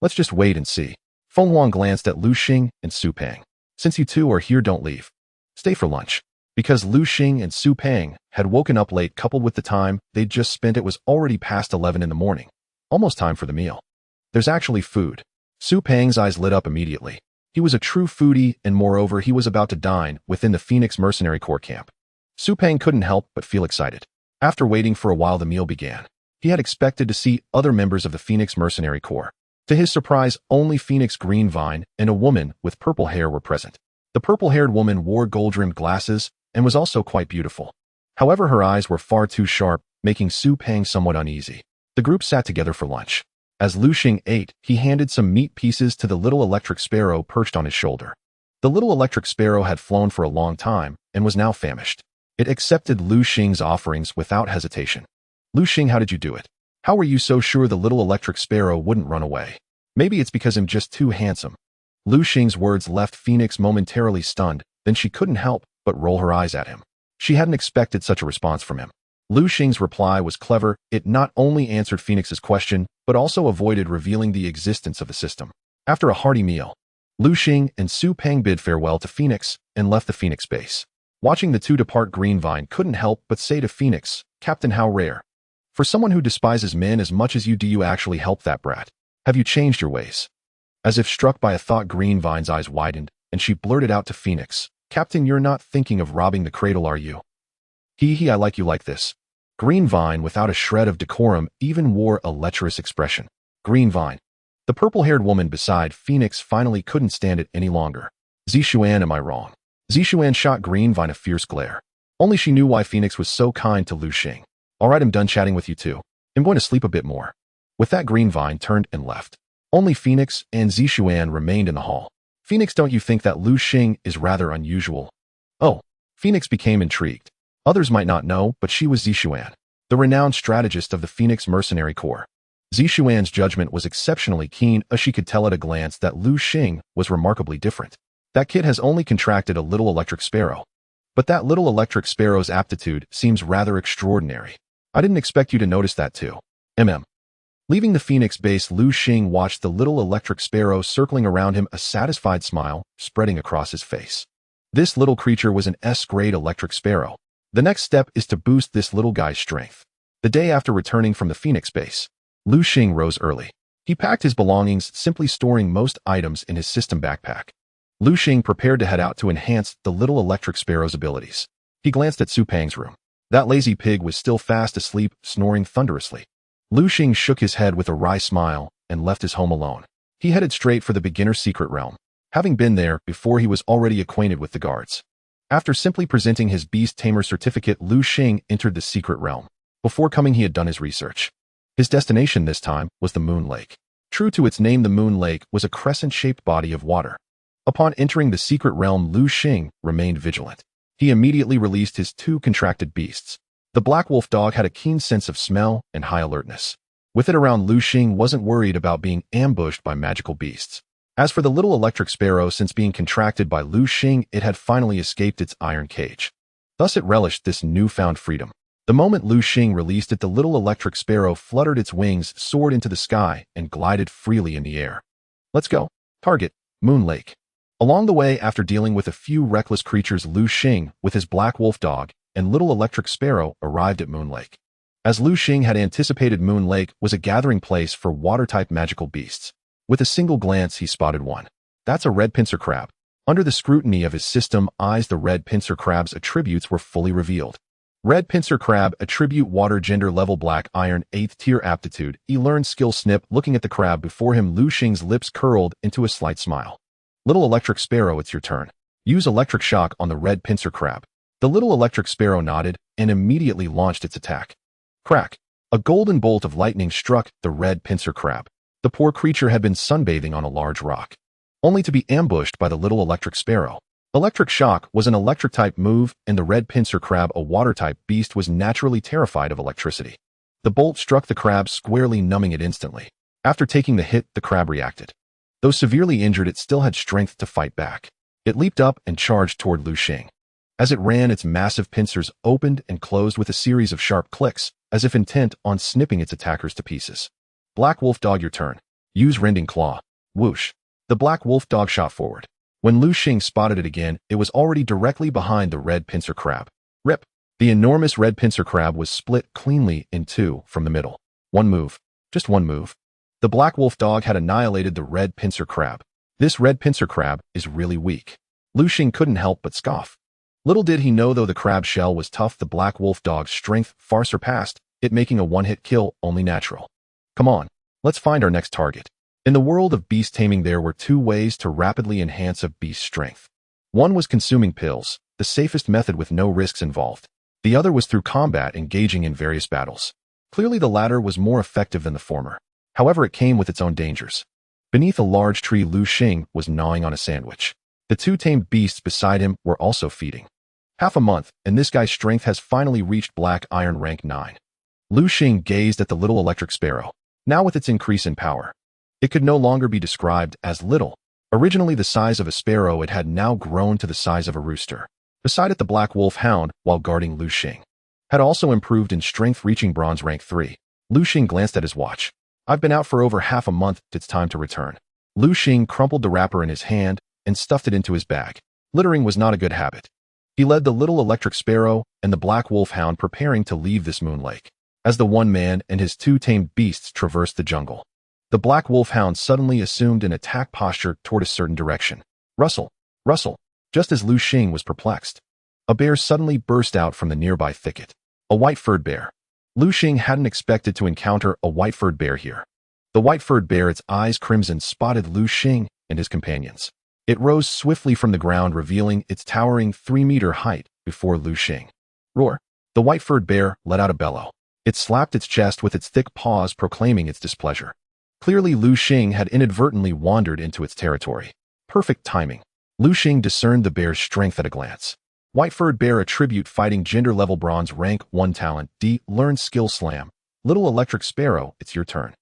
Let's just wait and see. Feng Huang glanced at Lu Xing and Su Peng. Since you two are here, don't leave. Stay for lunch. Because Lu Xing and Su Peng had woken up late, coupled with the time they'd just spent, it was already past 11 in the morning. Almost time for the meal. There's actually food. Su Peng's eyes lit up immediately. He was a true foodie, and moreover, he was about to dine within the Phoenix Mercenary Corps camp. Su Peng couldn't help but feel excited. After waiting for a while, the meal began. He had expected to see other members of the Phoenix Mercenary Corps. To his surprise, only Phoenix Green Vine and a woman with purple hair were present. The purple-haired woman wore gold-rimmed glasses and was also quite beautiful. However, her eyes were far too sharp, making Su Peng somewhat uneasy. The group sat together for lunch. As Lu Xing ate, he handed some meat pieces to the little electric sparrow perched on his shoulder. The little electric sparrow had flown for a long time and was now famished. It accepted Lu Xing's offerings without hesitation. Lu Xing, how did you do it? How were you so sure the little electric sparrow wouldn't run away? Maybe it's because I'm just too handsome. Lu Xing's words left Phoenix momentarily stunned, then she couldn't help but roll her eyes at him. She hadn't expected such a response from him. Lu Xing's reply was clever. It not only answered Phoenix's question, but also avoided revealing the existence of the system. After a hearty meal, Lu Xing and Su Peng bid farewell to Phoenix and left the Phoenix base. Watching the two depart, Green Vine couldn't help but say to Phoenix, Captain, how rare. For someone who despises men as much as you, do you actually help that brat? Have you changed your ways? As if struck by a thought, Green Vine's eyes widened, and she blurted out to Phoenix, Captain, you're not thinking of robbing the cradle, are you? I like you like this. Green Vine, without a shred of decorum, even wore a lecherous expression. Green Vine. The purple-haired woman beside Phoenix finally couldn't stand it any longer. Zixuan, am I wrong? Zixuan shot Green Vine a fierce glare. Only she knew why Phoenix was so kind to Lu Xing. All right, I'm done chatting with you two. I'm going to sleep a bit more. With that, Green Vine turned and left. Only Phoenix and Zixuan remained in the hall. Phoenix, don't you think that Lu Xing is rather unusual? Oh, Phoenix became intrigued. Others might not know, but she was Zixuan, the renowned strategist of the Phoenix Mercenary Corps. Zixuan's judgment was exceptionally keen, as she could tell at a glance that Lu Xing was remarkably different. That kid has only contracted a little electric sparrow. But that little electric sparrow's aptitude seems rather extraordinary. I didn't expect you to notice that too. Leaving the Phoenix base, Lu Xing watched the little electric sparrow circling around him, a satisfied smile spreading across his face. This little creature was an S-grade electric sparrow. The next step is to boost this little guy's strength. The day after returning from the Phoenix base, Lu Xing rose early. He packed his belongings, simply storing most items in his system backpack. Lu Xing prepared to head out to enhance the little electric sparrow's abilities. He glanced at Su Peng's room. That lazy pig was still fast asleep, snoring thunderously. Lu Xing shook his head with a wry smile and left his home alone. He headed straight for the beginner's secret realm. Having been there before, he was already acquainted with the guards. After simply presenting his beast-tamer certificate, Lu Xing entered the secret realm. Before coming, he had done his research. His destination this time was the Moon Lake. True to its name, the Moon Lake was a crescent-shaped body of water. Upon entering the secret realm, Lu Xing remained vigilant. He immediately released his two contracted beasts. The black wolf dog had a keen sense of smell and high alertness. With it around, Lu Xing wasn't worried about being ambushed by magical beasts. As for the little electric sparrow, since being contracted by Lu Xing, it had finally escaped its iron cage. Thus it relished this newfound freedom. The moment Lu Xing released it, the little electric sparrow fluttered its wings, soared into the sky, and glided freely in the air. Let's go. Target: Moon Lake. Along the way, after dealing with a few reckless creatures, Lu Xing, with his black wolf dog and little electric sparrow, arrived at Moon Lake. As Lu Xing had anticipated, Moon Lake was a gathering place for water-type magical beasts. With a single glance, he spotted one. That's a red pincer crab. Under the scrutiny of his system eyes, the red pincer crab's attributes were fully revealed. Red pincer crab, attribute water, gender level black iron, 8th tier aptitude, learned skill snip. Looking at the crab before him, Lu Xing's lips curled into a slight smile. Little electric sparrow, it's your turn. Use electric shock on the red pincer crab. The little electric sparrow nodded and immediately launched its attack. Crack! A golden bolt of lightning struck the red pincer crab. The poor creature had been sunbathing on a large rock, only to be ambushed by the little electric sparrow. Electric shock was an electric-type move, and the red pincer crab, a water-type beast, was naturally terrified of electricity. The bolt struck the crab squarely, numbing it instantly. After taking the hit, the crab reacted. Though severely injured, it still had strength to fight back. It leaped up and charged toward Lu Xing. As it ran, its massive pincers opened and closed with a series of sharp clicks, as if intent on snipping its attackers to pieces. Black wolf dog, your turn. Use rending claw. Whoosh. The black wolf dog shot forward. When Lu Xing spotted it again, it was already directly behind the red pincer crab. Rip! The enormous red pincer crab was split cleanly in two from the middle. One move. Just one move. The black wolf dog had annihilated the red pincer crab. This red pincer crab is really weak. Lu Xing couldn't help but scoff. Little did he know, though the crab shell was tough, the black wolf dog's strength far surpassed it, making a one-hit kill only natural. Come on, let's find our next target. In the world of beast taming, there were two ways to rapidly enhance a beast's strength. One was consuming pills, the safest method with no risks involved. The other was through combat, engaging in various battles. Clearly the latter was more effective than the former. However, it came with its own dangers. Beneath a large tree, Lu Xing was gnawing on a sandwich. The two tamed beasts beside him were also feeding. Half a month, and this guy's strength has finally reached black iron rank 9. Lu Xing gazed at the little electric sparrow. Now with its increase in power, it could no longer be described as little. Originally the size of a sparrow, it had now grown to the size of a rooster. Beside it, the black wolf hound, while guarding Lu Xing, had also improved in strength, reaching bronze rank 3. Lu Xing glanced at his watch. I've been out for over half a month, it's time to return. Lu Xing crumpled the wrapper in his hand and stuffed it into his bag. Littering was not a good habit. He led the little electric sparrow and the black wolf hound, preparing to leave this moon lake. As the one man and his two tamed beasts traversed the jungle, the black wolf hound suddenly assumed an attack posture toward a certain direction. Rustle, rustle. Just as Lu Xing was perplexed, a bear suddenly burst out from the nearby thicket. A white-furred bear. Lu Xing hadn't expected to encounter a white-furred bear here. The white-furred bear, its eyes crimson, spotted Lu Xing and his companions. It rose swiftly from the ground, revealing its towering 3-meter height before Lu Xing. Roar! The white-furred bear let out a bellow. It slapped its chest with its thick paws, proclaiming its displeasure. Clearly, Lu Xing had inadvertently wandered into its territory. Perfect timing. Lu Xing discerned the bear's strength at a glance. White-furred bear, attribute fighting, gender level bronze rank 1, talent D, learn skill slam. Little electric sparrow, it's your turn.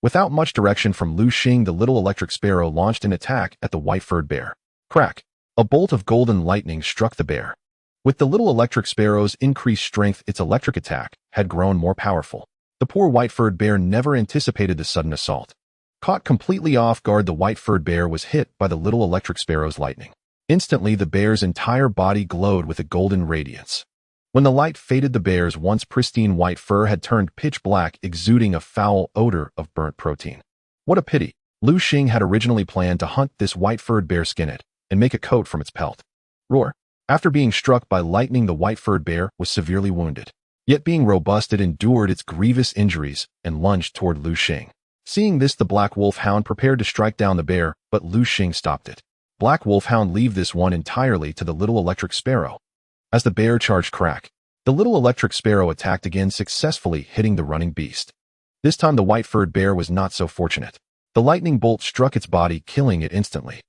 Without much direction from Lu Xing, the little electric sparrow launched an attack at the white-furred bear. Crack! A bolt of golden lightning struck the bear. With the little electric sparrow's increased strength, its electric attack had grown more powerful. The poor white-furred bear never anticipated the sudden assault. Caught completely off guard, the white-furred bear was hit by the little electric sparrow's lightning. Instantly, the bear's entire body glowed with a golden radiance. When the light faded, the bear's once pristine white fur had turned pitch black, exuding a foul odor of burnt protein. What a pity. Lu Xing had originally planned to hunt this white-furred bear, skin it, and make a coat from its pelt. Roar! After being struck by lightning, the white-furred bear was severely wounded. Yet being robust, it endured its grievous injuries and lunged toward Lu Xing. Seeing this, the black wolf hound prepared to strike down the bear, but Lu Xing stopped it. Black wolf hound, leave this one entirely to the little electric sparrow. As the bear charged, crack, the little electric sparrow attacked again, successfully hitting the running beast. This time the white-furred bear was not so fortunate. The lightning bolt struck its body, killing it instantly.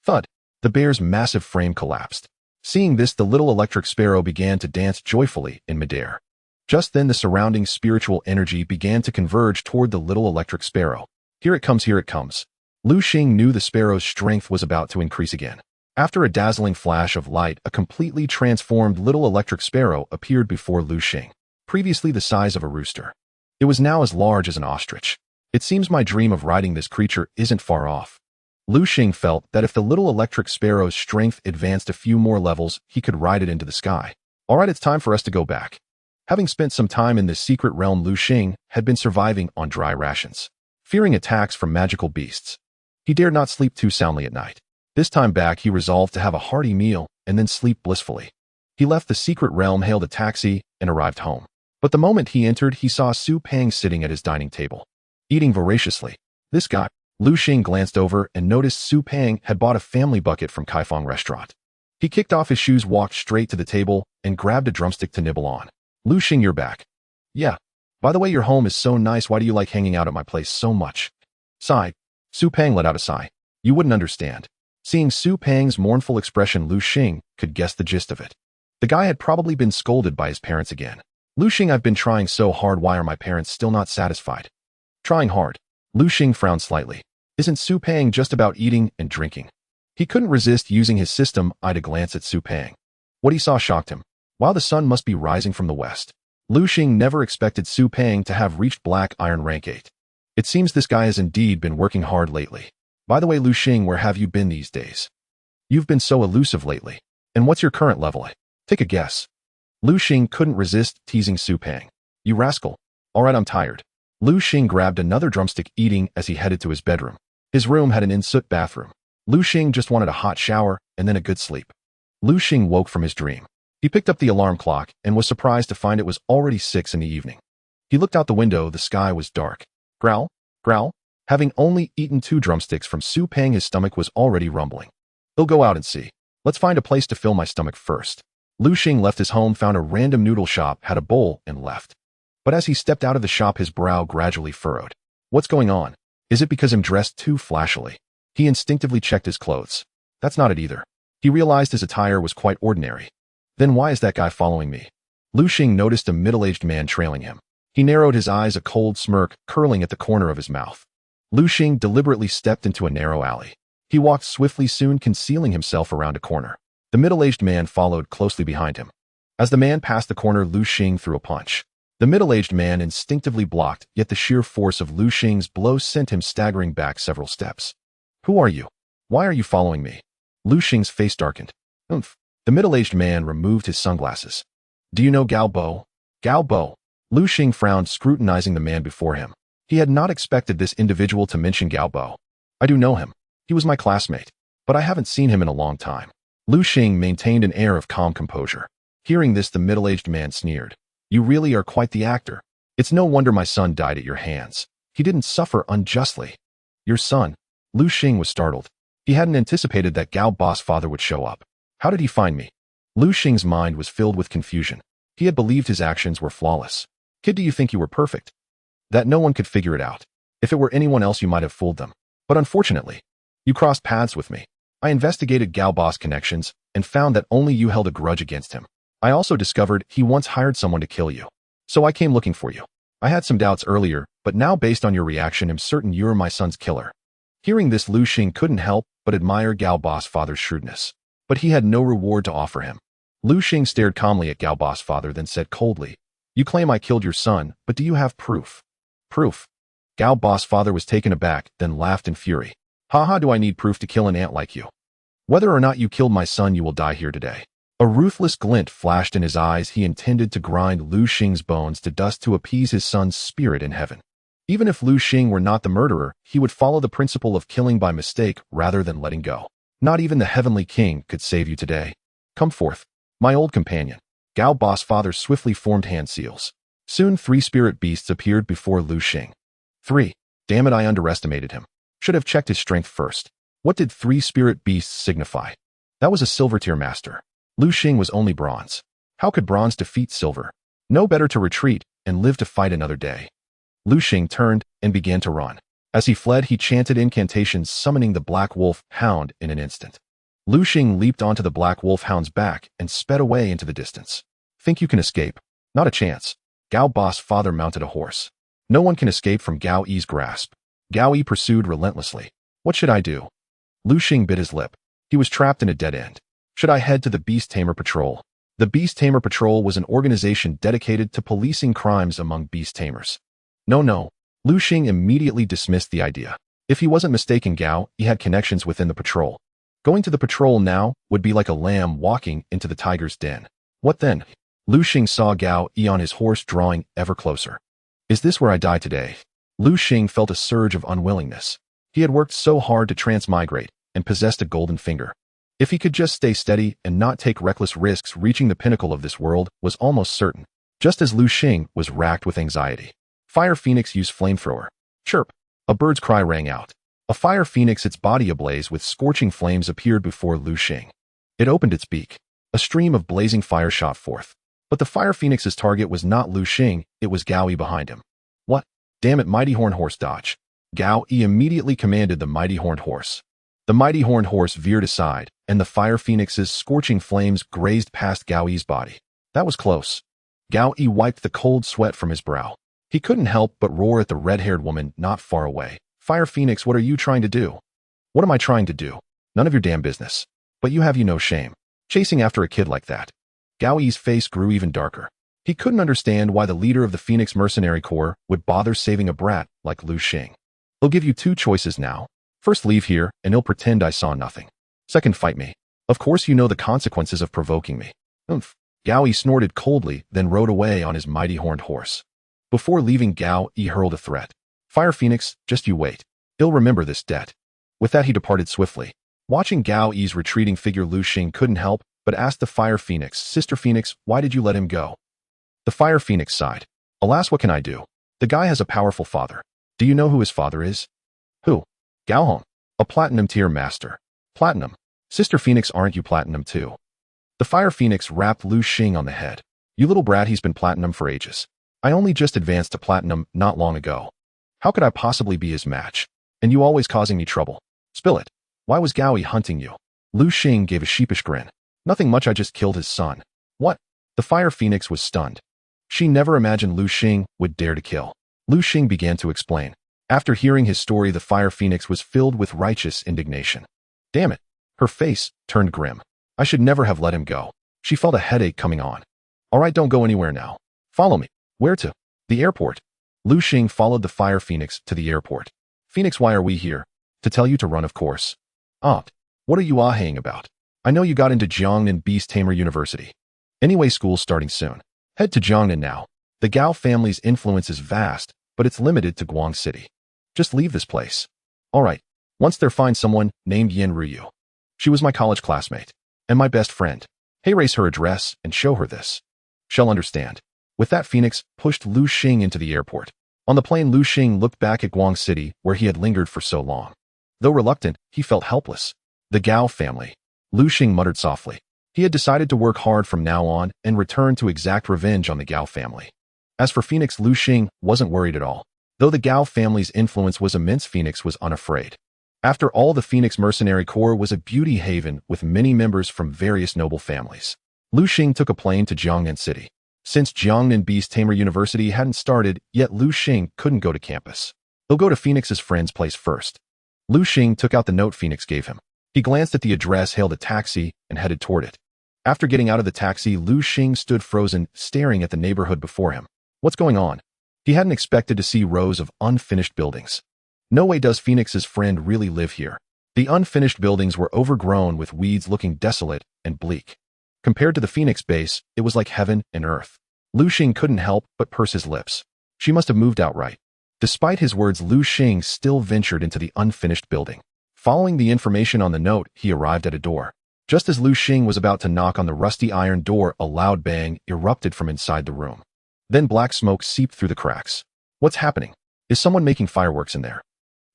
Thud! The bear's massive frame collapsed. Seeing this, the little electric sparrow began to dance joyfully in midair. Just then, the surrounding spiritual energy began to converge toward the little electric sparrow. Here it comes, here it comes. Lu Xing knew the sparrow's strength was about to increase again. After a dazzling flash of light, a completely transformed little electric sparrow appeared before Lu Xing. Previously the size of a rooster, it was now as large as an ostrich. It seems my dream of riding this creature isn't far off. Lu Xing felt that if the little electric sparrow's strength advanced a few more levels, he could ride it into the sky. All right, it's time for us to go back. Having spent some time in this secret realm, Lu Xing had been surviving on dry rations, fearing attacks from magical beasts. He dared not sleep too soundly at night. This time back, he resolved to have a hearty meal and then sleep blissfully. He left the secret realm, hailed a taxi, and arrived home. But the moment he entered, he saw Su Peng sitting at his dining table, eating voraciously. This guy. Lu Xing glanced over and noticed Su Peng had bought a family bucket from Kaifeng restaurant. He kicked off his shoes, walked straight to the table, and grabbed a drumstick to nibble on. Lu Xing, you're back. Yeah. By the way, your home is so nice. Why do you like hanging out at my place so much? Sigh. Su Peng let out a sigh. You wouldn't understand. Seeing Su Peng's mournful expression, Lu Xing could guess the gist of it. The guy had probably been scolded by his parents again. Lu Xing, I've been trying so hard. Why are my parents still not satisfied? Trying hard. Lu Xing frowned slightly. Isn't Su Peng just about eating and drinking? He couldn't resist using his system eye to glance at Su Peng. What he saw shocked him. While the sun must be rising from the west, Lu Xing never expected Su Peng to have reached Black Iron rank 8. It seems this guy has indeed been working hard lately. By the way, Lu Xing, where have you been these days? You've been so elusive lately. And what's your current level? Take a guess. Lu Xing couldn't resist teasing Su Peng. You rascal. All right, I'm tired. Lu Xing grabbed another drumstick, eating as he headed to his bedroom. His room had an in-soot bathroom. Lu Xing just wanted a hot shower and then a good sleep. Lu Xing woke from his dream. He picked up the alarm clock and was surprised to find it was already 6 in the evening. He looked out the window. The sky was dark. Growl, growl. Having only eaten 2 drumsticks from Su Peng, his stomach was already rumbling. He'll go out and see. Let's find a place to fill my stomach first. Lu Xing left his home, found a random noodle shop, had a bowl, and left. But as he stepped out of the shop, his brow gradually furrowed. What's going on? Is it because I'm dressed too flashily? He instinctively checked his clothes. That's not it either. He realized his attire was quite ordinary. Then why is that guy following me? Lu Xing noticed a middle-aged man trailing him. He narrowed his eyes, a cold smirk curling at the corner of his mouth. Lu Xing deliberately stepped into a narrow alley. He walked swiftly, soon concealing himself around a corner. The middle-aged man followed closely behind him. As the man passed the corner, Lu Xing threw a punch. The middle-aged man instinctively blocked, yet the sheer force of Lu Xing's blow sent him staggering back several steps. Who are you? Why are you following me? Lu Xing's face darkened. Oomph. The middle-aged man removed his sunglasses. Do you know Gao Bo? Gao Bo. Lu Xing frowned, scrutinizing the man before him. He had not expected this individual to mention Gao Bo. I do know him. He was my classmate, but I haven't seen him in a long time. Lu Xing maintained an air of calm composure. Hearing this, the middle-aged man sneered. You really are quite the actor. It's no wonder my son died at your hands. He didn't suffer unjustly. Your son? Lu Xing was startled. He hadn't anticipated that Gao Bo's father would show up. How did he find me? Lu Xing's mind was filled with confusion. He had believed his actions were flawless. Kid, do you think you were perfect? That no one could figure it out. If it were anyone else, you might have fooled them. But unfortunately, you crossed paths with me. I investigated Gao Bo's connections and found that only you held a grudge against him. I also discovered he once hired someone to kill you. So I came looking for you. I had some doubts earlier, but now based on your reaction, I'm certain you're my son's killer. Hearing this, Lu Xing couldn't help but admire Gao Bo's father's shrewdness. But he had no reward to offer him. Lu Xing stared calmly at Gao Bo's father, then said coldly, You claim I killed your son, but do you have proof? Proof? Gao Bo's father was taken aback, then laughed in fury. Haha, do I need proof to kill an ant like you? Whether or not you killed my son, you will die here today. A ruthless glint flashed in his eyes. He intended to grind Lu Xing's bones to dust to appease his son's spirit in heaven. Even if Lu Xing were not the murderer, he would follow the principle of killing by mistake rather than letting go. Not even the heavenly king could save you today. Come forth, my old companion. Gao Bo's father swiftly formed hand seals. Soon 3 spirit beasts appeared before Lu Xing. 3. Damn it, I underestimated him. Should have checked his strength first. What did 3 spirit beasts signify? That was a silver-tier master. Lu Xing was only bronze. How could bronze defeat silver? No, better to retreat and live to fight another day. Lu Xing turned and began to run. As he fled, he chanted incantations, summoning the black wolf hound in an instant. Lu Xing leaped onto the black wolfhound's back and sped away into the distance. Think you can escape? Not a chance. Gao Boss father mounted a horse. No one can escape from Gao Yi's grasp. Gao Yi pursued relentlessly. What should I do? Lu Xing bit his lip. He was trapped in a dead end. Should I head to the Beast-Tamer Patrol? The Beast-Tamer Patrol was an organization dedicated to policing crimes among beast-tamers. No. Lu Xing immediately dismissed the idea. If he wasn't mistaken, Gao Yi had connections within the patrol. Going to the patrol now would be like a lamb walking into the tiger's den. What then? Lu Xing saw Gao Yi on his horse drawing ever closer. Is this where I die today? Lu Xing felt a surge of unwillingness. He had worked so hard to transmigrate and possessed a golden finger. If he could just stay steady and not take reckless risks, reaching the pinnacle of this world was almost certain. Just as Lu Xing was racked with anxiety. Fire Phoenix used flamethrower. Chirp. A bird's cry rang out. A fire phoenix, its body ablaze with scorching flames, appeared before Lu Xing. It opened its beak. A stream of blazing fire shot forth. But the fire phoenix's target was not Lu Xing, it was Gao Yi behind him. What? Damn it, Mighty Horned Horse, dodge. Gao Yi immediately commanded the Mighty Horned Horse. The Mighty Horned Horse veered aside, and the fire phoenix's scorching flames grazed past Gao Yi's body. That was close. Gao Yi wiped the cold sweat from his brow. He couldn't help but roar at the red-haired woman not far away. Fire Phoenix, what are you trying to do? What am I trying to do? None of your damn business. But you have no shame. Chasing after a kid like that. Gao Yi's face grew even darker. He couldn't understand why the leader of the Phoenix Mercenary Corps would bother saving a brat like Lu Xing. He'll give you two choices now. First, leave here, and he'll pretend I saw nothing. Second, fight me. Of course you know the consequences of provoking me. Oomph. Gao Yi snorted coldly, then rode away on his mighty horned horse. Before leaving, Gao Yi hurled a threat. Fire Phoenix, just you wait. He'll remember this debt. With that, he departed swiftly. Watching Gao Yi's retreating figure, Lu Xing couldn't help but ask the Fire Phoenix, Sister Phoenix, why did you let him go? The Fire Phoenix sighed. Alas, what can I do? The guy has a powerful father. Do you know who his father is? Who? Gao Hong. A Platinum Tier master. Platinum. Sister Phoenix, aren't you Platinum too? The Fire Phoenix rapped Lu Xing on the head. You little brat, he's been Platinum for ages. I only just advanced to Platinum not long ago. How could I possibly be his match? And you always causing me trouble. Spill it. Why was Gao Yi hunting you? Lu Xing gave a sheepish grin. Nothing much, I just killed his son. What? The Fire Phoenix was stunned. She never imagined Lu Xing would dare to kill. Lu Xing began to explain. After hearing his story, the Fire Phoenix was filled with righteous indignation. Damn it. Her face turned grim. I should never have let him go. She felt a headache coming on. All right, don't go anywhere now. Follow me. Where to? The airport. Lu Xing followed the Fire Phoenix to the airport. Phoenix, why are we here? To tell you to run, of course. What are you ahhing about? I know you got into Jiangnan Beast-Tamer University. Anyway, school's starting soon. Head to Jiangnan now. The Gao family's influence is vast, but it's limited to Guang City. Just leave this place. All right. Once there, find someone named Yen Ruyu. She was my college classmate and my best friend. Hey, erase her address and show her this. She'll understand. With that, Phoenix pushed Lu Xing into the airport. On the plane, Lu Xing looked back at Guang City, where he had lingered for so long. Though reluctant, he felt helpless. The Gao family. Lu Xing muttered softly. He had decided to work hard from now on and return to exact revenge on the Gao family. As for Phoenix, Lu Xing wasn't worried at all. Though the Gao family's influence was immense, Phoenix was unafraid. After all, the Phoenix Mercenary Corps was a beauty haven with many members from various noble families. Lu Xing took a plane to Jiangnan City. Since Jiangnan Beast-Tamer University hadn't started yet, Lu Xing couldn't go to campus. He'll go to Phoenix's friend's place first. Lu Xing took out the note Phoenix gave him. He glanced at the address, hailed a taxi, and headed toward it. After getting out of the taxi, Lu Xing stood frozen, staring at the neighborhood before him. What's going on? He hadn't expected to see rows of unfinished buildings. No way does Phoenix's friend really live here. The unfinished buildings were overgrown with weeds, looking desolate and bleak. Compared to the Phoenix base, it was like heaven and earth. Lu Xing couldn't help but purse his lips. She must have moved outright. Despite his words, Lu Xing still ventured into the unfinished building. Following the information on the note, he arrived at a door. Just as Lu Xing was about to knock on the rusty iron door, a loud bang erupted from inside the room. Then black smoke seeped through the cracks. What's happening? Is someone making fireworks in there?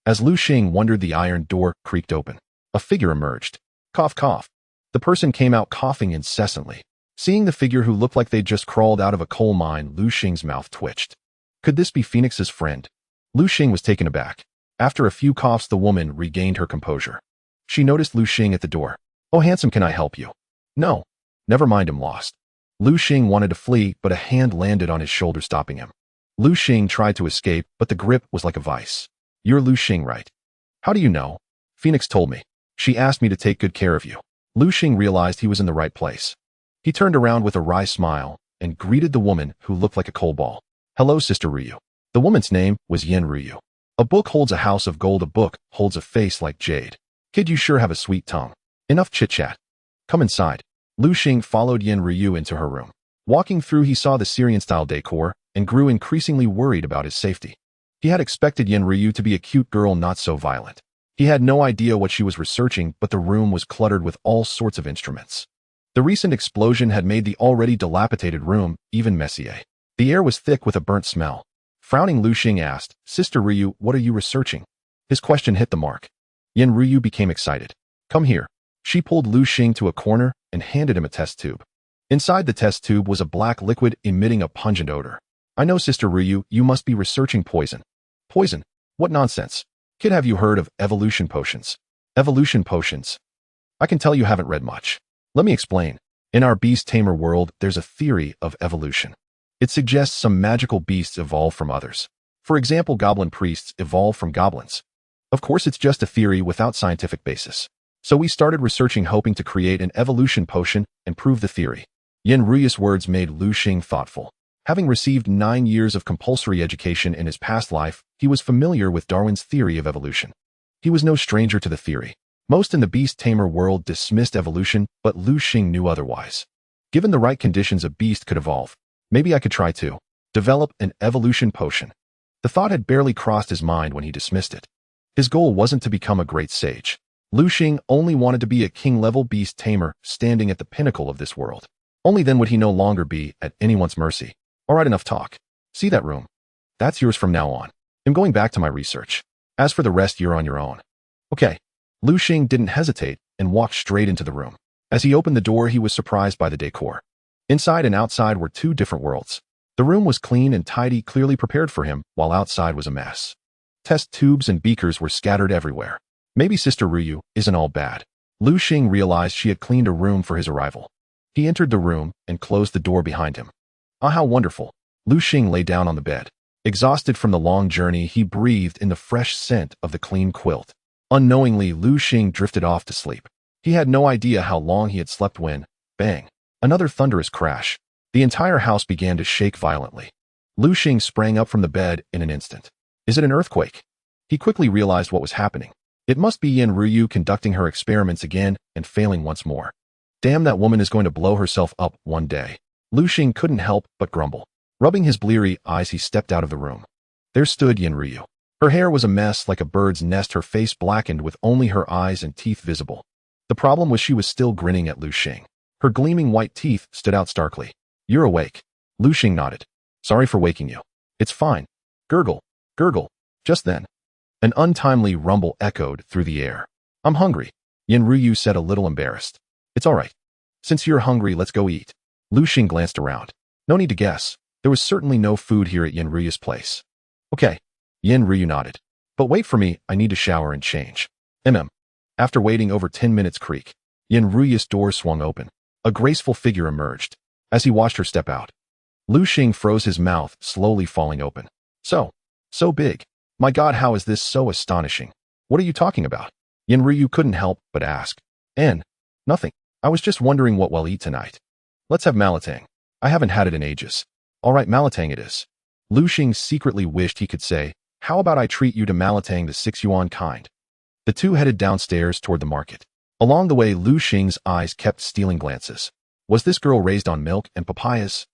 As Lu Xing wondered, the iron door creaked open. A figure emerged. Cough, cough. The person came out coughing incessantly. Seeing the figure, who looked like they'd just crawled out of a coal mine, Lu Xing's mouth twitched. Could this be Phoenix's friend? Lu Xing was taken aback. After a few coughs, the woman regained her composure. She noticed Lu Xing at the door. "Oh, handsome, can I help you?" "No." "Never mind, I'm lost." Lu Xing wanted to flee, but a hand landed on his shoulder, stopping him. Lu Xing tried to escape, but the grip was like a vice. "You're Lu Xing, right?" "How do you know?" "Phoenix told me. She asked me to take good care of you." Lu Xing realized he was in the right place. He turned around with a wry smile and greeted the woman who looked like a coal ball. "Hello, Sister Ryu." The woman's name was Yin Ryu. "A book holds a house of gold. A book holds a face like jade. Kid, you sure have a sweet tongue. Enough chit-chat. Come inside." Lu Xing followed Yin Ryu into her room. Walking through, he saw the Syrian-style decor and grew increasingly worried about his safety. He had expected Yin Ryu to be a cute girl, not so violent. He had no idea what she was researching, but the room was cluttered with all sorts of instruments. The recent explosion had made the already dilapidated room even messier. The air was thick with a burnt smell. Frowning, Lu Xing asked, "Sister Ryu, what are you researching?" His question hit the mark. Yin Ryu became excited. "Come here." She pulled Lu Xing to a corner and handed him a test tube. Inside the test tube was a black liquid emitting a pungent odor. "I know, Sister Ryu, you must be researching poison." "Poison? What nonsense. Kid, have you heard of evolution potions?" "Evolution potions? I can tell you haven't read much. Let me explain. In our beast-tamer world, there's a theory of evolution. It suggests some magical beasts evolve from others. For example, goblin priests evolve from goblins. Of course, it's just a theory without scientific basis. So we started researching, hoping to create an evolution potion and prove the theory." Yin Ryu's words made Lu Xing thoughtful. Having received 9 years of compulsory education in his past life, he was familiar with Darwin's theory of evolution. He was no stranger to the theory. Most in the beast-tamer world dismissed evolution, but Lu Xing knew otherwise. Given the right conditions, a beast could evolve. Maybe I could try to develop an evolution potion. The thought had barely crossed his mind when he dismissed it. His goal wasn't to become a great sage. Lu Xing only wanted to be a king-level beast-tamer standing at the pinnacle of this world. Only then would he no longer be at anyone's mercy. "All right, enough talk. See that room? That's yours from now on. I'm going back to my research. As for the rest, you're on your own." "Okay." Lu Xing didn't hesitate and walked straight into the room. As he opened the door, he was surprised by the decor. Inside and outside were two different worlds. The room was clean and tidy, clearly prepared for him, while outside was a mess. Test tubes and beakers were scattered everywhere. Maybe Sister Ryu isn't all bad. Lu Xing realized she had cleaned a room for his arrival. He entered the room and closed the door behind him. Ah, how wonderful. Lu Xing lay down on the bed. Exhausted from the long journey, he breathed in the fresh scent of the clean quilt. Unknowingly, Lu Xing drifted off to sleep. He had no idea how long he had slept when, bang, another thunderous crash. The entire house began to shake violently. Lu Xing sprang up from the bed in an instant. Is it an earthquake? He quickly realized what was happening. It must be Yin Ryu conducting her experiments again and failing once more. Damn, that woman is going to blow herself up one day. Lu Xing couldn't help but grumble. Rubbing his bleary eyes, he stepped out of the room. There stood Yin Ryu. Her hair was a mess like a bird's nest, her face blackened with only her eyes and teeth visible. The problem was she was still grinning at Lu Xing. Her gleaming white teeth stood out starkly. "You're awake." Lu Xing nodded. "Sorry for waking you." "It's fine." Gurgle, gurgle. Just then, an untimely rumble echoed through the air. "I'm hungry," Yin Ryu said, a little embarrassed. "It's all right. Since you're hungry, let's go eat." Lu Xing glanced around. No need to guess. There was certainly no food here at Yin Ryu's place. "Okay." Yin Ryu nodded. "But wait for me, I need to shower and change." After waiting over 10 minutes, creak. Yin Ryu's door swung open. A graceful figure emerged. As he watched her step out, Lu Xing froze, his mouth slowly falling open. So big. My God, how is this so astonishing? What are you talking about?" Yin Ryu couldn't help but ask. Nothing. I was just wondering what we'll eat tonight." "Let's have malatang. I haven't had it in ages." "All right, malatang it is." Lu Xing secretly wished he could say, "How about I treat you to malatang, the 6 yuan kind?" The two headed downstairs toward the market. Along the way, Lu Xing's eyes kept stealing glances. Was this girl raised on milk and papayas?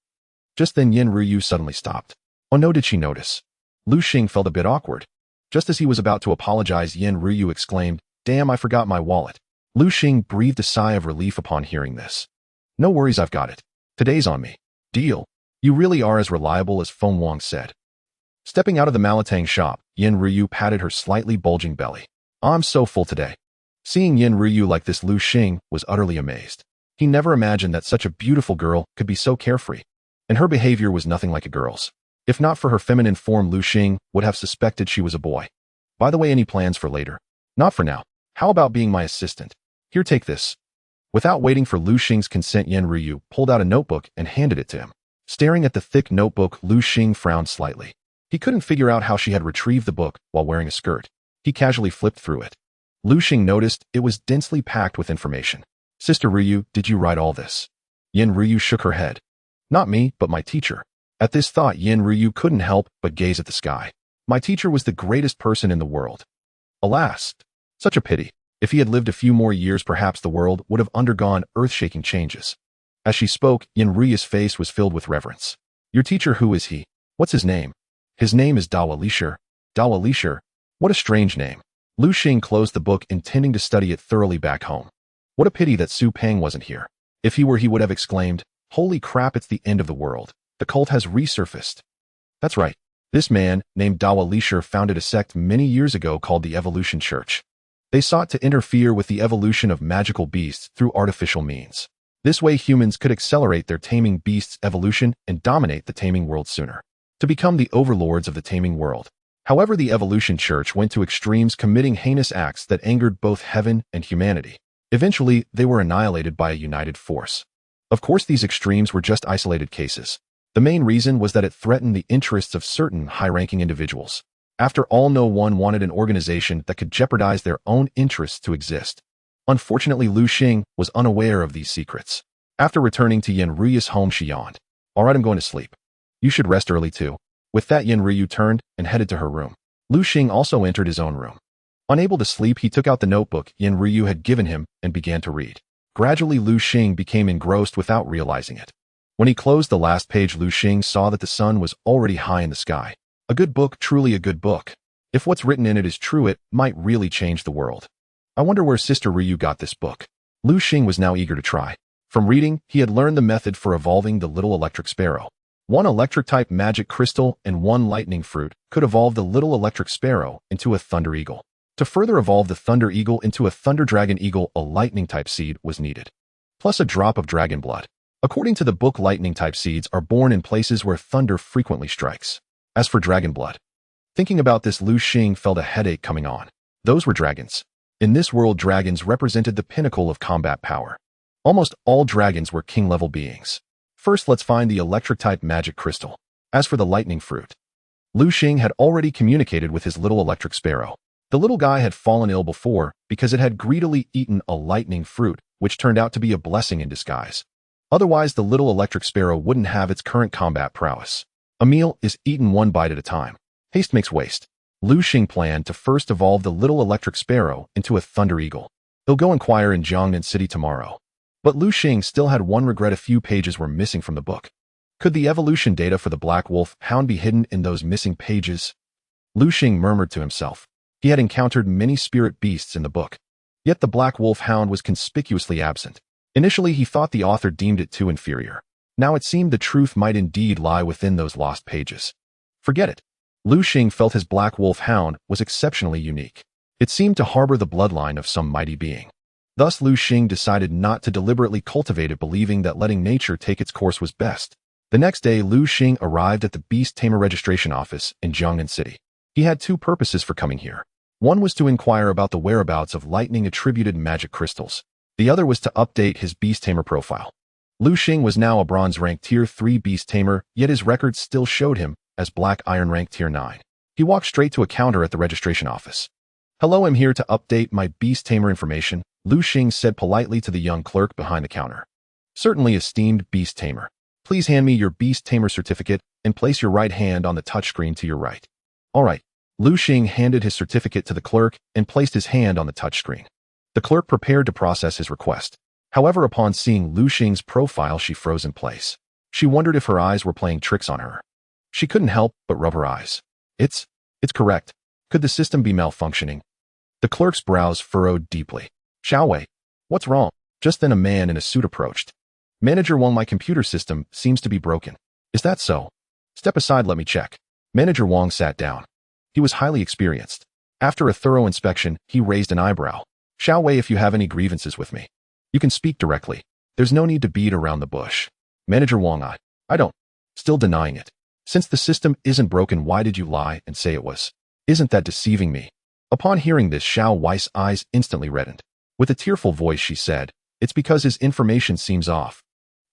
Just then Yin Ryu suddenly stopped. Oh no, did she notice? Lu Xing felt a bit awkward. Just as he was about to apologize, Yin Ryu exclaimed, "Damn, I forgot my wallet." Lu Xing breathed a sigh of relief upon hearing this. "No worries, I've got it. Today's on me." "Deal. You really are as reliable as Feng Wang said." Stepping out of the malatang shop, Yin Ryu patted her slightly bulging belly. "I'm so full today." Seeing Yin Ryu like this, Lu Xing was utterly amazed. He never imagined that such a beautiful girl could be so carefree. And her behavior was nothing like a girl's. If not for her feminine form, Lu Xing would have suspected she was a boy. "By the way, any plans for later?" "Not for now. How about being my assistant? Here, take this." Without waiting for Lu Xing's consent, Yan Ruyu pulled out a notebook and handed it to him. Staring at the thick notebook, Lu Xing frowned slightly. He couldn't figure out how she had retrieved the book while wearing a skirt. He casually flipped through it. Lu Xing noticed it was densely packed with information. Sister Ruyu, did you write all this? Yan Ruyu shook her head. Not me, but my teacher. At this thought, Yan Ruyu couldn't help but gaze at the sky. My teacher was the greatest person in the world. Alas, such a pity. If he had lived a few more years, perhaps the world would have undergone earth-shaking changes. As she spoke, Yan Ruyu's face was filled with reverence. Your teacher, who is he? What's his name? His name is Dawa Lishir. Dawa Lishir? What a strange name. Lu Xing closed the book, intending to study it thoroughly back home. What a pity that Su Peng wasn't here. If he were, he would have exclaimed, "Holy crap, it's the end of the world. The cult has resurfaced." That's right. This man, named Dawa Lishir, founded a sect many years ago called the Evolution Church. They sought to interfere with the evolution of magical beasts through artificial means. This way, humans could accelerate their taming beasts' evolution and dominate the taming world sooner, to become the overlords of the taming world. However, the Evolution Church went to extremes, committing heinous acts that angered both heaven and humanity. Eventually, they were annihilated by a united force. Of course, these extremes were just isolated cases. The main reason was that it threatened the interests of certain high-ranking individuals. After all, no one wanted an organization that could jeopardize their own interests to exist. Unfortunately, Lu Xing was unaware of these secrets. After returning to Yan Ruyu's home, she yawned. All right, I'm going to sleep. You should rest early too. With that, Yan Ruyu turned and headed to her room. Lu Xing also entered his own room. Unable to sleep, he took out the notebook Yan Ruyu had given him and began to read. Gradually, Lu Xing became engrossed without realizing it. When he closed the last page, Lu Xing saw that the sun was already high in the sky. A good book, truly a good book. If what's written in it is true, it might really change the world. I wonder where Sister Ruyu got this book. Lu Xing was now eager to try. From reading, he had learned the method for evolving the little electric sparrow. One electric-type magic crystal and one lightning fruit could evolve the little electric sparrow into a thunder eagle. To further evolve the thunder eagle into a thunder dragon eagle, a lightning-type seed was needed, plus a drop of dragon blood. According to the book, lightning-type seeds are born in places where thunder frequently strikes. As for dragon blood, thinking about this, Lu Xing felt a headache coming on. Those were dragons. In this world, dragons represented the pinnacle of combat power. Almost all dragons were king-level beings. First, let's find the electric-type magic crystal. As for the lightning fruit, Lu Xing had already communicated with his little electric sparrow. The little guy had fallen ill before because it had greedily eaten a lightning fruit, which turned out to be a blessing in disguise. Otherwise, the little electric sparrow wouldn't have its current combat prowess. A meal is eaten one bite at a time. Haste makes waste. Lu Xing planned to first evolve the little electric sparrow into a thunder eagle. He'll go inquire in Jiangnan City tomorrow. But Lu Xing still had one regret: a few pages were missing from the book. Could the evolution data for the black wolf hound be hidden in those missing pages? Lu Xing murmured to himself. He had encountered many spirit beasts in the book, yet the black wolf hound was conspicuously absent. Initially, he thought the author deemed it too inferior. Now it seemed the truth might indeed lie within those lost pages. Forget it. Lu Xing felt his black wolf hound was exceptionally unique. It seemed to harbor the bloodline of some mighty being. Thus, Lu Xing decided not to deliberately cultivate it, believing that letting nature take its course was best. The next day, Lu Xing arrived at the beast-tamer registration office in Jiangnan City. He had two purposes for coming here. One was to inquire about the whereabouts of lightning-attributed magic crystals. The other was to update his beast-tamer profile. Lu Xing was now a bronze rank tier 3 beast-tamer, yet his records still showed him as black iron rank tier 9. He walked straight to a counter at the registration office. Hello, I'm here to update my beast-tamer information, Lu Xing said politely to the young clerk behind the counter. Certainly, esteemed beast-tamer. Please hand me your beast-tamer certificate and place your right hand on the touchscreen to your right. All right. Lu Xing handed his certificate to the clerk and placed his hand on the touchscreen. The clerk prepared to process his request. However, upon seeing Lu Xing's profile, she froze in place. She wondered if her eyes were playing tricks on her. She couldn't help but rub her eyes. It's correct. Could the system be malfunctioning? The clerk's brows furrowed deeply. Xiao Wei, what's wrong? Just then a man in a suit approached. Manager Wang, my computer system seems to be broken. Is that so? Step aside, let me check. Manager Wang sat down. He was highly experienced. After a thorough inspection, he raised an eyebrow. Xiao Wei, if you have any grievances with me, you can speak directly. There's no need to beat around the bush. Manager Wang, I don't. Still denying it. Since the system isn't broken, why did you lie and say it was? Isn't that deceiving me? Upon hearing this, Xiao Wei's eyes instantly reddened. With a tearful voice, she said, It's because his information seems off.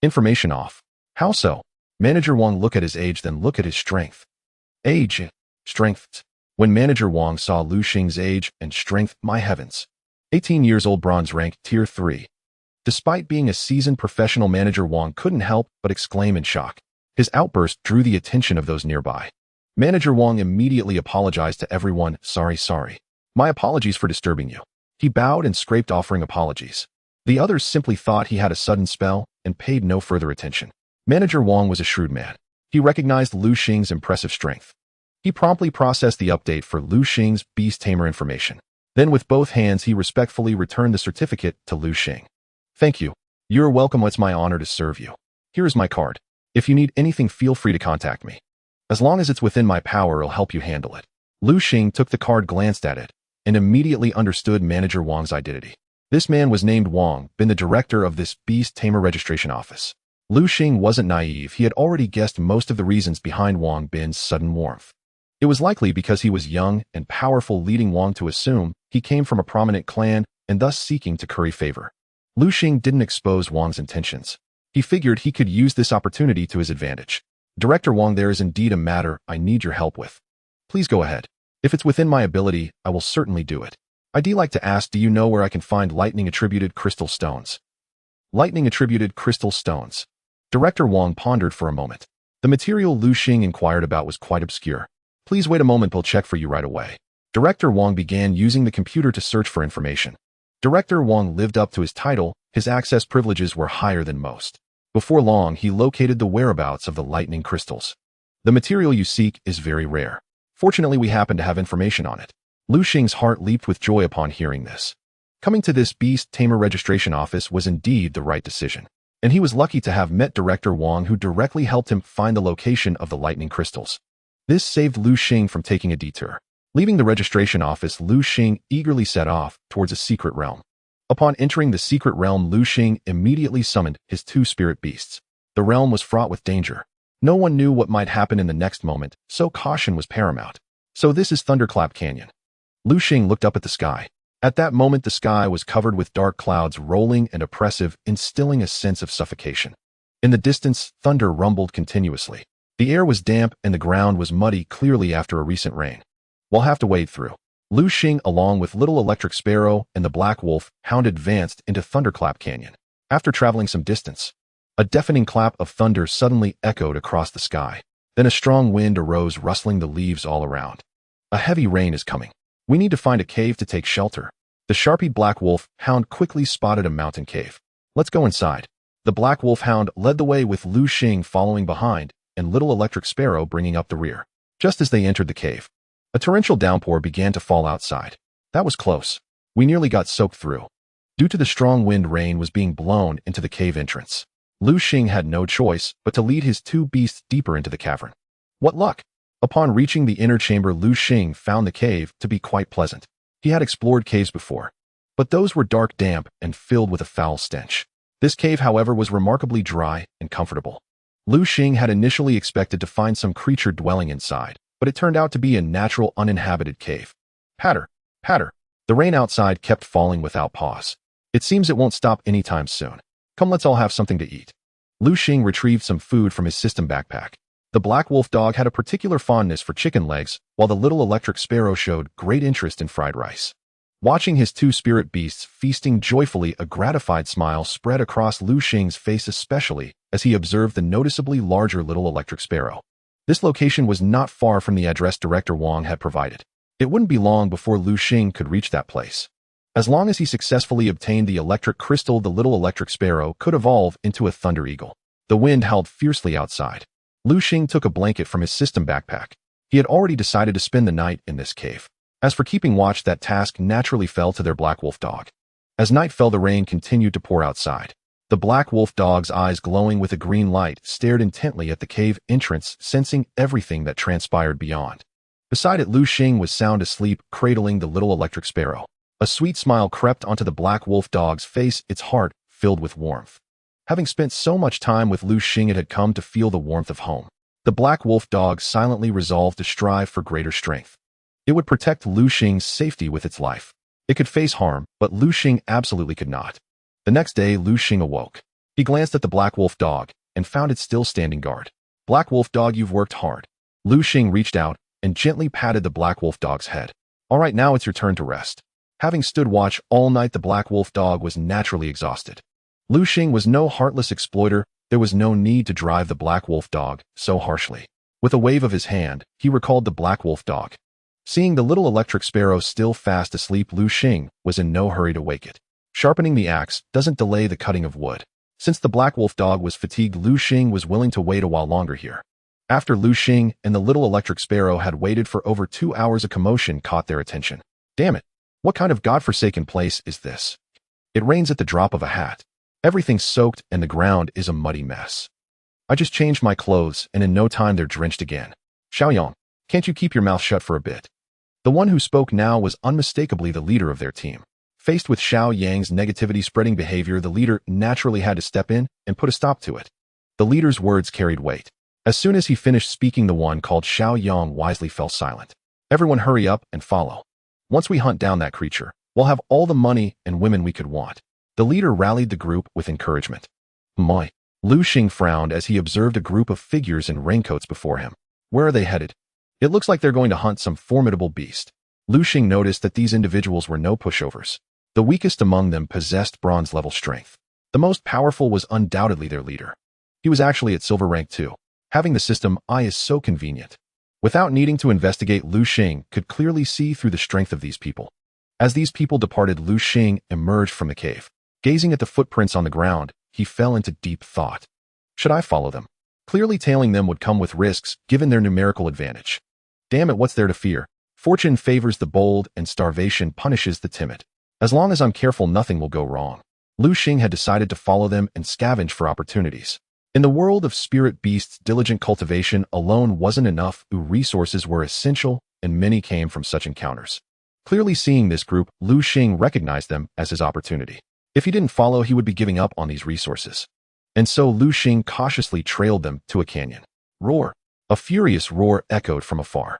Information off. How so? Manager Wang looked at his age, then looked at his strength. Age. Strength. When Manager Wang saw Lu Xing's age and strength, my heavens. 18 years old, bronze rank, tier 3. Despite being a seasoned professional, Manager Wang couldn't help but exclaim in shock. His outburst drew the attention of those nearby. Manager Wang immediately apologized to everyone. Sorry. My apologies for disturbing you. He bowed and scraped, offering apologies. The others simply thought he had a sudden spell and paid no further attention. Manager Wang was a shrewd man. He recognized Lu Xing's impressive strength. He promptly processed the update for Lu Xing's beast-tamer information. Then with both hands, he respectfully returned the certificate to Lu Xing. Thank you. You're welcome. It's my honor to serve you. Here is my card. If you need anything, feel free to contact me. As long as it's within my power, I'll help you handle it. Lu Xing took the card, glanced at it, and immediately understood Manager Wang's identity. This man was named Wang, been the director of this beast-tamer registration office. Lu Xing wasn't naive. He had already guessed most of the reasons behind Wang Bin's sudden warmth. It was likely because he was young and powerful, leading Wang to assume he came from a prominent clan and thus seeking to curry favor. Lu Xing didn't expose Wang's intentions. He figured he could use this opportunity to his advantage. Director Wang, there is indeed a matter I need your help with. Please go ahead. If it's within my ability, I will certainly do it. I'd like to ask, do you know where I can find lightning-attributed crystal stones? Lightning-attributed crystal stones. Director Wang pondered for a moment. The material Lu Xing inquired about was quite obscure. Please wait a moment, we'll check for you right away. Director Wang began using the computer to search for information. Director Wang lived up to his title. His access privileges were higher than most. Before long, he located the whereabouts of the lightning crystals. The material you seek is very rare. Fortunately, we happen to have information on it. Lu Xing's heart leaped with joy upon hearing this. Coming to this beast-tamer registration office was indeed the right decision. And he was lucky to have met Director Wang, who directly helped him find the location of the lightning crystals. This saved Lu Xing from taking a detour. Leaving the registration office, Lu Xing eagerly set off towards a secret realm. Upon entering the secret realm, Lu Xing immediately summoned his 2 spirit beasts. The realm was fraught with danger. No one knew what might happen in the next moment, so caution was paramount. So this is Thunderclap Canyon. Lu Xing looked up at the sky. At that moment, the sky was covered with dark clouds, rolling and oppressive, instilling a sense of suffocation. In the distance, thunder rumbled continuously. The air was damp and the ground was muddy, clearly after a recent rain. We'll have to wade through. Lu Xing, along with Little Electric Sparrow and the Black Wolf Hound, advanced into Thunderclap Canyon. After traveling some distance, a deafening clap of thunder suddenly echoed across the sky. Then a strong wind arose, rustling the leaves all around. A heavy rain is coming. We need to find a cave to take shelter. The sharpie Black Wolf Hound quickly spotted a mountain cave. Let's go inside. The Black Wolf Hound led the way, with Lu Xing following behind and Little Electric Sparrow bringing up the rear. Just as they entered the cave, a torrential downpour began to fall outside. That was close. We nearly got soaked through. Due to the strong wind, rain was being blown into the cave entrance. Lu Xing had no choice but to lead his 2 beasts deeper into the cavern. What luck! Upon reaching the inner chamber, Lu Xing found the cave to be quite pleasant. He had explored caves before, but those were dark, damp, and filled with a foul stench. This cave, however, was remarkably dry and comfortable. Lu Xing had initially expected to find some creature dwelling inside, but it turned out to be a natural, uninhabited cave. Patter, patter. The rain outside kept falling without pause. It seems it won't stop anytime soon. Come, let's all have something to eat. Lu Xing retrieved some food from his system backpack. The Black Wolf dog had a particular fondness for chicken legs, while the Little Electric Sparrow showed great interest in fried rice. Watching his 2 spirit beasts feasting joyfully, a gratified smile spread across Lu Xing's face, especially as he observed the noticeably larger Little Electric Sparrow. This location was not far from the address Director Wang had provided. It wouldn't be long before Lu Xing could reach that place. As long as he successfully obtained the electric crystal, the Little Electric Sparrow could evolve into a Thunder Eagle. The wind howled fiercely outside. Lu Xing took a blanket from his system backpack. He had already decided to spend the night in this cave. As for keeping watch, that task naturally fell to their Black Wolf dog. As night fell, the rain continued to pour outside. The Black Wolf dog's eyes, glowing with a green light, stared intently at the cave entrance, sensing everything that transpired beyond. Beside it, Lu Xing was sound asleep, cradling the Little Electric Sparrow. A sweet smile crept onto the Black Wolf dog's face, its heart filled with warmth. Having spent so much time with Lu Xing, it had come to feel the warmth of home. The Black Wolf dog silently resolved to strive for greater strength. It would protect Lu Xing's safety with its life. It could face harm, but Lu Xing absolutely could not. The next day, Lu Xing awoke. He glanced at the Black Wolf dog and found it still standing guard. Black Wolf dog, you've worked hard. Lu Xing reached out and gently patted the Black Wolf dog's head. All right, now it's your turn to rest. Having stood watch all night, the Black Wolf dog was naturally exhausted. Lu Xing was no heartless exploiter. There was no need to drive the Black Wolf dog so harshly. With a wave of his hand, he recalled the Black Wolf dog. Seeing the little electric sparrow still fast asleep, Lu Xing was in no hurry to wake it. Sharpening the axe doesn't delay the cutting of wood. Since the Black Wolf dog was fatigued, Lu Xing was willing to wait a while longer here. After Lu Xing and the little electric sparrow had waited for over 2 hours, a commotion caught their attention. Damn it! What kind of godforsaken place is this? It rains at the drop of a hat. Everything's soaked and the ground is a muddy mess. I just changed my clothes and in no time they're drenched again. Xiaoyang, can't you keep your mouth shut for a bit? The one who spoke now was unmistakably the leader of their team. Faced with Xiao Yang's negativity-spreading behavior, the leader naturally had to step in and put a stop to it. The leader's words carried weight. As soon as he finished speaking, the one called Xiao Yang wisely fell silent. Everyone hurry up and follow. Once we hunt down that creature, we'll have all the money and women we could want. The leader rallied the group with encouragement. Moi. Lu Xing frowned as he observed a group of figures in raincoats before him. Where are they headed? It looks like they're going to hunt some formidable beast. Lu Xing noticed that these individuals were no pushovers. The weakest among them possessed bronze-level strength. The most powerful was undoubtedly their leader. He was actually at silver rank 2. Having the system I is so convenient. Without needing to investigate, Lu Xing could clearly see through the strength of these people. As these people departed, Lu Xing emerged from the cave. Gazing at the footprints on the ground, he fell into deep thought. Should I follow them? Clearly tailing them would come with risks, given their numerical advantage. Damn it, what's there to fear? Fortune favors the bold and starvation punishes the timid. As long as I'm careful, nothing will go wrong. Lu Xing had decided to follow them and scavenge for opportunities. In the world of spirit beasts, diligent cultivation alone wasn't enough. Resources were essential, and many came from such encounters. Clearly seeing this group, Lu Xing recognized them as his opportunity. If he didn't follow, he would be giving up on these resources. And so Lu Xing cautiously trailed them to a canyon. Roar! A furious roar echoed from afar.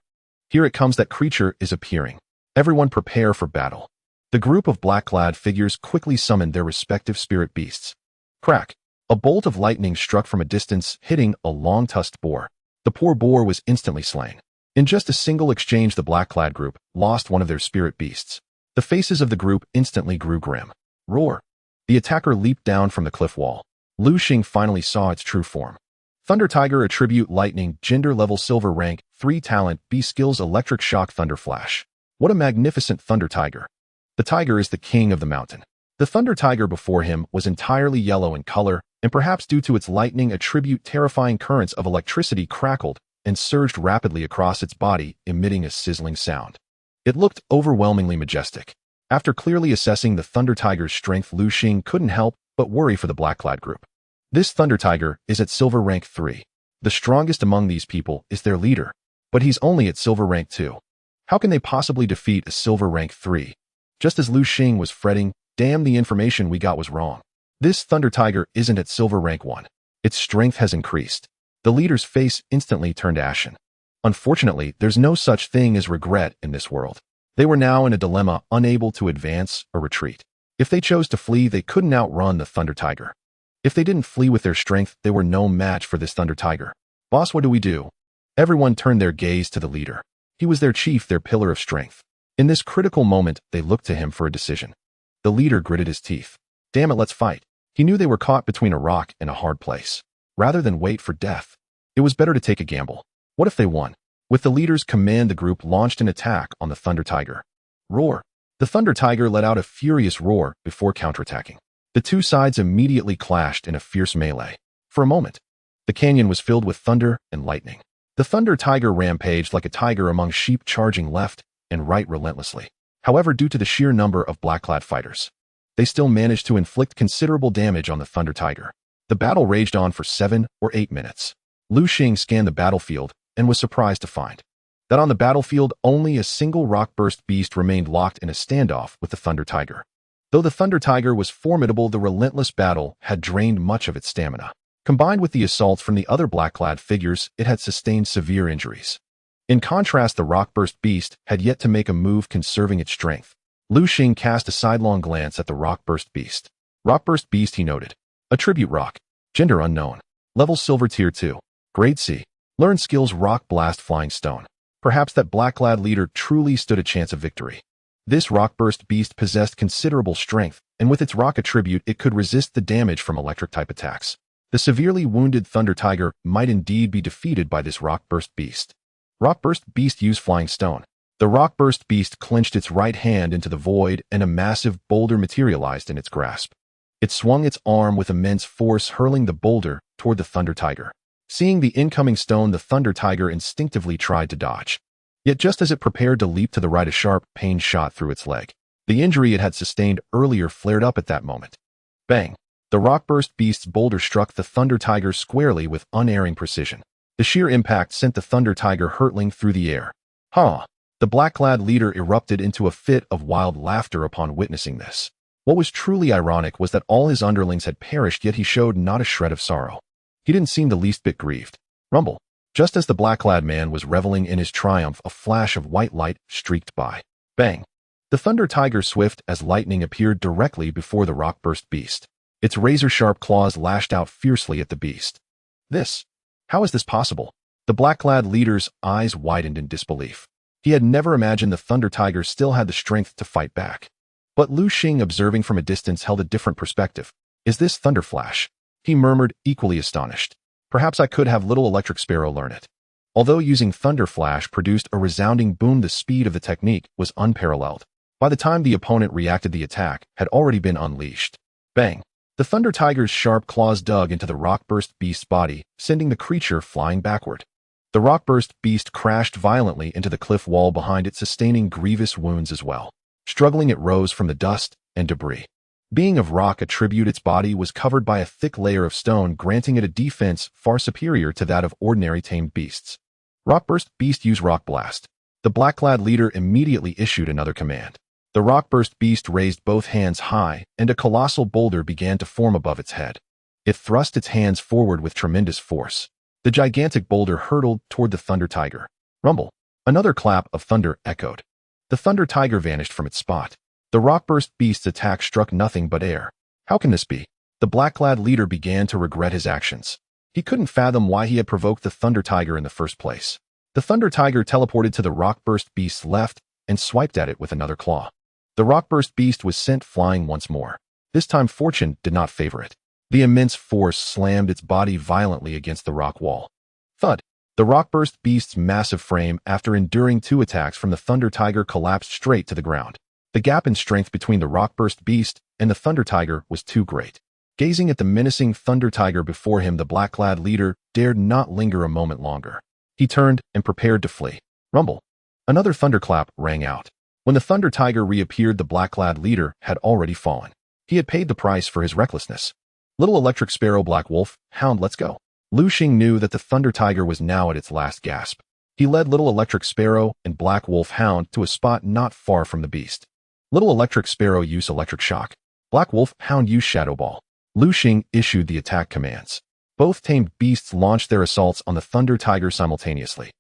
Here it comes, that creature is appearing. Everyone prepare for battle. The group of black-clad figures quickly summoned their respective spirit beasts. Crack! A bolt of lightning struck from a distance, hitting a long-tusked boar. The poor boar was instantly slain. In just a single exchange, the black-clad group lost one of their spirit beasts. The faces of the group instantly grew grim. Roar! The attacker leaped down from the cliff wall. Lu Xing finally saw its true form. Thunder Tiger, attribute lightning, gender level silver rank, 3 talent, B skills electric shock, thunder flash. What a magnificent Thunder Tiger. The tiger is the king of the mountain. The Thunder Tiger before him was entirely yellow in color, and perhaps due to its lightning attribute, terrifying currents of electricity crackled and surged rapidly across its body, emitting a sizzling sound. It looked overwhelmingly majestic. After clearly assessing the Thunder Tiger's strength, Lu Xing couldn't help but worry for the black-clad group. This Thunder Tiger is at silver rank 3. The strongest among these people is their leader, but he's only at silver rank 2. How can they possibly defeat a silver rank 3? Just as Lu Xing was fretting, damn, the information we got was wrong. This Thunder Tiger isn't at silver rank 1. Its strength has increased. The leader's face instantly turned ashen. Unfortunately, there's no such thing as regret in this world. They were now in a dilemma, unable to advance or retreat. If they chose to flee, they couldn't outrun the Thunder Tiger. If they didn't flee with their strength, they were no match for this Thunder Tiger. Boss, what do we do? Everyone turned their gaze to the leader. He was their chief, their pillar of strength. In this critical moment, they looked to him for a decision. The leader gritted his teeth. Damn it, let's fight. He knew they were caught between a rock and a hard place. Rather than wait for death, it was better to take a gamble. What if they won? With the leader's command, the group launched an attack on the Thunder Tiger. Roar! The Thunder Tiger let out a furious roar before counterattacking. The two sides immediately clashed in a fierce melee. For a moment, the canyon was filled with thunder and lightning. The Thunder Tiger rampaged like a tiger among sheep, charging left and right relentlessly. However, due to the sheer number of black-clad fighters, they still managed to inflict considerable damage on the Thunder Tiger. The battle raged on for 7 or 8 minutes. Lu Xing scanned the battlefield and was surprised to find that on the battlefield only a single rock-burst beast remained locked in a standoff with the Thunder Tiger. Though the Thunder Tiger was formidable, the relentless battle had drained much of its stamina. Combined with the assaults from the other black-clad figures, it had sustained severe injuries. In contrast, the rock-burst beast had yet to make a move, conserving its strength. Lu Xing cast a sidelong glance at the rock-burst beast. Rockburst Beast, he noted. Attribute Rock. Gender unknown. Level Silver Tier 2. Grade C. Learn skills Rock Blast Flying Stone. Perhaps that black-clad leader truly stood a chance of victory. This Rockburst Beast possessed considerable strength, and with its rock attribute it could resist the damage from electric-type attacks. The severely wounded Thunder Tiger might indeed be defeated by this Rockburst Beast. Rockburst Beast used Flying Stone. The Rockburst Beast clenched its right hand into the void and a massive boulder materialized in its grasp. It swung its arm with immense force, hurling the boulder toward the Thunder Tiger. Seeing the incoming stone, the Thunder Tiger instinctively tried to dodge. Yet just as it prepared to leap to the right, a sharp pain shot through its leg. The injury it had sustained earlier flared up at that moment. Bang! The Rockburst Beast's boulder struck the Thunder Tiger squarely with unerring precision. The sheer impact sent the Thunder Tiger hurtling through the air. Huh! The black-clad leader erupted into a fit of wild laughter upon witnessing this. What was truly ironic was that all his underlings had perished, yet he showed not a shred of sorrow. He didn't seem the least bit grieved. Rumble. Just as the black-clad man was reveling in his triumph, a flash of white light streaked by. Bang! The Thunder Tiger, swift as lightning, appeared directly before the Rockburst Beast. Its razor-sharp claws lashed out fiercely at the beast. How is this possible? The black-clad leader's eyes widened in disbelief. He had never imagined the Thunder Tiger still had the strength to fight back. But Lu Xing, observing from a distance, held a different perspective. Is this Thunder Flash? He murmured, equally astonished. Perhaps I could have little Electric Sparrow learn it. Although using Thunder Flash produced a resounding boom, the speed of the technique was unparalleled. By the time the opponent reacted, the attack had already been unleashed. Bang! The Thunder Tiger's sharp claws dug into the Rockburst Beast's body, sending the creature flying backward. The Rockburst Beast crashed violently into the cliff wall behind it, sustaining grievous wounds as well. Struggling, it rose from the dust and debris. Being of rock attribute, its body was covered by a thick layer of stone, granting it a defense far superior to that of ordinary tamed beasts. Rockburst Beast used Rock Blast. The black-clad leader immediately issued another command. The Rockburst Beast raised both hands high, and a colossal boulder began to form above its head. It thrust its hands forward with tremendous force. The gigantic boulder hurtled toward the Thunder Tiger. Rumble! Another clap of thunder echoed. The Thunder Tiger vanished from its spot. The Rockburst Beast's attack struck nothing but air. How can this be? The black-clad leader began to regret his actions. He couldn't fathom why he had provoked the Thunder Tiger in the first place. The Thunder Tiger teleported to the Rockburst Beast's left and swiped at it with another claw. The Rockburst Beast was sent flying once more. This time fortune did not favor it. The immense force slammed its body violently against the rock wall. Thud! The Rockburst Beast's massive frame, after enduring 2 attacks from the Thunder Tiger, collapsed straight to the ground. The gap in strength between the Rockburst Beast and the Thunder Tiger was too great. Gazing at the menacing Thunder Tiger before him, the black-clad leader dared not linger a moment longer. He turned and prepared to flee. Rumble! Another thunderclap rang out. When the Thunder Tiger reappeared, the black-clad leader had already fallen. He had paid the price for his recklessness. Little Electric Sparrow, Black Wolf, Hound, let's go. Lu Xing knew that the Thunder Tiger was now at its last gasp. He led Little Electric Sparrow and Black Wolf Hound to a spot not far from the beast. Little Electric Sparrow used Electric Shock. Black Wolf Hound used Shadow Ball. Lu Xing issued the attack commands. Both tamed beasts launched their assaults on the Thunder Tiger simultaneously.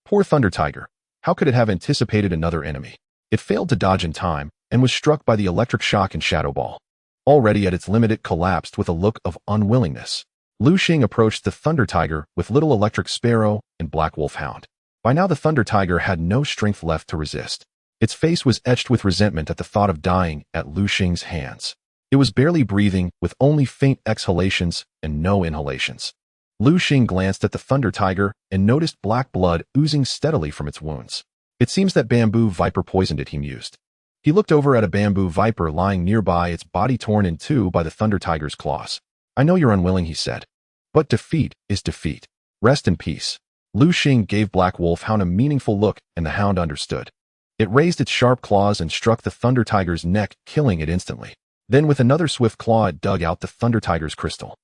Poor Thunder Tiger. How could it have anticipated another enemy? It failed to dodge in time and was struck by the Electric Shock and Shadow Ball. Already at its limit, it collapsed with a look of unwillingness. Lu Xing approached the Thunder Tiger with Little Electric Sparrow and Black Wolf Hound. By now the Thunder Tiger had no strength left to resist. Its face was etched with resentment at the thought of dying at Lu Xing's hands. It was barely breathing, with only faint exhalations and no inhalations. Lu Xing glanced at the Thunder Tiger and noticed black blood oozing steadily from its wounds. It seems that bamboo viper poisoned it, he mused. He looked over at a bamboo viper lying nearby, its body torn in 2 by the Thunder Tiger's claws. I know you're unwilling, he said. But defeat is defeat. Rest in peace. Lu Xing gave Black Wolf Hound a meaningful look, and the hound understood. It raised its sharp claws and struck the Thunder Tiger's neck, killing it instantly. Then with another swift claw it dug out the Thunder Tiger's crystal.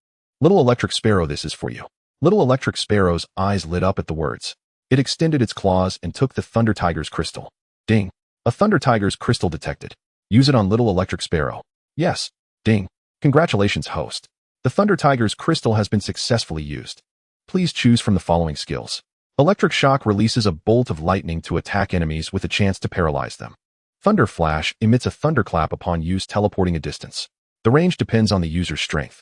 Little Electric Sparrow, this is for you. Little Electric Sparrow's eyes lit up at the words. It extended its claws and took the Thunder Tiger's crystal. Ding! A Thunder Tiger's crystal detected. Use it on Little Electric Sparrow. Yes. Ding. Congratulations, host. The Thunder Tiger's crystal has been successfully used. Please choose from the following skills. Electric Shock releases a bolt of lightning to attack enemies with a chance to paralyze them. Thunder Flash emits a thunderclap upon use, teleporting a distance. The range depends on the user's strength.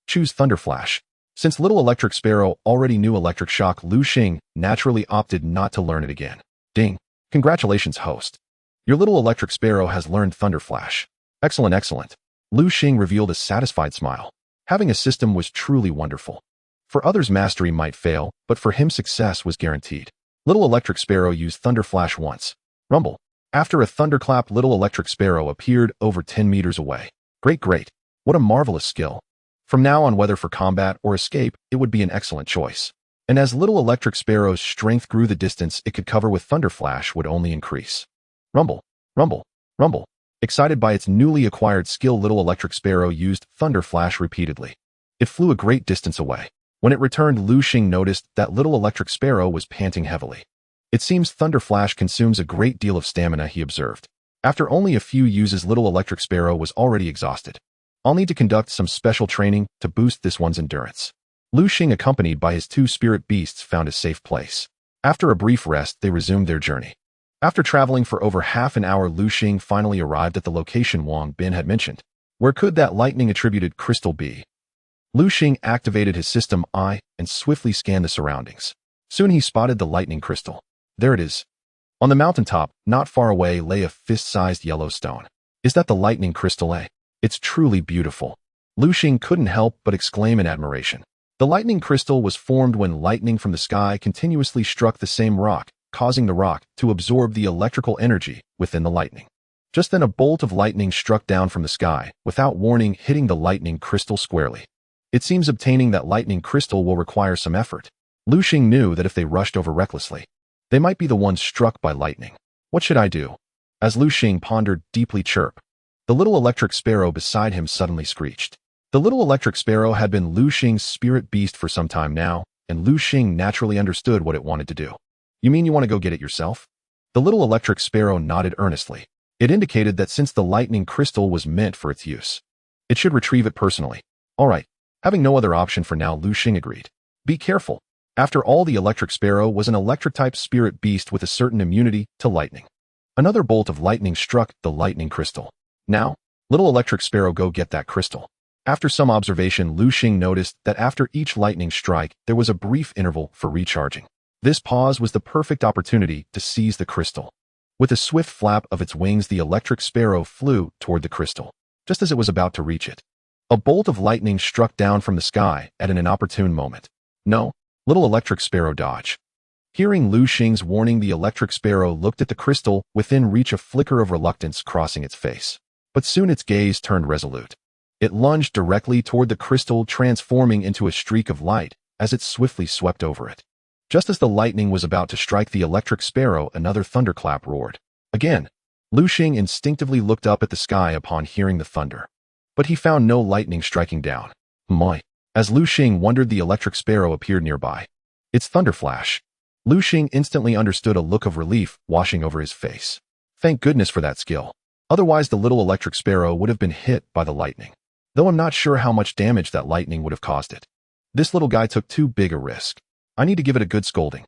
Choose Thunder Flash. Since Little Electric Sparrow already knew Electric Shock, Lu Xing naturally opted not to learn it again. Ding. Congratulations, host. Your Little Electric Sparrow has learned Thunder Flash. Excellent, excellent. Lu Xing revealed a satisfied smile. Having a system was truly wonderful. For others, mastery might fail, but for him success was guaranteed. Little Electric Sparrow used Thunder Flash once. Rumble. After a thunderclap, Little Electric Sparrow appeared over 10 meters away. Great, great. What a marvelous skill. From now on, whether for combat or escape, it would be an excellent choice. And as Little Electric Sparrow's strength grew, the distance it could cover with Thunder Flash would only increase. Rumble, rumble, rumble. Excited by its newly acquired skill, Little Electric Sparrow used Thunder Flash repeatedly. It flew a great distance away. When it returned, Lu Xing noticed that Little Electric Sparrow was panting heavily. It seems Thunder Flash consumes a great deal of stamina, he observed. After only a few uses, Little Electric Sparrow was already exhausted. I'll need to conduct some special training to boost this one's endurance. Lu Xing, accompanied by his two spirit beasts, found a safe place. After a brief rest, they resumed their journey. After traveling for over half an hour, Lu Xing finally arrived at the location Wang Bin had mentioned. Where could that lightning-attributed crystal be? Lu Xing activated his system eye and swiftly scanned the surroundings. Soon he spotted the lightning crystal. There it is. On the mountaintop, not far away, lay a fist-sized yellow stone. Is that the lightning crystal, eh? It's truly beautiful. Lu Xing couldn't help but exclaim in admiration. The lightning crystal was formed when lightning from the sky continuously struck the same rock, causing the rock to absorb the electrical energy within the lightning. Just then a bolt of lightning struck down from the sky, without warning, hitting the lightning crystal squarely. It seems obtaining that lightning crystal will require some effort. Lu Xing knew that if they rushed over recklessly, they might be the ones struck by lightning. What should I do? As Lu Xing pondered, deeply chirp. The Little Electric Sparrow beside him suddenly screeched. The Little Electric Sparrow had been Lu Xing's spirit beast for some time now, and Lu Xing naturally understood what it wanted to do. You mean you want to go get it yourself? The Little Electric Sparrow nodded earnestly. It indicated that since the lightning crystal was meant for its use, it should retrieve it personally. All right. Having no other option for now, Lu Xing agreed. Be careful. After all, the Electric Sparrow was an electric-type spirit beast with a certain immunity to lightning. Another bolt of lightning struck the lightning crystal. Now, Little Electric Sparrow, go get that crystal. After some observation, Lu Xing noticed that after each lightning strike, there was a brief interval for recharging. This pause was the perfect opportunity to seize the crystal. With a swift flap of its wings, the Electric Sparrow flew toward the crystal. Just as it was about to reach it, a bolt of lightning struck down from the sky at an inopportune moment. No, Little Electric Sparrow, dodge. Hearing Lu Xing's warning, the Electric Sparrow looked at the crystal, within reach, a flicker of reluctance crossing its face. But soon its gaze turned resolute. It lunged directly toward the crystal, transforming into a streak of light as it swiftly swept over it. Just as the lightning was about to strike the Electric Sparrow, another thunderclap roared. Again, Lu Xing instinctively looked up at the sky upon hearing the thunder. But he found no lightning striking down. My. As Lu Xing wondered, the Electric Sparrow appeared nearby. It's Thunder Flash. Lu Xing instantly understood, a look of relief washing over his face. Thank goodness for that skill. Otherwise, the Little Electric Sparrow would have been hit by the lightning. Though I'm not sure how much damage that lightning would have caused it. This little guy took too big a risk. I need to give it a good scolding.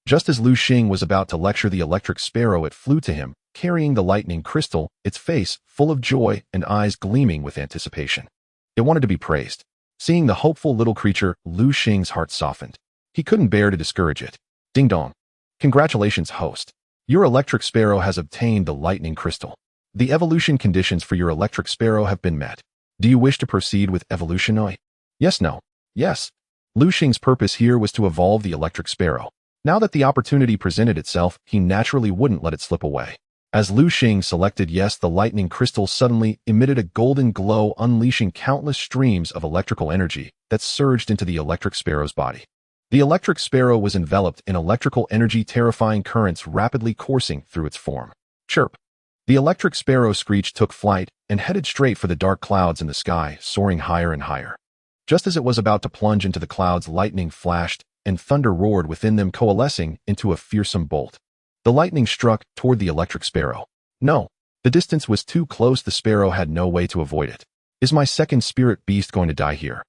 Just as Lu Xing was about to lecture the Electric Sparrow, it flew to him, carrying the lightning crystal, its face full of joy and eyes gleaming with anticipation. It wanted to be praised. Seeing the hopeful little creature, Lu Xing's heart softened. He couldn't bear to discourage it. Ding dong. Congratulations, host. Your Electric Sparrow has obtained the lightning crystal. The evolution conditions for your Electric Sparrow have been met. Do you wish to proceed with evolution? Yes, no. Yes. Lu Xing's purpose here was to evolve the Electric Sparrow. Now that the opportunity presented itself, he naturally wouldn't let it slip away. As Lu Xing selected yes, the lightning crystal suddenly emitted a golden glow, unleashing countless streams of electrical energy that surged into the Electric Sparrow's body. The Electric Sparrow was enveloped in electrical energy, terrifying currents rapidly coursing through its form. Chirp. The Electric Sparrow screeched, took flight, and headed straight for the dark clouds in the sky, soaring higher and higher. Just as it was about to plunge into the clouds, lightning flashed, and thunder roared within them, coalescing into a fearsome bolt. The lightning struck toward the Electric Sparrow. No, the distance was too close. The sparrow had no way to avoid it. Is my second spirit beast going to die here?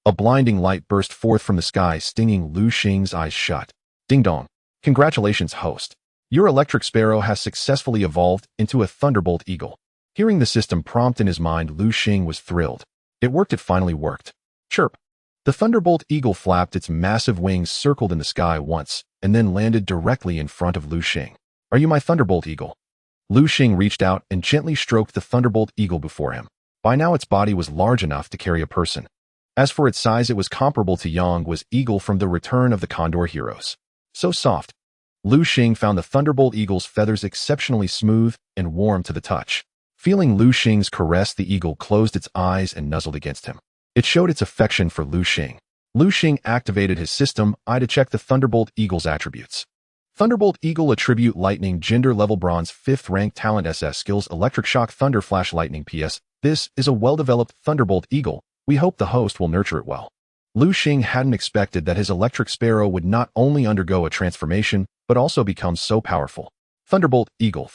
A blinding light burst forth from the sky, stinging Lu Xing's eyes shut. Ding dong. Congratulations, host. Your Electric Sparrow has successfully evolved into a Thunderbolt Eagle. Hearing the system prompt in his mind, Lu Xing was thrilled. It worked, it finally worked. Chirp. The Thunderbolt Eagle flapped its massive wings, circled in the sky once, and then landed directly in front of Lu Xing. Are you my Thunderbolt Eagle? Lu Xing reached out and gently stroked the Thunderbolt Eagle before him. By now its body was large enough to carry a person. As for its size, it was comparable to Yang was Eagle from the Return of the Condor Heroes. So soft. Lu Xing found the Thunderbolt Eagle's feathers exceptionally smooth and warm to the touch. Feeling Lu Xing's caress, the eagle closed its eyes and nuzzled against him. It showed its affection for Lu Xing. Lu Xing activated his system eye to check the Thunderbolt Eagle's attributes. Thunderbolt Eagle attribute lightning, gender level bronze, 5th rank, talent SS skills electric shock, thunder flash, lightning. PS. This is a well-developed Thunderbolt Eagle. We hope the host will nurture it well. Lu Xing hadn't expected that his electric sparrow would not only undergo a transformation, but also become so powerful. Thunderbolt Eagle.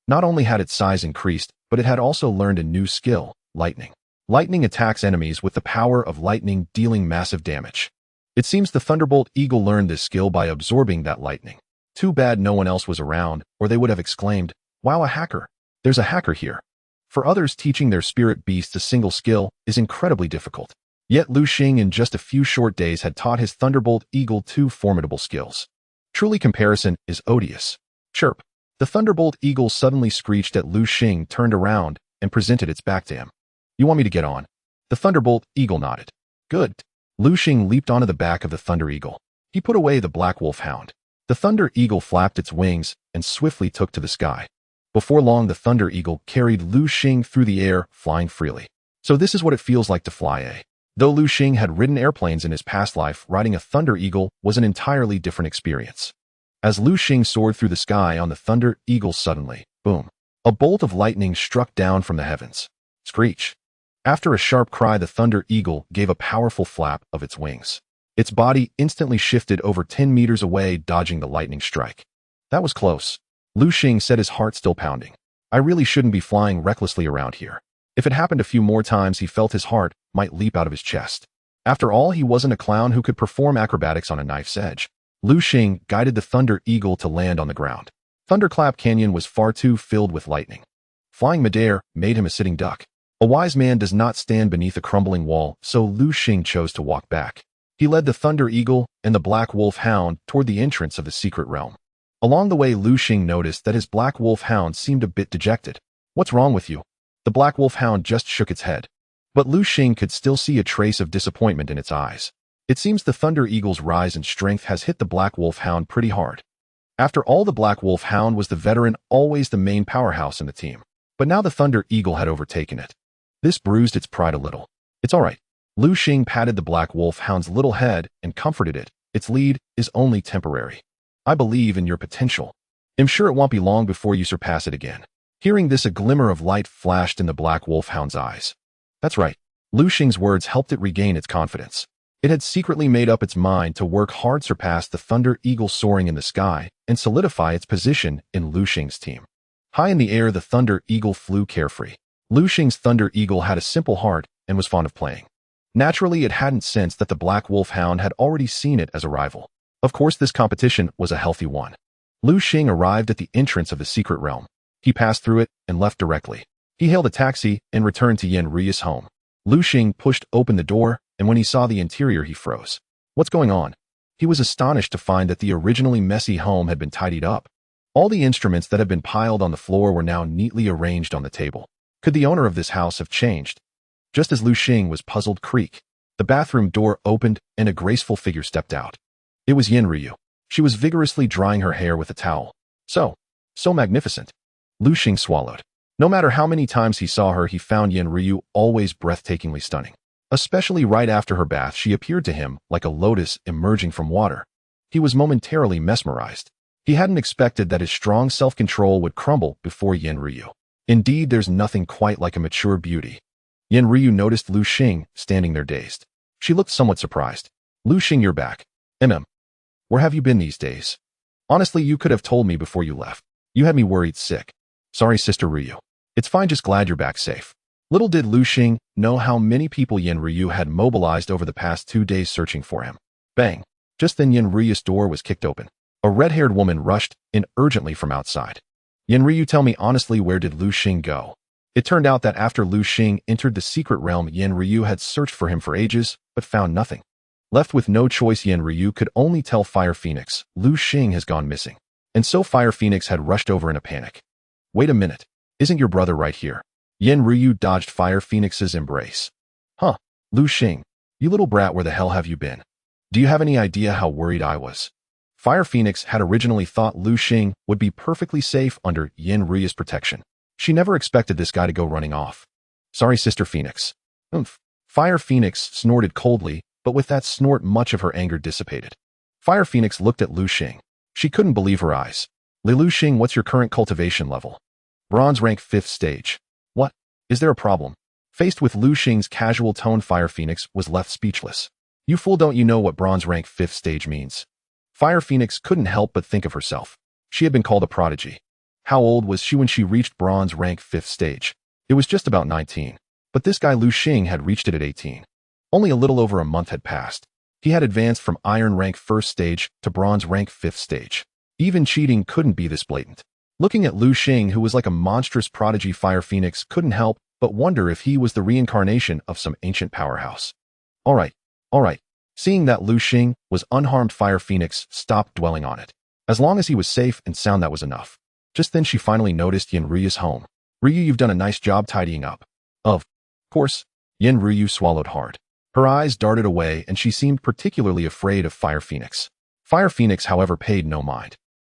Not only had its size increased, but it had also learned a new skill, lightning. Lightning attacks enemies with the power of lightning, dealing massive damage. It seems the Thunderbolt Eagle learned this skill by absorbing that lightning. Too bad no one else was around, or they would have exclaimed, "Wow, a hacker! There's a hacker here." For others, teaching their spirit beasts a single skill is incredibly difficult. Yet Lu Xing in just a few short days had taught his Thunderbolt Eagle 2 formidable skills. Truly, comparison is odious. Chirp. The Thunderbolt Eagle suddenly screeched at Lu Xing, turned around, and presented its back to him. You want me to get on? The Thunderbolt Eagle nodded. Good. Lu Xing leaped onto the back of the Thunder Eagle. He put away the Black Wolf Hound. The Thunder Eagle flapped its wings and swiftly took to the sky. Before long, the Thunder Eagle carried Lu Xing through the air, flying freely. So this is what it feels like to fly, eh? Though Lu Xing had ridden airplanes in his past life, riding a Thunder Eagle was an entirely different experience. As Lu Xing soared through the sky on the Thunder Eagle, suddenly, boom, a bolt of lightning struck down from the heavens. Screech. After a sharp cry, the Thunder Eagle gave a powerful flap of its wings. Its body instantly shifted over 10 meters away, dodging the lightning strike. That was close. Lu Xing said, his heart still pounding. I really shouldn't be flying recklessly around here. If it happened a few more times, he felt his heart might leap out of his chest. After all, he wasn't a clown who could perform acrobatics on a knife's edge. Lu Xing guided the Thunder Eagle to land on the ground. Thunderclap Canyon was far too filled with lightning. Flying midair made him a sitting duck. A wise man does not stand beneath a crumbling wall, so Lu Xing chose to walk back. He led the Thunder Eagle and the Black Wolf Hound toward the entrance of the secret realm. Along the way, Lu Xing noticed that his Black Wolf Hound seemed a bit dejected. What's wrong with you? The Black Wolf Hound just shook its head. But Lu Xing could still see a trace of disappointment in its eyes. It seems the Thunder Eagle's rise in strength has hit the Black Wolf Hound pretty hard. After all, the Black Wolf Hound was the veteran, always the main powerhouse in the team. But now the Thunder Eagle had overtaken it. This bruised its pride a little. It's all right. Lu Xing patted the Black Wolf Hound's little head and comforted it. Its lead is only temporary. I believe in your potential. I'm sure it won't be long before you surpass it again. Hearing this, a glimmer of light flashed in the Black Wolf Hound's eyes. That's right. Lu Xing's words helped it regain its confidence. It had secretly made up its mind to work hard, surpass the Thunder Eagle soaring in the sky, and solidify its position in Lu Xing's team. High in the air, the Thunder Eagle flew carefree. Lu Xing's Thunder Eagle had a simple heart and was fond of playing. Naturally, it hadn't sensed that the Black Wolf Hound had already seen it as a rival. Of course, this competition was a healthy one. Lu Xing arrived at the entrance of the secret realm. He passed through it and left directly. He hailed a taxi and returned to Yan Rui's home. Lu Xing pushed open the door, and when he saw the interior, he froze. What's going on? He was astonished to find that the originally messy home had been tidied up. All the instruments that had been piled on the floor were now neatly arranged on the table. Could the owner of this house have changed? Just as Lu Xing was puzzled, creak. The bathroom door opened, and a graceful figure stepped out. It was Yan Rui. She was vigorously drying her hair with a towel. So magnificent. Lu Xing swallowed. No matter how many times he saw her, he found Yan Rui always breathtakingly stunning. Especially right after her bath, she appeared to him like a lotus emerging from water. He was momentarily mesmerized. He hadn't expected that his strong self-control would crumble before Yan Rui. Indeed, there's nothing quite like a mature beauty. Yan Rui noticed Lu Xing standing there dazed. She looked somewhat surprised. Lu Xing, you're back. Where have you been these days? Honestly, you could have told me before you left. You had me worried sick. Sorry, Sister Ryu. It's fine, just glad you're back safe. Little did Lu Xing know how many people Yan Ryu had mobilized over the past 2 days searching for him. Bang! Just then Yan Ryu's door was kicked open. A red-haired woman rushed in urgently from outside. Yan Ryu, tell me honestly, where did Lu Xing go? It turned out that after Lu Xing entered the secret realm, Yin Ryu had searched for him for ages, but found nothing. Left with no choice, Yin Ryu could only tell Fire Phoenix, Lu Xing has gone missing. And so Fire Phoenix had rushed over in a panic. Wait a minute. Isn't your brother right here? Yin Ryu dodged Fire Phoenix's embrace. Huh, Lu Xing, you little brat, where the hell have you been? Do you have any idea how worried I was? Fire Phoenix had originally thought Lu Xing would be perfectly safe under Yin Ryu's protection. She never expected this guy to go running off. Sorry, Sister Phoenix. Oomph. Fire Phoenix snorted coldly, but with that snort much of her anger dissipated. Fire Phoenix looked at Lu Xing. She couldn't believe her eyes. Lu Xing, what's your current cultivation level? Bronze rank 5th stage. What? Is there a problem? Faced with Lu Xing's casual tone, Fire Phoenix was left speechless. You fool, don't you know what bronze rank 5th stage means? Fire Phoenix couldn't help but think of herself. She had been called a prodigy. How old was she when she reached bronze rank 5th stage? It was just about 19. But this guy Lu Xing had reached it at 18. Only a little over a month had passed. He had advanced from iron rank 1st stage to bronze rank 5th stage. Even cheating couldn't be this blatant. Looking at Lu Xing, who was like a monstrous prodigy, Fire Phoenix couldn't help but wonder if he was the reincarnation of some ancient powerhouse. All right. Seeing that Lu Xing was unharmed, Fire Phoenix stopped dwelling on it. As long as he was safe and sound, that was enough. Just then she finally noticed Yin Ryu's home. Ryu, you've done a nice job tidying up. Of course. Yin Ryu swallowed hard. Her eyes darted away and she seemed particularly afraid of Fire Phoenix. Fire Phoenix, however, paid no mind.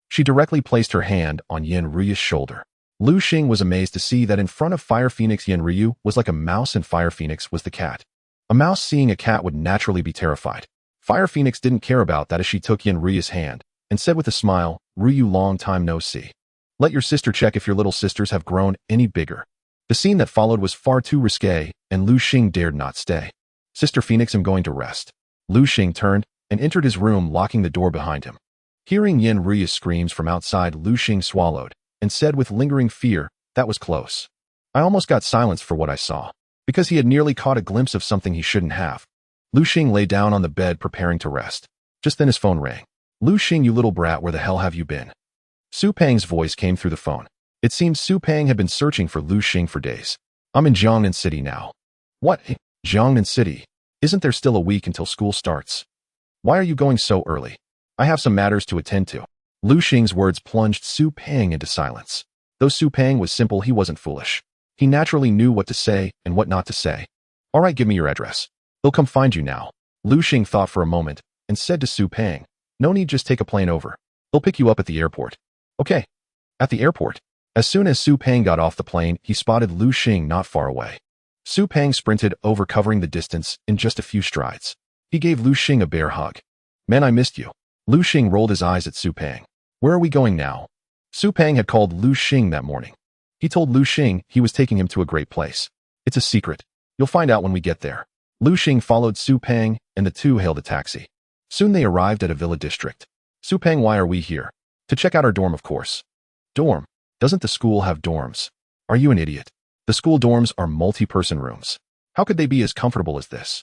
She directly placed her hand on Yin Ryu's shoulder. Lu Xing was amazed to see that in front of Fire Phoenix, Yin Ryu was like a mouse and Fire Phoenix was the cat. A mouse seeing a cat would naturally be terrified. Fire Phoenix didn't care about that as she took Yin Ryu's hand and said with a smile, Ryu, long time no see. Let your sister check if your little sisters have grown any bigger. The scene that followed was far too risque, and Lu Xing dared not stay. Sister Phoenix, I'm going to rest. Lu Xing turned and entered his room, locking the door behind him. Hearing Yin Ryu's screams from outside, Lu Xing swallowed and said with lingering fear, that was close. I almost got silenced for what I saw, because he had nearly caught a glimpse of something he shouldn't have. Lu Xing lay down on the bed preparing to rest. Just then his phone rang. Lu Xing, you little brat, where the hell have you been? Su Pang's voice came through the phone. It seemed Su Pang had been searching for Lu Xing for days. I'm in Jiangnan City now. What? Jiangnan City? Isn't there still a week until school starts? Why are you going so early? I have some matters to attend to. Lu Xing's words plunged Su Pang into silence. Though Su Pang was simple, he wasn't foolish. He naturally knew what to say and what not to say. All right, give me your address. They'll come find you now. Lu Xing thought for a moment and said to Su Pang, no need, just take a plane over. They'll pick you up at the airport. Okay. At the airport. As soon as Su Pang got off the plane, he spotted Lu Xing not far away. Su Pang sprinted over, covering the distance in just a few strides. He gave Lu Xing a bear hug. Man, I missed you. Lu Xing rolled his eyes at Su Pang. Where are we going now? Su Pang had called Lu Xing that morning. He told Lu Xing he was taking him to a great place. It's a secret. You'll find out when we get there. Lu Xing followed Su Pang and the two hailed a taxi. Soon they arrived at a villa district. Su Pang, why are we here? To check out our dorm, of course. Dorm? Doesn't the school have dorms? Are you an idiot? The school dorms are multi-person rooms. How could they be as comfortable as this?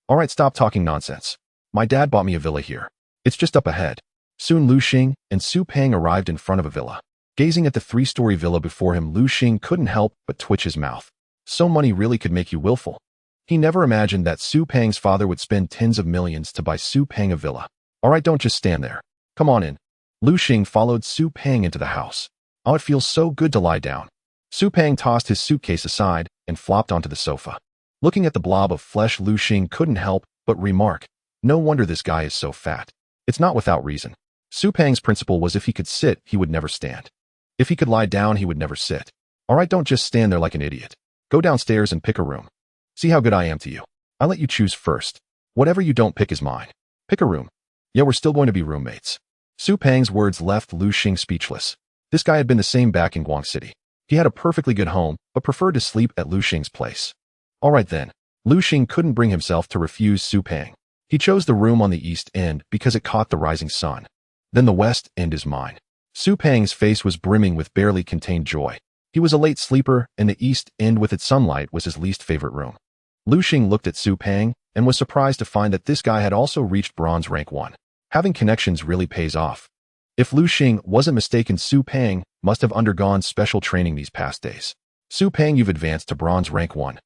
All right, stop talking nonsense. My dad bought me a villa here. It's just up ahead. Soon Lu Xing and Su Pang arrived in front of a villa. Gazing at the 3-story villa before him, Lu Xing couldn't help but twitch his mouth. So money really could make you willful. He never imagined that Su Pang's father would spend tens of millions to buy Su Pang a villa. All right, don't just stand there. Come on in. Lu Xing followed Su Pang into the house. Oh, it feels so good to lie down. Su Pang tossed his suitcase aside and flopped onto the sofa. Looking at the blob of flesh, Lu Xing couldn't help but remark, no wonder this guy is so fat. It's not without reason. Su Pang's principle was if he could sit, he would never stand. If he could lie down, he would never sit. All right, don't just stand there like an idiot. Go downstairs and pick a room. See how good I am to you. I'll let you choose first. Whatever you don't pick is mine. Pick a room. Yeah, we're still going to be roommates. Su Pang's words left Lu Xing speechless. This guy had been the same back in Guang City. He had a perfectly good home, but preferred to sleep at Lu Xing's place. All right then. Lu Xing couldn't bring himself to refuse Su Pang. He chose the room on the east end because it caught the rising sun. Then the west end is mine. Su Pang's face was brimming with barely contained joy. He was a late sleeper, and the east end with its sunlight was his least favorite room. Lu Xing looked at Su Pang and was surprised to find that this guy had also reached bronze rank 1. Having connections really pays off. If Lu Xing wasn't mistaken, Su Pang must have undergone special training these past days. Su Peng, you've advanced to bronze rank 1.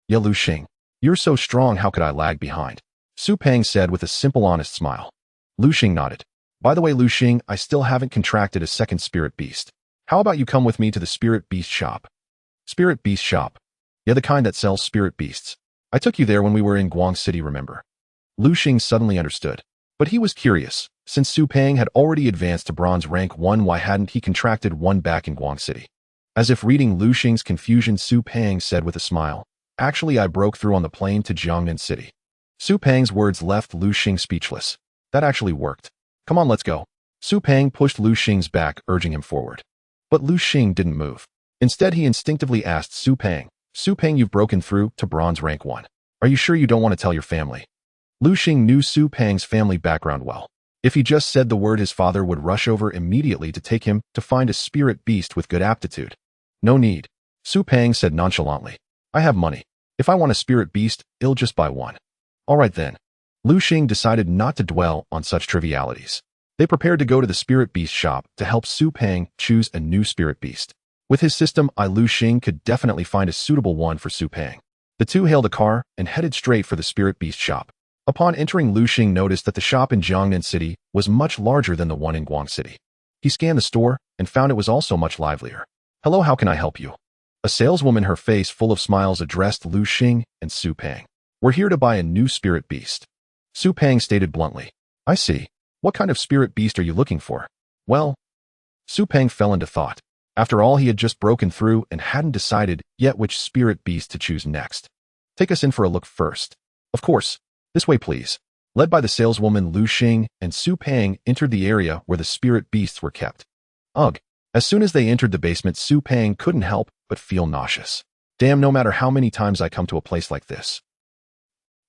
Yeah, Lu Xing. You're so strong, how could I lag behind? Su Peng said with a simple, honest smile. Lu Xing nodded. By the way, Lu Xing, I still haven't contracted a second spirit beast. How about you come with me to the spirit beast shop? Spirit beast shop? Yeah, the kind that sells spirit beasts. I took you there when we were in Guang City, remember? Lu Xing suddenly understood. But he was curious. Since Su Peng had already advanced to bronze rank 1, why hadn't he contracted one back in Guang City? As if reading Lu Xing's confusion, Su Peng said with a smile, Actually, I broke through on the plane to Jiangnan City. Su Peng's words left Lu Xing speechless. That actually worked. Come on, let's go. Su Peng pushed Lu Xing's back, urging him forward. But Lu Xing didn't move. Instead, he instinctively asked Su Peng, you've broken through to bronze rank 1. Are you sure you don't want to tell your family? Lu Xing knew Su Peng's family background well. If he just said the word, his father would rush over immediately to take him to find a spirit beast with good aptitude. No need. Su Peng said nonchalantly. I have money. If I want a spirit beast, I'll just buy one. All right then. Lu Xing decided not to dwell on such trivialities. They prepared to go to the spirit beast shop to help Su Peng choose a new spirit beast. With his system, Lu Xing could definitely find a suitable one for Su Peng. The two hailed a car and headed straight for the spirit beast shop. Upon entering, Lu Xing noticed that the shop in Jiangnan City was much larger than the one in Guang City. He scanned the store and found it was also much livelier. Hello, how can I help you? A saleswoman, her face full of smiles, addressed Lu Xing and Su Peng. We're here to buy a new spirit beast. Su Peng stated bluntly. I see. What kind of spirit beast are you looking for? Well, Su Peng fell into thought. After all, he had just broken through and hadn't decided yet which spirit beast to choose next. Take us in for a look first. Of course. This way, please. Led by the saleswoman, Lu Xing and Su Peng entered the area where the spirit beasts were kept. Ugh. As soon as they entered the basement, Su Peng couldn't help but feel nauseous. Damn, no matter how many times I come to a place like this,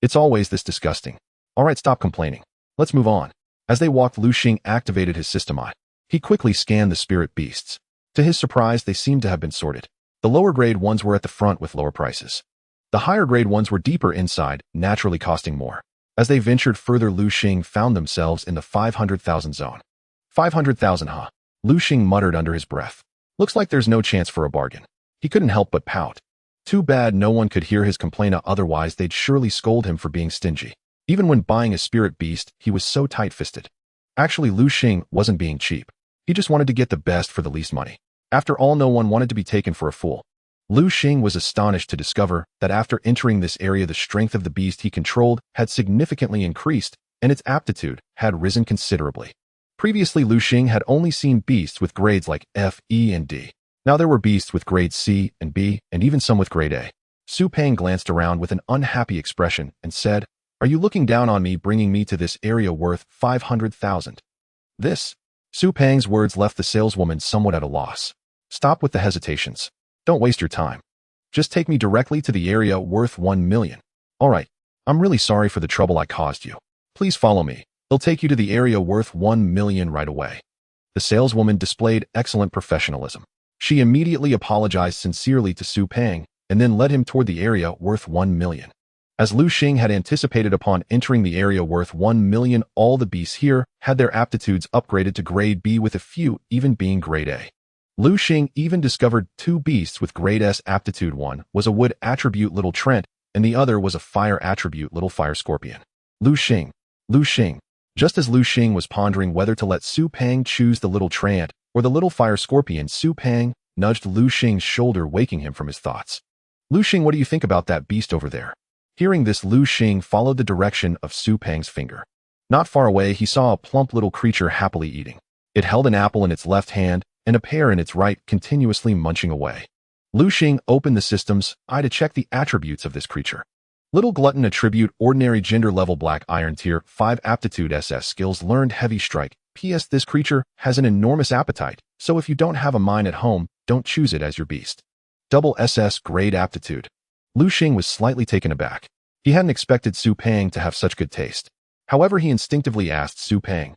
it's always this disgusting. All right, stop complaining. Let's move on. As they walked, Lu Xing activated his system eye. He quickly scanned the spirit beasts. To his surprise, they seemed to have been sorted. The lower grade ones were at the front with lower prices. The higher grade ones were deeper inside, naturally costing more. As they ventured further, Lu Xing found themselves in the 500,000 zone. 500,000, huh? Lu Xing muttered under his breath. Looks like there's no chance for a bargain. He couldn't help but pout. Too bad no one could hear his complaint, otherwise they'd surely scold him for being stingy. Even when buying a spirit beast, he was so tight-fisted. Actually, Lu Xing wasn't being cheap. He just wanted to get the best for the least money. After all, no one wanted to be taken for a fool. Lu Xing was astonished to discover that after entering this area, the strength of the beast he controlled had significantly increased, and its aptitude had risen considerably. Previously, Lu Xing had only seen beasts with grades like F, E, and D. Now there were beasts with grades C and B, and even some with grade A. Su Peng glanced around with an unhappy expression and said, Are you looking down on me, bringing me to this area worth 500,000? This? Su Peng's words left the saleswoman somewhat at a loss. Stop with the hesitations. Don't waste your time. Just take me directly to the area worth 1 million. All right. I'm really sorry for the trouble I caused you. Please follow me. They'll take you to the area worth 1 million right away. The saleswoman displayed excellent professionalism. She immediately apologized sincerely to Su Peng and then led him toward the area worth 1 million. As Lu Xing had anticipated, upon entering the area worth 1 million, all the beasts here had their aptitudes upgraded to grade B, with a few even being grade A. Lu Xing even discovered 2 beasts with grade S aptitude. One was a wood attribute, Little Trent, and the other was a fire attribute, Little Fire Scorpion. Lu Xing. Just as Lu Xing was pondering whether to let Su Peng choose the Little Trent or the Little Fire Scorpion, Su Peng nudged Lu Xing's shoulder, waking him from his thoughts. Lu Xing, what do you think about that beast over there? Hearing this, Lu Xing followed the direction of Su Peng's finger. Not far away, he saw a plump little creature happily eating. It held an apple in its left hand and a pear in its right, continuously munching away. Lu Xing opened the system's eye to check the attributes of this creature. Little glutton attribute, ordinary gender level, black iron, tier 5 aptitude, SS skills learned, heavy strike. P.S. This creature has an enormous appetite, so if you don't have a mine at home, don't choose it as your beast. Double SS grade aptitude. Lu Xing was slightly taken aback. He hadn't expected Su Peng to have such good taste. However, he instinctively asked Su Peng,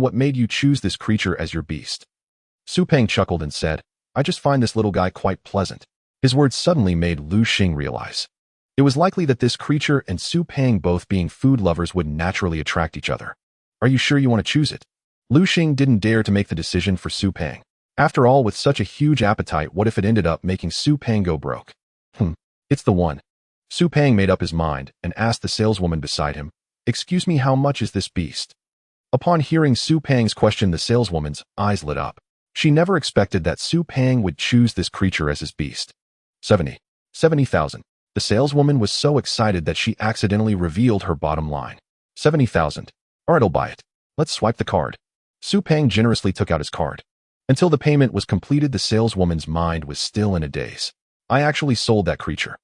what made you choose this creature as your beast? Su Peng chuckled and said, I just find this little guy quite pleasant. His words suddenly made Lu Xing realize it was likely that this creature and Su Peng, both being food lovers, would naturally attract each other. Are you sure you want to choose it? Lu Xing didn't dare to make the decision for Su Peng. After all, with such a huge appetite, what if it ended up making Su Peng go broke? It's the one. Su Peng made up his mind and asked the saleswoman beside him, "Excuse me, how much is this beast?" Upon hearing Su Peng's question, the saleswoman's eyes lit up. She never expected that Su Peng would choose this creature as his beast. 70,000. The saleswoman was so excited that she accidentally revealed her bottom line. 70,000. Alright, I'll buy it. Let's swipe the card. Su Peng generously took out his card. Until the payment was completed, the saleswoman's mind was still in a daze. I actually sold that creature.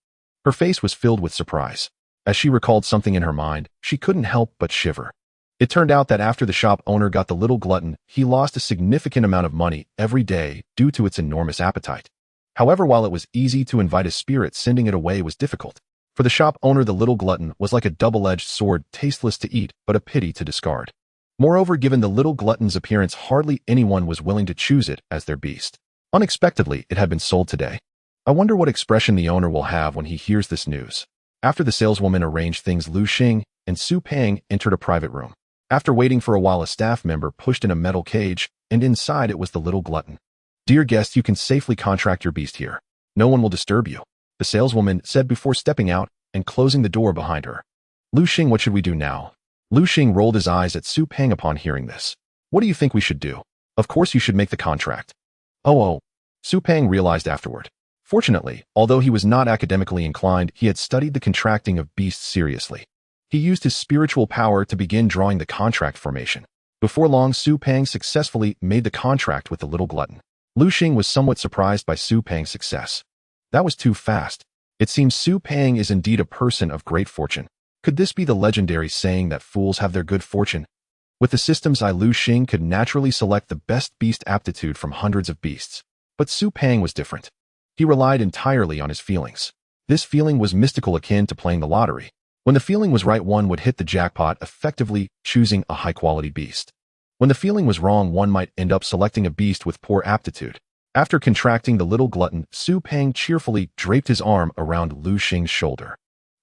Her face was filled with surprise. As she recalled something in her mind, she couldn't help but shiver. It turned out that after the shop owner got the little glutton, he lost a significant amount of money every day due to its enormous appetite. However, while it was easy to invite a spirit, sending it away was difficult. For the shop owner, the little glutton was like a double-edged sword, tasteless to eat, but a pity to discard. Moreover, given the little glutton's appearance, hardly anyone was willing to choose it as their beast. Unexpectedly, it had been sold today. I wonder what expression the owner will have when he hears this news. After the saleswoman arranged things, Lu Xing and Su Peng entered a private room. After waiting for a while, a staff member pushed in a metal cage, and inside it was the little glutton. "Dear guest, you can safely contract your beast here. No one will disturb you," the saleswoman said before stepping out and closing the door behind her. "Lu Xing, what should we do now?" Lu Xing rolled his eyes at Su Peng upon hearing this. "What do you think we should do?" "Of course you should make the contract." Oh, Su Peng realized afterward. Fortunately, although he was not academically inclined, he had studied the contracting of beasts seriously. He used his spiritual power to begin drawing the contract formation. Before long, Su Peng successfully made the contract with the little glutton. Lu Xing was somewhat surprised by Su Peng's success. That was too fast. It seems Su Peng is indeed a person of great fortune. Could this be the legendary saying that fools have their good fortune? With the system's eye, Lu Xing could naturally select the best beast aptitude from hundreds of beasts. But Su Peng was different. He relied entirely on his feelings. This feeling was mystical, akin to playing the lottery. When the feeling was right, one would hit the jackpot, effectively choosing a high-quality beast. When the feeling was wrong, one might end up selecting a beast with poor aptitude. After contracting the little glutton, Su Peng cheerfully draped his arm around Lu Xing's shoulder.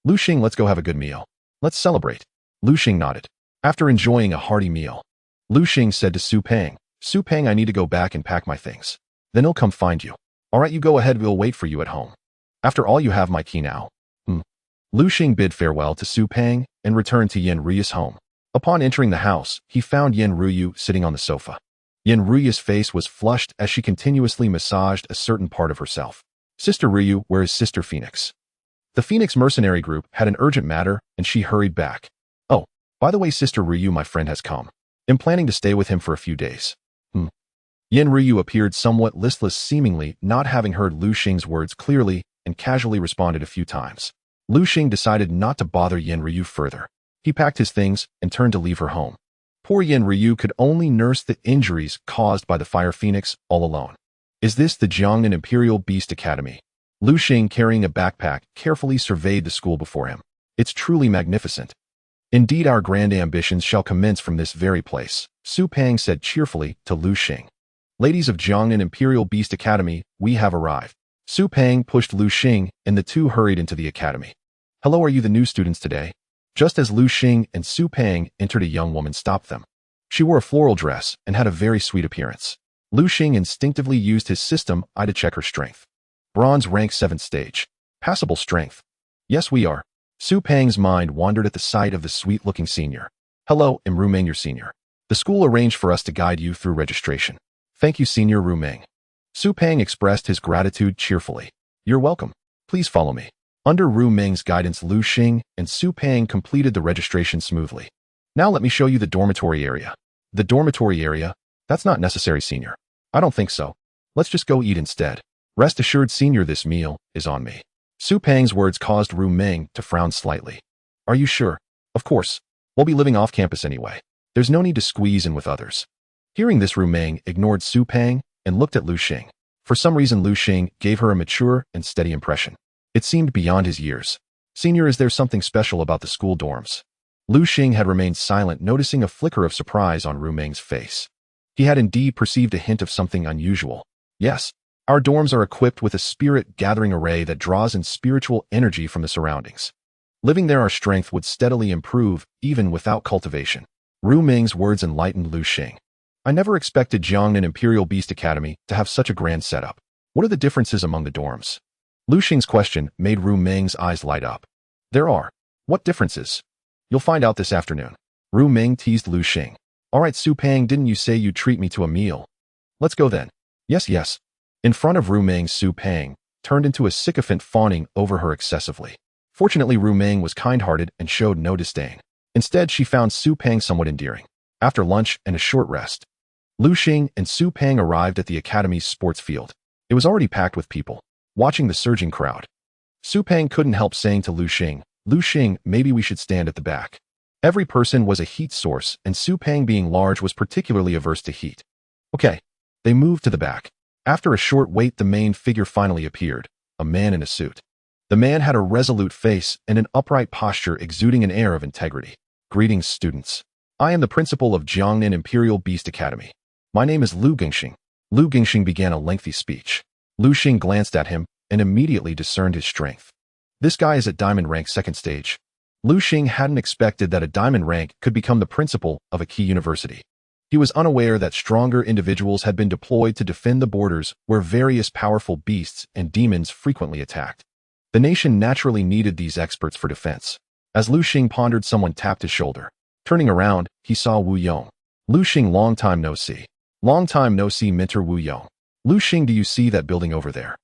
"Lu Xing, let's go have a good meal. Let's celebrate." Lu Xing nodded. After enjoying a hearty meal, Lu Xing said to Su Peng, "Su Peng, I need to go back and pack my things. Then he'll come find you." "Alright, you go ahead, we'll wait for you at home. After all, you have my key now." Lu Xing bid farewell to Su Peng and returned to Yin Ruyu's home. Upon entering the house, he found Yin Ruyu sitting on the sofa. Yin Ruyu's face was flushed as she continuously massaged a certain part of herself. "Sister Ryu, where is Sister Phoenix?" The Phoenix mercenary group had an urgent matter, and she hurried back. "Oh, by the way, Sister Ryu, my friend has come. I'm planning to stay with him for a few days." Yin Ryu appeared somewhat listless, seemingly not having heard Lu Xing's words clearly, and casually responded a few times. Lu Xing decided not to bother Yin Ryu further. He packed his things and turned to leave her home. Poor Yin Ryu could only nurse the injuries caused by the Fire Phoenix all alone. "Is this the Jiangnan Imperial Beast Academy?" Lu Xing, carrying a backpack, carefully surveyed the school before him. "It's truly magnificent. Indeed, our grand ambitions shall commence from this very place," Su Peng said cheerfully to Lu Xing. "Ladies of Jiangnan Imperial Beast Academy, we have arrived." Su Peng pushed Lu Xing, and the two hurried into the academy. "Hello, are you the new students today?" Just as Lu Xing and Su Peng entered, a young woman stopped them. She wore a floral dress and had a very sweet appearance. Lu Xing instinctively used his system eye to check her strength. Bronze rank 7th stage. Passable strength. "Yes, we are." Su Peng's mind wandered at the sight of the sweet-looking senior. "Hello, I'm Rumeng, your senior. The school arranged for us to guide you through registration." "Thank you, Senior Rumeng." Su Peng expressed his gratitude cheerfully. "You're welcome. Please follow me." Under Rumeng's guidance, Lu Xing and Su Peng completed the registration smoothly. "Now let me show you the dormitory area." "The dormitory area? That's not necessary, Senior." "I don't think so. Let's just go eat instead." "Rest assured, Senior, this meal is on me." Su Peng's words caused Rumeng to frown slightly. "Are you sure?" "Of course. We'll be living off campus anyway. There's no need to squeeze in with others." Hearing this, Rumeng ignored Su Peng and looked at Lu Xing. For some reason, Lu Xing gave her a mature and steady impression. It seemed beyond his years. "Senior, is there something special about the school dorms?" Lu Xing had remained silent, noticing a flicker of surprise on Rumeng's face. He had indeed perceived a hint of something unusual. "Yes, our dorms are equipped with a spirit-gathering array that draws in spiritual energy from the surroundings. Living there, our strength would steadily improve, even without cultivation." Rumeng's words enlightened Lu Xing. I never expected Jiangnan Imperial Beast Academy to have such a grand setup. What are the differences among the dorms? Lu Xing's question made Ru Meng's eyes light up. There are. What differences? You'll find out this afternoon. Ru Meng teased Lu Xing. All right, Su Pang, didn't you say you'd treat me to a meal? Let's go then. Yes, yes. In front of Ru Meng, Su Pang turned into a sycophant, fawning over her excessively. Fortunately, Ru Meng was kind-hearted and showed no disdain. Instead, she found Su Pang somewhat endearing. After lunch and a short rest, Lu Xing and Su Pang arrived at the academy's sports field. It was already packed with people, watching the surging crowd. Su Pang couldn't help saying to Lu Xing, maybe we should stand at the back. Every person was a heat source, and Su Pang, being large, was particularly averse to heat. Okay. They moved to the back. After a short wait, the main figure finally appeared, a man in a suit. The man had a resolute face and an upright posture exuding an air of integrity. Greetings, students. I am the principal of Jiangnan Imperial Beast Academy. My name is Lu Gingxing. Lu Gingxing began a lengthy speech. Lu Xing glanced at him and immediately discerned his strength. This guy is at diamond rank 2nd stage. Lu Xing hadn't expected that a diamond rank could become the principal of a key university. He was unaware that stronger individuals had been deployed to defend the borders where various powerful beasts and demons frequently attacked. The nation naturally needed these experts for defense. As Lu Xing pondered, someone tapped his shoulder. Turning around, he saw Wu Yong. Lu Xing, long time no see. Long time no see, Mentor Wu Yong. Lu Xing, do you see that building over there?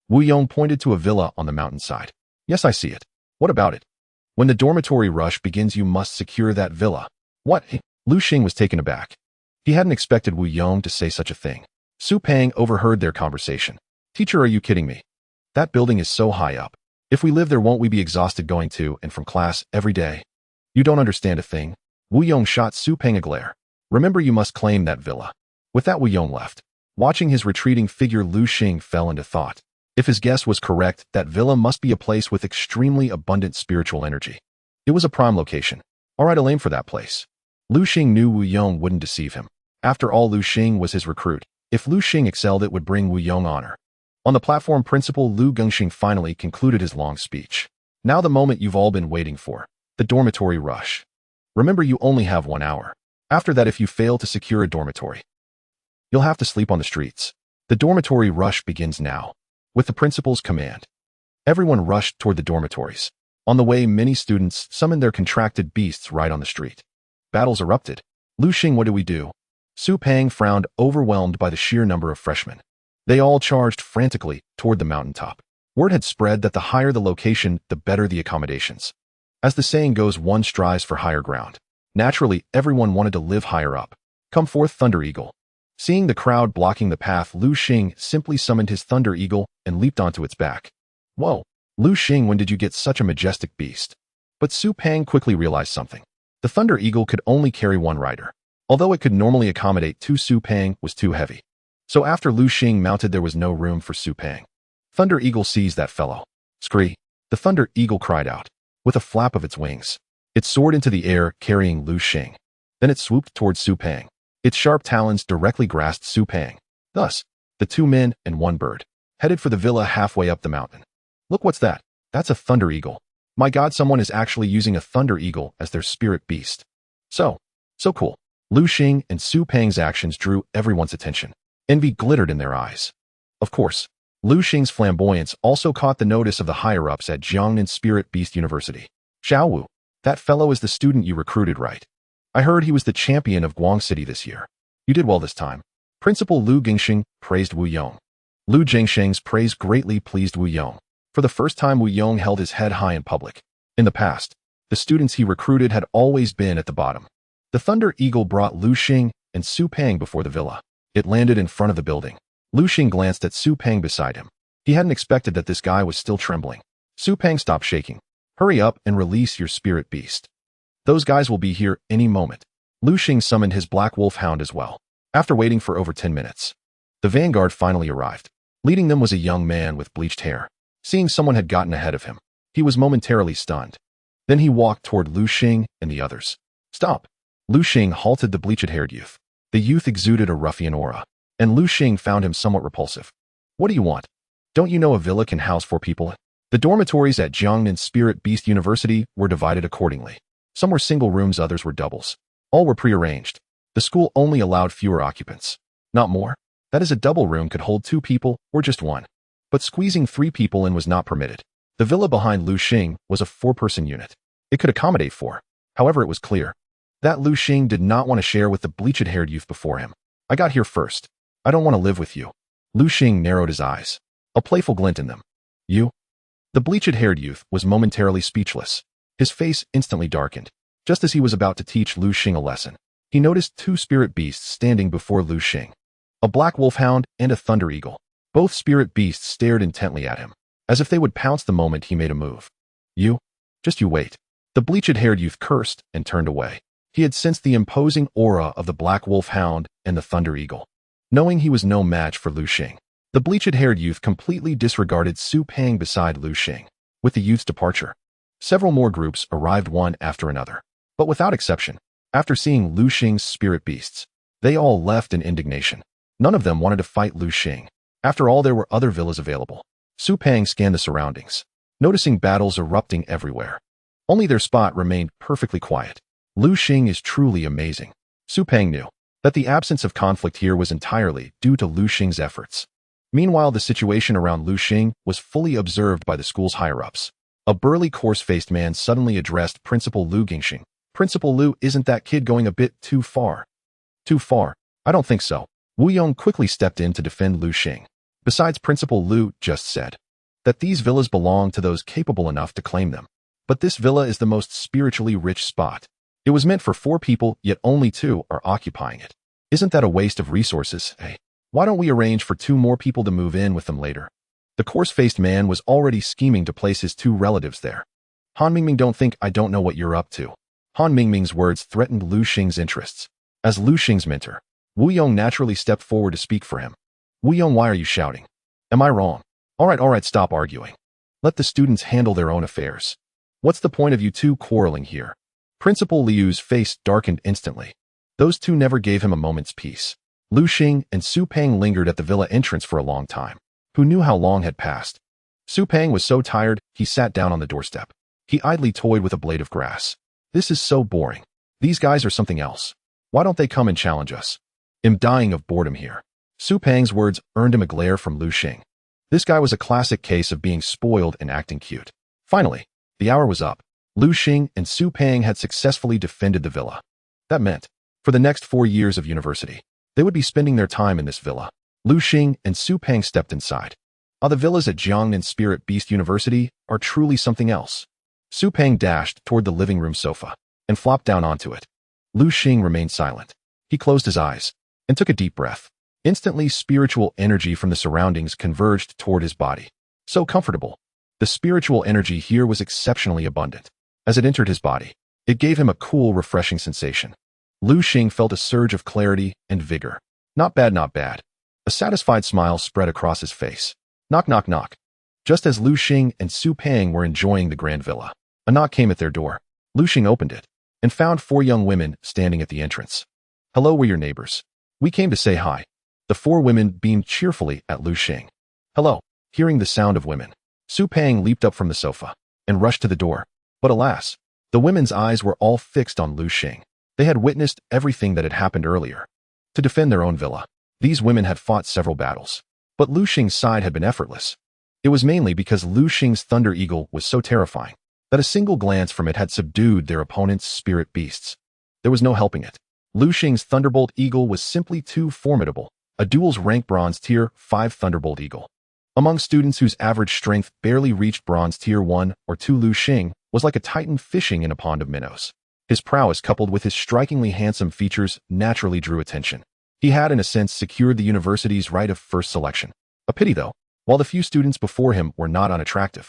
Wu Yong pointed to a villa on the mountainside. Yes, I see it. What about it? When the dormitory rush begins, you must secure that villa. What? Lu Xing was taken aback. He hadn't expected Wu Yong to say such a thing. Su Pang overheard their conversation. Teacher, are you kidding me? That building is so high up. If we live there, won't we be exhausted going to and from class every day? You don't understand a thing. Wu Yong shot Su Pang a glare. Remember, you must claim that villa. With that, Wu Yong left. Watching his retreating figure, Lu Xing fell into thought. If his guess was correct, that villa must be a place with extremely abundant spiritual energy. It was a prime location. All right, I'll aim for that place. Lu Xing knew Wu Yong wouldn't deceive him. After all, Lu Xing was his recruit. If Lu Xing excelled, it would bring Wu Yong honor. On the platform, Principal Lu Gingxing finally concluded his long speech. Now the moment you've all been waiting for. The dormitory rush. Remember, you only have 1 hour. After that, if you fail to secure a dormitory, you'll have to sleep on the streets. The dormitory rush begins now. With the principal's command, everyone rushed toward the dormitories. On the way, many students summoned their contracted beasts right on the street. Battles erupted. Lu Xing, what do we do? Su Pang frowned, overwhelmed by the sheer number of freshmen. They all charged frantically toward the mountaintop. Word had spread that the higher the location, the better the accommodations. As the saying goes, one strives for higher ground. Naturally, everyone wanted to live higher up. Come forth, Thunder Eagle. Seeing the crowd blocking the path, Lu Xing simply summoned his Thunder Eagle and leaped onto its back. Whoa! Lu Xing, when did you get such a majestic beast? But Su Pang quickly realized something. The Thunder Eagle could only carry 1 rider. Although it could normally accommodate 2, Su Pang was too heavy. So after Lu Xing mounted, there was no room for Su Pang. Thunder Eagle seized that fellow. Scree! The Thunder Eagle cried out. With a flap of its wings, it soared into the air, carrying Lu Xing. Then it swooped towards Su Pang. Its sharp talons directly grasped Su Pang. Thus, the 2 men and 1 bird headed for the villa halfway up the mountain. Look, what's that? That's a Thunder Eagle. My God, someone is actually using a Thunder Eagle as their spirit beast. So cool. Lu Xing and Su Pang's actions drew everyone's attention. Envy glittered in their eyes. Of course, Lu Xing's flamboyance also caught the notice of the higher-ups at Jiangnan Spirit Beast University. Xiao Wu, that fellow is the student you recruited, right? I heard he was the champion of Guang City this year. You did well this time. Principal Lu Gingxing praised Wu Yong. Lu Gingxing's praise greatly pleased Wu Yong. For the first time, Wu Yong held his head high in public. In the past, the students he recruited had always been at the bottom. The Thunder Eagle brought Lu Xing and Su Pang before the villa. It landed in front of the building. Lu Xing glanced at Su Pang beside him. He hadn't expected that this guy was still trembling. Su Pang stopped shaking. Hurry up and release your spirit beast. Those guys will be here any moment. Lu Xing summoned his black wolf hound as well. After waiting for over 10 minutes, the vanguard finally arrived. Leading them was a young man with bleached hair. Seeing someone had gotten ahead of him, he was momentarily stunned. Then he walked toward Lu Xing and the others. Stop! Lu Xing halted the bleached-haired youth. The youth exuded a ruffian aura, and Lu Xing found him somewhat repulsive. What do you want? Don't you know a villa can house 4 people? The dormitories at Jiangnan Spirit Beast University were divided accordingly. Some were single rooms, others were doubles. All were prearranged. The school only allowed fewer occupants. Not more. That is, a double room could hold 2 people or just 1. But squeezing 3 people in was not permitted. The villa behind Lu Xing was a 4-person unit. It could accommodate 4. However, it was clear that Lu Xing did not want to share with the bleached-haired youth before him. I got here first. I don't want to live with you. Lu Xing narrowed his eyes, a playful glint in them. You? The bleached-haired youth was momentarily speechless. His face instantly darkened. Just as he was about to teach Lu Xing a lesson, he noticed 2 spirit beasts standing before Lu Xing. A black wolfhound and a thunder eagle. Both spirit beasts stared intently at him, as if they would pounce the moment he made a move. You? Just you wait. The bleached-haired youth cursed and turned away. He had sensed the imposing aura of the black wolfhound and the thunder eagle. Knowing he was no match for Lu Xing, the bleached-haired youth completely disregarded Su Peng beside Lu Xing. With the youth's departure, several more groups arrived one after another. But without exception, after seeing Lu Xing's spirit beasts, they all left in indignation. None of them wanted to fight Lu Xing. After all, there were other villas available. Su Peng scanned the surroundings, noticing battles erupting everywhere. Only their spot remained perfectly quiet. Lu Xing is truly amazing. Su Peng knew that the absence of conflict here was entirely due to Lu Xing's efforts. Meanwhile, the situation around Lu Xing was fully observed by the school's higher-ups. A burly, coarse-faced man suddenly addressed Principal Lu Gingxing. Principal Lu, isn't that kid going a bit too far? Too far? I don't think so. Wu Yong quickly stepped in to defend Lu Xing. Besides, Principal Lu just said that these villas belong to those capable enough to claim them. But this villa is the most spiritually rich spot. It was meant for 4 people, yet only 2 are occupying it. Isn't that a waste of resources, eh? Why don't we arrange for 2 more people to move in with them later? The coarse-faced man was already scheming to place his 2 relatives there. Han Mingming, don't think I don't know what you're up to. Han Mingming's words threatened Lu Xing's interests. As Lu Xing's mentor, Wu Yong naturally stepped forward to speak for him. Wu Yong, why are you shouting? Am I wrong? All right, stop arguing. Let the students handle their own affairs. What's the point of you 2 quarreling here? Principal Liu's face darkened instantly. Those 2 never gave him a moment's peace. Lu Xing and Su Peng lingered at the villa entrance for a long time. Who knew how long had passed? Su Peng was so tired, he sat down on the doorstep. He idly toyed with a blade of grass. This is so boring. These guys are something else. Why don't they come and challenge us? I'm dying of boredom here. Su Peng's words earned him a glare from Lu Xing. This guy was a classic case of being spoiled and acting cute. Finally, the hour was up. Lu Xing and Su Peng had successfully defended the villa. That meant, for the next 4 years of university, they would be spending their time in this villa. Lu Xing and Su Peng stepped inside. The villas at Jiangnan Spirit Beast University are truly something else. Su Peng dashed toward the living room sofa and flopped down onto it. Lu Xing remained silent. He closed his eyes and took a deep breath. Instantly, spiritual energy from the surroundings converged toward his body. So comfortable. The spiritual energy here was exceptionally abundant. As it entered his body, it gave him a cool, refreshing sensation. Lu Xing felt a surge of clarity and vigor. Not bad, not bad. A satisfied smile spread across his face. Knock, knock, knock. Just as Lu Xing and Su Peng were enjoying the grand villa, a knock came at their door. Lu Xing opened it and found 4 young women standing at the entrance. Hello, we're your neighbors. We came to say hi. The 4 women beamed cheerfully at Lu Xing. Hello. Hearing the sound of women, Su Peng leaped up from the sofa and rushed to the door. But alas, the women's eyes were all fixed on Lu Xing. They had witnessed everything that had happened earlier. To defend their own villa, these women had fought several battles. But Lu Xing's side had been effortless. It was mainly because Lu Xing's Thunder Eagle was so terrifying that a single glance from it had subdued their opponent's spirit beasts. There was no helping it. Lu Xing's Thunderbolt Eagle was simply too formidable, a duel's rank Bronze Tier 5 Thunderbolt Eagle. Among students whose average strength barely reached Bronze Tier 1 or 2, Lu Xing was like a titan fishing in a pond of minnows. His prowess, coupled with his strikingly handsome features, naturally drew attention. He had, in a sense, secured the university's right of first selection. A pity, though, while the few students before him were not unattractive.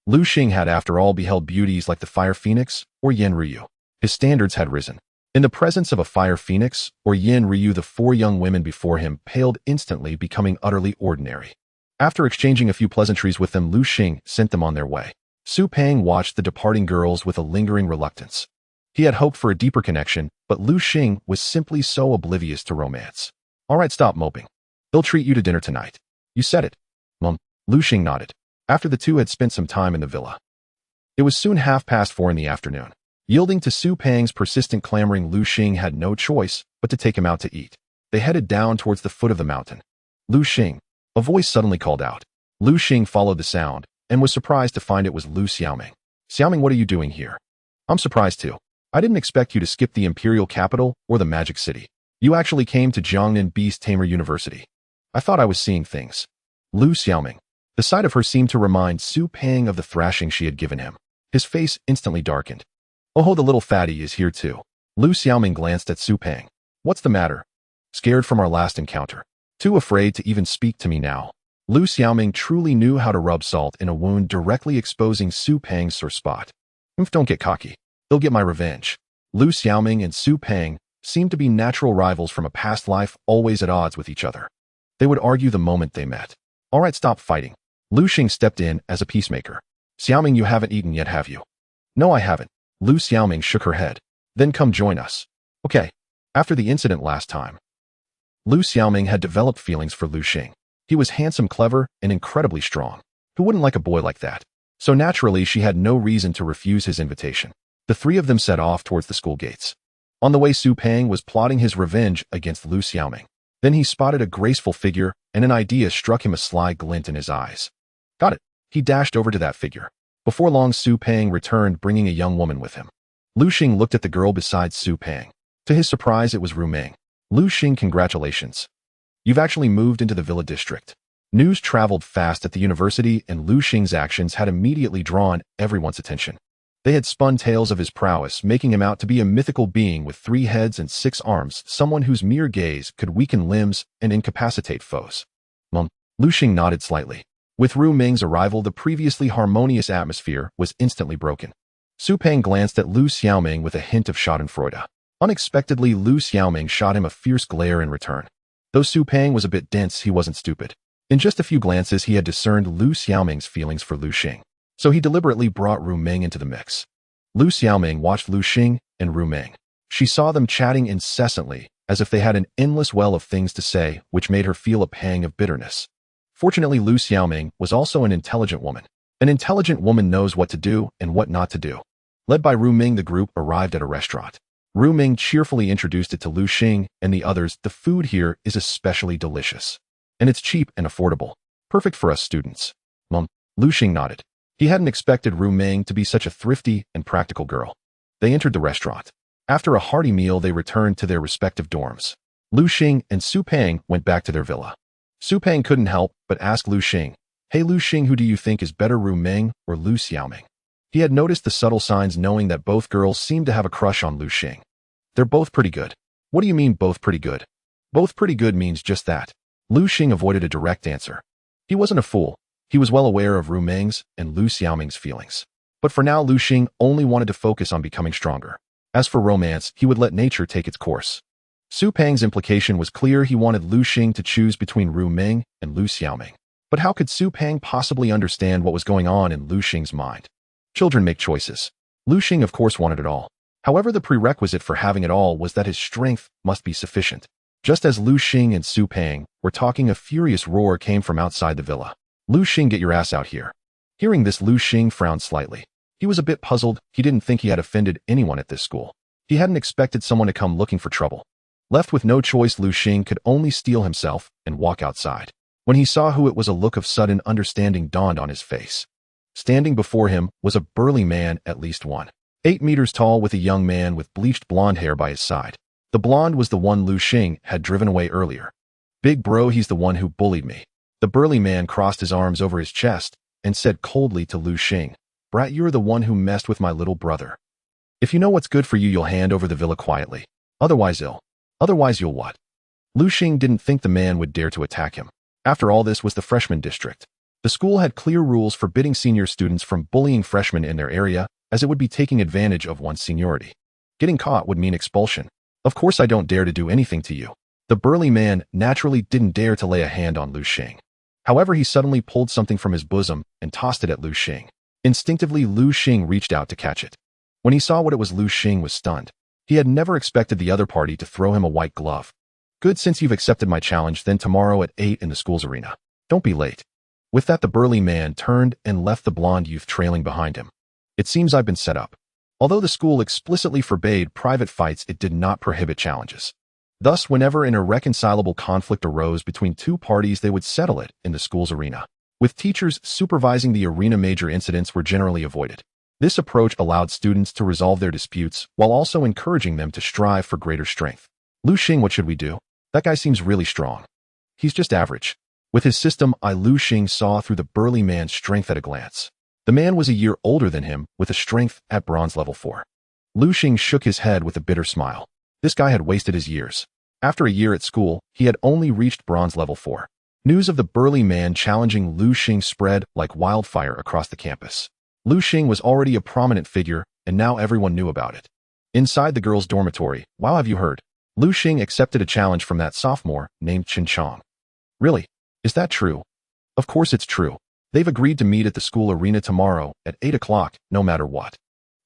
Lu Xing had, after all, beheld beauties like the Fire Phoenix or Yen Ryu. His standards had risen. In the presence of a Fire Phoenix or Yen Ryu, the 4 young women before him paled instantly, becoming utterly ordinary. After exchanging a few pleasantries with them, Lu Xing sent them on their way. Su Peng watched the departing girls with a lingering reluctance. He had hoped for a deeper connection, but Lu Xing was simply so oblivious to romance. All right, stop moping. They'll treat you to dinner tonight. You said it. Lu Xing nodded. After the 2 had spent some time in the villa, it was soon 4:30 in the afternoon. Yielding to Su Peng's persistent clamoring, Lu Xing had no choice but to take him out to eat. They headed down towards the foot of the mountain. Lu Xing, a voice suddenly called out. Lu Xing followed the sound and was surprised to find it was Lu Xiaoming. Xiaoming, what are you doing here? I'm surprised too. I didn't expect you to skip the imperial capital or the magic city. You actually came to Jiangnan Beast-Tamer University. I thought I was seeing things. Lu Xiaoming. The sight of her seemed to remind Su Peng of the thrashing she had given him. His face instantly darkened. Oh, the little fatty is here too. Lu Xiaoming glanced at Su Peng. What's the matter? Scared from our last encounter. Too afraid to even speak to me now. Lu Xiaoming truly knew how to rub salt in a wound, directly exposing Su Peng's sore spot. Don't get cocky. They'll get my revenge. Lu Xiaoming and Su Peng seemed to be natural rivals from a past life, always at odds with each other. They would argue the moment they met. All right, stop fighting. Lu Xing stepped in as a peacemaker. Xiaoming, you haven't eaten yet, have you? No, I haven't. Lu Xiaoming shook her head. Then come join us. Okay. After the incident last time, Lu Xiaoming had developed feelings for Lu Xing. He was handsome, clever, and incredibly strong. Who wouldn't like a boy like that? So naturally, she had no reason to refuse his invitation. The three of them set off towards the school gates. On the way, Su Peng was plotting his revenge against Lu Xiaoming. Then he spotted a graceful figure, and an idea struck him, a sly glint in his eyes. Got it. He dashed over to that figure. Before long, Su Peng returned, bringing a young woman with him. Lu Xing looked at the girl beside Su Peng. To his surprise, it was Ru Ming. Lu Xing, congratulations. You've actually moved into the villa district. News traveled fast at the university, and Lu Xing's actions had immediately drawn everyone's attention. They had spun tales of his prowess, making him out to be a mythical being with 3 heads and 6 arms, someone whose mere gaze could weaken limbs and incapacitate foes. Lu Xing nodded slightly. With Ru Ming's arrival, the previously harmonious atmosphere was instantly broken. Su Peng glanced at Lu Xiaoming with a hint of schadenfreude. Unexpectedly, Lu Xiaoming shot him a fierce glare in return. Though Su Peng was a bit dense, he wasn't stupid. In just a few glances, he had discerned Lu Xiaoming's feelings for Lu Xing. So he deliberately brought Ru Ming into the mix. Lu Xiaoming watched Lu Xing and Ru Ming. She saw them chatting incessantly, as if they had an endless well of things to say, which made her feel a pang of bitterness. Fortunately, Lu Xiaoming was also an intelligent woman. An intelligent woman knows what to do and what not to do. Led by Ru Ming, the group arrived at a restaurant. Ru Ming cheerfully introduced it to Lu Xing and the others. The food here is especially delicious. And it's cheap and affordable. Perfect for us students. Lu Xing nodded. He hadn't expected Ru Ming to be such a thrifty and practical girl. They entered the restaurant. After a hearty meal, they returned to their respective dorms. Lu Xing and Su Peng went back to their villa. Su Peng couldn't help but ask Lu Xing, "Hey Lu Xing, who do you think is better, Ru Ming or Lu Xiaoming?" He had noticed the subtle signs, knowing that both girls seemed to have a crush on Lu Xing. They're both pretty good. What do you mean both pretty good? Both pretty good means just that. Lu Xing avoided a direct answer. He wasn't a fool. He was well aware of Ru Ming's and Lu Xiaoming's feelings. But for now, Lu Xing only wanted to focus on becoming stronger. As for romance, he would let nature take its course. Su Peng's implication was clear. He wanted Lu Xing to choose between Ru Ming and Lu Xiaoming. But how could Su Peng possibly understand what was going on in Lu Xing's mind? Children make choices. Lu Xing, of course, wanted it all. However, the prerequisite for having it all was that his strength must be sufficient. Just as Lu Xing and Su Peng were talking, a furious roar came from outside the villa. Lu Xing, get your ass out here. Hearing this, Lu Xing frowned slightly. He was a bit puzzled. He didn't think he had offended anyone at this school. He hadn't expected someone to come looking for trouble. Left with no choice, Lu Xing could only steel himself and walk outside. When he saw who it was, a look of sudden understanding dawned on his face. Standing before him was a burly man, at least 8 meters tall, with a young man with bleached blonde hair by his side. The blonde was the one Lu Xing had driven away earlier. Big bro, he's the one who bullied me. The burly man crossed his arms over his chest and said coldly to Lu Xing, "Brat, you're the one who messed with my little brother. If you know what's good for you, you'll hand over the villa quietly. Otherwise you'll what?" Lu Xing didn't think the man would dare to attack him. After all, this was the freshman district. The school had clear rules forbidding senior students from bullying freshmen in their area, as it would be taking advantage of one's seniority. Getting caught would mean expulsion. "Of course I don't dare to do anything to you." The burly man naturally didn't dare to lay a hand on Lu Xing. However, he suddenly pulled something from his bosom and tossed it at Lu Xing. Instinctively, Lu Xing reached out to catch it. When he saw what it was, Lu Xing was stunned. He had never expected the other party to throw him a white glove. "Good, since you've accepted my challenge, then tomorrow at 8 in the school's arena. Don't be late." With that, the burly man turned and left the blonde youth trailing behind him. "It seems I've been set up." Although the school explicitly forbade private fights, it did not prohibit challenges. Thus, whenever an irreconcilable conflict arose between two parties, they would settle it in the school's arena. With teachers supervising the arena, major incidents were generally avoided. This approach allowed students to resolve their disputes while also encouraging them to strive for greater strength. Lu Xing, what should we do? That guy seems really strong. He's just average. With his system, Lu Xing saw through the burly man's strength at a glance. The man was a year older than him, with a strength at bronze level 4. Lu Xing shook his head with a bitter smile. This guy had wasted his years. After a year at school, he had only reached bronze level 4. News of the burly man challenging Lu Xing spread like wildfire across the campus. Lu Xing was already a prominent figure, and now everyone knew about it. Inside the girls' dormitory, wow, have you heard? Lu Xing accepted a challenge from that sophomore named Chen Chong. Really? Is that true? Of course it's true. They've agreed to meet at the school arena tomorrow at 8 o'clock, no matter what.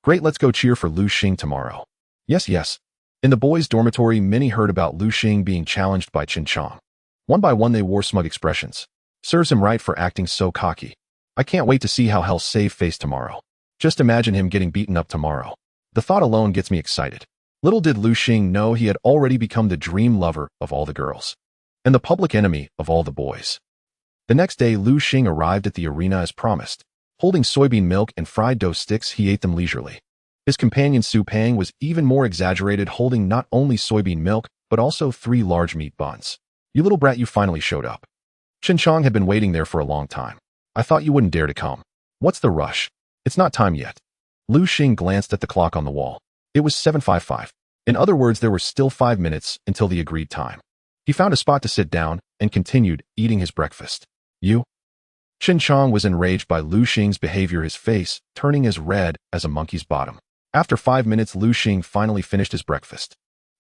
Great, let's go cheer for Lu Xing tomorrow. Yes, yes. In the boys' dormitory, many heard about Lu Xing being challenged by Chen Chong. One by one they wore smug expressions. Serves him right for acting so cocky. I can't wait to see how he'll save face tomorrow. Just imagine him getting beaten up tomorrow. The thought alone gets me excited. Little did Lu Xing know he had already become the dream lover of all the girls, and the public enemy of all the boys. The next day, Lu Xing arrived at the arena as promised. Holding soybean milk and fried dough sticks, he ate them leisurely. His companion Su Pang was even more exaggerated, holding not only soybean milk, but also 3 large meat buns. You little brat, you finally showed up. Chen Chong had been waiting there for a long time. I thought you wouldn't dare to come. What's the rush? It's not time yet. Lu Xing glanced at the clock on the wall. It was 7:55. In other words, there were still 5 minutes until the agreed time. He found a spot to sit down and continued eating his breakfast. You? Chen Chong was enraged by Lu Xing's behavior, his face turning as red as a monkey's bottom. After 5 minutes, Lu Xing finally finished his breakfast.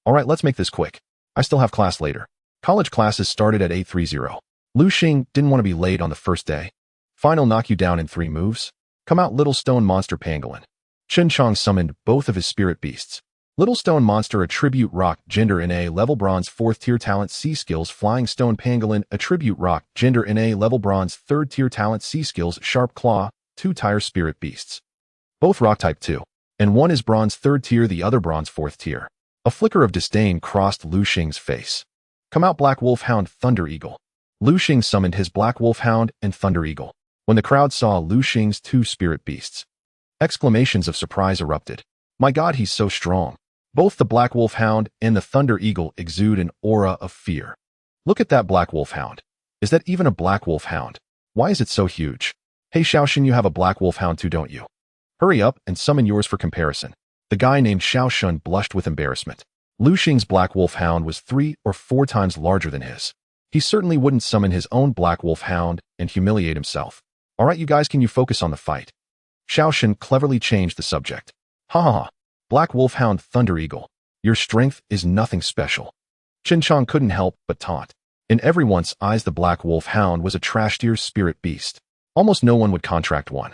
All right, let's make this quick. I still have class later. College classes started at 8:30. Lu Xing didn't want to be late on the first day. Fine, I'll knock you down in 3 moves. Come out, little stone monster pangolin. Chen Chong summoned both of his spirit beasts. Little stone monster, attribute rock, gender NA, level bronze 4th tier talent, C skills, flying stone pangolin, attribute rock, gender NA, level bronze 3rd tier talent, C skills, sharp claw, 2 spirit beasts. Both rock type 2, and one is bronze 3rd tier, the other bronze 4th tier. A flicker of disdain crossed Lu Xing's face. Come out, Black Wolfhound, Thunder Eagle. Lu Xing summoned his Black Wolfhound and Thunder Eagle. When the crowd saw Lu Xing's 2 spirit beasts, exclamations of surprise erupted. My God, he's so strong. Both the Black Wolfhound and the Thunder Eagle exude an aura of fear. Look at that Black Wolfhound. Is that even a Black Wolfhound? Why is it so huge? Hey Xiaoxin, you have a Black Wolfhound too, don't you? Hurry up and summon yours for comparison. The guy named Xiaoxin blushed with embarrassment. Lu Xing's Black Wolfhound was 3 or 4 times larger than his. He certainly wouldn't summon his own Black Wolfhound and humiliate himself. All right, you guys, can you focus on the fight? Xiaoxin cleverly changed the subject. Ha ha ha. Black Wolfhound, Thunder Eagle. Your strength is nothing special. Chen Chong couldn't help but taunt. In everyone's eyes, the Black Wolfhound was a trash-tier spirit beast. Almost no one would contract one.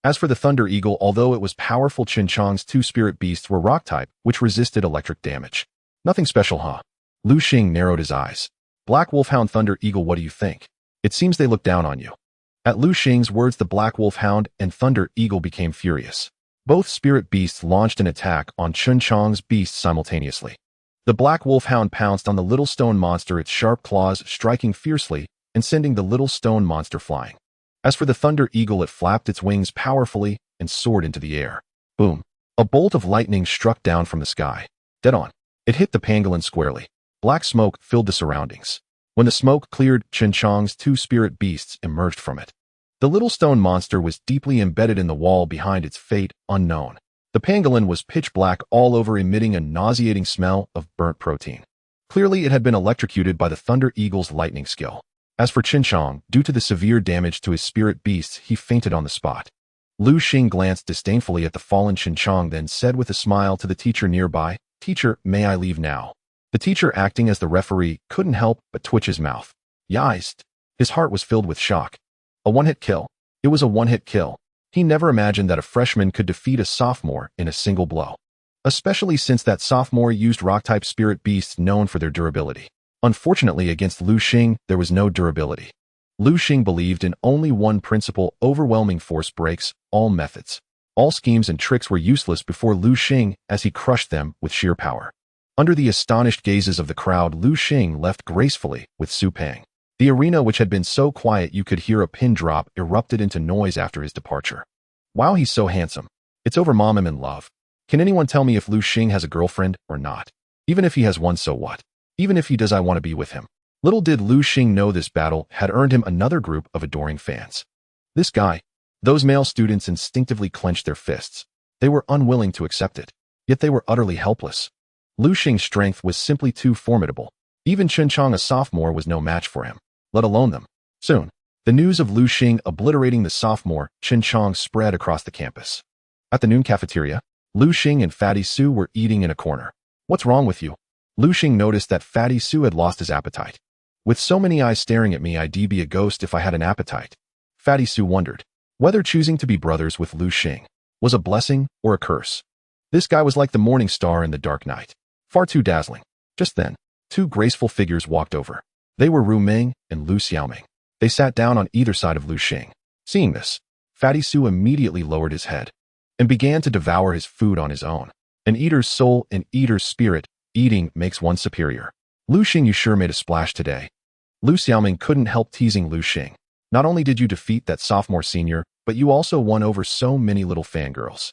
As for the Thunder Eagle, although it was powerful, Chen Chong's 2 spirit beasts were rock type, which resisted electric damage. Nothing special, huh? Lu Xing narrowed his eyes. Black Wolfhound, Thunder Eagle, what do you think? It seems they look down on you. At Lu Xing's words, the Black Wolfhound and Thunder Eagle became furious. Both spirit beasts launched an attack on Chen Chong's beasts simultaneously. The Black Wolfhound pounced on the little stone monster, its sharp claws striking fiercely and sending the little stone monster flying. As for the Thunder Eagle, it flapped its wings powerfully and soared into the air. Boom! A bolt of lightning struck down from the sky. Dead on. It hit the pangolin squarely. Black smoke filled the surroundings. When the smoke cleared, Chen Chong's 2 spirit beasts emerged from it. The little stone monster was deeply embedded in the wall behind, its fate unknown. The pangolin was pitch black all over, emitting a nauseating smell of burnt protein. Clearly, it had been electrocuted by the Thunder Eagle's lightning skill. As for Chen Chong, due to the severe damage to his spirit beasts, he fainted on the spot. Lu Xing glanced disdainfully at the fallen Chen Chong, then said with a smile to the teacher nearby, "Teacher, may I leave now?" The teacher, acting as the referee, couldn't help but twitch his mouth. Yized. His heart was filled with shock. A one-hit kill. It was a one-hit kill. He never imagined that a freshman could defeat a sophomore in a single blow. Especially since that sophomore used rock-type spirit beasts known for their durability. Unfortunately, against Lu Xing, there was no durability. Lu Xing believed in only one principle: overwhelming force breaks all methods. All schemes and tricks were useless before Lu Xing as he crushed them with sheer power. Under the astonished gazes of the crowd, Lu Xing left gracefully with Su Peng. The arena, which had been so quiet you could hear a pin drop, erupted into noise after his departure. Wow, he's so handsome. It's over, mom, I'm in love. Can anyone tell me if Lu Xing has a girlfriend or not? Even if he has one, so what? Even if he does, I want to be with him. Little did Lu Xing know this battle had earned him another group of adoring fans. This guy. Those male students instinctively clenched their fists. They were unwilling to accept it, yet they were utterly helpless. Lu Xing's strength was simply too formidable. Even Chen Chong, a sophomore, was no match for him, let alone them. Soon, the news of Lu Xing obliterating the sophomore Chen Chong spread across the campus. At the noon cafeteria, Lu Xing and Fatty Su were eating in a corner. What's wrong with you? Lu Xing noticed that Fatty Su had lost his appetite. With so many eyes staring at me, I'd be a ghost if I had an appetite. Fatty Su wondered whether choosing to be brothers with Lu Xing was a blessing or a curse. This guy was like the morning star in the dark night, far too dazzling. Just then, two graceful figures walked over. They were Ru Ming and Lu Xiaoming. They sat down on either side of Lu Xing. Seeing this, Fatty Su immediately lowered his head and began to devour his food on his own. An eater's soul, an eater's spirit, eating makes one superior. Lu Xing, you sure made a splash today. Lu Xiaoming couldn't help teasing Lu Xing. Not only did you defeat that sophomore senior, but you also won over so many little fangirls.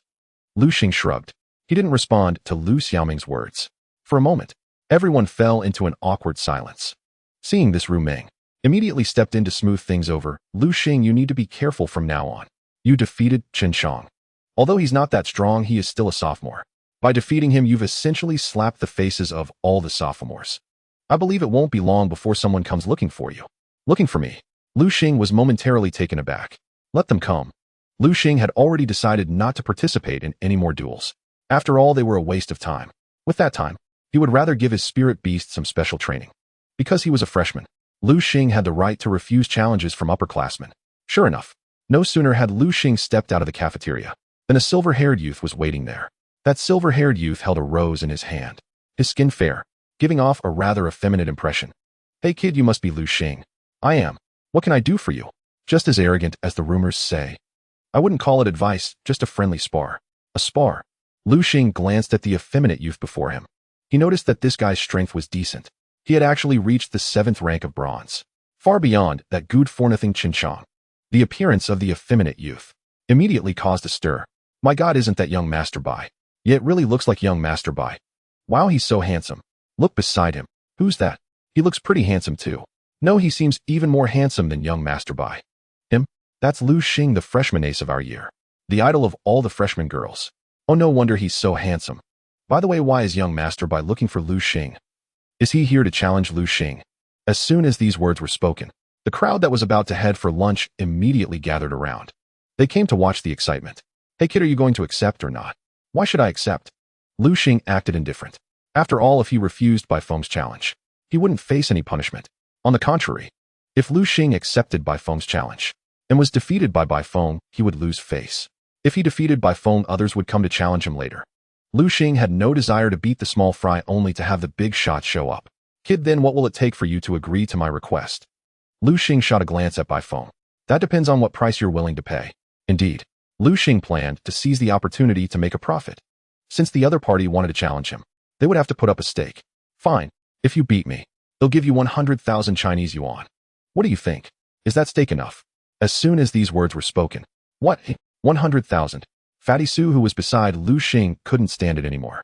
Lu Xing shrugged. He didn't respond to Lu Xiaoming's words. For a moment, everyone fell into an awkward silence. Seeing this, Ru Ming immediately stepped in to smooth things over. Lu Xing, you need to be careful from now on. You defeated Chen Chong. Although he's not that strong, he is still a sophomore. By defeating him, you've essentially slapped the faces of all the sophomores. I believe it won't be long before someone comes looking for you. Looking for me? Lu Xing was momentarily taken aback. Let them come. Lu Xing had already decided not to participate in any more duels. After all, they were a waste of time. With that time, he would rather give his spirit beast some special training. Because he was a freshman, Lu Xing had the right to refuse challenges from upperclassmen. Sure enough, no sooner had Lu Xing stepped out of the cafeteria than a silver-haired youth was waiting there. That silver-haired youth held a rose in his hand, his skin fair, giving off a rather effeminate impression. Hey kid, you must be Lu Xing. I am. What can I do for you? Just as arrogant as the rumors say. I wouldn't call it advice, just a friendly spar. A spar. Lu Xing glanced at the effeminate youth before him. He noticed that this guy's strength was decent. He had actually reached the 7th rank of bronze, far beyond that good-for-nothing Chen Chong. The appearance of the effeminate youth immediately caused a stir. My God, isn't that young Master Bai? Yeah, it really looks like young Master Bai. Wow, he's so handsome. Look beside him. Who's that? He looks pretty handsome too. No, he seems even more handsome than young Master Bai. Him? That's Lu Xing, the freshman ace of our year. The idol of all the freshman girls. Oh, no wonder he's so handsome. By the way, why is young Master Bai looking for Lu Xing? Is he here to challenge Lu Xing? As soon as these words were spoken, the crowd that was about to head for lunch immediately gathered around. They came to watch the excitement. Hey kid, are you going to accept or not? Why should I accept? Lu Xing acted indifferent. After all, if he refused Bai Feng's challenge, he wouldn't face any punishment. On the contrary, if Lu Xing accepted Bai Feng's challenge and was defeated by Bai Feng, he would lose face. If he defeated Bai Feng, others would come to challenge him later. Lu Xing had no desire to beat the small fry, only to have the big shot show up. Kid, then what will it take for you to agree to my request? Lu Xing shot a glance at Bai Feng. That depends on what price you're willing to pay. Indeed, Lu Xing planned to seize the opportunity to make a profit. Since the other party wanted to challenge him, they would have to put up a stake. Fine, if you beat me, they'll give you 100,000 Chinese yuan. What do you think? Is that stake enough? As soon as these words were spoken, what? 100,000? Fatty Su, who was beside Lu Xing, couldn't stand it anymore.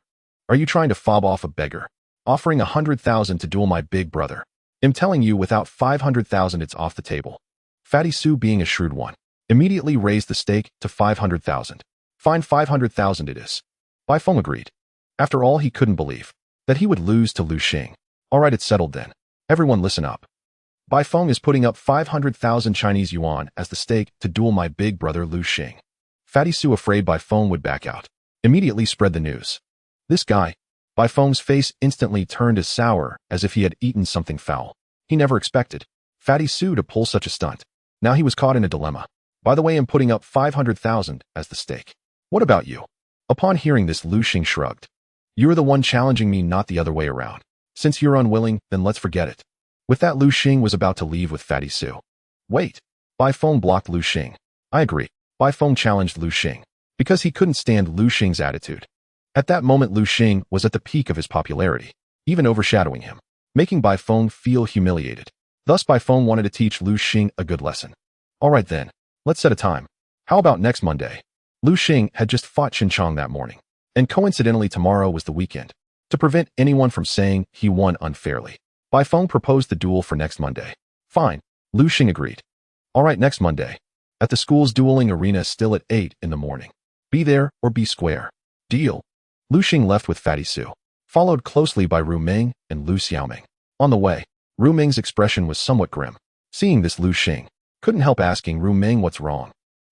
Are you trying to fob off a beggar? Offering 100,000 to duel my big brother. I'm telling you, without 500,000 it's off the table. Fatty Su, being a shrewd one, immediately raised the stake to 500,000. Fine, 500,000 it is. Bai Feng agreed. After all, he couldn't believe that he would lose to Lu Xing. All right, it's settled then. Everyone listen up. Bai Feng is putting up 500,000 Chinese yuan as the stake to duel my big brother Lu Xing. Fatty Su, afraid Bai Feng would back out, immediately spread the news. This guy. Bai Feng's face instantly turned as sour as if he had eaten something foul. He never expected Fatty Su to pull such a stunt. Now he was caught in a dilemma. By the way, I'm putting up 500,000 as the stake. What about you? Upon hearing this, Lu Xing shrugged. You're the one challenging me, not the other way around. Since you're unwilling, then let's forget it. With that, Lu Xing was about to leave with Fatty Su. Wait. Bai Feng blocked Lu Xing. I agree. Bai Feng challenged Lu Xing because he couldn't stand Lu Xing's attitude. At that moment, Lu Xing was at the peak of his popularity, even overshadowing him, making Bai Feng feel humiliated. Thus, Bai Feng wanted to teach Lu Xing a good lesson. All right then, let's set a time. How about next Monday? Lu Xing had just fought Qinchang that morning, and coincidentally tomorrow was the weekend. To prevent anyone from saying he won unfairly, Bai Feng proposed the duel for next Monday. Fine, Lu Xing agreed. All right, next Monday. At the school's dueling arena still at 8 in the morning. Be there or be square. Deal. Lu Xing left with Fatty Su, followed closely by Ru Ming and Lu Xiaoming. On the way, Ru Ming's expression was somewhat grim. Seeing this, Lu Xing couldn't help asking Ru Ming what's wrong.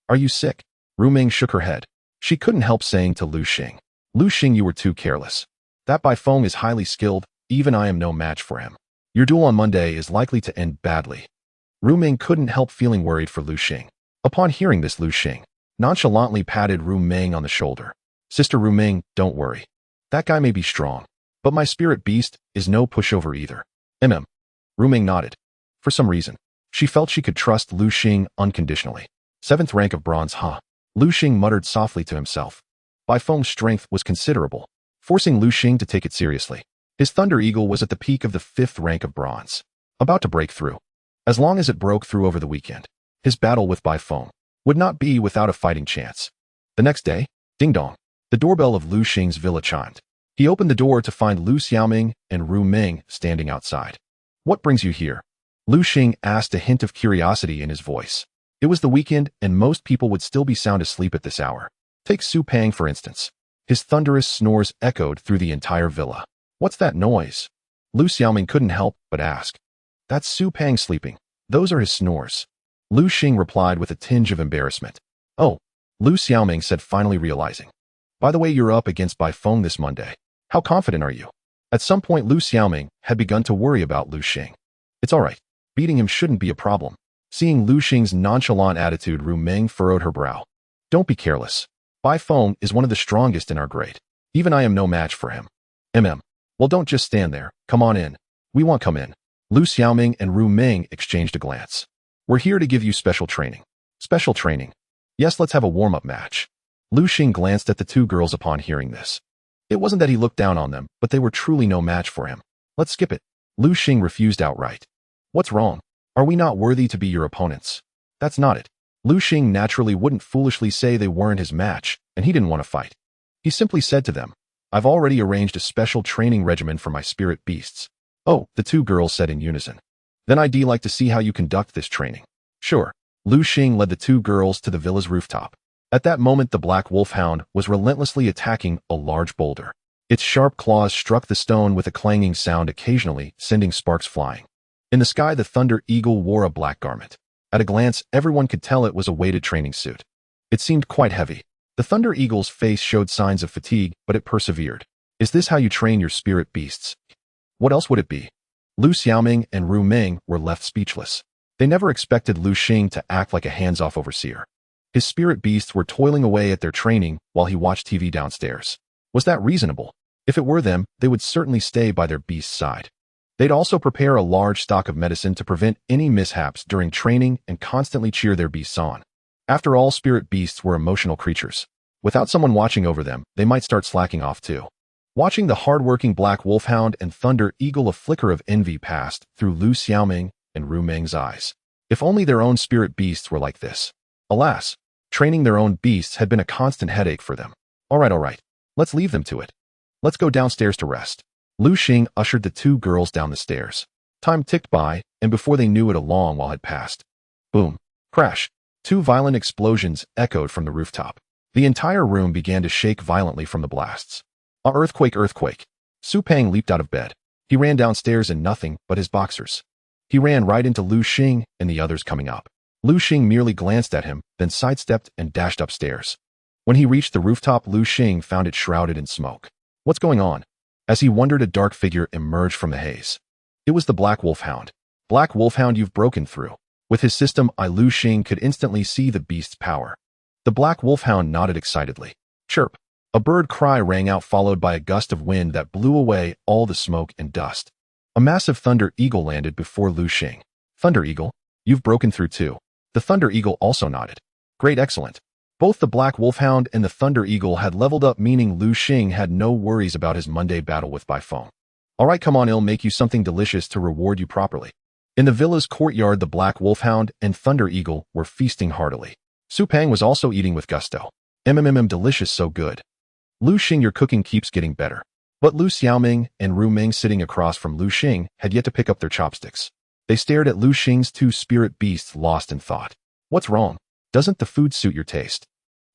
Are you sick? Ru Ming shook her head. She couldn't help saying to Lu Xing, Lu Xing, you were too careless. That Bai Feng is highly skilled, even I am no match for him. Your duel on Monday is likely to end badly. Ru Ming couldn't help feeling worried for Lu Xing. Upon hearing this, Lu Xing nonchalantly patted Ru Ming on the shoulder. Sister Ru Ming, don't worry. That guy may be strong, but my spirit beast is no pushover either. Ru Ming nodded. For some reason, she felt she could trust Lu Xing unconditionally. 7th rank of bronze, huh? Lu Xing muttered softly to himself. Bai Feng's strength was considerable, forcing Lu Xing to take it seriously. His Thunder Eagle was at the peak of the 5th rank of bronze, about to break through. As long as it broke through over the weekend, his battle with Bai Feng would not be without a fighting chance. The next day, ding dong, the doorbell of Lu Xing's villa chimed. He opened the door to find Lu Xiaoming and Ru Ming standing outside. What brings you here? Lu Xing asked, a hint of curiosity in his voice. It was the weekend and most people would still be sound asleep at this hour. Take Su Pang for instance. His thunderous snores echoed through the entire villa. What's that noise? Lu Xiaoming couldn't help but ask. That's Su Pang sleeping. Those are his snores. Lu Xing replied with a tinge of embarrassment. Oh, Lu Xiaoming said, finally realizing. By the way, you're up against Bai Feng this Monday. How confident are you? At some point, Lu Xiaoming had begun to worry about Lu Xing. It's all right. Beating him shouldn't be a problem. Seeing Lu Xing's nonchalant attitude, Ru Ming furrowed her brow. Don't be careless. Bai Feng is one of the strongest in our grade. Even I am no match for him. Well, don't just stand there. Come on in. We won't come in. Lu Xiaoming and Ru Ming exchanged a glance. We're here to give you special training. Special training? Yes, let's have a warm-up match. Lu Xing glanced at the two girls upon hearing this. It wasn't that he looked down on them, but they were truly no match for him. Let's skip it. Lu Xing refused outright. What's wrong? Are we not worthy to be your opponents? That's not it. Lu Xing naturally wouldn't foolishly say they weren't his match, and he didn't want to fight. He simply said to them, I've already arranged a special training regimen for my spirit beasts. Oh, the two girls said in unison. Then I'd like to see how you conduct this training. Sure. Lu Xing led the two girls to the villa's rooftop. At that moment, the black wolfhound was relentlessly attacking a large boulder. Its sharp claws struck the stone with a clanging sound, occasionally sending sparks flying. In the sky, the Thunder Eagle wore a black garment. At a glance, everyone could tell it was a weighted training suit. It seemed quite heavy. The Thunder Eagle's face showed signs of fatigue, but it persevered. Is this how you train your spirit beasts? What else would it be? Lu Xiaoming and Ru Ming were left speechless. They never expected Lu Xing to act like a hands-off overseer. His spirit beasts were toiling away at their training while he watched TV downstairs. Was that reasonable? If it were them, they would certainly stay by their beast's side. They'd also prepare a large stock of medicine to prevent any mishaps during training and constantly cheer their beasts on. After all, spirit beasts were emotional creatures. Without someone watching over them, they might start slacking off too. Watching the hard-working black wolfhound and Thunder Eagle, a flicker of envy passed through Lu Xiaoming and Ru Ming's eyes. If only their own spirit beasts were like this. Alas, training their own beasts had been a constant headache for them. All right. Let's leave them to it. Let's go downstairs to rest. Lu Xing ushered the two girls down the stairs. Time ticked by, and before they knew it, a long while had passed. Boom. Crash. Two violent explosions echoed from the rooftop. The entire room began to shake violently from the blasts. Earthquake. Su Pang leaped out of bed. He ran downstairs in nothing but his boxers. He ran right into Lu Xing and the others coming up. Lu Xing merely glanced at him, then sidestepped and dashed upstairs. When he reached the rooftop, Lu Xing found it shrouded in smoke. What's going on? As he wondered, a dark figure emerged from the haze. It was the Black Wolfhound. Black Wolfhound, you've broken through. With his system, Lu Xing could instantly see the beast's power. The Black Wolfhound nodded excitedly. Chirp. A bird cry rang out, followed by a gust of wind that blew away all the smoke and dust. A massive Thunder Eagle landed before Lu Xing. Thunder Eagle, you've broken through too. The Thunder Eagle also nodded. Great, excellent. Both the Black Wolfhound and the Thunder Eagle had leveled up, meaning Lu Xing had no worries about his Monday battle with Baifeng. Alright, come on, I'll make you something delicious to reward you properly. In the villa's courtyard, the Black Wolfhound and Thunder Eagle were feasting heartily. Su Pang was also eating with gusto. Delicious, so good. Lu Xing, your cooking keeps getting better. But Lu Xiaoming and Ru Ming, sitting across from Lu Xing, had yet to pick up their chopsticks. They stared at Lu Xing's two spirit beasts, lost in thought. What's wrong? Doesn't the food suit your taste?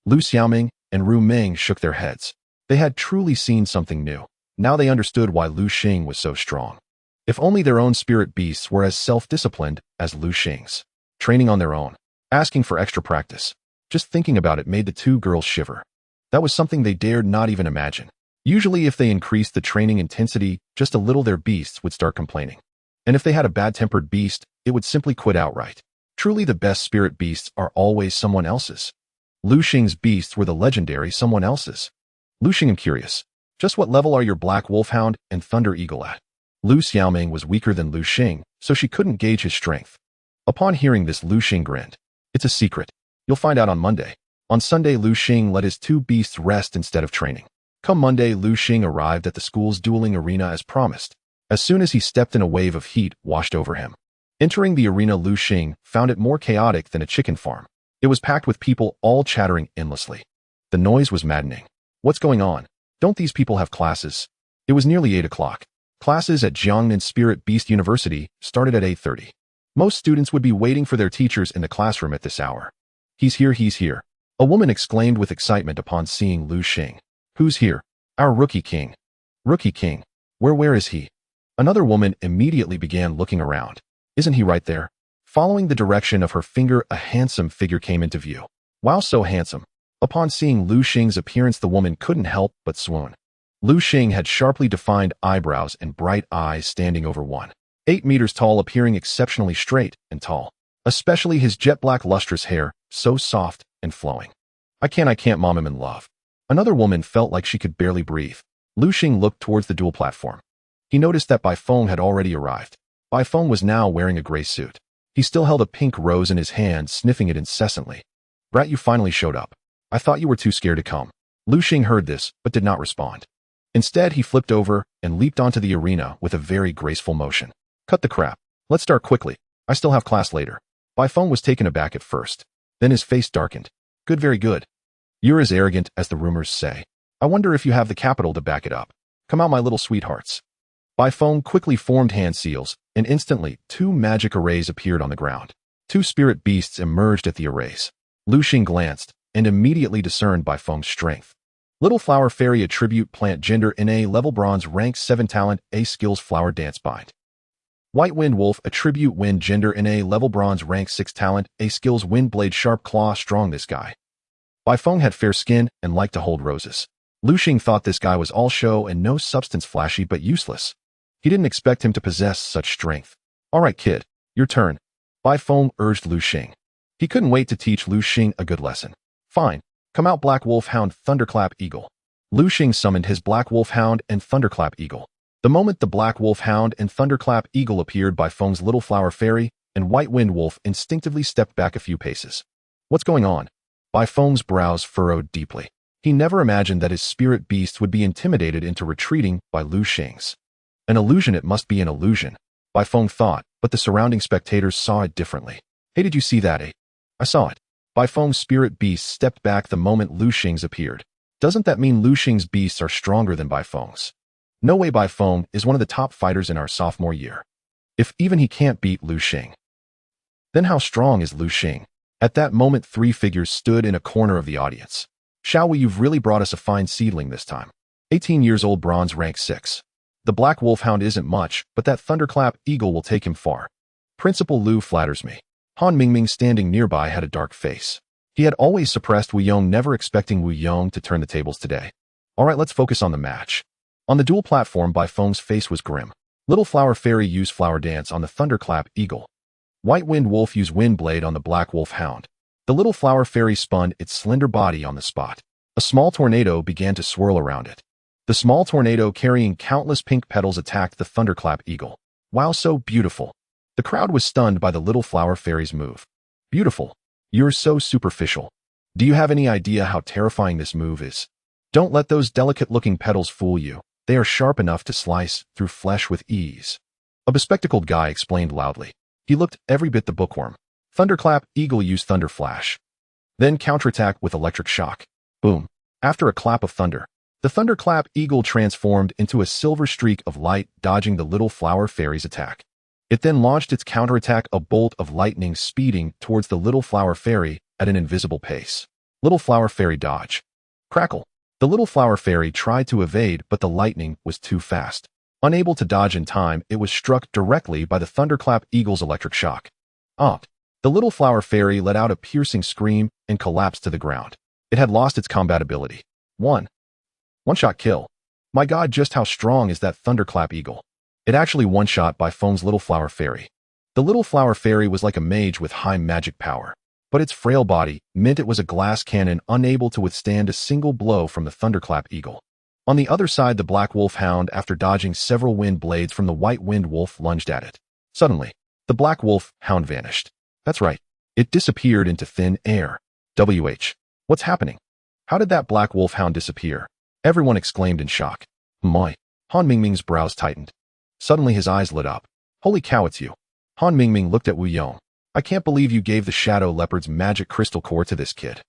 Lu Xiaoming and Ru Ming shook their heads. They had truly seen something new. Now they understood why Lu Xing was so strong. If only their own spirit beasts were as self-disciplined as Lu Xing's. Training on their own. Asking for extra practice. Just thinking about it made the two girls shiver. That was something they dared not even imagine. Usually if they increased the training intensity just a little, their beasts would start complaining. And if they had a bad-tempered beast, it would simply quit outright. Truly, the best spirit beasts are always someone else's. Lu Xing's beasts were the legendary someone else's. Lu Xing, I'm curious. Just what level are your Black Wolfhound and Thunder Eagle at? Lu Xiaoming was weaker than Lu Xing, so she couldn't gauge his strength. Upon hearing this, Lu Xing grinned. It's a secret. You'll find out on Monday. On Sunday, Lu Xing let his two beasts rest instead of training. Come Monday, Lu Xing arrived at the school's dueling arena as promised. As soon as he stepped in, a wave of heat washed over him. Entering the arena, Lu Xing found it more chaotic than a chicken farm. It was packed with people, all chattering endlessly. The noise was maddening. What's going on? Don't these people have classes? It was nearly 8 o'clock. Classes at Jiangnan Spirit Beast University started at 8:30. Most students would be waiting for their teachers in the classroom at this hour. He's here, he's here. A woman exclaimed with excitement upon seeing Lu Xing. Who's here? Our rookie king. Rookie king. Where is he? Another woman immediately began looking around. Isn't he right there? Following the direction of her finger, a handsome figure came into view. Wow, so handsome. Upon seeing Lu Xing's appearance, the woman couldn't help but swoon. Lu Xing had sharply defined eyebrows and bright eyes, standing over 1.8 meters tall, appearing exceptionally straight and tall. Especially his jet black lustrous hair, so soft and flowing. I can't, mom, I'm in love. Another woman felt like she could barely breathe. Lu Xing looked towards the duel platform. He noticed that Baifeng had already arrived. Baifeng was now wearing a gray suit. He still held a pink rose in his hand, sniffing it incessantly. Brat, you finally showed up. I thought you were too scared to come. Lu Xing heard this, but did not respond. Instead, he flipped over and leaped onto the arena with a very graceful motion. Cut the crap. Let's start quickly. I still have class later. Baifeng was taken aback at first. Then his face darkened. Good, very good. You're as arrogant as the rumors say. I wonder if you have the capital to back it up. Come out, my little sweethearts. Baifeng quickly formed hand seals, and instantly 2 magic arrays appeared on the ground. 2 spirit beasts emerged at the arrays. Lu Xing glanced and immediately discerned Baifeng's strength. Little Flower Fairy, attribute plant, gender NA, level bronze, rank 7, talent A, skills flower dance bind. White Wind Wolf, attribute wind, gender NA, level bronze, rank 6, talent A, skills wind blade, sharp claw, strong. This guy. Baifeng had fair skin and liked to hold roses. Lu Xing thought this guy was all show and no substance, flashy but useless. He didn't expect him to possess such strength. Alright, kid, your turn. Baifeng urged Lu Xing. He couldn't wait to teach Lu Xing a good lesson. Fine. Come out, Black Wolfhound, Thunderclap Eagle. Lu Xing summoned his Black Wolfhound and Thunderclap Eagle. The moment the Black Wolfhound and Thunderclap Eagle appeared, Baifeng's Little Flower Fairy and White Wind Wolf instinctively stepped back a few paces. What's going on? Baifeng's brows furrowed deeply. He never imagined that his spirit beast would be intimidated into retreating by Lu Xing's. An illusion, it must be an illusion, Baifeng thought, but the surrounding spectators saw it differently. Hey, did you see that, eh? I saw it. Baifeng's spirit beast stepped back the moment Lu Xing's appeared. Doesn't that mean Lu Xing's beasts are stronger than Baifeng's? No way, Baifeng is one of the top fighters in our sophomore year. If even he can't beat Lu Xing, then how strong is Lu Xing? At that moment, 3 figures stood in a corner of the audience. Shall we, you've really brought us a fine seedling this time. 18 years old, bronze, rank 6. The Black Wolfhound isn't much, but that Thunderclap Eagle will take him far. Principal Lu flatters me. Han Mingming, standing nearby, had a dark face. He had always suppressed Wu Yong, never expecting Wu Yong to turn the tables today. Alright, let's focus on the match. On the duel platform, Baifeng's face was grim. Little Flower Fairy used Flower Dance on the Thunderclap Eagle. White Wind Wolf used Wind Blade on the Black Wolfhound. The Little Flower Fairy spun its slender body on the spot. A small tornado began to swirl around it. The small tornado, carrying countless pink petals, attacked the Thunderclap Eagle. Wow, so beautiful. The crowd was stunned by the Little Flower Fairy's move. Beautiful. You're so superficial. Do you have any idea how terrifying this move is? Don't let those delicate-looking petals fool you. They are sharp enough to slice through flesh with ease. A bespectacled guy explained loudly. He looked every bit the bookworm. Thunderclap Eagle used Thunder Flash. Then counterattack with Electric Shock. Boom. After a clap of thunder, the Thunderclap Eagle transformed into a silver streak of light, dodging the Little Flower Fairy's attack. It then launched its counterattack, a bolt of lightning speeding towards the Little Flower Fairy at an invisible pace. Little Flower Fairy dodge. Crackle. The Little Flower Fairy tried to evade, but the lightning was too fast. Unable to dodge in time, it was struck directly by the Thunderclap Eagle's electric shock. The Little Flower Fairy let out a piercing scream and collapsed to the ground. It had lost its combat ability. One-shot kill. My god, just how strong is that Thunderclap Eagle? It actually one-shot by Foam's Little Flower Fairy. The Little Flower Fairy was like a mage with high magic power, but its frail body meant it was a glass cannon unable to withstand a single blow from the Thunderclap Eagle. On the other side, the Black Wolf Hound, after dodging several wind blades from the White Wind Wolf, lunged at it. Suddenly, the Black Wolf Hound vanished. That's right. It disappeared into thin air. What's happening? How did that Black Wolf Hound disappear? Everyone exclaimed in shock. My. Han Mingming's brows tightened. Suddenly his eyes lit up. Holy cow, it's you. Han Mingming looked at Wu Yong. I can't believe you gave the Shadow Leopard's magic crystal core to this kid.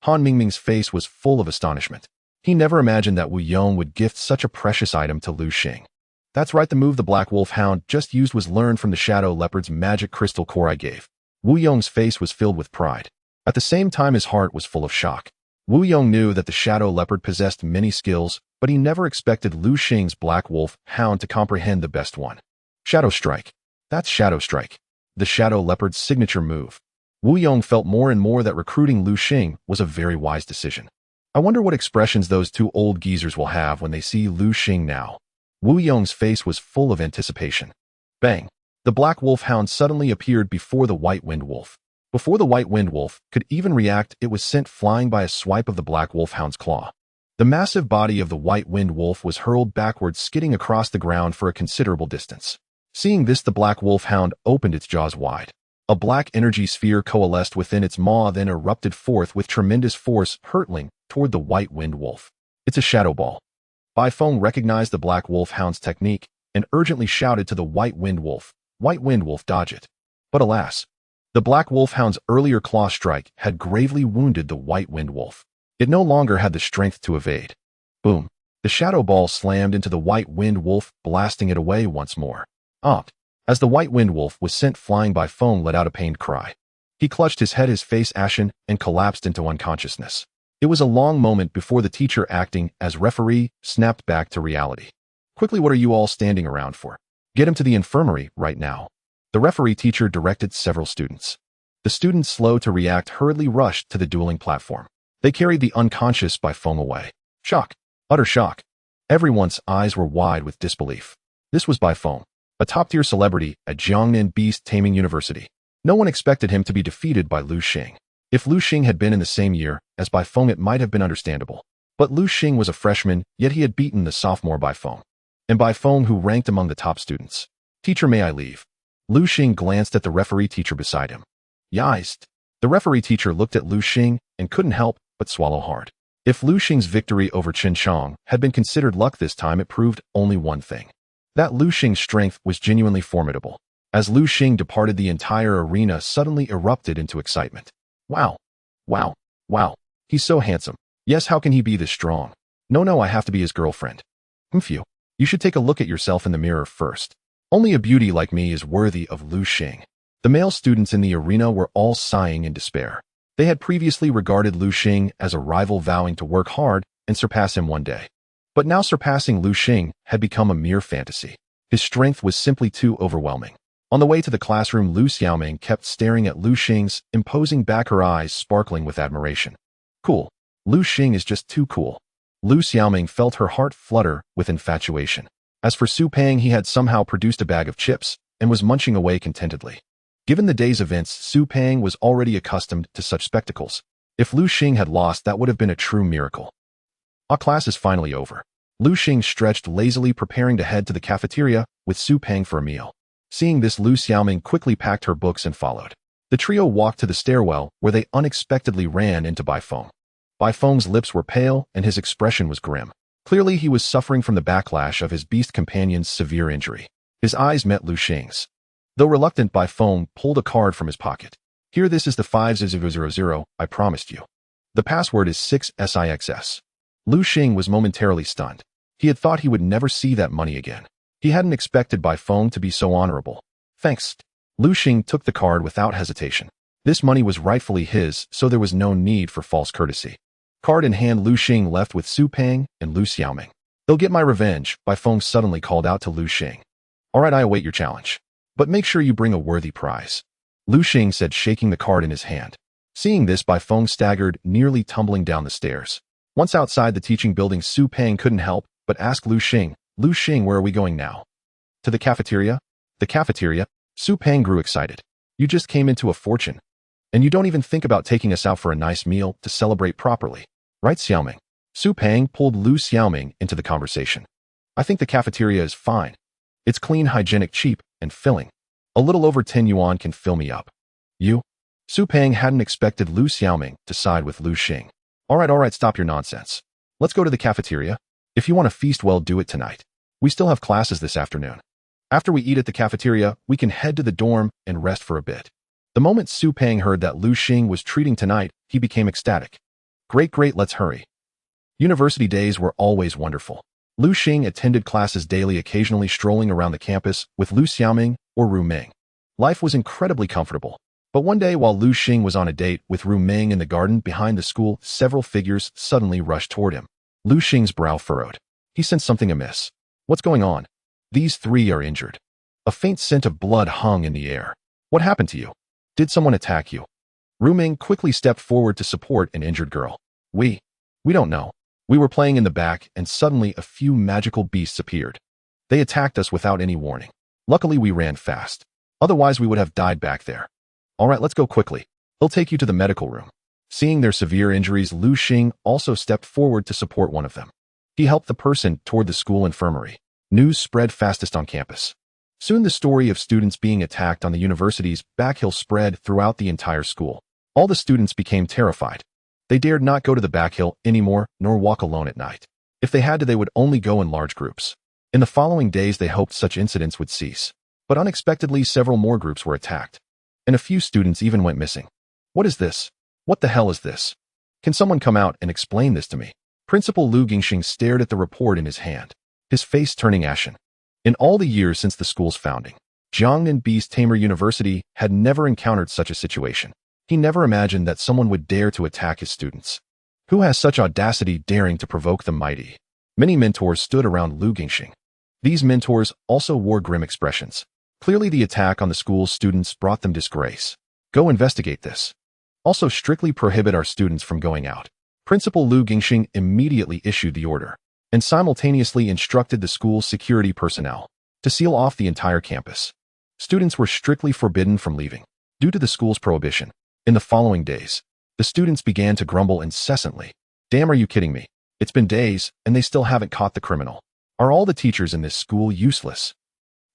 Han Mingming's face was full of astonishment. He never imagined that Wu Yong would gift such a precious item to Lu Xing. That's right, the move the Black Wolf Hound just used was learned from the Shadow Leopard's magic crystal core I gave. Wu Yong's face was filled with pride. At the same time, his heart was full of shock. Wu Yong knew that the Shadow Leopard possessed many skills, but he never expected Lu Xing's Black Wolf Hound to comprehend the best one. Shadow Strike. That's Shadow Strike, the Shadow Leopard's signature move. Wu Yong felt more and more that recruiting Lu Xing was a very wise decision. I wonder what expressions those two old geezers will have when they see Lu Xing now. Wu Yong's face was full of anticipation. Bang! The Black Wolf Hound suddenly appeared before the White Wind Wolf. Before the White Wind Wolf could even react, it was sent flying by a swipe of the Black Wolf Hound's claw. The massive body of the White Wind Wolf was hurled backwards, skidding across the ground for a considerable distance. Seeing this, the Black Wolf Hound opened its jaws wide. A black energy sphere coalesced within its maw, then erupted forth with tremendous force, hurtling toward the White Wind Wolf. It's a Shadow Ball. Bai Feng recognized the Black Wolf Hound's technique and urgently shouted to the White Wind Wolf, "White Wind Wolf, dodge it." But alas, the Black Wolf Hound's earlier claw strike had gravely wounded the White Wind Wolf. It no longer had the strength to evade. Boom! The Shadow Ball slammed into the White Wind Wolf, blasting it away once more. As the White Wind Wolf was sent flying, Bai Feng let out a pained cry. He clutched his head, his face ashen, and collapsed into unconsciousness. It was a long moment before the teacher, acting as referee, snapped back to reality. Quickly, what are you all standing around for? Get him to the infirmary right now. The referee teacher directed several students. The students, slow to react, hurriedly rushed to the dueling platform. They carried the unconscious Bai Feng away. Shock. Utter shock. Everyone's eyes were wide with disbelief. This was Bai Feng, a top-tier celebrity at Jiangnan Beast-Taming University. No one expected him to be defeated by Lu Xing. If Lu Xing had been in the same year as Bai Feng, it might have been understandable. But Lu Xing was a freshman, yet he had beaten the sophomore Bai Feng. And Bai Feng, who ranked among the top students. Teacher, may I leave? Lu Xing glanced at the referee teacher beside him. Yeist. The referee teacher looked at Lu Xing and couldn't help but swallow hard. If Lu Xing's victory over Chen Chong had been considered luck this time, it proved only one thing. That Lu Xing's strength was genuinely formidable. As Lu Xing departed, the entire arena suddenly erupted into excitement. Wow. Wow. Wow. He's so handsome. Yes, how can he be this strong? No, I have to be his girlfriend. Phew. You should take a look at yourself in the mirror first. Only a beauty like me is worthy of Lu Xing. The male students in the arena were all sighing in despair. They had previously regarded Lu Xing as a rival, vowing to work hard and surpass him one day. But now surpassing Lu Xing had become a mere fantasy. His strength was simply too overwhelming. On the way to the classroom, Lu Xiaoming kept staring at Lu Xing's imposing back, her eyes sparkling with admiration. Cool. Lu Xing is just too cool. Lu Xiaoming felt her heart flutter with infatuation. As for Su Pang, he had somehow produced a bag of chips and was munching away contentedly. Given the day's events, Su Pang was already accustomed to such spectacles. If Lu Xing had lost, that would have been a true miracle. Our class is finally over. Lu Xing stretched lazily, preparing to head to the cafeteria with Su Pang for a meal. Seeing this, Lu Xiaoming quickly packed her books and followed. The The trio walked to the stairwell where they unexpectedly ran into Baifeng. Baifeng's lips were pale and his expression was grim. Clearly, he was suffering from the backlash of his beast companion's severe injury. His eyes met Lu Xing's. Though reluctant, Baifeng pulled a card from his pocket. Here, this is the 5000 I promised you. The password is 6SIXS. Lu Xing was momentarily stunned. He had thought he would never see that money again. He hadn't expected Baifeng to be so honorable. Thanks. Lu Xing took the card without hesitation. This money was rightfully his, so there was no need for false courtesy. Card in hand, Lu Xing left with Su Peng and Lu Xiaoming. They'll get my revenge, Baifeng suddenly called out to Lu Xing. All right, I await your challenge. But make sure you bring a worthy prize. Lu Xing said, shaking the card in his hand. Seeing this, Baifeng staggered, nearly tumbling down the stairs. Once outside the teaching building, Su Peng couldn't help but ask Lu Xing, where are we going now? To the cafeteria? The cafeteria? Su Peng grew excited. You just came into a fortune. And you don't even think about taking us out for a nice meal to celebrate properly. Right, Xiaoming? Su Peng pulled Lu Xiaoming into the conversation. I think the cafeteria is fine. It's clean, hygienic, cheap, and filling. A little over 10 yuan can fill me up. You? Su Peng hadn't expected Lu Xiaoming to side with Lu Xing. All right, stop your nonsense. Let's go to the cafeteria. If you want to feast, well, do it tonight. We still have classes this afternoon. After we eat at the cafeteria, we can head to the dorm and rest for a bit. The moment Su Peng heard that Lu Xing was treating tonight, he became ecstatic. Great, let's hurry. University days were always wonderful. Lu Xing attended classes daily, occasionally strolling around the campus with Lu Xiaoming or Ru Ming. Life was incredibly comfortable. But one day, while Lu Xing was on a date with Ru Ming in the garden behind the school, several figures suddenly rushed toward him. Lu Xing's brow furrowed. He sensed something amiss. What's going on? These three are injured. A faint scent of blood hung in the air. What happened to you? Did someone attack you? Ru Ming quickly stepped forward to support an injured girl. We don't know. We were playing in the back, and suddenly a few magical beasts appeared. They attacked us without any warning. Luckily, we ran fast. Otherwise, we would have died back there. All right, let's go quickly. They'll take you to the medical room. Seeing their severe injuries, Lu Xing also stepped forward to support one of them. He helped the person toward the school infirmary. News spread fastest on campus. Soon the story of students being attacked on the university's back hill spread throughout the entire school. All the students became terrified. They dared not go to the back hill anymore, nor walk alone at night. If they had to, they would only go in large groups. In the following days, they hoped such incidents would cease. But unexpectedly, several more groups were attacked. And a few students even went missing. What is this? What the hell is this? Can someone come out and explain this to me? Principal Lu Gingxing stared at the report in his hand, his face turning ashen. In all the years since the school's founding, Jiangnan Beast-Tamer University had never encountered such a situation. He never imagined that someone would dare to attack his students. Who has such audacity, daring to provoke the mighty? Many mentors stood around Lu Gingxing. These mentors also wore grim expressions. Clearly, the attack on the school's students brought them disgrace. Go investigate this. Also, strictly prohibit our students from going out. Principal Lu Gingxing immediately issued the order and simultaneously instructed the school's security personnel to seal off the entire campus. Students were strictly forbidden from leaving due to the school's prohibition. In the following days, the students began to grumble incessantly. Damn, are you kidding me? It's been days, and they still haven't caught the criminal. Are all the teachers in this school useless?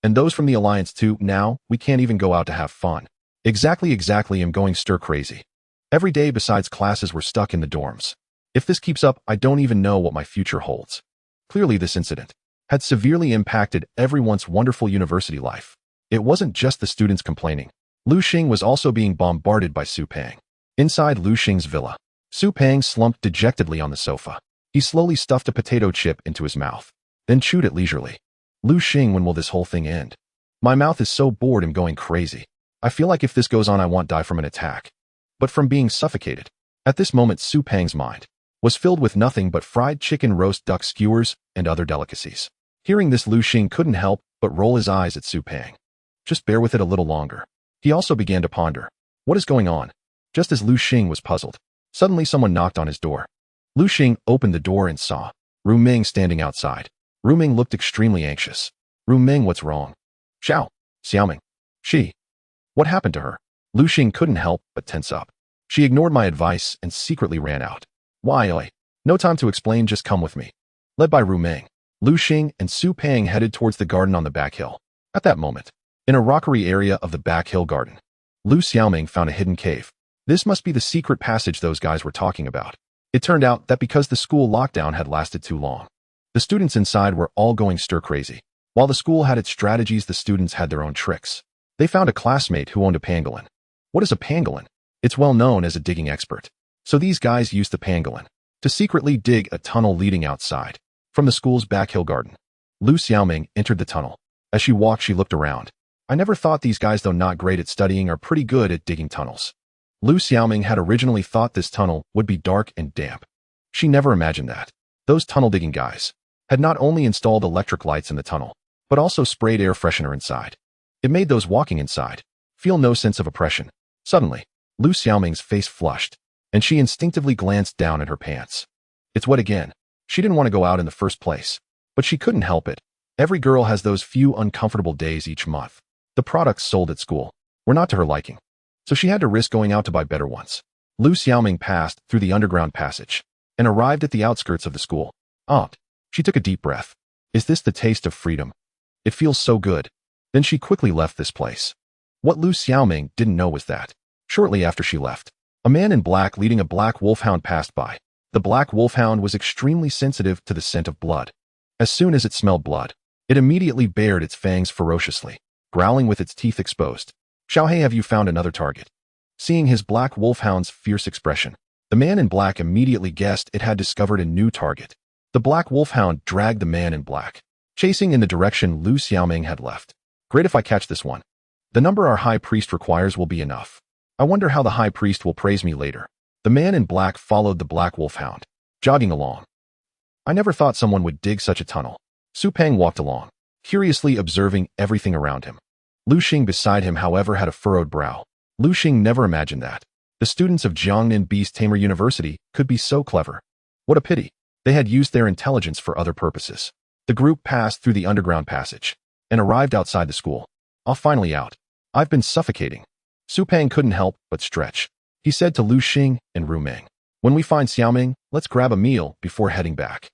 And those from the Alliance too? Now, we can't even go out to have fun. Exactly, I'm going stir crazy. Every day besides classes, we're stuck in the dorms. If this keeps up, I don't even know what my future holds. Clearly, this incident had severely impacted everyone's wonderful university life. It wasn't just the students complaining. Lu Xing was also being bombarded by Su Peng. Inside Lu Xing's villa, Su Peng slumped dejectedly on the sofa. He slowly stuffed a potato chip into his mouth, then chewed it leisurely. Lu Xing, when will this whole thing end? My mouth is so bored and going crazy. I feel like if this goes on, I won't die from an attack, but from being suffocated. At this moment, Su Peng's mind was filled with nothing but fried chicken, roast duck skewers, and other delicacies. Hearing this, Lu Xing couldn't help but roll his eyes at Su Peng. Just bear with it a little longer. He also began to ponder. What is going on? Just as Lu Xing was puzzled, suddenly someone knocked on his door. Lu Xing opened the door and saw Ru Ming standing outside. Ru Ming looked extremely anxious. Ru Ming, what's wrong? Xiaoming. She. What happened to her? Lu Xing couldn't help but tense up. She ignored my advice and secretly ran out. Why? No time to explain, just come with me. Led by Ru Ming, Lu Xing and Su Peng headed towards the garden on the back hill. At that moment, in a rockery area of the back hill garden, Lu Xiaoming found a hidden cave. This must be the secret passage those guys were talking about. It turned out that because the school lockdown had lasted too long, the students inside were all going stir-crazy. While the school had its strategies, the students had their own tricks. They found a classmate who owned a pangolin. What is a pangolin? It's well known as a digging expert. So these guys used the pangolin to secretly dig a tunnel leading outside from the school's back hill garden. Lu Xiaoming entered the tunnel. As she walked, she looked around. I never thought these guys, though not great at studying, are pretty good at digging tunnels. Lu Xiaoming had originally thought this tunnel would be dark and damp. She never imagined that those tunnel-digging guys had not only installed electric lights in the tunnel, but also sprayed air freshener inside. It made those walking inside feel no sense of oppression. Suddenly, Lu Xiaoming's face flushed, and she instinctively glanced down at her pants. It's wet again. She didn't want to go out in the first place, but she couldn't help it. Every girl has those few uncomfortable days each month. The products sold at school were not to her liking, so she had to risk going out to buy better ones. Lu Xiaoming passed through the underground passage and arrived at the outskirts of the school. She took a deep breath. Is this the taste of freedom? It feels so good. Then she quickly left this place. What Lu Xiaoming didn't know was that, shortly after she left, a man in black leading a black wolfhound passed by. The black wolfhound was extremely sensitive to the scent of blood. As soon as it smelled blood, it immediately bared its fangs ferociously, growling with its teeth exposed. Xiaohei, have you found another target? Seeing his black wolfhound's fierce expression, the man in black immediately guessed it had discovered a new target. The black wolfhound dragged the man in black, chasing in the direction Lu Xiaoming had left. Great, if I catch this one, the number our high priest requires will be enough. I wonder how the high priest will praise me later. The man in black followed the black wolfhound, jogging along. I never thought someone would dig such a tunnel. Su Peng walked along, curiously observing everything around him. Lu Xing beside him, however, had a furrowed brow. Lu Xing never imagined that the students of Jiangnan Beast-Tamer University could be so clever. What a pity. They had used their intelligence for other purposes. The group passed through the underground passage and arrived outside the school. Finally out. I've been suffocating. Su Peng couldn't help but stretch. He said to Lu Xing and Ru Meng, when we find Xiaoming, let's grab a meal before heading back.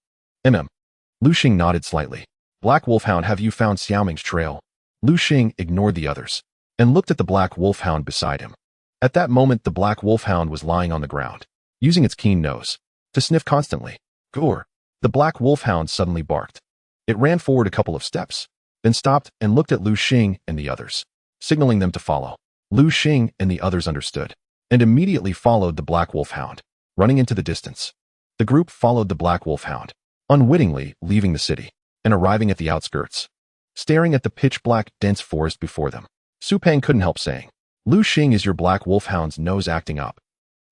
Lu Xing nodded slightly. Black Wolfhound, have you found Xiaoming's trail? Lu Xing ignored the others and looked at the black wolfhound beside him. At that moment, the black wolfhound was lying on the ground, using its keen nose to sniff constantly. Gore! The black wolfhound suddenly barked. It ran forward a couple of steps, then stopped and looked at Lu Xing and the others, signaling them to follow. Lu Xing and the others understood and immediately followed the black wolfhound, running into the distance. The group followed the black wolfhound, unwittingly leaving the city and arriving at the outskirts. Staring at the pitch-black, dense forest before them, Su Peng couldn't help saying, Lu Xing, is your black wolfhound's nose acting up?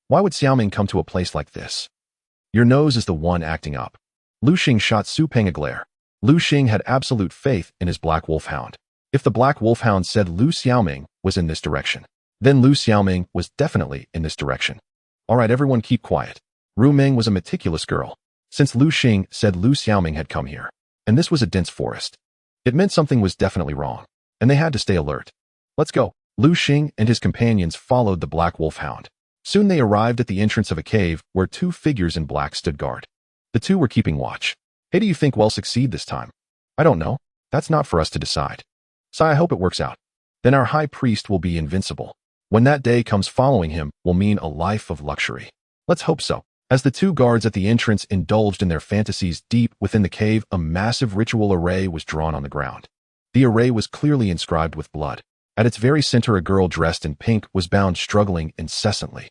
Why would Xiaoming come to a place like this? Your nose is the one acting up. Lu Xing shot Su Peng a glare. Lu Xing had absolute faith in his black wolfhound. If the black wolfhound said Lu Xiaoming was in this direction, then Lu Xiaoming was definitely in this direction. All right, everyone keep quiet. Ru Meng was a meticulous girl. Since Lu Xing said Lu Xiaoming had come here, and this was a dense forest, it meant something was definitely wrong, and they had to stay alert. Let's go. Lu Xing and his companions followed the black wolfhound. Soon they arrived at the entrance of a cave where two figures in black stood guard. The two were keeping watch. Hey, do you think we'll succeed this time? I don't know. That's not for us to decide. Sai, I hope it works out. Then our high priest will be invincible. When that day comes, following him will mean a life of luxury. Let's hope so. As the two guards at the entrance indulged in their fantasies, deep within the cave, a massive ritual array was drawn on the ground. The array was clearly inscribed with blood. At its very center, a girl dressed in pink was bound, struggling incessantly.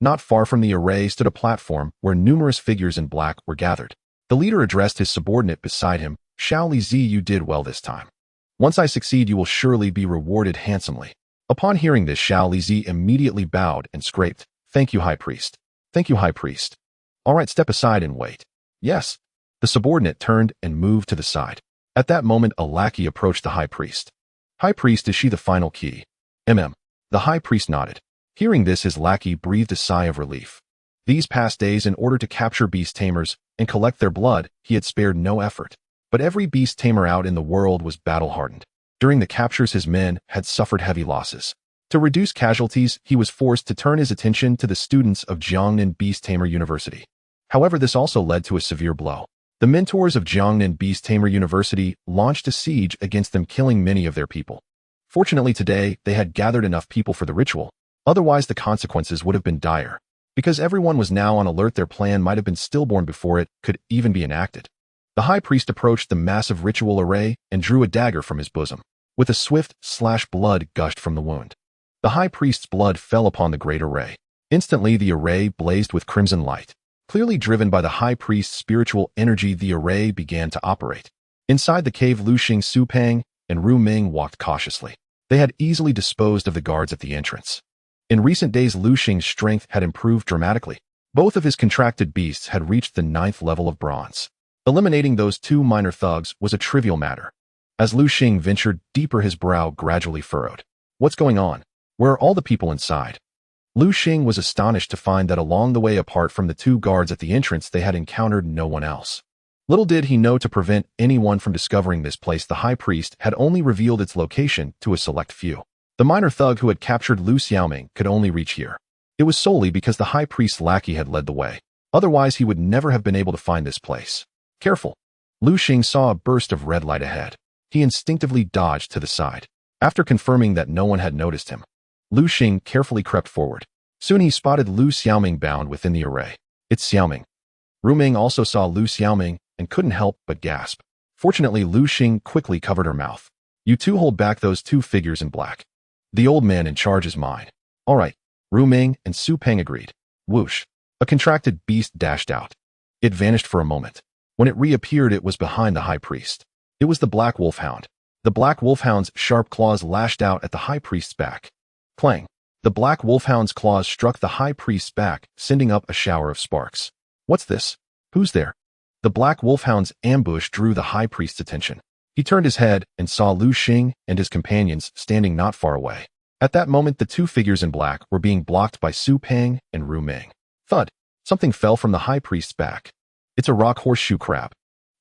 Not far from the array stood a platform where numerous figures in black were gathered. The leader addressed his subordinate beside him, Xiao Li Zi, you did well this time. Once I succeed, you will surely be rewarded handsomely. Upon hearing this, Xiao Li Zi immediately bowed and scraped. Thank you, High Priest. Thank you, High Priest. All right, step aside and wait. Yes. The subordinate turned and moved to the side. At that moment, a lackey approached the High Priest. High Priest, is she the final key? The High Priest nodded. Hearing this, his lackey breathed a sigh of relief. These past days, in order to capture beast tamers and collect their blood, he had spared no effort. But every beast tamer out in the world was battle-hardened. During the captures, his men had suffered heavy losses. To reduce casualties, he was forced to turn his attention to the students of Jiangnan Beast-Tamer University. However, this also led to a severe blow. The mentors of Jiangnan Beast-Tamer University launched a siege against them, killing many of their people. Fortunately today, they had gathered enough people for the ritual. Otherwise, the consequences would have been dire. Because everyone was now on alert, their plan might have been stillborn before it could even be enacted. The high priest approached the massive ritual array and drew a dagger from his bosom. With a swift slash, blood gushed from the wound. The high priest's blood fell upon the great array. Instantly, the array blazed with crimson light. Clearly driven by the high priest's spiritual energy, the array began to operate. Inside the cave, Lu Xing, Su Peng, and Ru Ming walked cautiously. They had easily disposed of the guards at the entrance. In recent days, Lu Xing's strength had improved dramatically. Both of his contracted beasts had reached the 9th level of bronze. Eliminating those 2 minor thugs was a trivial matter. As Lu Xing ventured deeper, his brow gradually furrowed. What's going on? Where are all the people inside? Lu Xing was astonished to find that along the way, apart from the 2 guards at the entrance, they had encountered no one else. Little did he know, to prevent anyone from discovering this place, the high priest had only revealed its location to a select few. The minor thug who had captured Lu Xiaoming could only reach here. It was solely because the high priest's lackey had led the way. Otherwise, he would never have been able to find this place. Careful! Lu Xing saw a burst of red light ahead. He instinctively dodged to the side. After confirming that no one had noticed him, Lu Xing carefully crept forward. Soon he spotted Lu Xiaoming bound within the array. It's Xiaoming. Ru Ming also saw Lu Xiaoming and couldn't help but gasp. Fortunately, Lu Xing quickly covered her mouth. You 2 hold back those 2 figures in black. The old man in charge is mine. All right, Ru Ming and Su Peng agreed. Whoosh. A contracted beast dashed out. It vanished for a moment. When it reappeared, it was behind the high priest. It was the black wolfhound. The black wolfhound's sharp claws lashed out at the high priest's back. Clang. The black wolfhound's claws struck the high priest's back, sending up a shower of sparks. What's this? Who's there? The black wolfhound's ambush drew the high priest's attention. He turned his head and saw Lu Xing and his companions standing not far away. At that moment, the 2 figures in black were being blocked by Su Peng and Ru Ming. Thud! Something fell from the high priest's back. It's a rock horseshoe crab.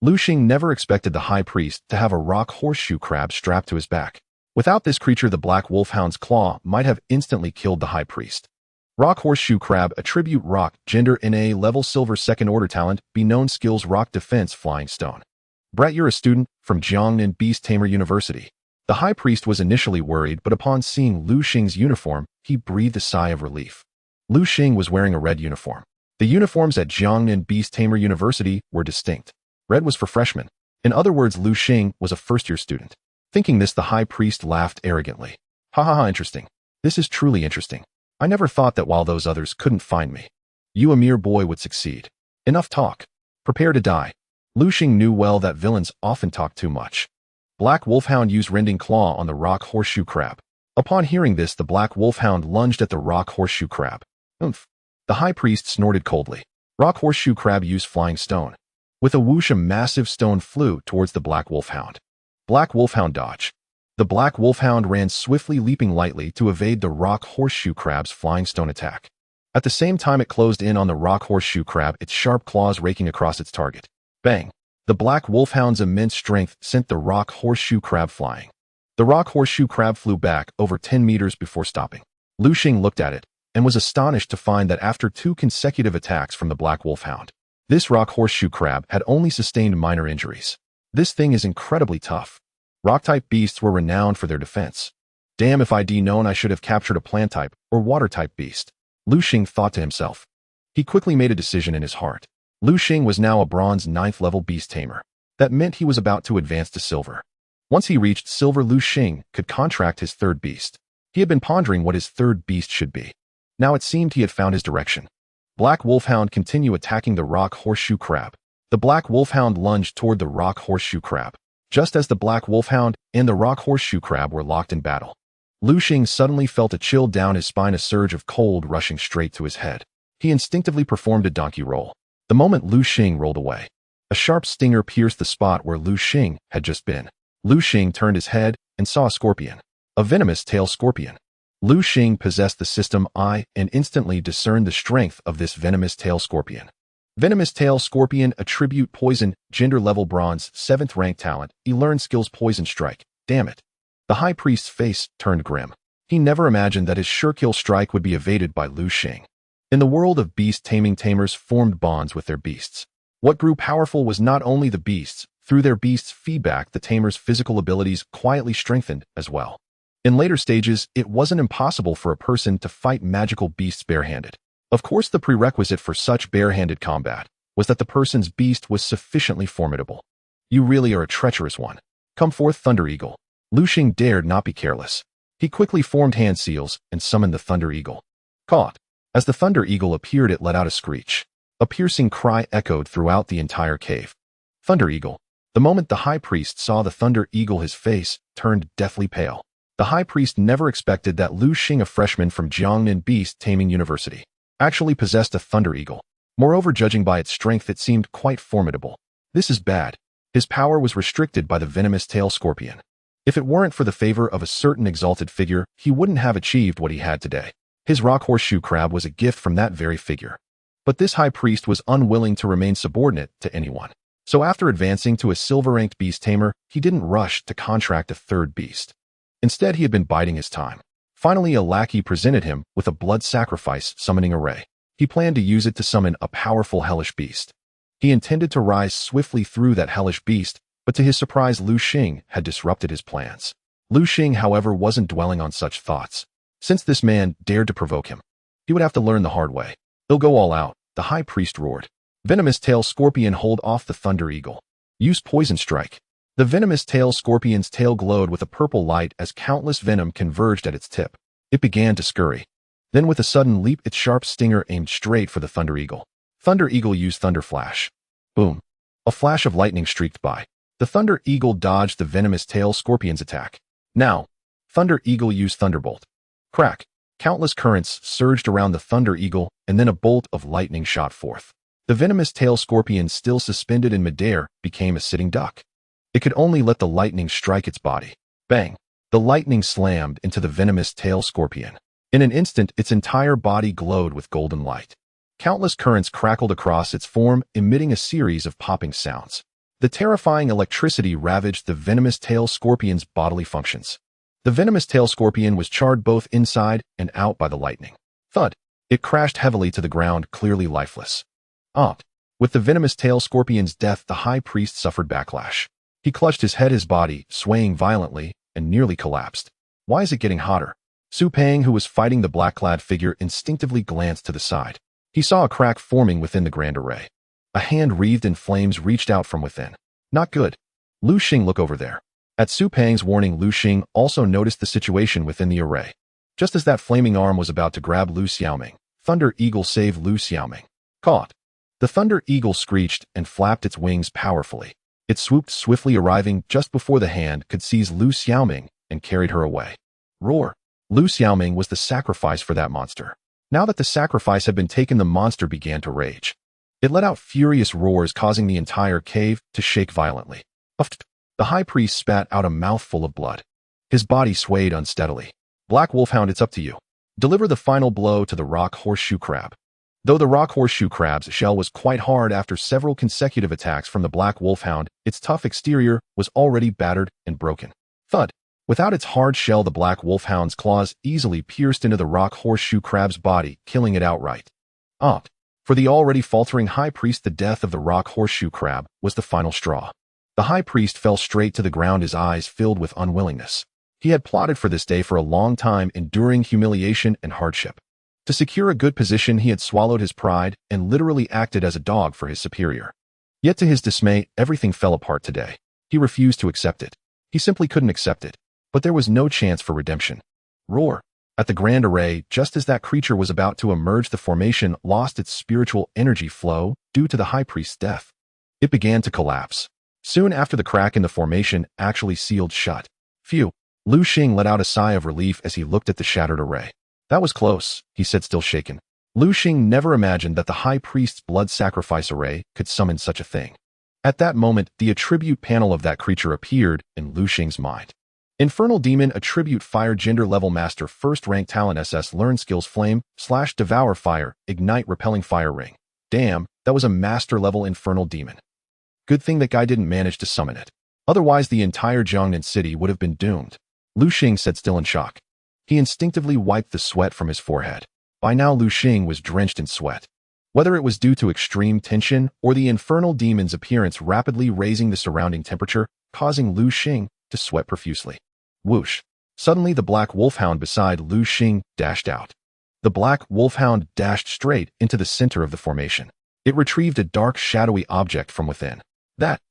Lu Xing never expected the high priest to have a rock horseshoe crab strapped to his back. Without this creature, the black wolfhound's claw might have instantly killed the high priest. Rock horseshoe crab, attribute rock, gender NA, level silver, 2nd order talent, be known skills rock defense, flying stone. Brett, you're a student from Jiangnan Beast-Tamer University. The high priest was initially worried, but upon seeing Lu Xing's uniform, he breathed a sigh of relief. Lu Xing was wearing a red uniform. The uniforms at Jiangnan Beast-Tamer University were distinct. Red was for freshmen. In other words, Lu Xing was a first-year student. Thinking this, the high priest laughed arrogantly. Ha ha ha, interesting. This is truly interesting. I never thought that while those others couldn't find me, you, a mere boy, would succeed. Enough talk. Prepare to die. Lu Xing knew well that villains often talk too much. Black Wolfhound used rending claw on the rock horseshoe crab. Upon hearing this, the black wolfhound lunged at the rock horseshoe crab. Oomph. The high priest snorted coldly. Rock horseshoe crab used flying stone. With a whoosh, a massive stone flew towards the black wolfhound. Black wolfhound dodge. The black wolfhound ran swiftly, leaping lightly to evade the rock horseshoe crab's flying stone attack. At the same time, it closed in on the rock horseshoe crab, its sharp claws raking across its target. Bang! The black wolfhound's immense strength sent the rock horseshoe crab flying. The rock horseshoe crab flew back over 10 meters before stopping. Lu Xing looked at it and was astonished to find that after 2 consecutive attacks from the black wolfhound, this rock horseshoe crab had only sustained minor injuries. This thing is incredibly tough. Rock-type beasts were renowned for their defense. Damn, if I'd known, I should have captured a plant-type or water-type beast. Lu Xing thought to himself. He quickly made a decision in his heart. Lu Xing was now a bronze 9th level beast tamer. That meant he was about to advance to silver. Once he reached silver, Lu Xing could contract his 3rd beast. He had been pondering what his 3rd beast should be. Now it seemed he had found his direction. Black Wolfhound continued attacking the rock horseshoe crab. The black wolfhound lunged toward the rock horseshoe crab. Just as the black wolfhound and the rock horseshoe crab were locked in battle, Lu Xing suddenly felt a chill down his spine, a surge of cold rushing straight to his head. He instinctively performed a donkey roll. The moment Lu Xing rolled away, a sharp stinger pierced the spot where Lu Xing had just been. Lu Xing turned his head and saw a scorpion, a venomous tail scorpion. Lu Xing possessed the system eye and instantly discerned the strength of this venomous tail scorpion. Venomous tail scorpion, attribute poison, gender level bronze, 7th rank talent, learned skills poison strike. Damn it. The high priest's face turned grim. He never imagined that his sure-kill strike would be evaded by Lu Xing. In the world of beast-taming, tamers formed bonds with their beasts. What grew powerful was not only the beasts. Through their beasts' feedback, the tamer's physical abilities quietly strengthened as well. In later stages, it wasn't impossible for a person to fight magical beasts barehanded. Of course, the prerequisite for such barehanded combat was that the person's beast was sufficiently formidable. You really are a treacherous one. Come forth, Thunder Eagle. Lu Xing dared not be careless. He quickly formed hand seals and summoned the Thunder Eagle. Caught. As the Thunder Eagle appeared, it let out a screech. A piercing cry echoed throughout the entire cave. Thunder Eagle. The moment the High Priest saw the Thunder Eagle, his face turned deathly pale. The High Priest never expected that Lu Xing, a freshman from Jiangnan Beast-Taming University, actually possessed a Thunder Eagle. Moreover, judging by its strength, it seemed quite formidable. This is bad. His power was restricted by the venomous tail scorpion. If it weren't for the favor of a certain exalted figure, he wouldn't have achieved what he had today. His rock horseshoe crab was a gift from that very figure. But this High Priest was unwilling to remain subordinate to anyone. So after advancing to a silver-ranked beast tamer, he didn't rush to contract a third beast. Instead, he had been biding his time. Finally, a lackey presented him with a blood sacrifice summoning array. He planned to use it to summon a powerful hellish beast. He intended to rise swiftly through that hellish beast, but to his surprise, Lu Xing had disrupted his plans. Lu Xing, however, wasn't dwelling on such thoughts. Since this man dared to provoke him, he would have to learn the hard way. He'll go all out, the High Priest roared. Venomous tail scorpion, hold off the Thunder Eagle. Use poison strike. The venomous tail scorpion's tail glowed with a purple light as countless venom converged at its tip. It began to scurry. Then with a sudden leap, its sharp stinger aimed straight for the Thunder Eagle. Thunder Eagle used Thunder Flash. Boom. A flash of lightning streaked by. The Thunder Eagle dodged the venomous tail scorpion's attack. Now, Thunder Eagle used Thunderbolt. Crack. Countless currents surged around the Thunder Eagle, and then a bolt of lightning shot forth. The venomous tail scorpion, still suspended in midair, became a sitting duck. It could only let the lightning strike its body. Bang! The lightning slammed into the venomous tail scorpion. In an instant, its entire body glowed with golden light. Countless currents crackled across its form, emitting a series of popping sounds. The terrifying electricity ravaged the venomous tail scorpion's bodily functions. The venomous tail scorpion was charred both inside and out by the lightning. Thud! It crashed heavily to the ground, clearly lifeless. With the venomous tail scorpion's death, the High Priest suffered backlash. He clutched his head, his body swaying violently, and nearly collapsed. Why is it getting hotter? Su Peng, who was fighting the black-clad figure, instinctively glanced to the side. He saw a crack forming within the grand array. A hand wreathed in flames reached out from within. Not good. Lu Xing, look over there. At Su Peng's warning, Lu Xing also noticed the situation within the array. Just as that flaming arm was about to grab Lu Xiaoming, Thunder Eagle saved Lu Xiaoming. Caught. The Thunder Eagle screeched and flapped its wings powerfully. It swooped swiftly, arriving just before the hand could seize Lu Xiaoming and carried her away. Roar! Lu Xiaoming was the sacrifice for that monster. Now that the sacrifice had been taken, the monster began to rage. It let out furious roars, causing the entire cave to shake violently. The High Priest spat out a mouthful of blood. His body swayed unsteadily. Black Wolfhound, it's up to you. Deliver the final blow to the rock horseshoe crab. Though the rock horseshoe crab's shell was quite hard after several consecutive attacks from the Black Wolfhound, its tough exterior was already battered and broken. Thud! Without its hard shell, the Black Wolfhound's claws easily pierced into the rock horseshoe crab's body, killing it outright. For the already faltering High Priest, the death of the rock horseshoe crab was the final straw. The High Priest fell straight to the ground, his eyes filled with unwillingness. He had plotted for this day for a long time, enduring humiliation and hardship. To secure a good position, he had swallowed his pride and literally acted as a dog for his superior. Yet to his dismay, everything fell apart today. He refused to accept it. He simply couldn't accept it. But there was no chance for redemption. Roar! At the grand array, just as that creature was about to emerge, the formation lost its spiritual energy flow due to the High Priest's death. It began to collapse. Soon after, the crack in the formation actually sealed shut. Phew! Lu Xing let out a sigh of relief as he looked at the shattered array. That was close, he said, still shaken. Lu Xing never imagined that the High Priest's blood sacrifice array could summon such a thing. At that moment, the attribute panel of that creature appeared in Lu Xing's mind. Infernal Demon Attribute Fire Gender Level Master First Rank Talent SS Learn Skills Flame / Devour Fire Ignite Repelling Fire Ring. Damn, that was a master level Infernal Demon. Good thing that guy didn't manage to summon it. Otherwise the entire Jiangnan city would have been doomed. Lu Xing said, still in shock. He instinctively wiped the sweat from his forehead. By now Lu Xing was drenched in sweat. Whether it was due to extreme tension or the infernal demon's appearance rapidly raising the surrounding temperature, causing Lu Xing to sweat profusely. Whoosh! Suddenly, the black wolfhound beside Lu Xing dashed out. The black wolfhound dashed straight into the center of the formation. It retrieved a dark, shadowy object from within. That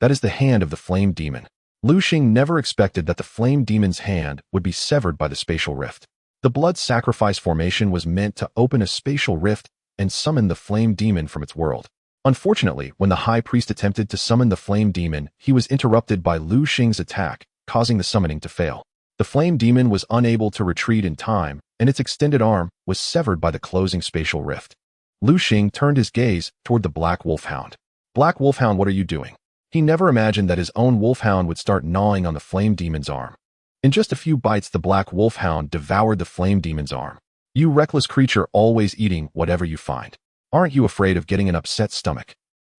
is the hand of the flame demon. Lu Xing never expected that the flame demon's hand would be severed by the spatial rift. The blood sacrifice formation was meant to open a spatial rift and summon the flame demon from its world. Unfortunately, when the high priest attempted to summon the flame demon, he was interrupted by Lu Xing's attack, causing the summoning to fail. The flame demon was unable to retreat in time, and its extended arm was severed by the closing spatial rift. Lu Xing turned his gaze toward the black wolfhound. Black wolfhound, what are you doing? He never imagined that his own wolfhound would start gnawing on the flame demon's arm. In just a few bites, the black wolfhound devoured the flame demon's arm. You reckless creature, always eating whatever you find. Aren't you afraid of getting an upset stomach?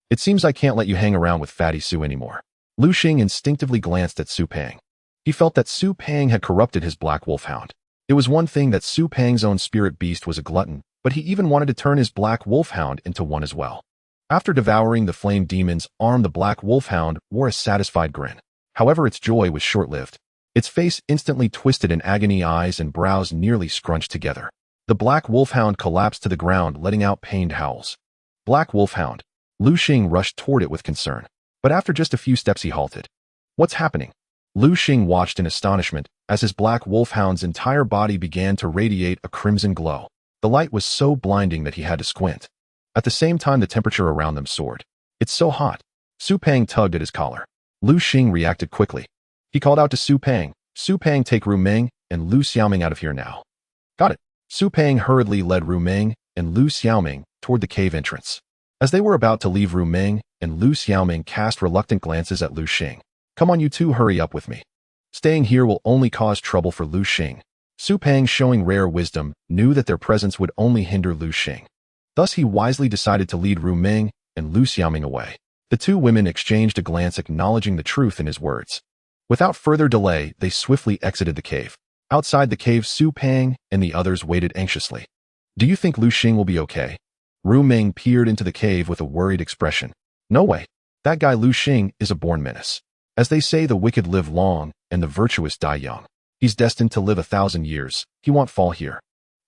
It seems I can't let you hang around with Fatty Su anymore. Lu Xing instinctively glanced at Su Pang. He felt that Su Pang had corrupted his black wolfhound. It was one thing that Su Pang's own spirit beast was a glutton, but he even wanted to turn his black wolfhound into one as well. After devouring the flame demon's arm, the black wolfhound wore a satisfied grin. However, its joy was short-lived. Its face instantly twisted in agony, eyes and brows nearly scrunched together. The black wolfhound collapsed to the ground, letting out pained howls. Black wolfhound. Lu Xing rushed toward it with concern, but after just a few steps he halted. What's happening? Lu Xing watched in astonishment as his black wolfhound's entire body began to radiate a crimson glow. The light was so blinding that he had to squint. At the same time, the temperature around them soared. It's so hot. Su Pang tugged at his collar. Lu Xing reacted quickly. He called out to Su Pang, "Su Pang, take Ru Meng and Lu Xiaoming out of here now." Got it. Su Pang hurriedly led Ru Meng and Lu Xiaoming toward the cave entrance. As they were about to leave, Ru Meng and Lu Xiaoming cast reluctant glances at Lu Xing. "Come on, you two, hurry up with me. Staying here will only cause trouble for Lu Xing." Su Pang, showing rare wisdom, knew that their presence would only hinder Lu Xing. Thus, he wisely decided to lead Ru Meng and Lu Xiaoming away. The two women exchanged a glance acknowledging the truth in his words. Without further delay, they swiftly exited the cave. Outside the cave, Su Pang and the others waited anxiously. "Do you think Lu Xing will be okay?" Ru Meng peered into the cave with a worried expression. "No way. That guy Lu Xing is a born menace. As they say, the wicked live long and the virtuous die young. He's destined to live 1,000 years. He won't fall here.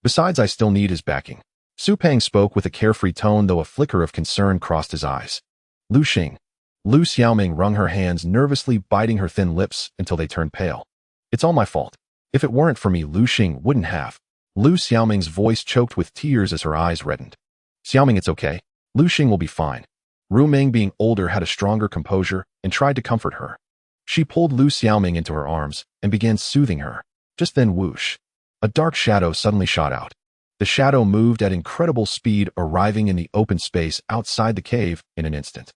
Besides, I still need his backing." Su Pang spoke with a carefree tone, though a flicker of concern crossed his eyes. "Lu Xing." Lu Xiaoming wrung her hands, nervously biting her thin lips until they turned pale. "It's all my fault. If it weren't for me, Lu Xing wouldn't have." Lu Xiaoming's voice choked with tears as her eyes reddened. "Xiaoming, it's okay. Lu Xing will be fine." Ru Meng, being older, had a stronger composure and tried to comfort her. She pulled Lu Xiaoming into her arms and began soothing her. Just then, whoosh, a dark shadow suddenly shot out. The shadow moved at incredible speed, arriving in the open space outside the cave in an instant.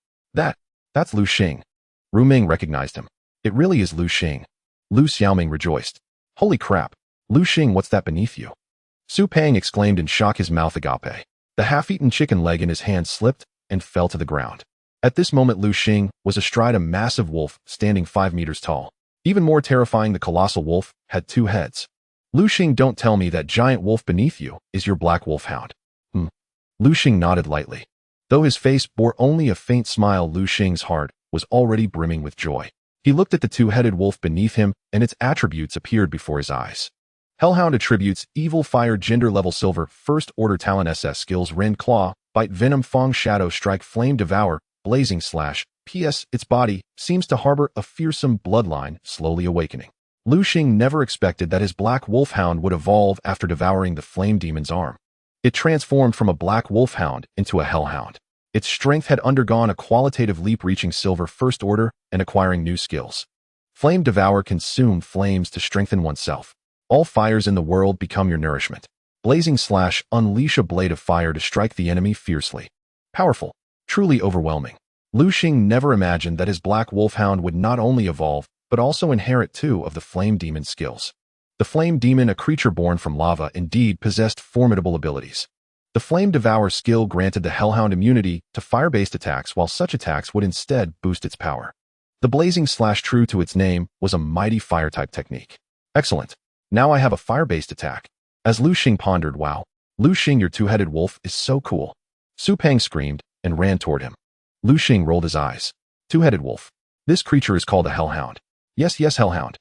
That's Lu Xing." Ru Meng recognized him. "It really is Lu Xing." Lu Xiaoming rejoiced. "Holy crap. Lu Xing, what's that beneath you?" Su Pang exclaimed in shock, his mouth agape. The half-eaten chicken leg in his hand slipped and fell to the ground. At this moment, Lu Xing was astride a massive wolf standing 5 meters tall. Even more terrifying, the colossal wolf had 2 heads. "Lu Xing, don't tell me that giant wolf beneath you is your black wolfhound." Lu Xing nodded lightly. Though his face bore only a faint smile, Lu Xing's heart was already brimming with joy. He looked at the 2-headed wolf beneath him, and its attributes appeared before his eyes. Hellhound attributes: Evil Fire, Gender Level Silver, First Order Talent, SS Skills: Rend Claw, Bite, Venom, Fang, Shadow Strike, Flame Devour, Blazing Slash. PS, its body seems to harbor a fearsome bloodline, slowly awakening. Lu Xing never expected that his black wolfhound would evolve after devouring the flame demon's arm. It transformed from a black wolfhound into a hellhound. Its strength had undergone a qualitative leap, reaching Silver First Order and acquiring new skills. Flame Devour: Consume flames to strengthen oneself. All fires in the world become your nourishment. Blazing Slash: Unleash a blade of fire to strike the enemy fiercely. Powerful. Truly overwhelming. Lu Xing never imagined that his black wolfhound would not only evolve, but also inherit 2 of the flame demon skills. The flame demon, a creature born from lava, indeed possessed formidable abilities. The Flame Devour skill granted the Hellhound immunity to fire-based attacks, while such attacks would instead boost its power. The Blazing Slash, true to its name, was a mighty fire-type technique. Excellent. Now I have a fire-based attack. As Lu Xing pondered, wow, Lu Xing, your 2-headed wolf is so cool. Su Pang screamed and ran toward him. Lu Xing rolled his eyes. 2-headed wolf. This creature is called a Hellhound. Yes, Hellhound.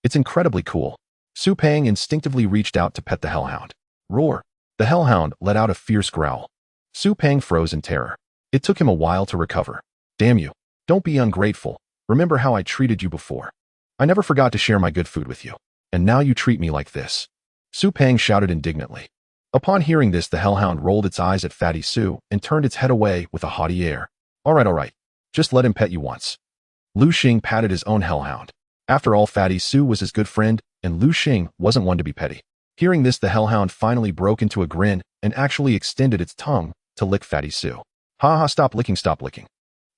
It's incredibly cool. Su Peng instinctively reached out to pet the hellhound. Roar! The hellhound let out a fierce growl. Su Peng froze in terror. It took him a while to recover. Damn you. Don't be ungrateful. Remember how I treated you before. I never forgot to share my good food with you. And now you treat me like this. Su Peng shouted indignantly. Upon hearing this, the hellhound rolled its eyes at Fatty Su and turned its head away with a haughty air. All right. Just let him pet you once. Lu Xing patted his own hellhound. After all, Fatty Su was his good friend, and Lu Xing wasn't one to be petty. Hearing this, the hellhound finally broke into a grin and actually extended its tongue to lick Fatty Su. Ha, stop licking.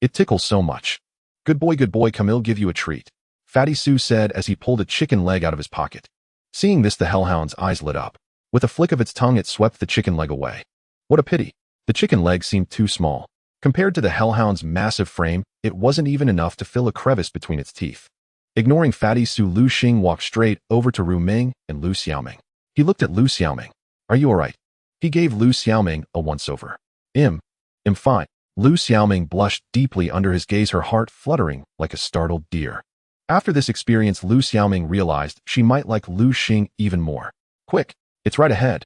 It tickles so much. Good boy, come, I'll give you a treat. Fatty Su said as he pulled a chicken leg out of his pocket. Seeing this, the hellhound's eyes lit up. With a flick of its tongue, it swept the chicken leg away. What a pity. The chicken leg seemed too small. Compared to the hellhound's massive frame, it wasn't even enough to fill a crevice between its teeth. Ignoring Fatty Su, Lu Xing walked straight over to Ru Ming and Lu Xiaoming. He looked at Lu Xiaoming. Are you alright? He gave Lu Xiaoming a once-over. I'm fine. Lu Xiaoming blushed deeply under his gaze, her heart fluttering like a startled deer. After this experience, Lu Xiaoming realized she might like Lu Xing even more. Quick, it's right ahead.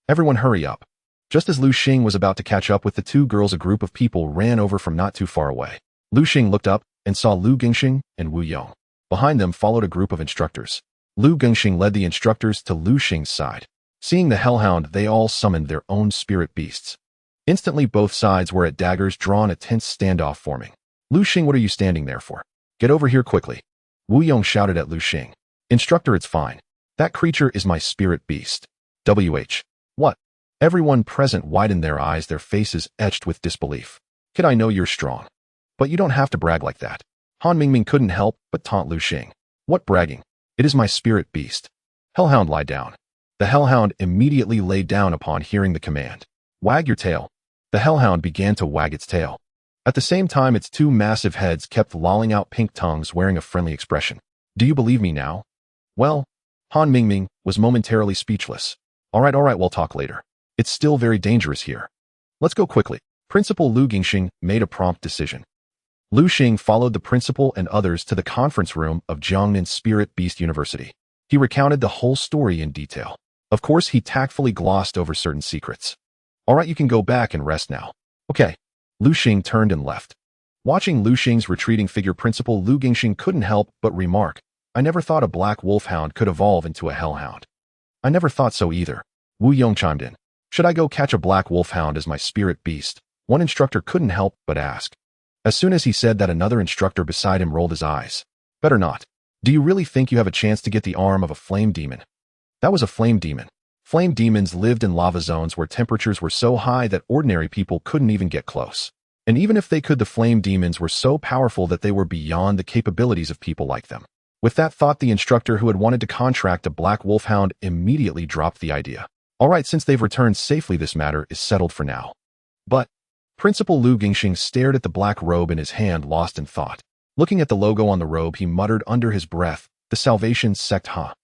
Everyone hurry up. Just as Lu Xing was about to catch up with the two girls, a group of people ran over from not too far away. Lu Xing looked up and saw Lu Gingxing and Wu Yong. Behind them followed a group of instructors. Lu Gingxing led the instructors to Lu Xing's side. Seeing the hellhound, they all summoned their own spirit beasts. Instantly, both sides were at daggers drawn, a tense standoff forming. Lu Xing, what are you standing there for? Get over here quickly. Wu Yong shouted at Lu Xing. Instructor, it's fine. That creature is my spirit beast. What? Everyone present widened their eyes, their faces etched with disbelief. Kid, I know you're strong. But you don't have to brag like that. Han Mingming couldn't help but taunt Lu Xing. What bragging? It is my spirit beast. Hellhound, lie down. The hellhound immediately lay down upon hearing the command. Wag your tail. The hellhound began to wag its tail. At the same time, its two massive heads kept lolling out pink tongues, wearing a friendly expression. Do you believe me now? Well, Han Mingming was momentarily speechless. All right, we'll talk later. It's still very dangerous here. Let's go quickly. Principal Lu Gingxing made a prompt decision. Lu Xing followed the principal and others to the conference room of Jiangnan Spirit Beast University. He recounted the whole story in detail. Of course, he tactfully glossed over certain secrets. All right, you can go back and rest now. Okay. Lu Xing turned and left. Watching Lu Xing's retreating figure, Principal Lu Gingxing couldn't help but remark, I never thought a black wolfhound could evolve into a hellhound. I never thought so either. Wu Yong chimed in. Should I go catch a black wolfhound as my spirit beast? One instructor couldn't help but ask. As soon as he said that, another instructor beside him rolled his eyes. Better not. Do you really think you have a chance to get the arm of a flame demon? That was a flame demon. Flame demons lived in lava zones where temperatures were so high that ordinary people couldn't even get close. And even if they could, the flame demons were so powerful that they were beyond the capabilities of people like them. With that thought, the instructor who had wanted to contract a black wolfhound immediately dropped the idea. All right, since they've returned safely, this matter is settled for now. But Principal Lu Gingxing stared at the black robe in his hand, lost in thought. Looking at the logo on the robe, he muttered under his breath, the Salvation Sect, huh?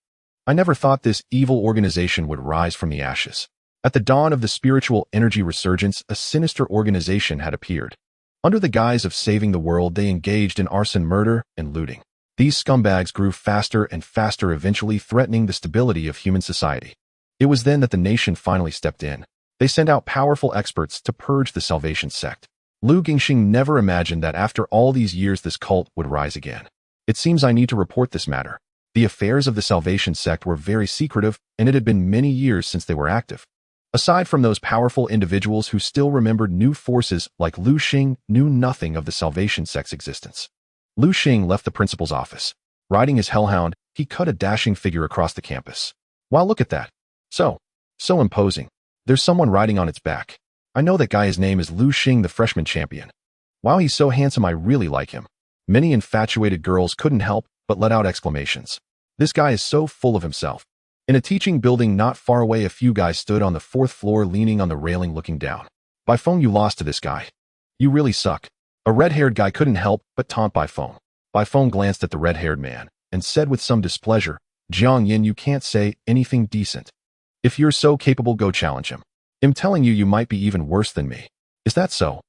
I never thought this evil organization would rise from the ashes. At the dawn of the spiritual energy resurgence, a sinister organization had appeared. Under the guise of saving the world, they engaged in arson, murder, and looting. These scumbags grew faster and faster, eventually threatening the stability of human society. It was then that the nation finally stepped in. They sent out powerful experts to purge the Salvation Sect. Lu Gingxing never imagined that after all these years this cult would rise again. It seems I need to report this matter. The affairs of the Salvation Sect were very secretive, and it had been many years since they were active. Aside from those powerful individuals who still remembered, new forces like Lu Xing knew nothing of the Salvation Sect's existence. Lu Xing left the principal's office. Riding his hellhound, he cut a dashing figure across the campus. Wow, look at that. So imposing. There's someone riding on its back. I know that guy. His name is Lu Xing, the freshman champion. Wow, he's so handsome. I really like him. Many infatuated girls couldn't help but let out exclamations. This guy is so full of himself. In a teaching building not far away, a few guys stood on the 4th floor, leaning on the railing, looking down. By phone, you lost to this guy. You really suck. A red-haired guy couldn't help but taunt By phone. By phone glanced at the red-haired man and said with some displeasure, Jiang Yin, you can't say anything decent. If you're so capable, go challenge him. I'm telling you, you might be even worse than me. Is that so?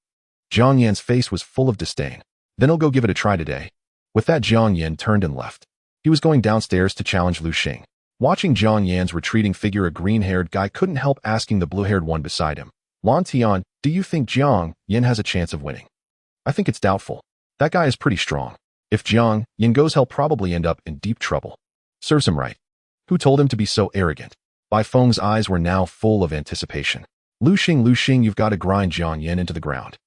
Jiang Yan's face was full of disdain. Then I'll go give it a try today. With that, Jiang Yan turned and left. He was going downstairs to challenge Lu Xing. Watching Jiang Yan's retreating figure, a green-haired guy couldn't help asking the blue-haired one beside him, Lan Tian, do you think Jiang Yan has a chance of winning? I think it's doubtful. That guy is pretty strong. If Jiang Yan goes, he'll probably end up in deep trouble. Serves him right. Who told him to be so arrogant? Bai Feng's eyes were now full of anticipation. Lu Xing, you've got to grind Jiang Yan into the ground.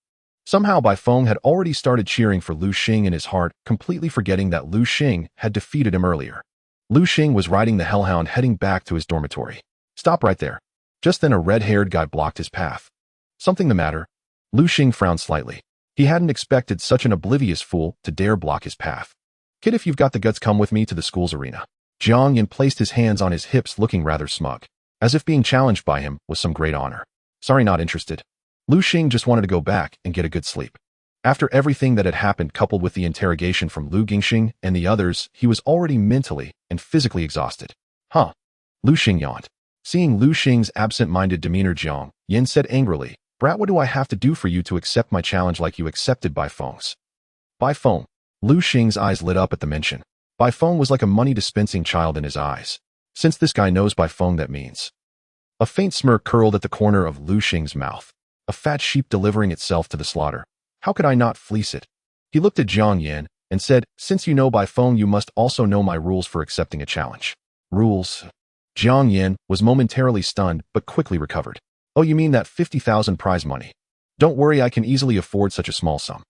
Somehow Bai Feng had already started cheering for Lu Xing in his heart, completely forgetting that Lu Xing had defeated him earlier. Lu Xing was riding the hellhound heading back to his dormitory. Stop right there. Just then a red-haired guy blocked his path. Something the matter? Lu Xing frowned slightly. He hadn't expected such an oblivious fool to dare block his path. Kid, if you've got the guts, come with me to the school's arena. Jiang Yan placed his hands on his hips, looking rather smug, as if being challenged by him was some great honor. Sorry, not interested. Lu Xing just wanted to go back and get a good sleep. After everything that had happened, coupled with the interrogation from Lu Gingxing and the others, he was already mentally and physically exhausted. Huh? Lu Xing yawned. Seeing Lu Xing's absent-minded demeanor, Jiang Yan said angrily, Brat, what do I have to do for you to accept my challenge like you accepted Bai Feng's? Bai Feng. Lu Xing's eyes lit up at the mention. Bai Feng was like a money-dispensing child in his eyes. Since this guy knows Bai Feng, that means. A faint smirk curled at the corner of Lu Xing's mouth. A fat sheep delivering itself to the slaughter. How could I not fleece it? He looked at Jiang Yan and said, since you know Bai Feng, you must also know my rules for accepting a challenge. Rules? Jiang Yan was momentarily stunned, but quickly recovered. Oh, you mean that 50,000 prize money? Don't worry, I can easily afford such a small sum.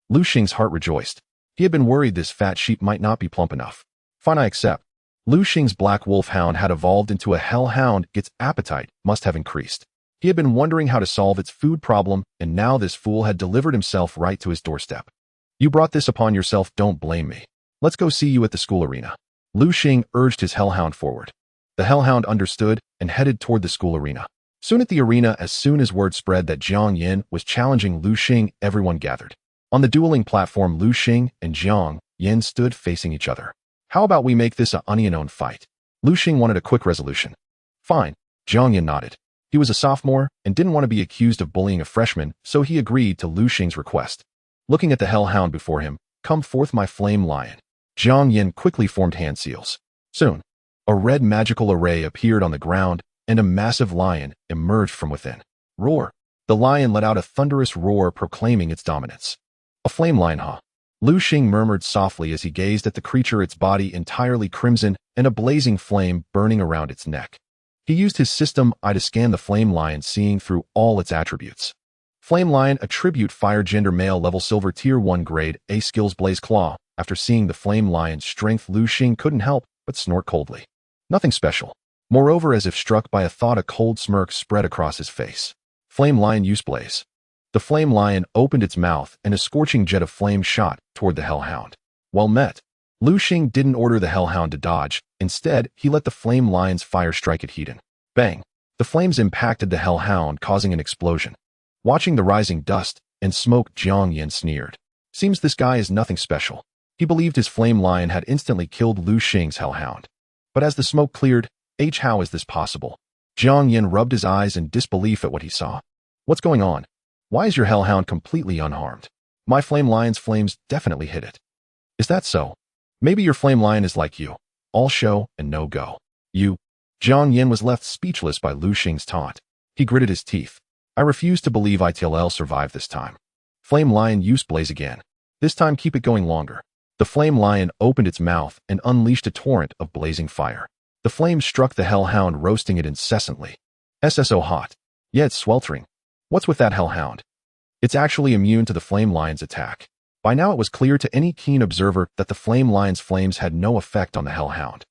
Lu Xing's heart rejoiced. He had been worried this fat sheep might not be plump enough. Fine, I accept. Lu Xing's black wolf hound had evolved into a hellhound. Its appetite must have increased. He had been wondering how to solve its food problem, and now this fool had delivered himself right to his doorstep. You brought this upon yourself, don't blame me. Let's go see you at the school arena. Lu Xing urged his hellhound forward. The hellhound understood and headed toward the school arena. Soon at the arena, as soon as word spread that Jiang Yan was challenging Lu Xing, everyone gathered. On the dueling platform, Lu Xing and Jiang Yan stood facing each other. How about we make this a onion-own fight? Lu Xing wanted a quick resolution. Fine. Jiang Yan nodded. He was a sophomore and didn't want to be accused of bullying a freshman, so he agreed to Lu Xing's request. Looking at the hellhound before him, come forth, my flame lion. Jiang Yan quickly formed hand seals. Soon, a red magical array appeared on the ground, and a massive lion emerged from within. Roar! The lion let out a thunderous roar proclaiming its dominance. A flame lion, huh? Lu Xing murmured softly as he gazed at the creature, its body entirely crimson and a blazing flame burning around its neck. He used his system eye to scan the flame lion, seeing through all its attributes. Flame lion, attribute fire, gender male, level silver, tier 1, grade A, skills blaze claw. After seeing the flame lion's strength, Lu Xing couldn't help but snort coldly. Nothing special. Moreover, as if struck by a thought, a cold smirk spread across his face. Flame lion, use blaze. The flame lion opened its mouth and a scorching jet of flame shot toward the hellhound. Well met. Lu Xing didn't order the hellhound to dodge. Instead, he let the flame lion's fire strike at Hedon. Bang! The flames impacted the hellhound, causing an explosion. Watching the rising dust and smoke, Jiang Yan sneered. Seems this guy is nothing special. He believed his flame lion had instantly killed Lu Xing's hellhound. But as the smoke cleared, how is this possible? Jiang Yan rubbed his eyes in disbelief at what he saw. What's going on? Why is your hellhound completely unharmed? My flame lion's flames definitely hit it. Is that so? Maybe your flame lion is like you. All show and no go. You. Jiang Yan was left speechless by Lu Xing's taunt. He gritted his teeth. I refuse to believe ITLL survived this time. Flame lion, use blaze again. This time keep it going longer. The flame lion opened its mouth and unleashed a torrent of blazing fire. The flames struck the hellhound, roasting it incessantly. SSO hot. Yeah, it's sweltering. What's with that hellhound? It's actually immune to the flame lion's attack. By now it was clear to any keen observer that the flame lion's flames had no effect on the hellhound.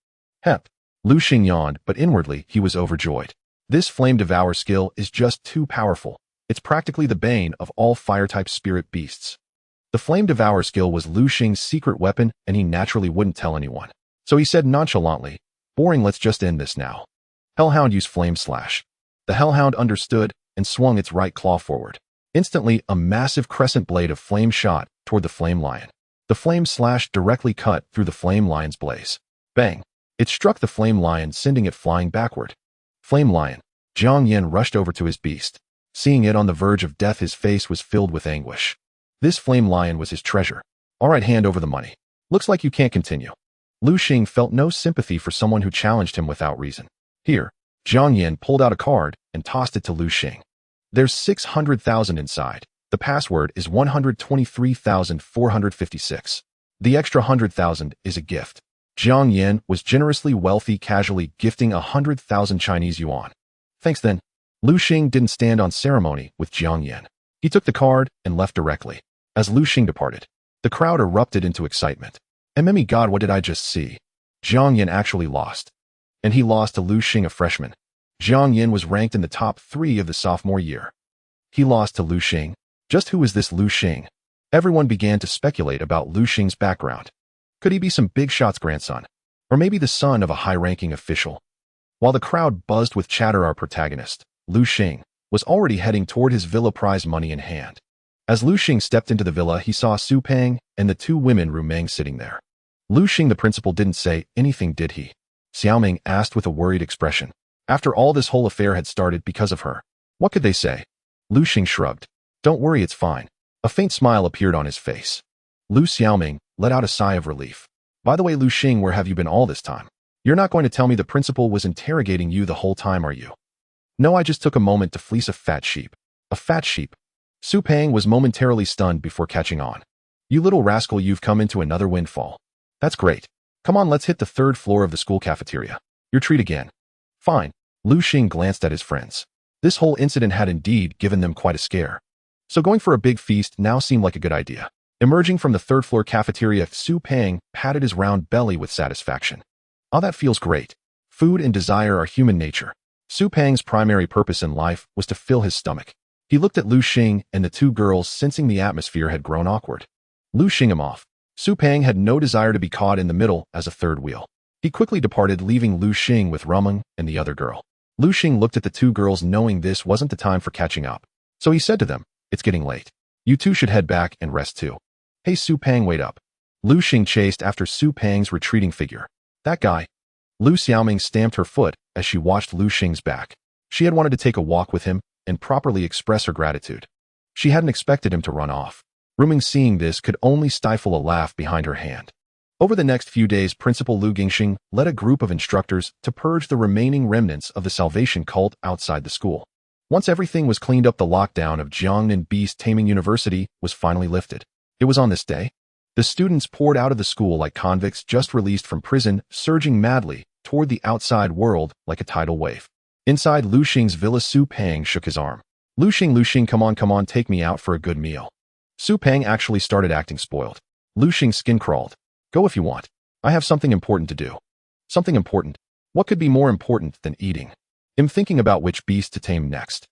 Hep. Lu Xing yawned, but inwardly he was overjoyed. This flame devour skill is just too powerful. It's practically the bane of all fire-type spirit beasts. The flame devour skill was Lu Xing's secret weapon, and he naturally wouldn't tell anyone. So he said nonchalantly, boring, let's just end this now. Hellhound, use flame slash. The hellhound understood and swung its right claw forward. Instantly, a massive crescent blade of flame shot toward the flame lion. The flame slash directly cut through the flame lion's blaze. Bang! It struck the flame lion, sending it flying backward. Flame lion. Jiang Yan rushed over to his beast. Seeing it on the verge of death, his face was filled with anguish. This flame lion was his treasure. All right, hand over the money. Looks like you can't continue. Lu Xing felt no sympathy for someone who challenged him without reason. Here, Jiang Yin pulled out a card and tossed it to Lu Xing. There's 600,000 inside. The password is 123,456. The extra 100,000 is a gift. Jiang Yin was generously wealthy, casually gifting 100,000 Chinese yuan. Thanks then. Lu Xing didn't stand on ceremony with Jiang Yin. He took the card and left directly. As Lu Xing departed, the crowd erupted into excitement. "MME God, what did I just see?" Jiang Yin actually lost. And he lost to Lu Xing, a freshman. Jiang Yin was ranked in the top 3 of the sophomore year. He lost to Lu Xing. Just who is this Lu Xing? Everyone began to speculate about Lu Xing's background. Could he be some big shot's grandson? Or maybe the son of a high-ranking official? While the crowd buzzed with chatter, our protagonist, Lu Xing, was already heading toward his villa, prize money in hand. As Lu Xing stepped into the villa, he saw Su Peng and the 2 women Ru Meng sitting there. Lu Xing, the principal, didn't say anything, did he? Xiao Ming asked with a worried expression. After all, this whole affair had started because of her. What could they say? Lu Xing shrugged. Don't worry, it's fine. A faint smile appeared on his face. Lu Xiaoming let out a sigh of relief. By the way, Lu Xing, where have you been all this time? You're not going to tell me the principal was interrogating you the whole time, are you? No, I just took a moment to fleece a fat sheep. A fat sheep? Su Peng was momentarily stunned before catching on. You little rascal, you've come into another windfall. That's great. Come on, let's hit the 3rd floor of the school cafeteria. Your treat again. Fine. Lu Xing glanced at his friends. This whole incident had indeed given them quite a scare. So going for a big feast now seemed like a good idea. Emerging from the 3rd floor cafeteria, Su Peng patted his round belly with satisfaction. Oh, that feels great. Food and desire are human nature. Su Peng's primary purpose in life was to fill his stomach. He looked at Lu Xing and the 2 girls, sensing the atmosphere had grown awkward. Lu Xing him off. Su Peng had no desire to be caught in the middle as a third wheel. He quickly departed, leaving Lu Xing with Rumeng and the other girl. Lu Xing looked at the 2 girls, knowing this wasn't the time for catching up. So he said to them, "It's getting late. You 2 should head back and rest too." "Hey Su Peng, wait up." Lu Xing chased after Su Peng's retreating figure. "That guy." Lu Xiaoming stamped her foot as she watched Lu Xing's back. She had wanted to take a walk with him and properly express her gratitude. She hadn't expected him to run off. Rumeng, seeing this, could only stifle a laugh behind her hand. Over the next few days, Principal Lu Gingxing led a group of instructors to purge the remaining remnants of the Salvation cult outside the school. Once everything was cleaned up, the lockdown of Jiangnan Beast-Taming University was finally lifted. It was on this day. The students poured out of the school like convicts just released from prison, surging madly toward the outside world like a tidal wave. Inside Lu Xing's villa, Su Peng shook his arm. Lu Xing, come on, take me out for a good meal." Su Peng actually started acting spoiled. Lu Xing's skin crawled. "Go if you want. I have something important to do." "Something important? What could be more important than eating?" "I'm thinking about which beast to tame next."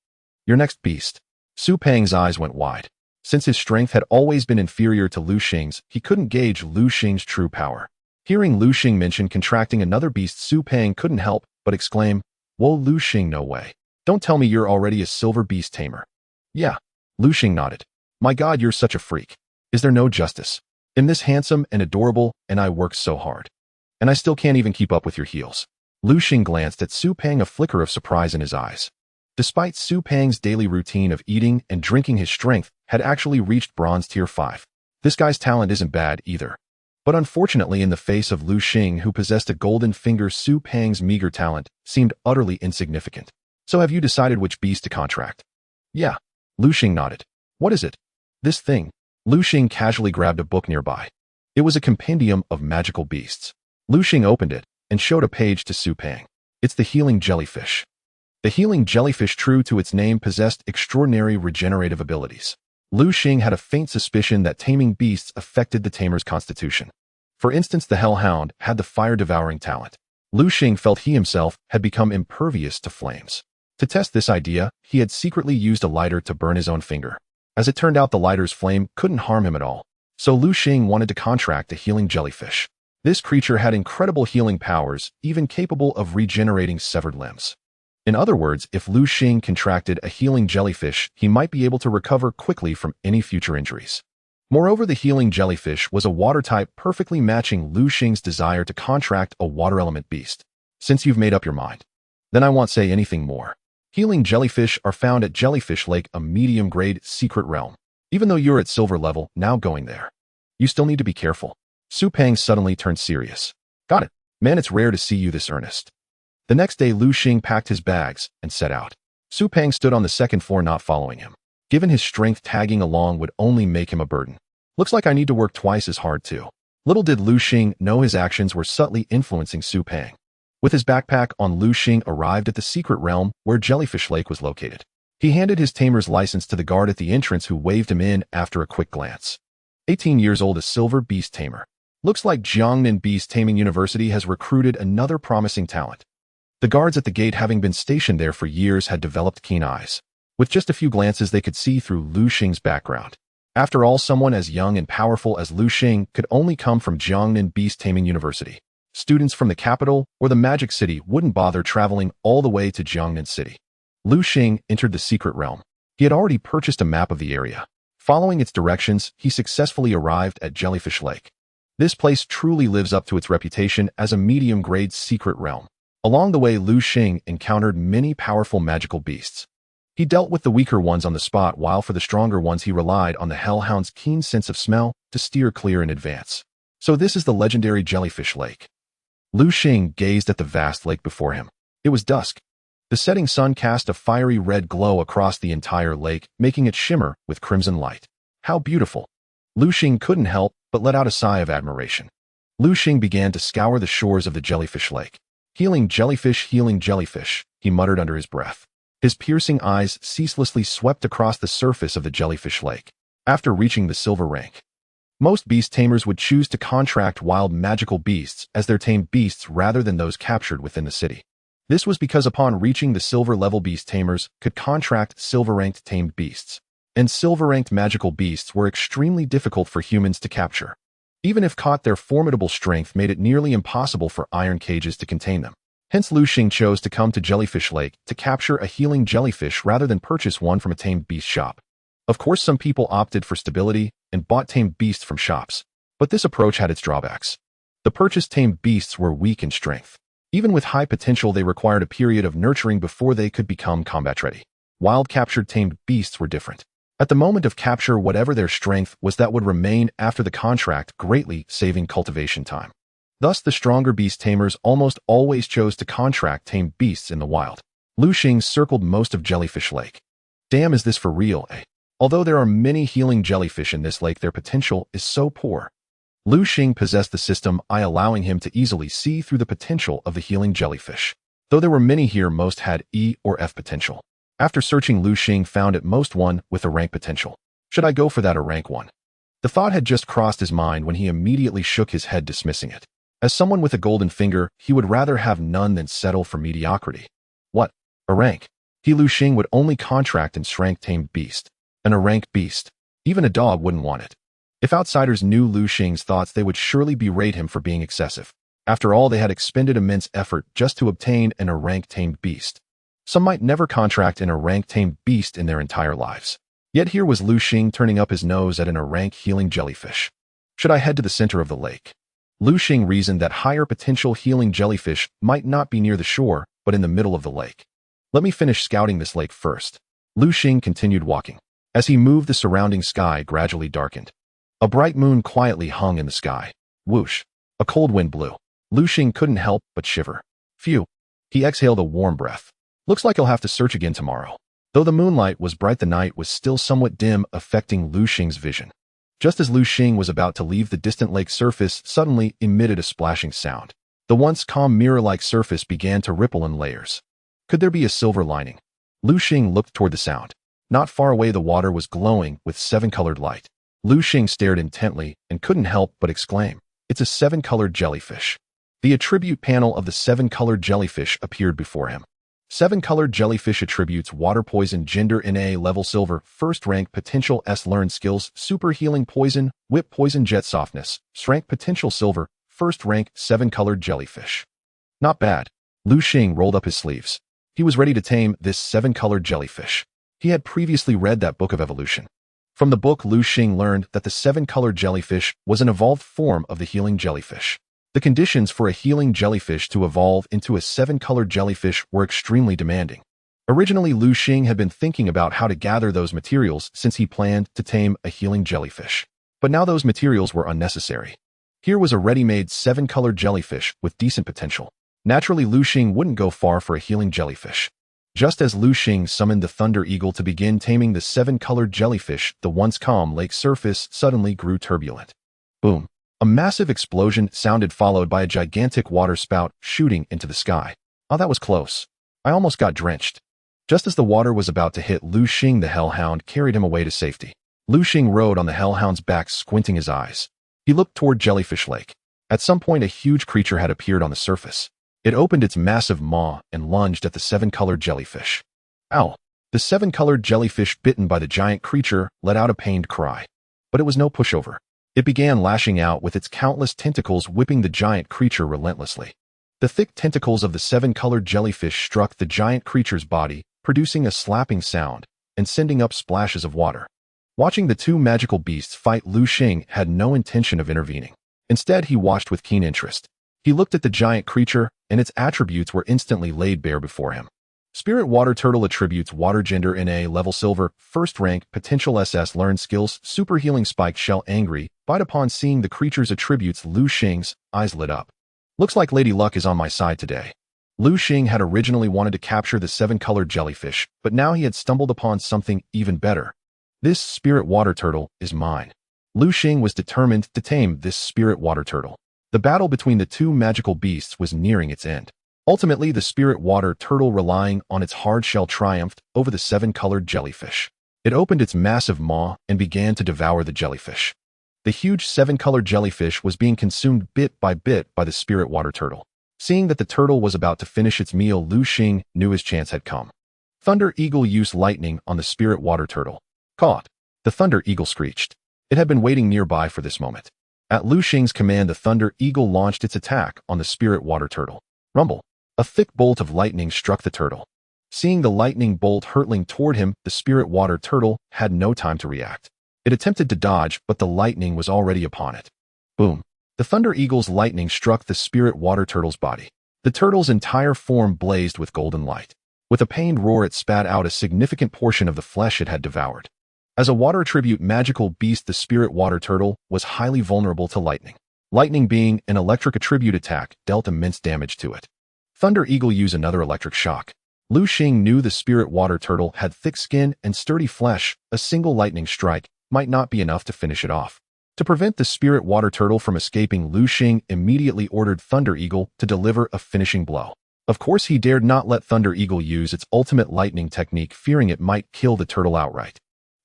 "Your next beast?" Su Peng's eyes went wide. Since his strength had always been inferior to Lu Xing's, he couldn't gauge Lu Xing's true power. Hearing Lu Xing mention contracting another beast, Su Peng couldn't help but exclaim, "Whoa, Lu Xing, no way. Don't tell me you're already a silver beast tamer." "Yeah." Lu Xing nodded. "My God, you're such a freak. Is there no justice? I'm this handsome and adorable, and I work so hard. And I still can't even keep up with your heels." Lu Xing glanced at Su Peng, a flicker of surprise in his eyes. Despite Su Peng's daily routine of eating and drinking, his strength had actually reached bronze tier 5. This guy's talent isn't bad either. But unfortunately, in the face of Lu Xing, who possessed a golden finger, Su Peng's meager talent seemed utterly insignificant. "So have you decided which beast to contract?" "Yeah." Lu Xing nodded. "What is it?" "This thing." Lu Xing casually grabbed a book nearby. It was a compendium of magical beasts. Lu Xing opened it and showed a page to Su Peng. "It's the healing jellyfish." The healing jellyfish, true to its name, possessed extraordinary regenerative abilities. Lu Xing had a faint suspicion that taming beasts affected the tamer's constitution. For instance, the hellhound had the fire-devouring talent. Lu Xing felt he himself had become impervious to flames. To test this idea, he had secretly used a lighter to burn his own finger. As it turned out, the lighter's flame couldn't harm him at all. So Lu Xing wanted to contract a healing jellyfish. This creature had incredible healing powers, even capable of regenerating severed limbs. In other words, if Lu Xing contracted a healing jellyfish, he might be able to recover quickly from any future injuries. Moreover, the healing jellyfish was a water type, perfectly matching Lu Xing's desire to contract a water element beast. "Since you've made up your mind, then I won't say anything more. Healing jellyfish are found at Jellyfish Lake, a medium-grade secret realm. Even though you're at silver level, now going there, you still need to be careful." Su Peng suddenly turned serious. Got it. Man, it's rare to see you this earnest. The next day, Lu Xing packed his bags and set out. Su Peng stood on the second floor not following him. Given his strength, tagging along would only make him a burden. Looks like I need to work twice as hard too. Little did Lu Xing know his actions were subtly influencing Su Peng. With his backpack on, Lu Xing arrived at the secret realm where Jellyfish Lake was located. He handed his tamer's license to the guard at the entrance, who waved him in after a quick glance. 18 years old, a silver beast tamer. Looks like Jiangnan Beast-Taming University has recruited another promising talent. The guards at the gate, having been stationed there for years, had developed keen eyes. With just a few glances, they could see through Lu Xing's background. After all, someone as young and powerful as Lu Xing could only come from Jiangnan Beast-Taming University. Students from the capital or the Magic City wouldn't bother traveling all the way to Jiangnan City. Lu Xing entered the secret realm. He had already purchased a map of the area. Following its directions, he successfully arrived at Jellyfish Lake. This place truly lives up to its reputation as a medium-grade secret realm. Along the way, Lu Xing encountered many powerful magical beasts. He dealt with the weaker ones on the spot, while for the stronger ones he relied on the Hellhound's keen sense of smell to steer clear in advance. So this is the legendary Jellyfish Lake. Lu Xing gazed at the vast lake before him. It was dusk. The setting sun cast a fiery red glow across the entire lake, making it shimmer with crimson light. How beautiful! Lu Xing couldn't help but let out a sigh of admiration. Lu Xing began to scour the shores of the Jellyfish Lake. Healing jellyfish, he muttered under his breath. His piercing eyes ceaselessly swept across the surface of the Jellyfish Lake. After reaching the silver rank, most beast tamers would choose to contract wild magical beasts as their tamed beasts rather than those captured within the city. This was because upon reaching the silver level, beast tamers could contract silver-ranked tamed beasts, and silver-ranked magical beasts were extremely difficult for humans to capture. Even if caught, their formidable strength made it nearly impossible for iron cages to contain them. Hence, Lu Xing chose to come to Jellyfish Lake to capture a healing jellyfish rather than purchase one from a tamed beast shop. Of course, some people opted for stability and bought tamed beasts from shops, but this approach had its drawbacks. The purchased tamed beasts were weak in strength. Even with high potential, they required a period of nurturing before they could become combat-ready. Wild captured tamed beasts were different. At the moment of capture, whatever their strength was, that would remain after the contract, greatly saving cultivation time. Thus, the stronger beast tamers almost always chose to contract tamed beasts in the wild. Lu Xing circled most of Jellyfish Lake. Damn, is this for real, eh? Although there are many healing jellyfish in this lake, their potential is so poor. Lu Xing possessed the system I, allowing him to easily see through the potential of the healing jellyfish. Though there were many here, most had E or F potential. After searching, Lu Xing found at most one with a rank potential. Should I go for that or rank 1? The thought had just crossed his mind when he immediately shook his head, dismissing it. As someone with a golden finger, he would rather have none than settle for mediocrity. What? A rank? Lu Xing would only contract an S-rank tamed beast. A rank beast. Even a dog wouldn't want it. If outsiders knew Lu Xing's thoughts, they would surely berate him for being excessive. After all, they had expended immense effort just to obtain an A-rank tamed beast. Some might never contract an A-rank tamed beast in their entire lives. Yet here was Lu Xing turning up his nose at an A-rank healing jellyfish. Should I head to the center of the lake? Lu Xing reasoned that higher potential healing jellyfish might not be near the shore, but in the middle of the lake. Let me finish scouting this lake first. Lu Xing continued walking. As he moved, the surrounding sky gradually darkened. A bright moon quietly hung in the sky. Whoosh! A cold wind blew. Lu Xing couldn't help but shiver. Phew! He exhaled a warm breath. Looks like he'll have to search again tomorrow. Though the moonlight was bright, the night was still somewhat dim, affecting Lu Xing's vision. Just as Lu Xing was about to leave, the distant lake surface suddenly emitted a splashing sound. The once calm mirror-like surface began to ripple in layers. Could there be a silver lining? Lu Xing looked toward the sound. Not far away, the water was glowing with 7-colored light. Lu Xing stared intently and couldn't help but exclaim, "It's a 7-colored jellyfish." The attribute panel of the 7-colored jellyfish appeared before him. 7-colored jellyfish attributes: water poison, gender NA level silver, first rank, potential S, learned skills, super healing poison, whip poison, jet softness, strength, potential silver, first rank, 7-colored jellyfish. Not bad. Lu Xing rolled up his sleeves. He was ready to tame this 7-colored jellyfish. He had previously read that book of evolution. From the book, Lu Xing learned that the 7-colored jellyfish was an evolved form of the healing jellyfish. The conditions for a healing jellyfish to evolve into a 7-colored jellyfish were extremely demanding. Originally, Lu Xing had been thinking about how to gather those materials since he planned to tame a healing jellyfish. But now those materials were unnecessary. Here was a ready-made 7-colored jellyfish with decent potential. Naturally, Lu Xing wouldn't go far for a healing jellyfish. Just as Lu Xing summoned the Thunder Eagle to begin taming the 7-colored jellyfish, the once calm lake surface suddenly grew turbulent. Boom! A massive explosion sounded, followed by a gigantic water spout shooting into the sky. Oh, that was close. I almost got drenched. Just as the water was about to hit Lu Xing, the hellhound carried him away to safety. Lu Xing rode on the hellhound's back, squinting his eyes. He looked toward Jellyfish Lake. At some point, a huge creature had appeared on the surface. It opened its massive maw and lunged at the 7-colored jellyfish. Ow! The 7-colored jellyfish, bitten by the giant creature, let out a pained cry. But it was no pushover. It began lashing out with its countless tentacles, whipping the giant creature relentlessly. The thick tentacles of the 7-colored jellyfish struck the giant creature's body, producing a slapping sound and sending up splashes of water. Watching the two magical beasts fight, Lu Xing had no intention of intervening. Instead, he watched with keen interest. He looked at the giant creature, and its attributes were instantly laid bare before him. Spirit Water Turtle attributes: Water, Gender, NA, Level Silver, First Rank, Potential SS, Learned Skills, Super Healing, Spiked Shell, Angry. But upon seeing the creature's attributes, Lu Xing's eyes lit up. Looks like Lady Luck is on my side today. Lu Xing had originally wanted to capture the 7-colored jellyfish, but now he had stumbled upon something even better. This Spirit Water Turtle is mine. Lu Xing was determined to tame this Spirit Water Turtle. The battle between the two magical beasts was nearing its end. Ultimately, the Spirit Water Turtle, relying on its hard shell, triumphed over the 7-colored jellyfish. It opened its massive maw and began to devour the jellyfish. The huge 7-colored jellyfish was being consumed bit by the Spirit Water Turtle. Seeing that the turtle was about to finish its meal, Lu Xing knew his chance had come. Thunder Eagle used lightning on the Spirit Water Turtle. Caught! The Thunder Eagle screeched. It had been waiting nearby for this moment. At Lu Xing's command, the Thunder Eagle launched its attack on the Spirit Water Turtle. Rumble! A thick bolt of lightning struck the turtle. Seeing the lightning bolt hurtling toward him, the Spirit Water Turtle had no time to react. It attempted to dodge, but the lightning was already upon it. Boom! The Thunder Eagle's lightning struck the Spirit Water Turtle's body. The turtle's entire form blazed with golden light. With a pained roar, it spat out a significant portion of the flesh it had devoured. As a water attribute magical beast, the Spirit Water Turtle was highly vulnerable to lightning. Lightning, being an electric attribute attack, dealt immense damage to it. Thunder Eagle used another electric shock. Lu Xing knew the Spirit Water Turtle had thick skin and sturdy flesh. A single lightning strike might not be enough to finish it off. To prevent the Spirit Water Turtle from escaping, Lu Xing immediately ordered Thunder Eagle to deliver a finishing blow. Of course, he dared not let Thunder Eagle use its ultimate lightning technique, fearing it might kill the turtle outright.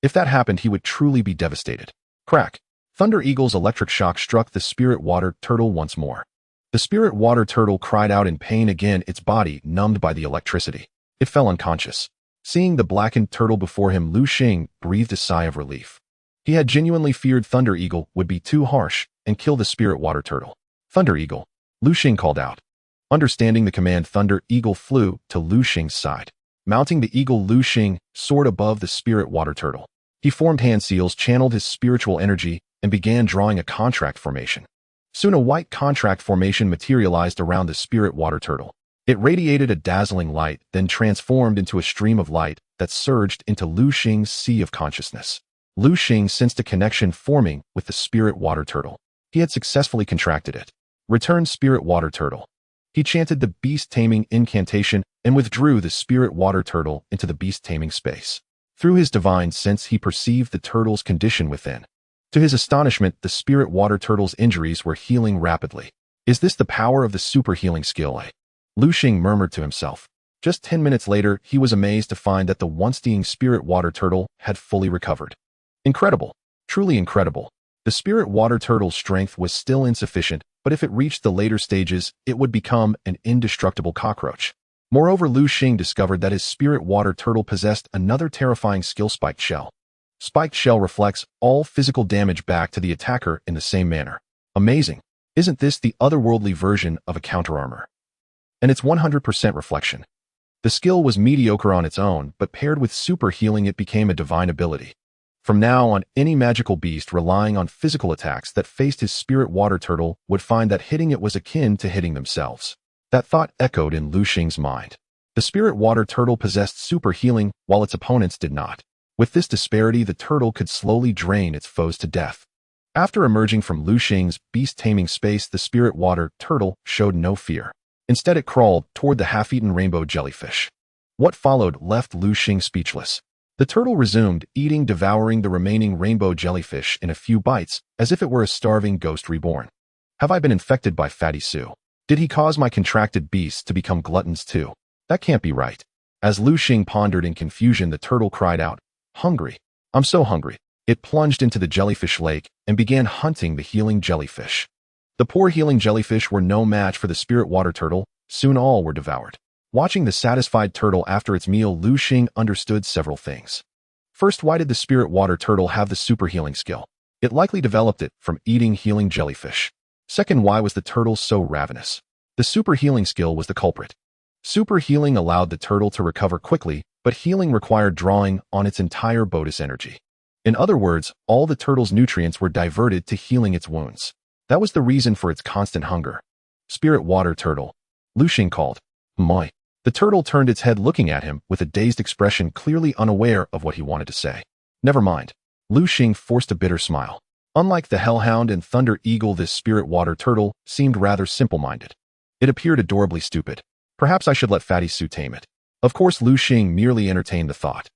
If that happened, he would truly be devastated. Crack! Thunder Eagle's electric shock struck the Spirit Water Turtle once more. The Spirit Water Turtle cried out in pain again, its body numbed by the electricity. It fell unconscious. Seeing the blackened turtle before him, Lu Xing breathed a sigh of relief. He had genuinely feared Thunder Eagle would be too harsh and kill the Spirit Water Turtle. Thunder Eagle! Lu Xing called out. Understanding the command, Thunder Eagle flew to Lu Xing's side. Mounting the eagle, Lu Xing soared above the Spirit Water Turtle. He formed hand seals, channeled his spiritual energy, and began drawing a contract formation. Soon a white contract formation materialized around the Spirit Water Turtle. It radiated a dazzling light, then transformed into a stream of light that surged into Lu Xing's sea of consciousness. Lu Xing sensed a connection forming with the Spirit Water Turtle. He had successfully contracted it. Return, Spirit Water Turtle. He chanted the beast-taming incantation and withdrew the Spirit Water Turtle into the beast-taming space. Through his divine sense, he perceived the turtle's condition within. To his astonishment, the Spirit Water Turtle's injuries were healing rapidly. Is this the power of the super healing skill? Lu Xing murmured to himself. Just 10 minutes later, he was amazed to find that the once-dying Spirit Water Turtle had fully recovered. Incredible! Truly incredible! The Spirit Water Turtle's strength was still insufficient, but if it reached the later stages, it would become an indestructible cockroach. Moreover, Lu Xing discovered that his Spirit Water Turtle possessed another terrifying skill, Spiked Shell. Spiked Shell reflects all physical damage back to the attacker in the same manner. Amazing! Isn't this the otherworldly version of a counterarmor? And it's 100% reflection. The skill was mediocre on its own, but paired with super healing, it became a divine ability. From now on, any magical beast relying on physical attacks that faced his Spirit Water Turtle would find that hitting it was akin to hitting themselves. That thought echoed in Lu Xing's mind. The Spirit Water Turtle possessed super healing, while its opponents did not. With this disparity, the turtle could slowly drain its foes to death. After emerging from Lu Xing's beast-taming space, the spirit water turtle showed no fear. Instead, it crawled toward the half-eaten rainbow jellyfish. What followed left Lu Xing speechless. The turtle resumed eating, devouring the remaining rainbow jellyfish in a few bites, as if it were a starving ghost reborn. Have I been infected by Fatty Sue? Did he cause my contracted beasts to become gluttons too? That can't be right. As Lu Xing pondered in confusion, the turtle cried out, "Hungry. I'm so hungry." It plunged into the jellyfish lake and began hunting the healing jellyfish. The poor healing jellyfish were no match for the spirit water turtle. Soon all were devoured. Watching the satisfied turtle after its meal, Lu Xing understood several things. First, why did the spirit water turtle have the super healing skill? It likely developed it from eating healing jellyfish. Second, why was the turtle so ravenous? The super healing skill was the culprit. Super healing allowed the turtle to recover quickly, but healing required drawing on its entire bodis energy. In other words, all the turtle's nutrients were diverted to healing its wounds. That was the reason for its constant hunger. Spirit water turtle. Lu Xing called. "Moi." The turtle turned its head, looking at him with a dazed expression, clearly unaware of what he wanted to say. Never mind. Lu Xing forced a bitter smile. Unlike the hellhound and thunder eagle, this spirit water turtle seemed rather simple-minded. It appeared adorably stupid. Perhaps I should let Fatty Sue tame it. Of course, Lu Xing merely entertained the thought.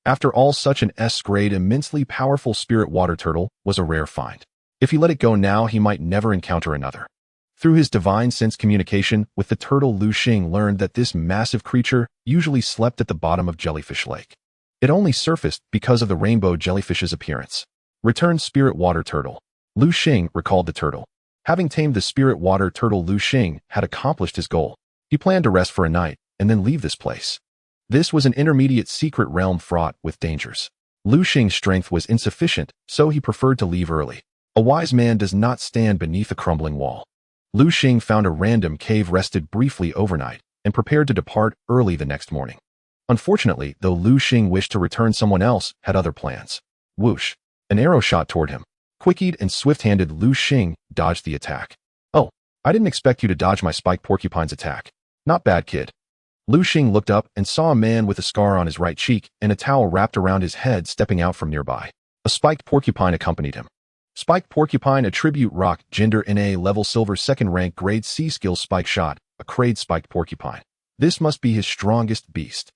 After all, such an S-grade, immensely powerful spirit water turtle was a rare find. If he let it go now, he might never encounter another. Through his divine sense communication with the turtle, Lu Xing learned that this massive creature usually slept at the bottom of Jellyfish Lake. It only surfaced because of the rainbow jellyfish's appearance. Returned spirit water turtle. Lu Xing recalled the turtle. Having tamed the spirit water turtle, Lu Xing had accomplished his goal. He planned to rest for a night and then leave this place. This was an intermediate secret realm fraught with dangers. Lu Xing's strength was insufficient, so he preferred to leave early. A wise man does not stand beneath a crumbling wall. Lu Xing found a random cave, rested briefly overnight, and prepared to depart early the next morning. Unfortunately, though Lu Xing wished to return, someone else had other plans. Whoosh! An arrow shot toward him. Quick-eyed and swift-handed, Lu Xing dodged the attack. "Oh, I didn't expect you to dodge my spike porcupine's attack. Not bad, kid." Lu Xing looked up and saw a man with a scar on his right cheek and a towel wrapped around his head stepping out from nearby. A spiked porcupine accompanied him. Spiked porcupine, attribute rock, gender NA, level silver, second rank, grade C, skill spike shot, a crade spiked porcupine. This must be his strongest beast.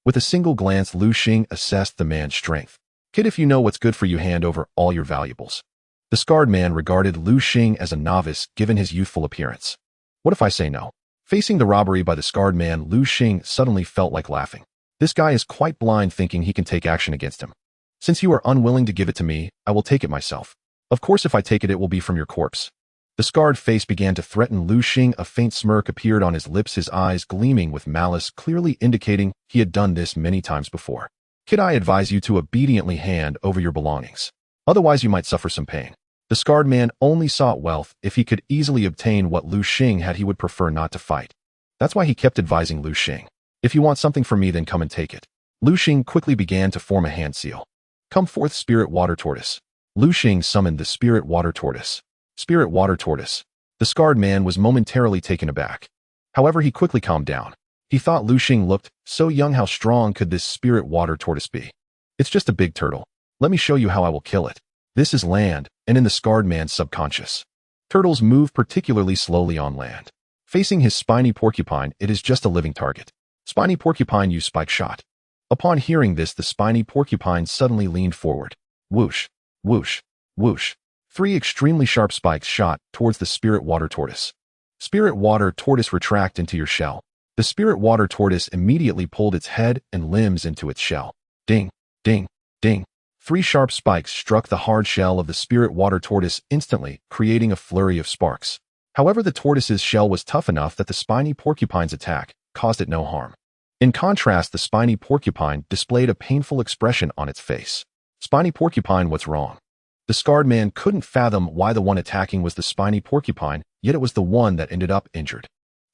With a single glance, Lu Xing assessed the man's strength. "Kid, if you know what's good for you, hand over all your valuables." The scarred man regarded Lu Xing as a novice given his youthful appearance. "What if I say no?" Facing the robbery by the scarred man, Lu Xing suddenly felt like laughing. This guy is quite blind, thinking he can take action against him. "Since you are unwilling to give it to me, I will take it myself. Of course, if I take it, it will be from your corpse." The scarred face began to threaten Lu Xing. A faint smirk appeared on his lips, his eyes gleaming with malice, clearly indicating he had done this many times before. "Kid, I advise you to obediently hand over your belongings. Otherwise, you might suffer some pain." The scarred man only sought wealth. If he could easily obtain what Lu Xing had, he would prefer not to fight. That's why he kept advising Lu Xing. "If you want something from me, then come and take it." Lu Xing quickly began to form a hand seal. "Come forth, spirit water tortoise." Lu Xing summoned the spirit water tortoise. Spirit water tortoise. The scarred man was momentarily taken aback. However, he quickly calmed down. He thought Lu Xing looked so young. How strong could this spirit water tortoise be? "It's just a big turtle. Let me show you how I will kill it." This is land, and in the scarred man's subconscious. Turtles move particularly slowly on land. Facing his spiny porcupine, it is just a living target. Spiny porcupine, use spike shot. Upon hearing this, the spiny porcupine suddenly leaned forward. Whoosh, whoosh, whoosh. 3 extremely sharp spikes shot towards the spirit water tortoise. Spirit water tortoise, retract into your shell. The spirit water tortoise immediately pulled its head and limbs into its shell. Ding, ding, ding. 3 sharp spikes struck the hard shell of the spirit water tortoise instantly, creating a flurry of sparks. However, the tortoise's shell was tough enough that the spiny porcupine's attack caused it no harm. In contrast, the spiny porcupine displayed a painful expression on its face. "Spiny porcupine, what's wrong?" The scarred man couldn't fathom why the one attacking was the spiny porcupine, yet it was the one that ended up injured.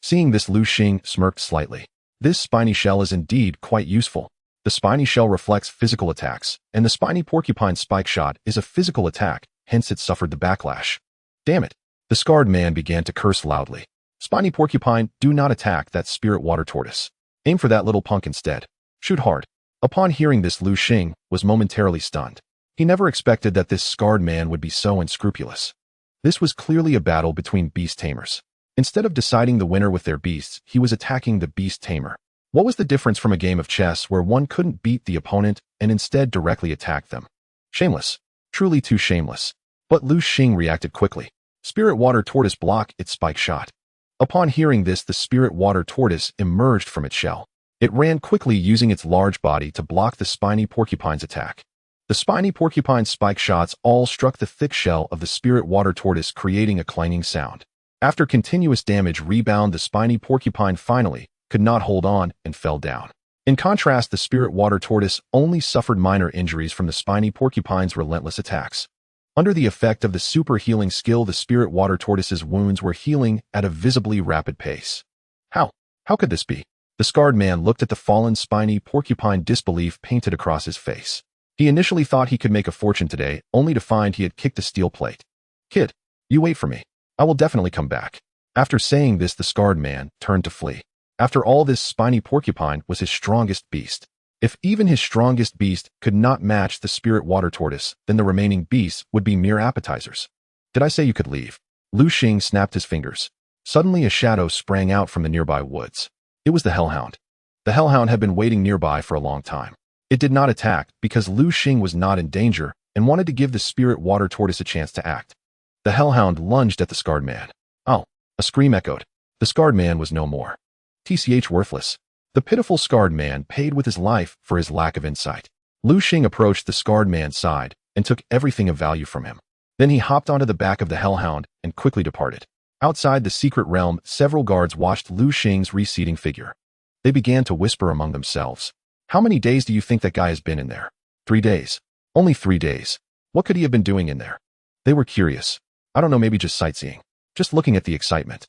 Seeing this, Lu Xing smirked slightly. This spiny shell is indeed quite useful. The spiny shell reflects physical attacks, and the spiny porcupine's spike shot is a physical attack, hence it suffered the backlash. Damn it! The scarred man began to curse loudly. "Spiny porcupine, do not attack that spirit water tortoise. Aim for that little punk instead. Shoot hard." Upon hearing this, Lu Xing was momentarily stunned. He never expected that this scarred man would be so unscrupulous. This was clearly a battle between beast tamers. Instead of deciding the winner with their beasts, he was attacking the beast tamer. What was the difference from a game of chess where one couldn't beat the opponent and instead directly attack them? Shameless. Truly too shameless. But Lu Xing reacted quickly. Spirit Water Tortoise blocked its spike shot. Upon hearing this, the Spirit Water Tortoise emerged from its shell. It ran quickly, using its large body to block the spiny porcupine's attack. The spiny porcupine's spike shots all struck the thick shell of the Spirit Water Tortoise, creating a clanging sound. After continuous damage rebound, the spiny porcupine finally could not hold on and fell down. In contrast, the Spirit Water Tortoise only suffered minor injuries from the spiny porcupine's relentless attacks. Under the effect of the super healing skill, the Spirit Water Tortoise's wounds were healing at a visibly rapid pace. How could this be? The scarred man looked at the fallen spiny porcupine, disbelief painted across his face. He initially thought he could make a fortune today, only to find he had kicked a steel plate. Kid, you wait for me. I will definitely come back. After saying this, the scarred man turned to flee. After all, this spiny porcupine was his strongest beast. If even his strongest beast could not match the Spirit Water Tortoise, then the remaining beasts would be mere appetizers. Did I say you could leave? Lu Xing snapped his fingers. Suddenly a shadow sprang out from the nearby woods. It was the hellhound. The hellhound had been waiting nearby for a long time. It did not attack because Lu Xing was not in danger and wanted to give the Spirit Water Tortoise a chance to act. The hellhound lunged at the scarred man. Oh, a scream echoed. The scarred man was no more. TCH worthless. The pitiful scarred man paid with his life for his lack of insight. Lu Xing approached the scarred man's side and took everything of value from him. Then he hopped onto the back of the hellhound and quickly departed. Outside the secret realm, several guards watched Lu Xing's receding figure. They began to whisper among themselves. How many days do you think that guy has been in there? 3 days. Only 3 days. What could he have been doing in there? They were curious. I don't know, maybe just sightseeing. Just looking at the excitement.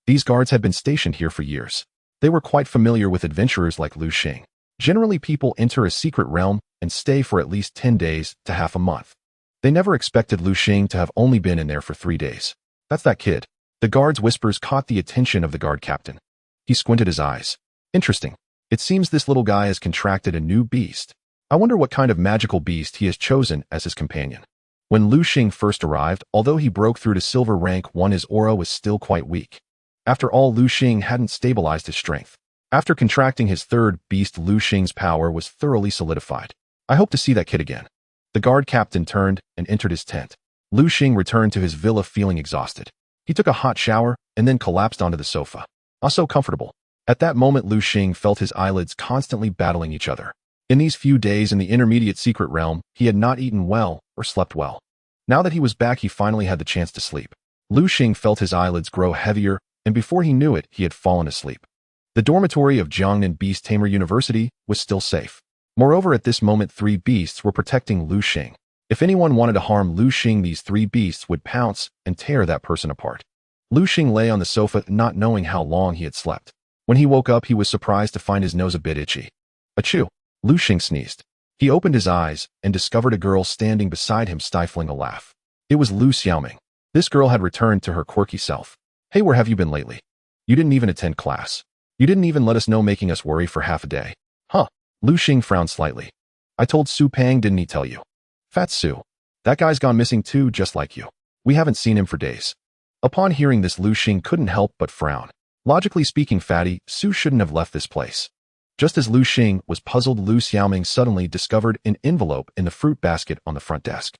These guards had been stationed here for years. They were quite familiar with adventurers like Lu Xing. Generally, people enter a secret realm and stay for at least 10 days to half a month. They never expected Lu Xing to have only been in there for 3 days. That's that kid. The guard's whispers caught the attention of the guard captain. He squinted his eyes. Interesting. It seems this little guy has contracted a new beast. I wonder what kind of magical beast he has chosen as his companion. When Lu Xing first arrived, although he broke through to silver rank 1, his aura was still quite weak. After all, Lu Xing hadn't stabilized his strength. After contracting his third beast, Lu Xing's power was thoroughly solidified. I hope to see that kid again. The guard captain turned and entered his tent. Lu Xing returned to his villa feeling exhausted. He took a hot shower and then collapsed onto the sofa. So comfortable. At that moment, Lu Xing felt his eyelids constantly battling each other. In these few days in the intermediate secret realm, he had not eaten well or slept well. Now that he was back, he finally had the chance to sleep. Lu Xing felt his eyelids grow heavier, and before he knew it, he had fallen asleep. The dormitory of Jiangnan Beast Tamer University was still safe. Moreover, at this moment, 3 beasts were protecting Lu Xing. If anyone wanted to harm Lu Xing, these 3 beasts would pounce and tear that person apart. Lu Xing lay on the sofa, not knowing how long he had slept. When he woke up, he was surprised to find his nose a bit itchy. Achoo! Lu Xing sneezed. He opened his eyes and discovered a girl standing beside him, stifling a laugh. It was Lu Xiaoming. This girl had returned to her quirky self. Hey, where have you been lately? You didn't even attend class. You didn't even let us know, making us worry for half a day. Huh? Lu Xing frowned slightly. I told Su Pang, didn't he tell you? Fat Su. That guy's gone missing too, just like you. We haven't seen him for days. Upon hearing this, Lu Xing couldn't help but frown. Logically speaking, Fatty, Su shouldn't have left this place. Just as Lu Xing was puzzled, Lu Xiaoming suddenly discovered an envelope in the fruit basket on the front desk.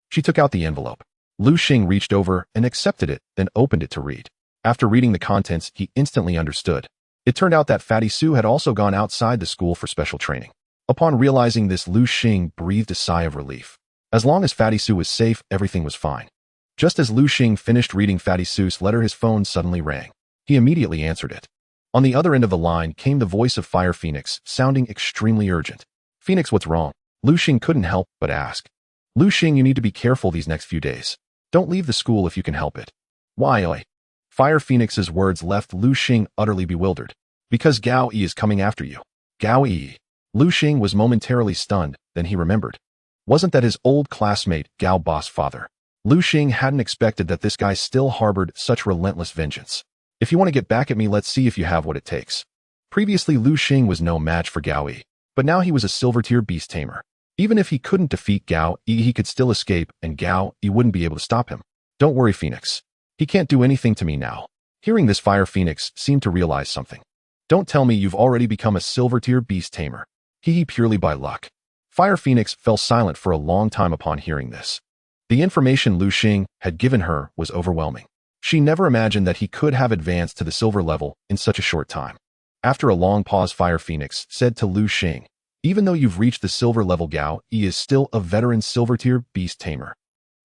She took out the envelope. Lu Xing reached over and accepted it, then opened it to read. After reading the contents, he instantly understood. It turned out that Fatty Su had also gone outside the school for special training. Upon realizing this, Lu Xing breathed a sigh of relief. As long as Fatty Su was safe, everything was fine. Just as Lu Xing finished reading Fatty Su's letter, his phone suddenly rang. He immediately answered it. On the other end of the line came the voice of Fire Phoenix, sounding extremely urgent. Phoenix, what's wrong? Lu Xing couldn't help but ask. Lu Xing, you need to be careful these next few days. Don't leave the school if you can help it. Why, oi? Fire Phoenix's words left Lu Xing utterly bewildered. Because Gao Yi is coming after you. Gao Yi. Lu Xing was momentarily stunned, then he remembered. Wasn't that his old classmate, Gao Boss father? Lu Xing hadn't expected that this guy still harbored such relentless vengeance. If you want to get back at me, let's see if you have what it takes. Previously, Lu Xing was no match for Gao Yi, but now he was a silver-tier beast tamer. Even if he couldn't defeat Gao Yi, he could still escape, and Gao Yi wouldn't be able to stop him. Don't worry, Phoenix. He can't do anything to me now. Hearing this, Fire Phoenix seemed to realize something. Don't tell me you've already become a silver-tier beast tamer. Hee purely by luck. Fire Phoenix fell silent for a long time upon hearing this. The information Lu Xing had given her was overwhelming. She never imagined that he could have advanced to the silver level in such a short time. After a long pause, Fire Phoenix said to Lu Xing, even though you've reached the silver level, Gao Yi is still a veteran silver-tier beast tamer.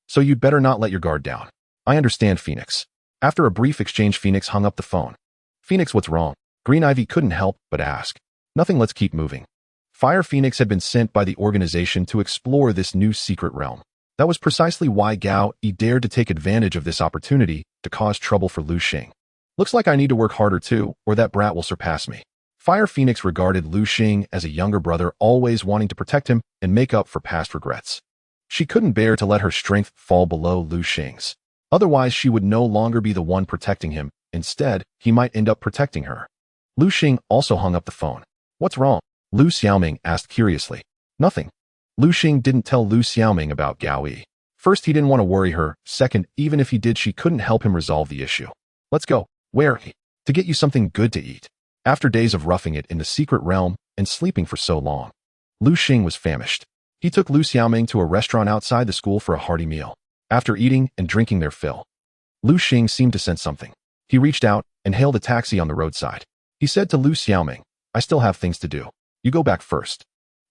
So you'd better not let your guard down. I understand, Phoenix. After a brief exchange, Phoenix hung up the phone. Phoenix, what's wrong? Green Ivy couldn't help but ask. Nothing, let's keep moving. Fire Phoenix had been sent by the organization to explore this new secret realm. That was precisely why Gao Yi dared to take advantage of this opportunity to cause trouble for Lu Xing. Looks like I need to work harder too, or that brat will surpass me. Fire Phoenix regarded Lu Xing as a younger brother, always wanting to protect him and make up for past regrets. She couldn't bear to let her strength fall below Lu Xing's. Otherwise, she would no longer be the one protecting him. Instead, he might end up protecting her. Lu Xing also hung up the phone. What's wrong? Lu Xiaoming asked curiously. Nothing. Lu Xing didn't tell Lu Xiaoming about Gao Yi. First, he didn't want to worry her. Second, even if he did, she couldn't help him resolve the issue. Let's go. Where? To get you something good to eat. After days of roughing it in the secret realm and sleeping for so long, Lu Xing was famished. He took Lu Xiaoming to a restaurant outside the school for a hearty meal. After eating and drinking their fill, Lu Xing seemed to sense something. He reached out and hailed a taxi on the roadside. He said to Lu Xiaoming, I still have things to do. You go back first.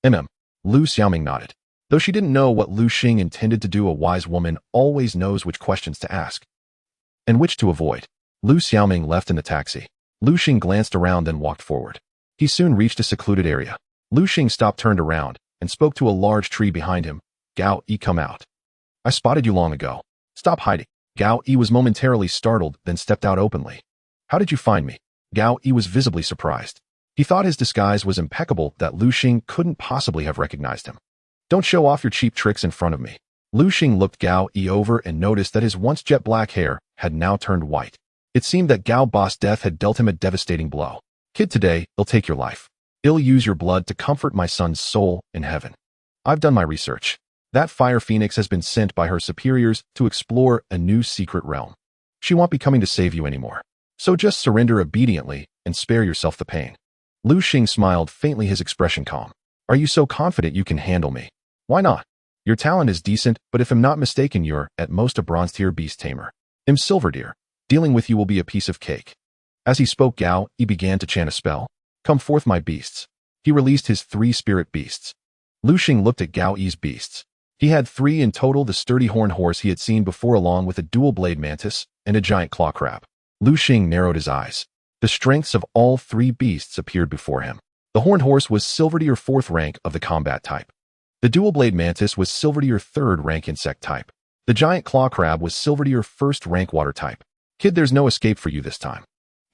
Lu Xiaoming nodded. Though she didn't know what Lu Xing intended to do, a wise woman always knows which questions to ask and which to avoid. Lu Xiaoming left in the taxi. Lu Xing glanced around, then walked forward. He soon reached a secluded area. Lu Xing stopped, turned around, and spoke to a large tree behind him. Gao Yi, come out. I spotted you long ago. Stop hiding. Gao Yi was momentarily startled, then stepped out openly. How did you find me? Gao Yi was visibly surprised. He thought his disguise was impeccable, that Lu Xing couldn't possibly have recognized him. Don't show off your cheap tricks in front of me. Lu Xing looked Gao Yi over and noticed that his once jet black hair had now turned white. It seemed that Gao Boss Death had dealt him a devastating blow. Kid, today, I'll take your life. I'll use your blood to comfort my son's soul in heaven. I've done my research. That Fire Phoenix has been sent by her superiors to explore a new secret realm. She won't be coming to save you anymore. So just surrender obediently and spare yourself the pain. Lu Xing smiled faintly, his expression calm. Are you so confident you can handle me? Why not? Your talent is decent, but if I'm not mistaken, you're, at most, a bronze-tier beast tamer. I'm silver tier. Dealing with you will be a piece of cake. As he spoke, Gao Yi began to chant a spell. Come forth, my beasts. He released his 3 spirit beasts. Lu Xing looked at Gao Yi's beasts. He had 3 in total: the sturdy horned horse he had seen before, along with a dual-blade mantis and a giant claw crab. Lu Xing narrowed his eyes. The strengths of all 3 beasts appeared before him. The horned horse was silver tier 4th rank of the combat type. The dual-blade mantis was silver tier 3rd rank insect type. The giant claw crab was silver tier 1st rank water type. Kid, there's no escape for you this time.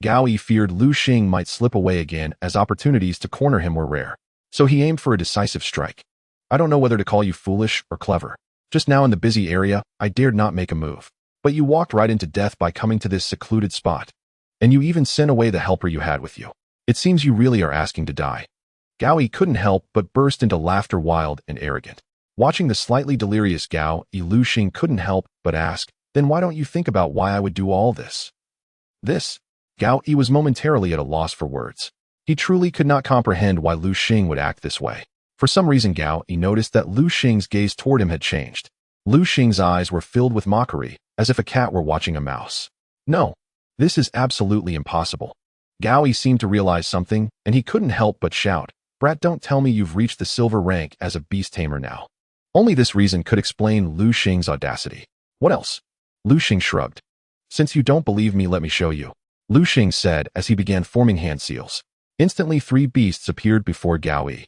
Gao Yi feared Lu Xing might slip away again, as opportunities to corner him were rare. So he aimed for a decisive strike. I don't know whether to call you foolish or clever. Just now in the busy area, I dared not make a move. But you walked right into death by coming to this secluded spot. And you even sent away the helper you had with you. It seems you really are asking to die. Gao Yi couldn't help but burst into laughter, wild and arrogant. Watching the slightly delirious Gao Yi, Lu Xing couldn't help but ask, then why don't you think about why I would do all this? Gao Yi was momentarily at a loss for words. He truly could not comprehend why Lu Xing would act this way. For some reason, Gao Yi noticed that Lu Xing's gaze toward him had changed. Lu Xing's eyes were filled with mockery, as if a cat were watching a mouse. No, this is absolutely impossible. Gao Yi seemed to realize something, and he couldn't help but shout, Brat, don't tell me you've reached the silver rank as a beast tamer now. Only this reason could explain Lu Xing's audacity. What else? Lu Xing shrugged. Since you don't believe me, let me show you. Lu Xing said as he began forming hand seals. Instantly 3 beasts appeared before Gao Yi.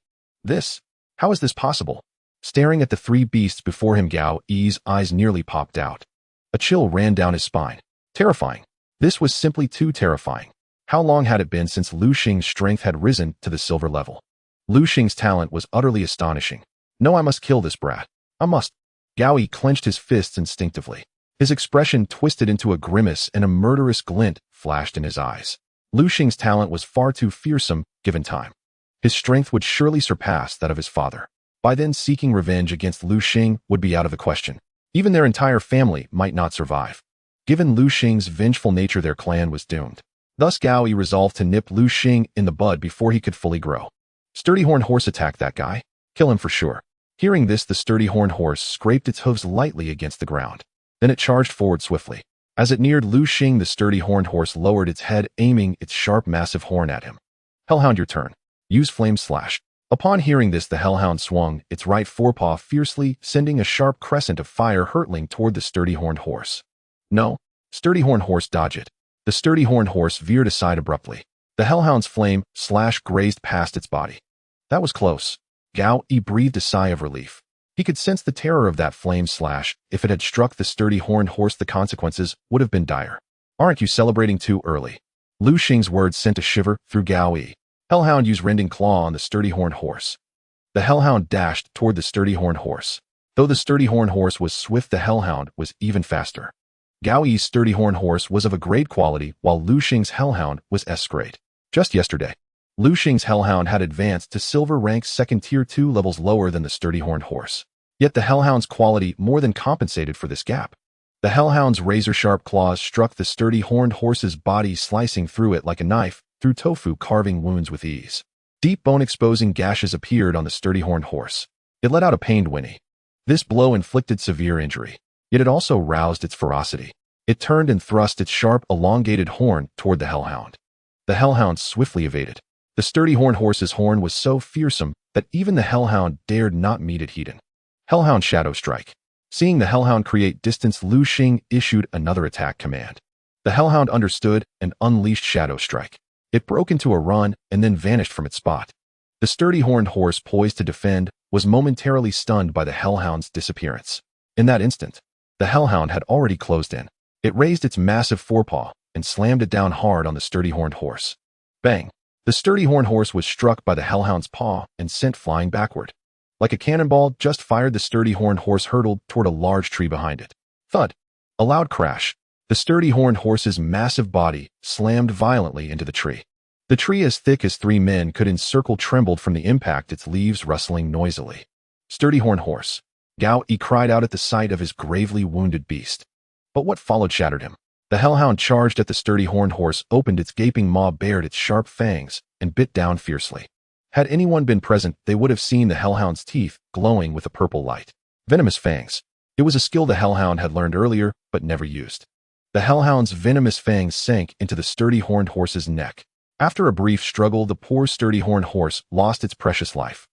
How is this possible? Staring at the 3 beasts before him, Gao Yi's eyes nearly popped out. A chill ran down his spine. Terrifying. This was simply too terrifying. How long had it been since Lu Xing's strength had risen to the silver level? Lu Xing's talent was utterly astonishing. No, I must kill this brat. I must. Gao Yi clenched his fists instinctively. His expression twisted into a grimace, and a murderous glint flashed in his eyes. Lu Xing's talent was far too fearsome, given time. His strength would surely surpass that of his father. By then, seeking revenge against Lu Xing would be out of the question. Even their entire family might not survive. Given Lu Xing's vengeful nature, their clan was doomed. Thus, Gao Yi resolved to nip Lu Xing in the bud before he could fully grow. Sturdy Horned Horse attacked that guy. Kill him for sure. Hearing this, the sturdy horned horse scraped its hooves lightly against the ground. Then it charged forward swiftly. As it neared Lu Xing, the sturdy horned horse lowered its head, aiming its sharp, massive horn at him. Hellhound, your turn. Use Flame Slash. Upon hearing this, the hellhound swung its right forepaw fiercely, sending a sharp crescent of fire hurtling toward the sturdy horned horse. No. Sturdy horned horse, dodge it. The sturdy horned horse veered aside abruptly. The hellhound's flame slash grazed past its body. That was close. Gao Yi breathed a sigh of relief. He could sense the terror of that flame slash. If it had struck the sturdy horned horse, the consequences would have been dire. Aren't you celebrating too early? Lu Xing's words sent a shiver through Gao Yi. Hellhound, use rending claw on the sturdy horned horse. The hellhound dashed toward the sturdy horned horse. Though the sturdy horned horse was swift, the hellhound was even faster. Gao Yi's sturdy horned horse was of a great quality, while Lu Xing's hellhound was S-grade. Just yesterday, Lu Xing's hellhound had advanced to silver rank 2nd tier 2 levels lower than the sturdy horned horse. Yet the hellhound's quality more than compensated for this gap. The hellhound's razor-sharp claws struck the sturdy horned horse's body, slicing through it like a knife, through tofu, carving wounds with ease. Deep bone-exposing gashes appeared on the sturdy horned horse. It let out a pained whinny. This blow inflicted severe injury, yet it also roused its ferocity. It turned and thrust its sharp, elongated horn toward the hellhound. The hellhound swiftly evaded. The sturdy horned horse's horn was so fearsome that even the hellhound dared not meet it head-on. Hellhound Shadow Strike. Seeing the hellhound create distance, Lu Xing issued another attack command. The hellhound understood and unleashed Shadow Strike. It broke into a run and then vanished from its spot. The sturdy horned horse, poised to defend, was momentarily stunned by the hellhound's disappearance. In that instant, the hellhound had already closed in. It raised its massive forepaw and slammed it down hard on the sturdy horned horse. Bang! The sturdy horned horse was struck by the hellhound's paw and sent flying backward. Like a cannonball just fired, the sturdy horned horse hurtled toward a large tree behind it. Thud! A loud crash. The sturdy horned horse's massive body slammed violently into the tree. The tree, as thick as 3 men could encircle, trembled from the impact, its leaves rustling noisily. Sturdy horned horse. Gao Yi cried out at the sight of his gravely wounded beast. But what followed shattered him. The hellhound charged at the sturdy horned horse, opened its gaping maw, bared its sharp fangs, and bit down fiercely. Had anyone been present, they would have seen the hellhound's teeth glowing with a purple light. Venomous fangs. It was a skill the hellhound had learned earlier, but never used. The hellhound's venomous fangs sank into the sturdy horned horse's neck. After a brief struggle, the poor sturdy horned horse lost its precious life.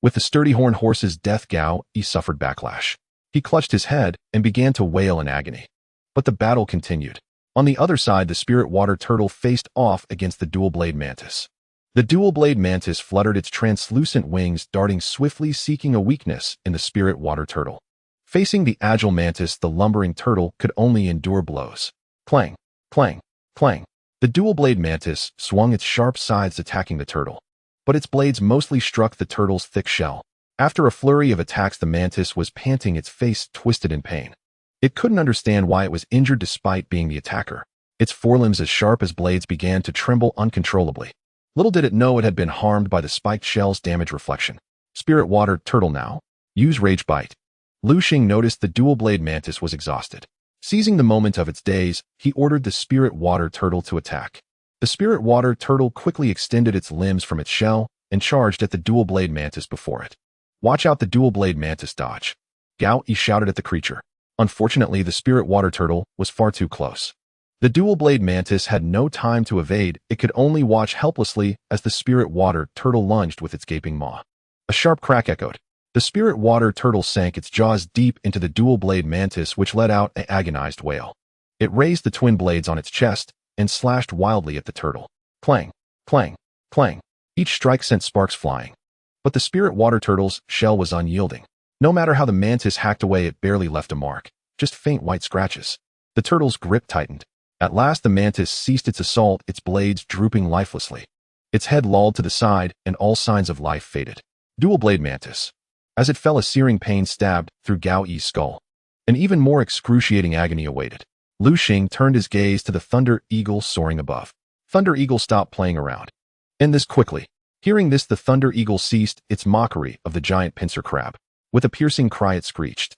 With the sturdy horned horse's death, Gao Yi suffered backlash. He clutched his head and began to wail in agony. But the battle continued. On the other side, the spirit water turtle faced off against the dual-blade mantis. The dual-blade mantis fluttered its translucent wings, darting swiftly, seeking a weakness in the spirit water turtle. Facing the agile mantis, the lumbering turtle could only endure blows. Clang, clang, clang. The dual-blade mantis swung its sharp sides, attacking the turtle. But its blades mostly struck the turtle's thick shell. After a flurry of attacks, the mantis was panting, its face twisted in pain. It couldn't understand why it was injured despite being the attacker. Its forelimbs, as sharp as blades, began to tremble uncontrollably. Little did it know it had been harmed by the spiked shell's damage reflection. Spirit water turtle now. Use Rage Bite. Lu Xing noticed the dual-blade mantis was exhausted. Seizing the moment of its daze, he ordered the spirit water turtle to attack. The spirit water turtle quickly extended its limbs from its shell and charged at the dual-blade mantis before it. Watch out, the dual-blade mantis, dodge. Gao Yi shouted at the creature. Unfortunately, the spirit water turtle was far too close. The dual-blade mantis had no time to evade. It could only watch helplessly as the spirit water turtle lunged with its gaping maw. A sharp crack echoed. The spirit water turtle sank its jaws deep into the dual-blade mantis, which let out an agonized wail. It raised the twin blades on its chest and slashed wildly at the turtle. Clang, clang, clang. Each strike sent sparks flying. But the spirit water turtle's shell was unyielding. No matter how the mantis hacked away, it barely left a mark, just faint white scratches. The turtle's grip tightened. At last, the mantis ceased its assault, its blades drooping lifelessly. Its head lolled to the side, and all signs of life faded. Dual-blade mantis. As it fell, a searing pain stabbed through Gao Yi's skull. An even more excruciating agony awaited. Lu Xing turned his gaze to the Thunder Eagle soaring above. Thunder Eagle, stop playing around. End this quickly. Hearing this, the Thunder Eagle ceased its mockery of the giant pincer crab. With a piercing cry it screeched.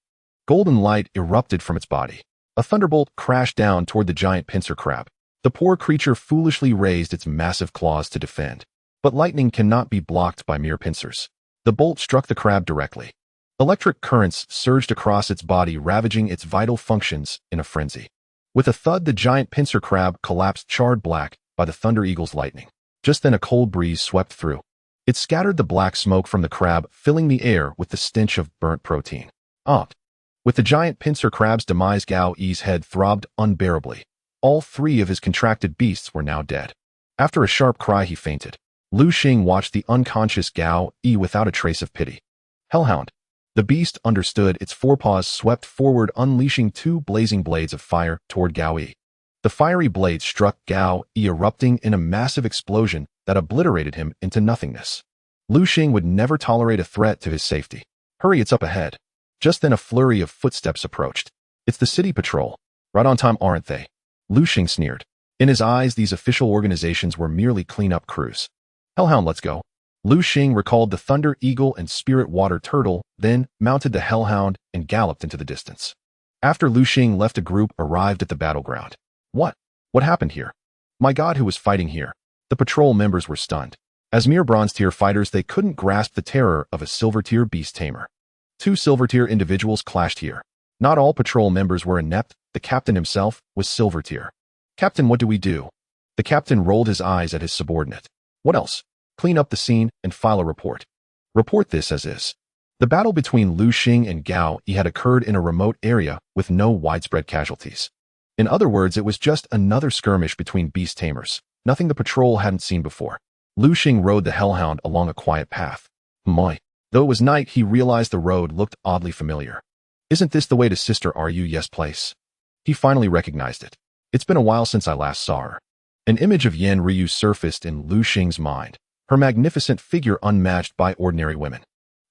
Golden light erupted from its body. A thunderbolt crashed down toward the giant pincer crab. The poor creature foolishly raised its massive claws to defend. But lightning cannot be blocked by mere pincers. The bolt struck the crab directly. Electric currents surged across its body, ravaging its vital functions in a frenzy. With a thud, the giant pincer crab collapsed, charred black by the Thunder Eagle's lightning. Just then a cold breeze swept through. It scattered the black smoke from the crab, filling the air with the stench of burnt protein. With the giant pincer crab's demise, Gao Yi's head throbbed unbearably. All three of his contracted beasts were now dead. After a sharp cry, he fainted. Lu Xing watched the unconscious Gao Yi without a trace of pity. Hellhound. The beast understood. Its forepaws swept forward, unleashing two blazing blades of fire toward Gao Yi. The fiery blades struck Gao Yi, erupting in a massive explosion that obliterated him into nothingness. Lu Xing would never tolerate a threat to his safety. Hurry, it's up ahead. Just then a flurry of footsteps approached. It's the city patrol. Right on time, aren't they? Lu Xing sneered. In his eyes, these official organizations were merely cleanup crews. Hellhound, let's go. Lu Xing recalled the Thunder Eagle and Spirit Water Turtle, then mounted the Hellhound and galloped into the distance. After Lu Xing left, a group arrived at the battleground. What? What happened here? My God, who was fighting here? The patrol members were stunned. As mere bronze-tier fighters, they couldn't grasp the terror of a silver-tier beast-tamer. Two silver-tier individuals clashed here. Not all patrol members were inept. The captain himself was silver-tier. Captain, what do we do? The captain rolled his eyes at his subordinate. What else? Clean up the scene and file a report. Report this as is. The battle between Lu Xing and Gao Yi had occurred in a remote area with no widespread casualties. In other words, it was just another skirmish between beast tamers, nothing the patrol hadn't seen before. Lu Xing rode the Hellhound along a quiet path. Though it was night, he realized the road looked oddly familiar. Isn't this the way to Sister Ru's place? He finally recognized it. It's been a while since I last saw her. An image of Yan Ryu surfaced in Lu Xing's mind, her magnificent figure unmatched by ordinary women.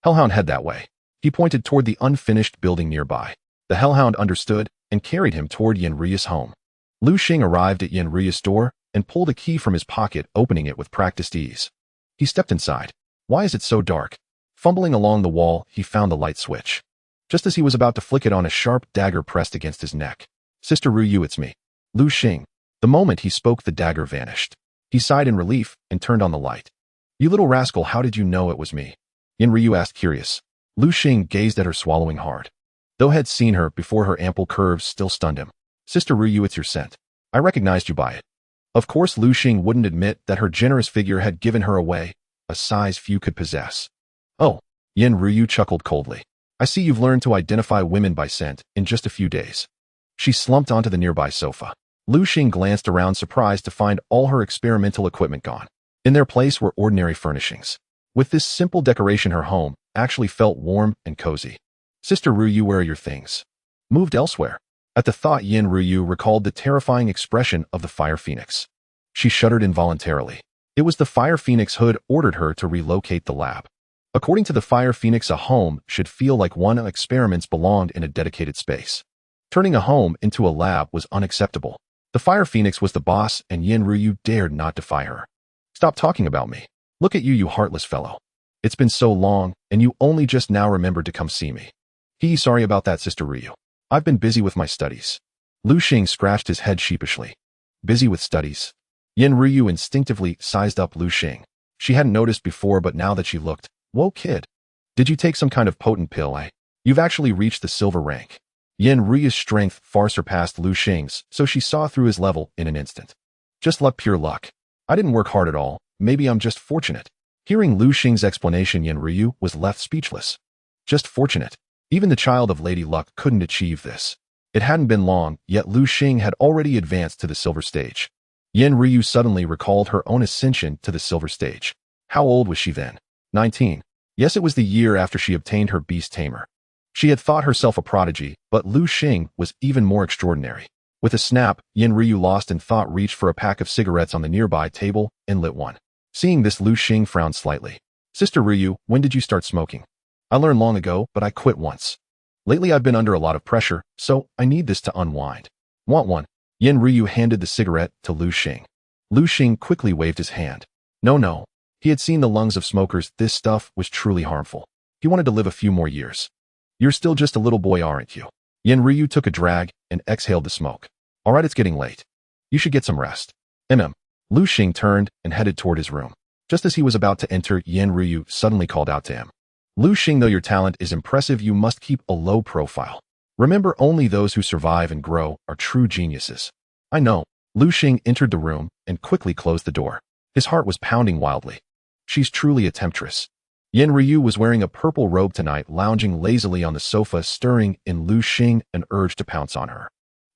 Hellhound, head that way. He pointed toward the unfinished building nearby. The Hellhound understood and carried him toward Yan Ryu's home. Lu Xing arrived at Yan Ryu's door and pulled a key from his pocket, opening it with practiced ease. He stepped inside. Why is it so dark? Fumbling along the wall, he found the light switch. Just as he was about to flick it on, a sharp dagger pressed against his neck. Sister Ryu, it's me. Lu Xing. The moment he spoke, the dagger vanished. He sighed in relief and turned on the light. You little rascal, how did you know it was me? Yan Ryu asked, curious. Lu Xing gazed at her, swallowing hard. Though had seen her before, her ample curves still stunned him. Sister Ryu, it's your scent. I recognized you by it. Of course, Lu Xing wouldn't admit that her generous figure had given her away, a size few could possess. Oh, Yan Ryu chuckled coldly. I see you've learned to identify women by scent in just a few days. She slumped onto the nearby sofa. Lu Xing glanced around, surprised to find all her experimental equipment gone. In their place were ordinary furnishings. With this simple decoration, her home actually felt warm and cozy. Sister Ryu, where are your things? Moved elsewhere. At the thought, Yan Ryu recalled the terrifying expression of the Fire Phoenix. She shuddered involuntarily. It was the Fire Phoenix who had ordered her to relocate the lab. According to the Fire Phoenix, a home should feel like one. Experiments belonged in a dedicated space. Turning a home into a lab was unacceptable. The Fire Phoenix was the boss, and Yan Ryu dared not defy her. Stop talking about me. Look at you, you heartless fellow. It's been so long, and you only just now remembered to come see me. Sorry about that, Sister Ryu. I've been busy with my studies. Lu Xing scratched his head sheepishly. Busy with studies? Yan Ryu instinctively sized up Lu Xing. She hadn't noticed before, but now that she looked, whoa, kid. Did you take some kind of potent pill, eh? You've actually reached the silver rank. Yan Ryu's strength far surpassed Lu Xing's, so she saw through his level in an instant. Just luck, pure luck. I didn't work hard at all. Maybe I'm just fortunate. Hearing Lu Xing's explanation, Yan Ryu was left speechless. Just fortunate. Even the child of Lady Luck couldn't achieve this. It hadn't been long, yet Lu Xing had already advanced to the silver stage. Yan Ryu suddenly recalled her own ascension to the silver stage. How old was she then? 19. Yes, it was the year after she obtained her beast tamer. She had thought herself a prodigy, but Lu Xing was even more extraordinary. With a snap, Yan Ryu lost in thought, reached for a pack of cigarettes on the nearby table and lit one. Seeing this, Lu Xing frowned slightly. Sister Ryu, when did you start smoking? I learned long ago, but I quit once. Lately I've been under a lot of pressure, so I need this to unwind. Want one? Yan Ryu handed the cigarette to Lu Xing. Lu Xing quickly waved his hand. No. He had seen the lungs of smokers. This stuff was truly harmful. He wanted to live a few more years. You're still just a little boy, aren't you? Ryu took a drag and exhaled the smoke. All right, it's getting late. You should get some rest. Lu Xing turned and headed toward his room. Just as he was about to enter, Ryu suddenly called out to him. Lu Xing, though your talent is impressive, you must keep a low profile. Remember, only those who survive and grow are true geniuses. I know. Lu Xing entered the room and quickly closed the door. His heart was pounding wildly. She's truly a temptress. Ryu was wearing a purple robe tonight, lounging lazily on the sofa, stirring in Lu Xing an urge to pounce on her.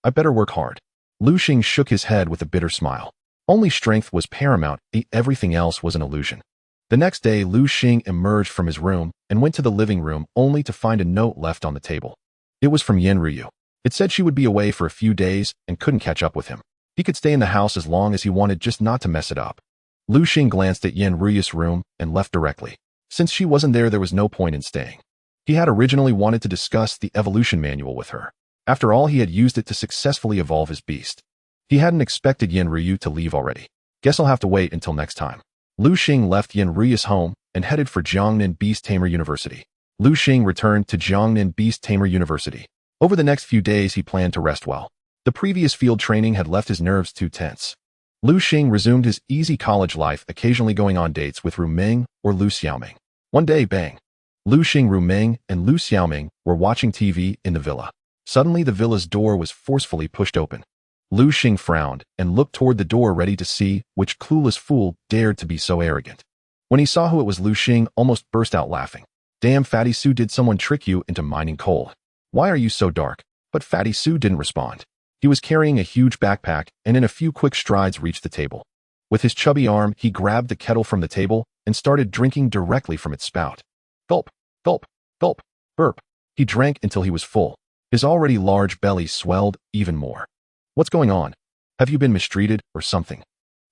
I better work hard. Lu Xing shook his head with a bitter smile. Only strength was paramount, everything else was an illusion. The next day, Lu Xing emerged from his room and went to the living room only to find a note left on the table. It was from Ryu. It said she would be away for a few days and couldn't catch up with him. He could stay in the house as long as he wanted, just not to mess it up. Lu Xing glanced at Ryu's room and left directly. Since she wasn't there was no point in staying. He had originally wanted to discuss the evolution manual with her. After all, he had used it to successfully evolve his beast. He hadn't expected Ryu to leave already. Guess I'll have to wait until next time. Lu Xing left Ryu's home and headed for Jiangnan Beast-Tamer University. Lu Xing returned to Jiangnan Beast-Tamer University. Over the next few days, he planned to rest well. The previous field training had left his nerves too tense. Lu Xing resumed his easy college life, occasionally going on dates with Ru Ming or Lu Xiaoming. One day, bang! Lu Xing, Ru Ming, and Lu Xiaoming were watching TV in the villa. Suddenly, the villa's door was forcefully pushed open. Lu Xing frowned and looked toward the door, ready to see which clueless fool dared to be so arrogant. When he saw who it was, Lu Xing almost burst out laughing. Damn, Fatty Sue, did someone trick you into mining coal? Why are you so dark? But Fatty Sue didn't respond. He was carrying a huge backpack and in a few quick strides reached the table. With his chubby arm, he grabbed the kettle from the table and started drinking directly from its spout. Gulp, gulp, gulp, burp. He drank until he was full. His already large belly swelled even more. What's going on? Have you been mistreated or something?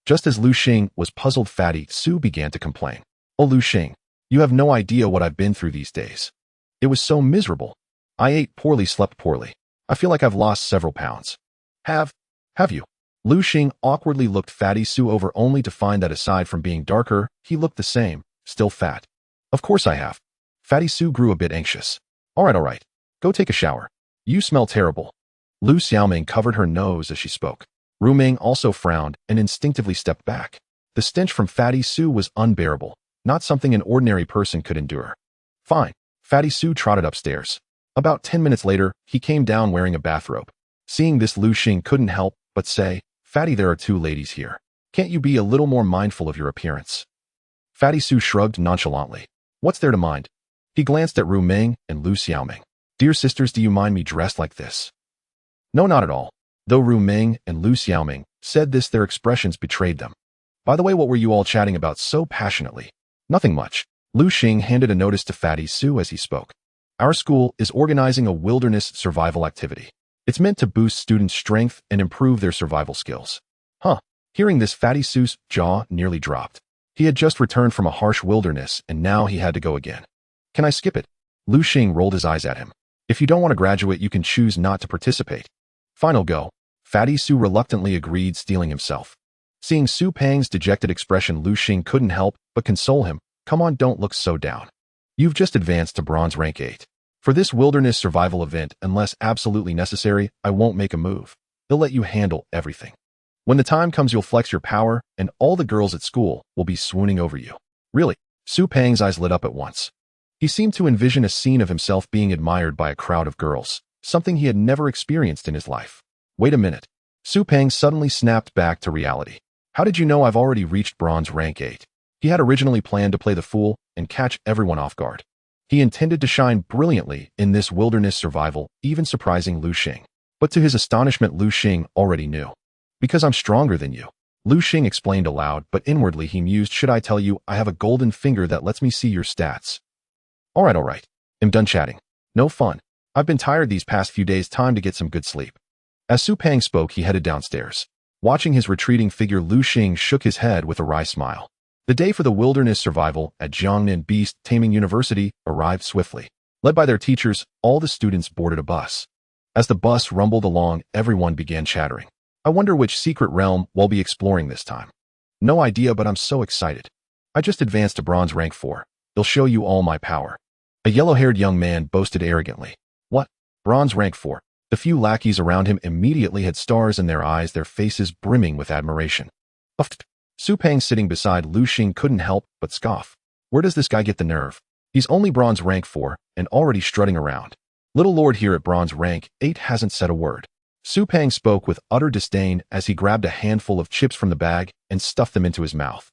Just as Lu Xing was puzzled, Fatty Sue began to complain. Oh, Lu Xing, you have no idea what I've been through these days. It was so miserable. I ate poorly, slept poorly. I feel like I've lost several pounds. Have you? Lu Xing awkwardly looked Fatty Sue over only to find that aside from being darker, he looked the same, still fat. Of course I have. Fatty Sue grew a bit anxious. All right. Go take a shower. You smell terrible. Lu Xiaoming covered her nose as she spoke. Ru Ming also frowned and instinctively stepped back. The stench from Fatty Sue was unbearable, not something an ordinary person could endure. Fine. Fatty Sue trotted upstairs. About 10 minutes later, he came down wearing a bathrobe. Seeing this, Lu Xing couldn't help but say, Fatty, there are two ladies here. Can't you be a little more mindful of your appearance? Fatty Sue shrugged nonchalantly. What's there to mind? He glanced at Ru Ming and Lu Xiaoming. Dear sisters, do you mind me dressed like this? No, not at all. Though Ru Ming and Lu Xiaoming said this, their expressions betrayed them. By the way, what were you all chatting about so passionately? Nothing much. Lu Xing handed a notice to Fatty Sue as he spoke. Our school is organizing a wilderness survival activity. It's meant to boost students' strength and improve their survival skills. Huh. Hearing this, Fatty Sue's jaw nearly dropped. He had just returned from a harsh wilderness and now he had to go again. Can I skip it? Lu Xing rolled his eyes at him. If you don't want to graduate, you can choose not to participate. Fine, I'll go. Fatty Sue reluctantly agreed, steeling himself. Seeing Su Pang's dejected expression, Lu Xing couldn't help but console him. Come on, don't look so down. You've just advanced to bronze rank 8. For this wilderness survival event, unless absolutely necessary, I won't make a move. They'll let you handle everything. When the time comes, you'll flex your power, and all the girls at school will be swooning over you. Really? Su Pang's eyes lit up at once. He seemed to envision a scene of himself being admired by a crowd of girls, something he had never experienced in his life. Wait a minute. Su Pang suddenly snapped back to reality. How did you know I've already reached bronze rank 8? He had originally planned to play the fool and catch everyone off guard. He intended to shine brilliantly in this wilderness survival, even surprising Lu Xing. But to his astonishment, Lu Xing already knew. Because I'm stronger than you. Lu Xing explained aloud, but inwardly he mused, should I tell you I have a golden finger that lets me see your stats? All right. I'm done chatting. No fun. I've been tired these past few days, time to get some good sleep. As Su Pang spoke, he headed downstairs. Watching his retreating figure, Lu Xing shook his head with a wry smile. The day for the wilderness survival at Jiangnan Beast-Taming University arrived swiftly. Led by their teachers, all the students boarded a bus. As the bus rumbled along, everyone began chattering. I wonder which secret realm we'll be exploring this time. No idea, but I'm so excited. I just advanced to bronze rank 4. They'll show you all my power. A yellow-haired young man boasted arrogantly. What? Bronze rank 4. The few lackeys around him immediately had stars in their eyes, their faces brimming with admiration. Su Peng sitting beside Lu Xing couldn't help but scoff. Where does this guy get the nerve? He's only bronze rank 4 and already strutting around. Little lord here at bronze rank 8 hasn't said a word. Su Peng spoke with utter disdain as he grabbed a handful of chips from the bag and stuffed them into his mouth.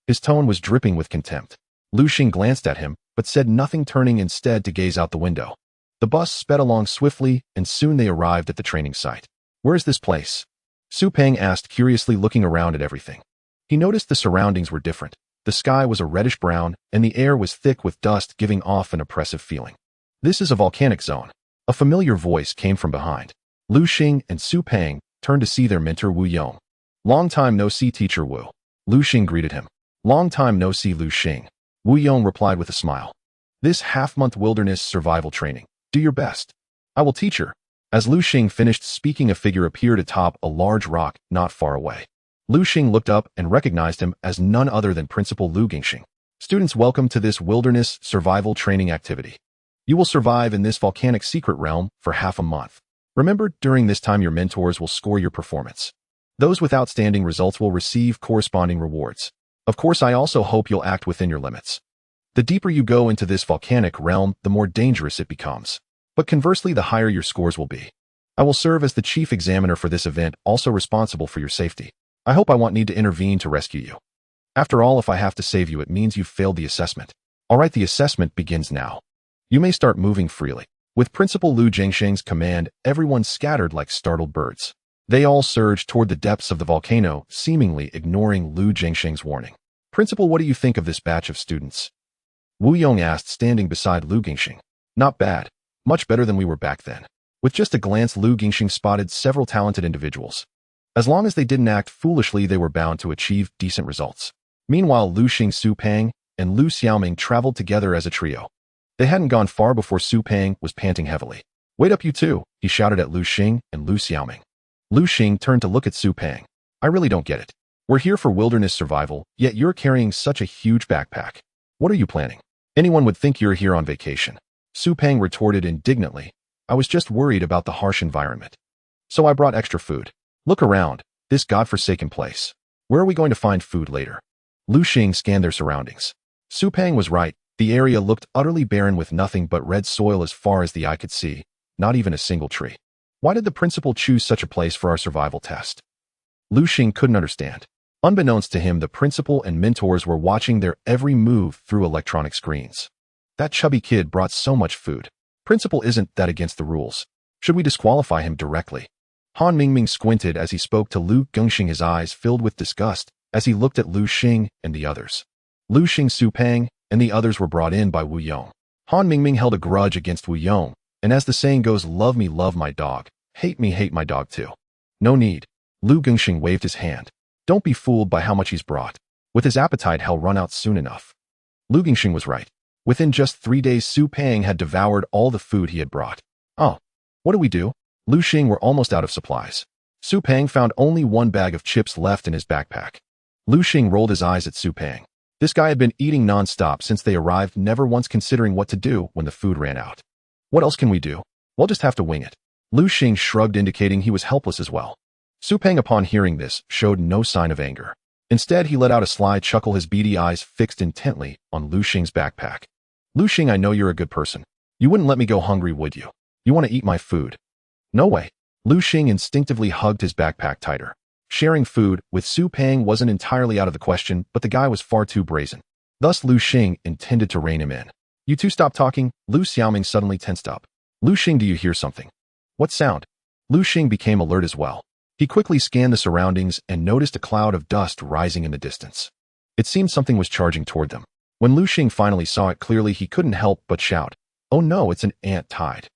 His tone was dripping with contempt. Lu Xing glanced at him, but said nothing, turning instead to gaze out the window. The bus sped along swiftly, and soon they arrived at the training site. Where is this place? Su Peng asked, curiously looking around at everything. He noticed the surroundings were different. The sky was a reddish-brown, and the air was thick with dust, giving off an oppressive feeling. This is a volcanic zone. A familiar voice came from behind. Lu Xing and Su Peng turned to see their mentor Wu Yong. Long time no see, Teacher Wu. Lu Xing greeted him. Long time no see, Lu Xing. Wu Yong replied with a smile. This half-month wilderness survival training. Do your best. I will, teacher. As Lu Xing finished speaking, a figure appeared atop a large rock not far away. Lu Xing looked up and recognized him as none other than Principal Lu Gingxing. Students, welcome to this wilderness survival training activity. You will survive in this volcanic secret realm for half a month. Remember, during this time your mentors will score your performance. Those with outstanding results will receive corresponding rewards. Of course, I also hope you'll act within your limits. The deeper you go into this volcanic realm, the more dangerous it becomes. But conversely, the higher your scores will be. I will serve as the chief examiner for this event, also responsible for your safety. I hope I won't need to intervene to rescue you. After all, if I have to save you, it means you've failed the assessment. All right, the assessment begins now. You may start moving freely. With Principal Lu Gingxing's command, everyone scattered like startled birds. They all surged toward the depths of the volcano, seemingly ignoring Lu Gingxing's warning. Principal, what do you think of this batch of students? Wu Yong asked, standing beside Lu Gingxing. Not bad. Much better than we were back then. With just a glance, Lu Gingxing spotted several talented individuals. As long as they didn't act foolishly, they were bound to achieve decent results. Meanwhile, Lu Xing, Su Peng, and Lu Xiaoming traveled together as a trio. They hadn't gone far before Su Peng was panting heavily. Wait up, you two, he shouted at Lu Xing and Lu Xiaoming. Lu Xing turned to look at Su Peng. I really don't get it. We're here for wilderness survival, yet you're carrying such a huge backpack. What are you planning? Anyone would think you're here on vacation. Su Peng retorted indignantly. I was just worried about the harsh environment. So I brought extra food. Look around, this godforsaken place. Where are we going to find food later? Lu Xing scanned their surroundings. Su Peng was right. The area looked utterly barren with nothing but red soil as far as the eye could see, not even a single tree. Why did the principal choose such a place for our survival test? Lu Xing couldn't understand. Unbeknownst to him, the principal and mentors were watching their every move through electronic screens. That chubby kid brought so much food. Principal isn't that against the rules. Should we disqualify him directly? Han Mingming squinted as he spoke to Lu Gingxing, his eyes filled with disgust as he looked at Lu Xing and the others. Lu Xing, Su Peng, and the others were brought in by Wu Yong. Han Mingming held a grudge against Wu Yong, and as the saying goes, love me, love my dog. Hate me, hate my dog too. No need. Lu Gingxing waved his hand. Don't be fooled by how much he's brought. With his appetite, he'll run out soon enough. Lu Gingxing was right. Within just 3 days, Su Peng had devoured all the food he had brought. Oh, what do we do? Lu Xing were almost out of supplies. Su Peng found only one bag of chips left in his backpack. Lu Xing rolled his eyes at Su Peng. This guy had been eating non-stop since they arrived, never once considering what to do when the food ran out. What else can we do? We'll just have to wing it. Lu Xing shrugged, indicating he was helpless as well. Su Peng, upon hearing this, showed no sign of anger. Instead, he let out a sly chuckle, his beady eyes fixed intently on Lu Xing's backpack. Lu Xing, I know you're a good person. You wouldn't let me go hungry, would you? You want to eat my food? No way. Lu Xing instinctively hugged his backpack tighter. Sharing food with Su Peng wasn't entirely out of the question, but the guy was far too brazen. Thus, Lu Xing intended to rein him in. You two stop talking. Lu Xiaoming suddenly tensed up. Lu Xing, do you hear something? What sound? Lu Xing became alert as well. He quickly scanned the surroundings and noticed a cloud of dust rising in the distance. It seemed something was charging toward them. When Lu Xing finally saw it clearly, he couldn't help but shout, "Oh no, it's an ant tide."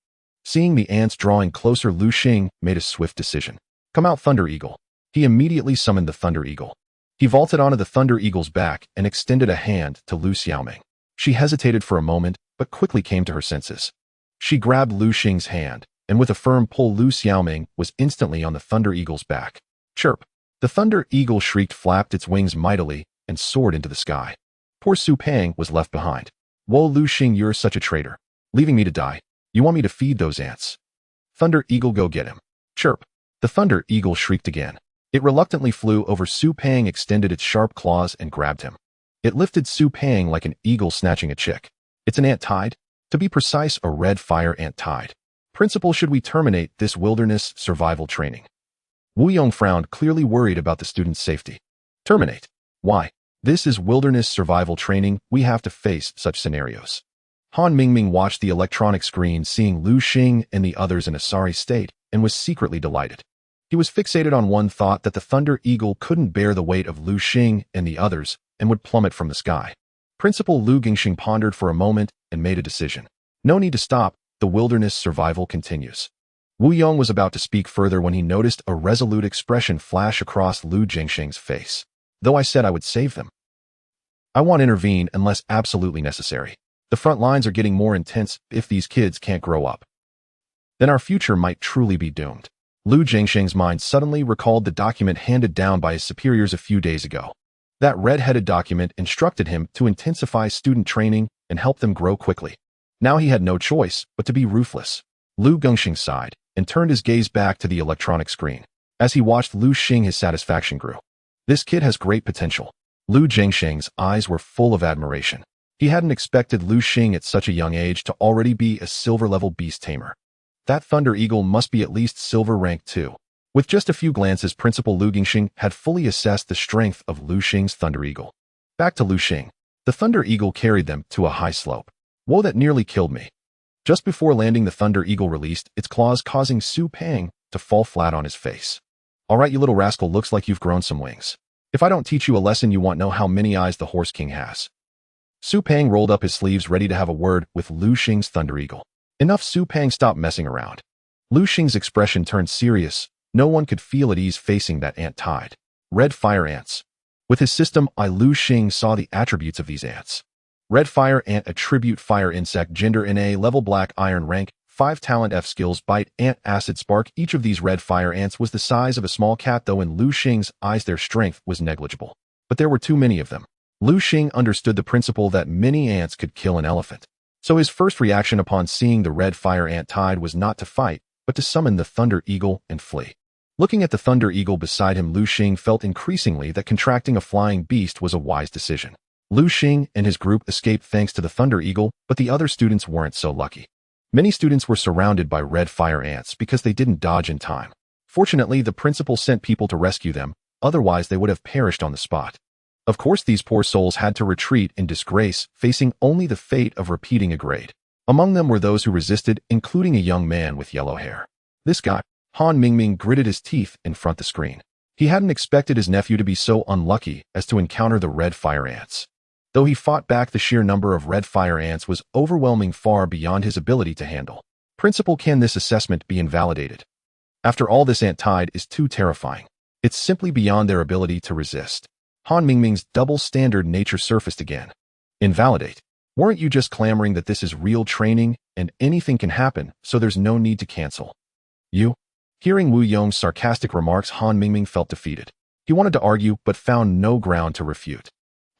Seeing the ants drawing closer, Lu Xing made a swift decision. Come out, Thunder Eagle. He immediately summoned the Thunder Eagle. He vaulted onto the Thunder Eagle's back and extended a hand to Lu Xiaoming. She hesitated for a moment, but quickly came to her senses. She grabbed Lu Xing's hand, and with a firm pull, Lu Xiaoming was instantly on the Thunder Eagle's back. Chirp! The Thunder Eagle shrieked, flapped its wings mightily, and soared into the sky. Poor Su Pang was left behind. Whoa, Lu Xing, you're such a traitor. Leaving me to die. You want me to feed those ants? Thunder Eagle, go get him. Chirp. The Thunder Eagle shrieked again. It reluctantly flew over Su Pang, extended its sharp claws, and grabbed him. It lifted Su Pang like an eagle snatching a chick. It's an ant tide? To be precise, a red fire ant tide. Principal, should we terminate this wilderness survival training? Wu Yong frowned, clearly worried about the student's safety. Terminate? Why? This is wilderness survival training. We have to face such scenarios. Han Mingming watched the electronic screen, seeing Lu Xing and the others in a sorry state, and was secretly delighted. He was fixated on one thought, that the Thunder Eagle couldn't bear the weight of Lu Xing and the others and would plummet from the sky. Principal Lu Gingxing pondered for a moment and made a decision. No need to stop. The wilderness survival continues. Wu Yong was about to speak further when he noticed a resolute expression flash across Lu Jingxing's face. Though I said I would save them, I won't intervene unless absolutely necessary. The front lines are getting more intense. If these kids can't grow up, then our future might truly be doomed. Lu Jingxing's mind suddenly recalled the document handed down by his superiors a few days ago. That red-headed document instructed him to intensify student training and help them grow quickly. Now he had no choice but to be ruthless. Lu Gengxing sighed and turned his gaze back to the electronic screen. As he watched Lu Xing, his satisfaction grew. This kid has great potential. Lu Jingxing's eyes were full of admiration. He hadn't expected Lu Xing at such a young age to already be a silver-level beast tamer. That Thunder Eagle must be at least silver rank 2. With just a few glances, Principal Lu Gingxing had fully assessed the strength of Lu Xing's Thunder Eagle. Back to Lu Xing. The Thunder Eagle carried them to a high slope. Whoa, that nearly killed me. Just before landing, the Thunder Eagle released its claws, causing Su Pang to fall flat on his face. All right, you little rascal, looks like you've grown some wings. If I don't teach you a lesson, you won't know how many eyes the Horse King has. Su Pang rolled up his sleeves, ready to have a word with Lu Xing's Thunder Eagle. Enough, Su Pang, stop messing around. Lu Xing's expression turned serious. No one could feel at ease facing that ant tide. Red fire ants. With his system, Lu Xing saw the attributes of these ants. Red fire ant attribute: fire insect, gender NA level, black iron rank, 5 talent, F skills, bite, ant, acid, spark. Each of these red fire ants was the size of a small cat, though in Lu Xing's eyes their strength was negligible. But there were too many of them. Lu Xing understood the principle that many ants could kill an elephant. So his first reaction upon seeing the red fire ant tide was not to fight, but to summon the Thunder Eagle and flee. Looking at the Thunder Eagle beside him, Lu Xing felt increasingly that contracting a flying beast was a wise decision. Lu Xing and his group escaped thanks to the Thunder Eagle, but the other students weren't so lucky. Many students were surrounded by red fire ants because they didn't dodge in time. Fortunately, the principal sent people to rescue them, otherwise they would have perished on the spot. Of course, these poor souls had to retreat in disgrace, facing only the fate of repeating a grade. Among them were those who resisted, including a young man with yellow hair. This guy, Han Mingming, gritted his teeth in front of the screen. He hadn't expected his nephew to be so unlucky as to encounter the red fire ants. Though he fought back, the sheer number of red fire ants was overwhelming, far beyond his ability to handle. Principal, can this assessment be invalidated? After all, this ant tide is too terrifying. It's simply beyond their ability to resist. Han Mingming's double standard nature surfaced again. Invalidate? Weren't you just clamoring that this is real training and anything can happen, so there's no need to cancel? You? Hearing Wu Yong's sarcastic remarks, Han Mingming felt defeated. He wanted to argue, but found no ground to refute.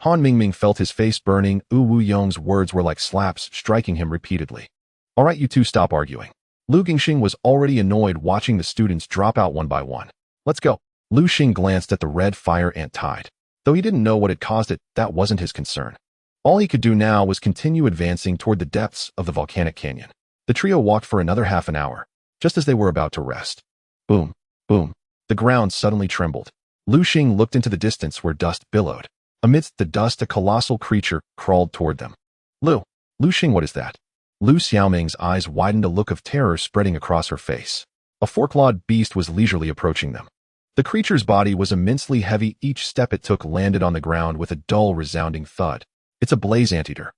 Han Mingming felt his face burning. Wu Yong's words were like slaps, striking him repeatedly. All right, you two, stop arguing. Lu Gingxing was already annoyed watching the students drop out one by one. Let's go. Lu Xing glanced at the red fire ant tide. Though he didn't know what had caused it, that wasn't his concern. All he could do now was continue advancing toward the depths of the volcanic canyon. The trio walked for another half an hour. Just as they were about to rest, boom, boom, the ground suddenly trembled. Lu Xing looked into the distance where dust billowed. Amidst the dust, a colossal creature crawled toward them. Lu Xing, what is that? Lu Xiaoming's eyes widened, a look of terror spreading across her face. A four-clawed beast was leisurely approaching them. The creature's body was immensely heavy. Each step it took landed on the ground with a dull, resounding thud. It's a blaze anteater.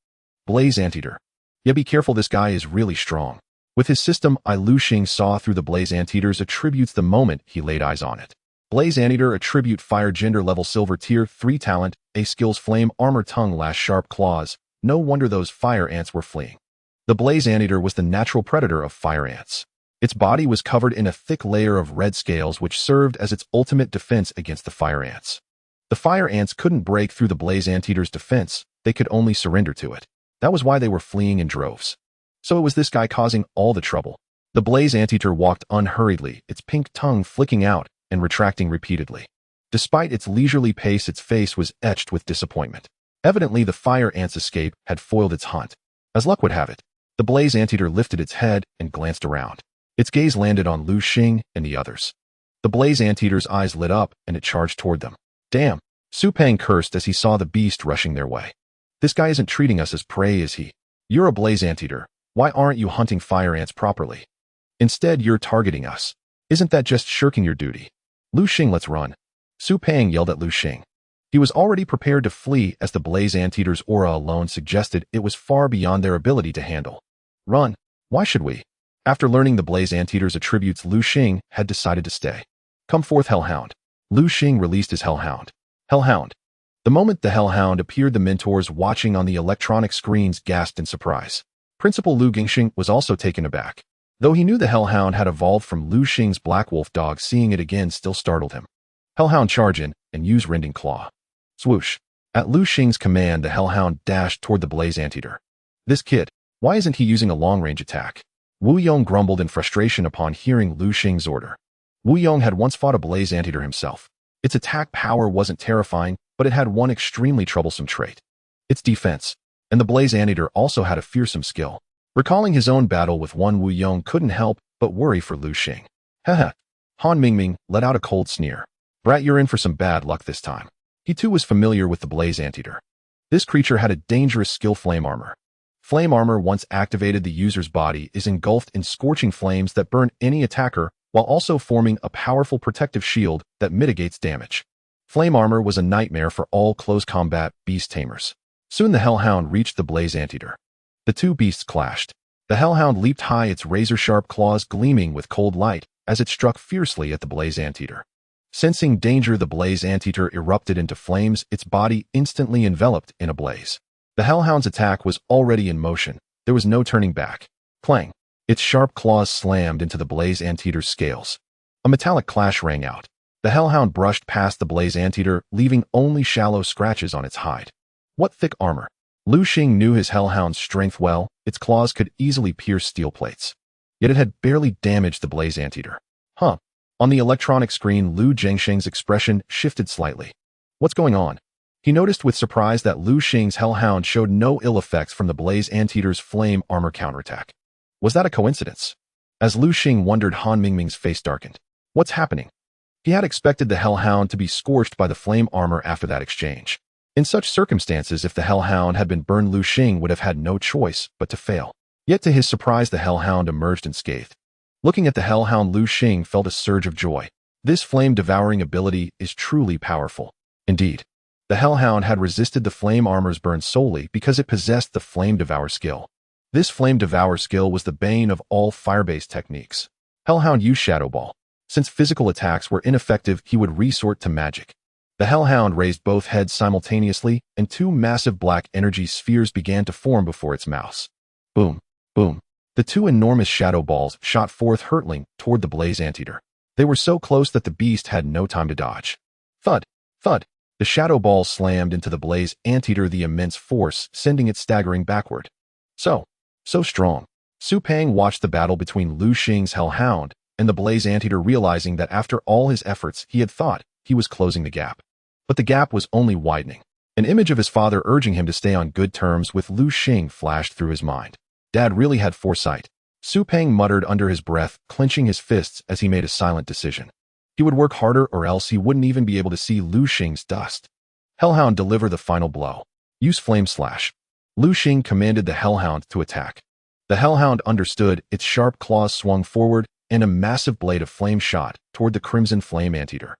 Blaze anteater. Yeah, be careful, this guy is really strong. With his system, Lu Xing saw through the blaze anteater's attributes the moment he laid eyes on it. Blaze anteater attribute: fire, gender level silver, tier 3 talent, A skills, flame, armor, tongue, lash, sharp claws. No wonder those fire ants were fleeing. The blaze anteater was the natural predator of fire ants. Its body was covered in a thick layer of red scales, which served as its ultimate defense against the fire ants. The fire ants couldn't break through the blaze anteater's defense, they could only surrender to it. That was why they were fleeing in droves. So it was this guy causing all the trouble. The blaze anteater walked unhurriedly, its pink tongue flicking out and retracting repeatedly. Despite its leisurely pace, its face was etched with disappointment. Evidently, the fire ant's escape had foiled its hunt. As luck would have it, the blaze anteater lifted its head and glanced around. Its gaze landed on Lu Xing and the others. The blaze anteater's eyes lit up and it charged toward them. Damn! Su Peng cursed as he saw the beast rushing their way. This guy isn't treating us as prey, is he? You're a blaze anteater. Why aren't you hunting fire ants properly? Instead, you're targeting us. Isn't that just shirking your duty? Lu Xing, let's run. Su Peng yelled at Lu Xing. He was already prepared to flee as the blaze anteater's aura alone suggested it was far beyond their ability to handle. Run. Why should we? After learning the blaze anteater's attributes, Lu Xing had decided to stay. Come forth, Hellhound. Lu Xing released his Hellhound. Hellhound. The moment the Hellhound appeared, the mentors watching on the electronic screens gasped in surprise. Principal Lu Gingxing was also taken aback. Though he knew the Hellhound had evolved from Lu Xing's Black Wolf dog, seeing it again still startled him. Hellhound, charge in and use Rending Claw. Swoosh. At Lu Xing's command, the Hellhound dashed toward the blaze anteater. This kid, why isn't he using a long-range attack? Wu Yong grumbled in frustration upon hearing Lu Xing's order. Wu Yong had once fought a blaze anteater himself. Its attack power wasn't terrifying, but it had one extremely troublesome trait. Its defense. And the blaze anteater also had a fearsome skill. Recalling his own battle with one, Wu Yong couldn't help but worry for Lu Xing. Haha. Han Mingming let out a cold sneer. Brat, you're in for some bad luck this time. He too was familiar with the blaze anteater. This creature had a dangerous skill, flame armor. Flame armor, once activated, the user's body is engulfed in scorching flames that burn any attacker while also forming a powerful protective shield that mitigates damage. Flame armor was a nightmare for all close combat beast tamers. Soon the Hellhound reached the blaze anteater. The two beasts clashed. The Hellhound leaped high, its razor-sharp claws gleaming with cold light as it struck fiercely at the blaze anteater. Sensing danger, the blaze anteater erupted into flames, its body instantly enveloped in a blaze. The Hellhound's attack was already in motion. There was no turning back. Clang! Its sharp claws slammed into the blaze anteater's scales. A metallic clash rang out. The Hellhound brushed past the blaze anteater, leaving only shallow scratches on its hide. What thick armor! Lu Xing knew his Hellhound's strength well. Its claws could easily pierce steel plates. Yet it had barely damaged the blaze anteater. Huh. On the electronic screen, Lu Gingxing's expression shifted slightly. What's going on? He noticed with surprise that Lu Xing's Hellhound showed no ill effects from the blaze anteater's flame armor counterattack. Was that a coincidence? As Lu Xing wondered, Han Mingming's face darkened. What's happening? He had expected the Hellhound to be scorched by the flame armor after that exchange. In such circumstances, if the Hellhound had been burned, Lu Xing would have had no choice but to fail. Yet to his surprise, the Hellhound emerged unscathed. Looking at the Hellhound, Lu Xing felt a surge of joy. This flame-devouring ability is truly powerful. Indeed, the Hellhound had resisted the flame armor's burn solely because it possessed the Flame Devour skill. This Flame Devour skill was the bane of all fire-based techniques. Hellhound used Shadow Ball. Since physical attacks were ineffective, he would resort to magic. The Hellhound raised both heads simultaneously, and two massive black energy spheres began to form before its mouth. Boom, boom. The two enormous shadow balls shot forth, hurtling toward the blaze anteater. They were so close that the beast had no time to dodge. Thud, thud. The shadow balls slammed into the blaze anteater, the immense force sending it staggering backward. So strong. Su Peng watched the battle between Lu Xing's Hellhound and the blaze anteater, realizing that after all his efforts, he had thought he was closing the gap. But the gap was only widening. An image of his father urging him to stay on good terms with Lu Xing flashed through his mind. Dad really had foresight. Su Peng muttered under his breath, clenching his fists as he made a silent decision. He would work harder or else he wouldn't even be able to see Lu Xing's dust. Hellhound, deliver the final blow. Use Flame Slash. Lu Xing commanded the Hellhound to attack. The Hellhound understood, its sharp claws swung forward, and a massive blade of flame shot toward the Crimson Flame Anteater.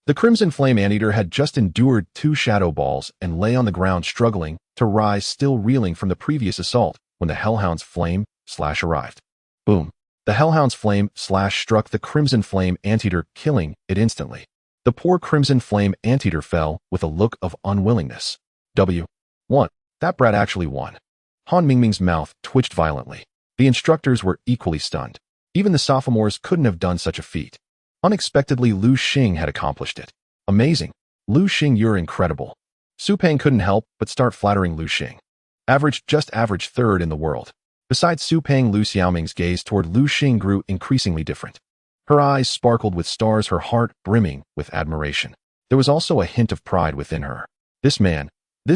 The Crimson Flame Anteater had just endured two shadow balls and lay on the ground struggling to rise, still reeling from the previous assault, when the Hellhound's Flame Slash arrived. Boom. The Hellhound's Flame Slash struck the Crimson Flame Anteater, killing it instantly. The poor Crimson Flame Anteater fell with a look of unwillingness. What? That brat actually won. Han Mingming's mouth twitched violently. The instructors were equally stunned. Even the sophomores couldn't have done such a feat. Unexpectedly, Lu Xing had accomplished it. Amazing. Lu Xing, you're incredible. Su Peng couldn't help but start flattering Lu Xing. Just average third in the world. Besides Su Peng, Lu Xiaoming's gaze toward Lu Xing grew increasingly different. Her eyes sparkled with stars, her heart brimming with admiration. There was also a hint of pride within her. This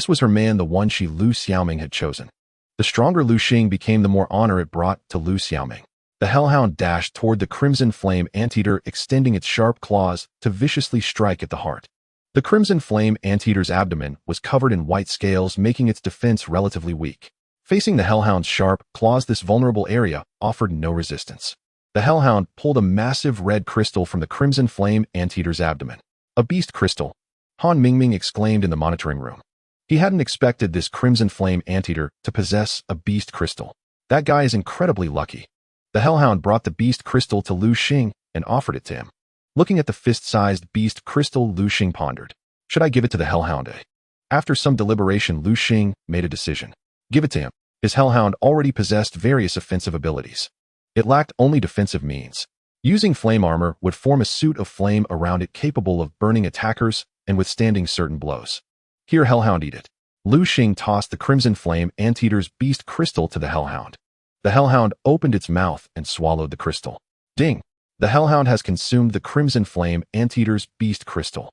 was her man, the one Lu Xiaoming had chosen. The stronger Lu Xing became, the more honor it brought to Lu Xiaoming. The hellhound dashed toward the crimson flame anteater, extending its sharp claws to viciously strike at the heart. The crimson flame anteater's abdomen was covered in white scales, making its defense relatively weak. Facing the hellhound's sharp claws, this vulnerable area offered no resistance. The hellhound pulled a massive red crystal from the crimson flame anteater's abdomen. A beast crystal, Han Mingming exclaimed in the monitoring room. He hadn't expected this crimson flame anteater to possess a beast crystal. That guy is incredibly lucky. The hellhound brought the beast crystal to Lu Xing and offered it to him. Looking at the fist-sized beast crystal, Lu Xing pondered. Should I give it to the hellhound? After some deliberation, Lu Xing made a decision. Give it to him. His hellhound already possessed various offensive abilities. It lacked only defensive means. Using flame armor would form a suit of flame around it capable of burning attackers and withstanding certain blows. Here, hellhound, eat it. Lu Xing tossed the crimson flame anteater's beast crystal to the hellhound. The hellhound opened its mouth and swallowed the crystal. Ding! The hellhound has consumed the crimson flame anteater's beast crystal.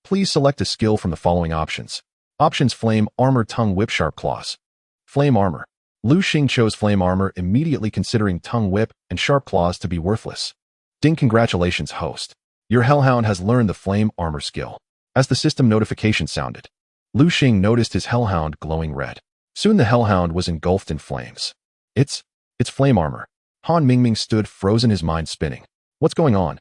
Please select a skill from the following options. Options: Flame Armor, Tongue Whip, Sharp Claws. Flame Armor. Lu Xing chose Flame Armor, immediately considering Tongue Whip and Sharp Claws to be worthless. Ding! Congratulations, host. Your hellhound has learned the Flame Armor skill. As the system notification sounded, Lu Xing noticed his hellhound glowing red. Soon the hellhound was engulfed in flames. It's Flame Armor. Han Mingming stood frozen, his mind spinning. What's going on?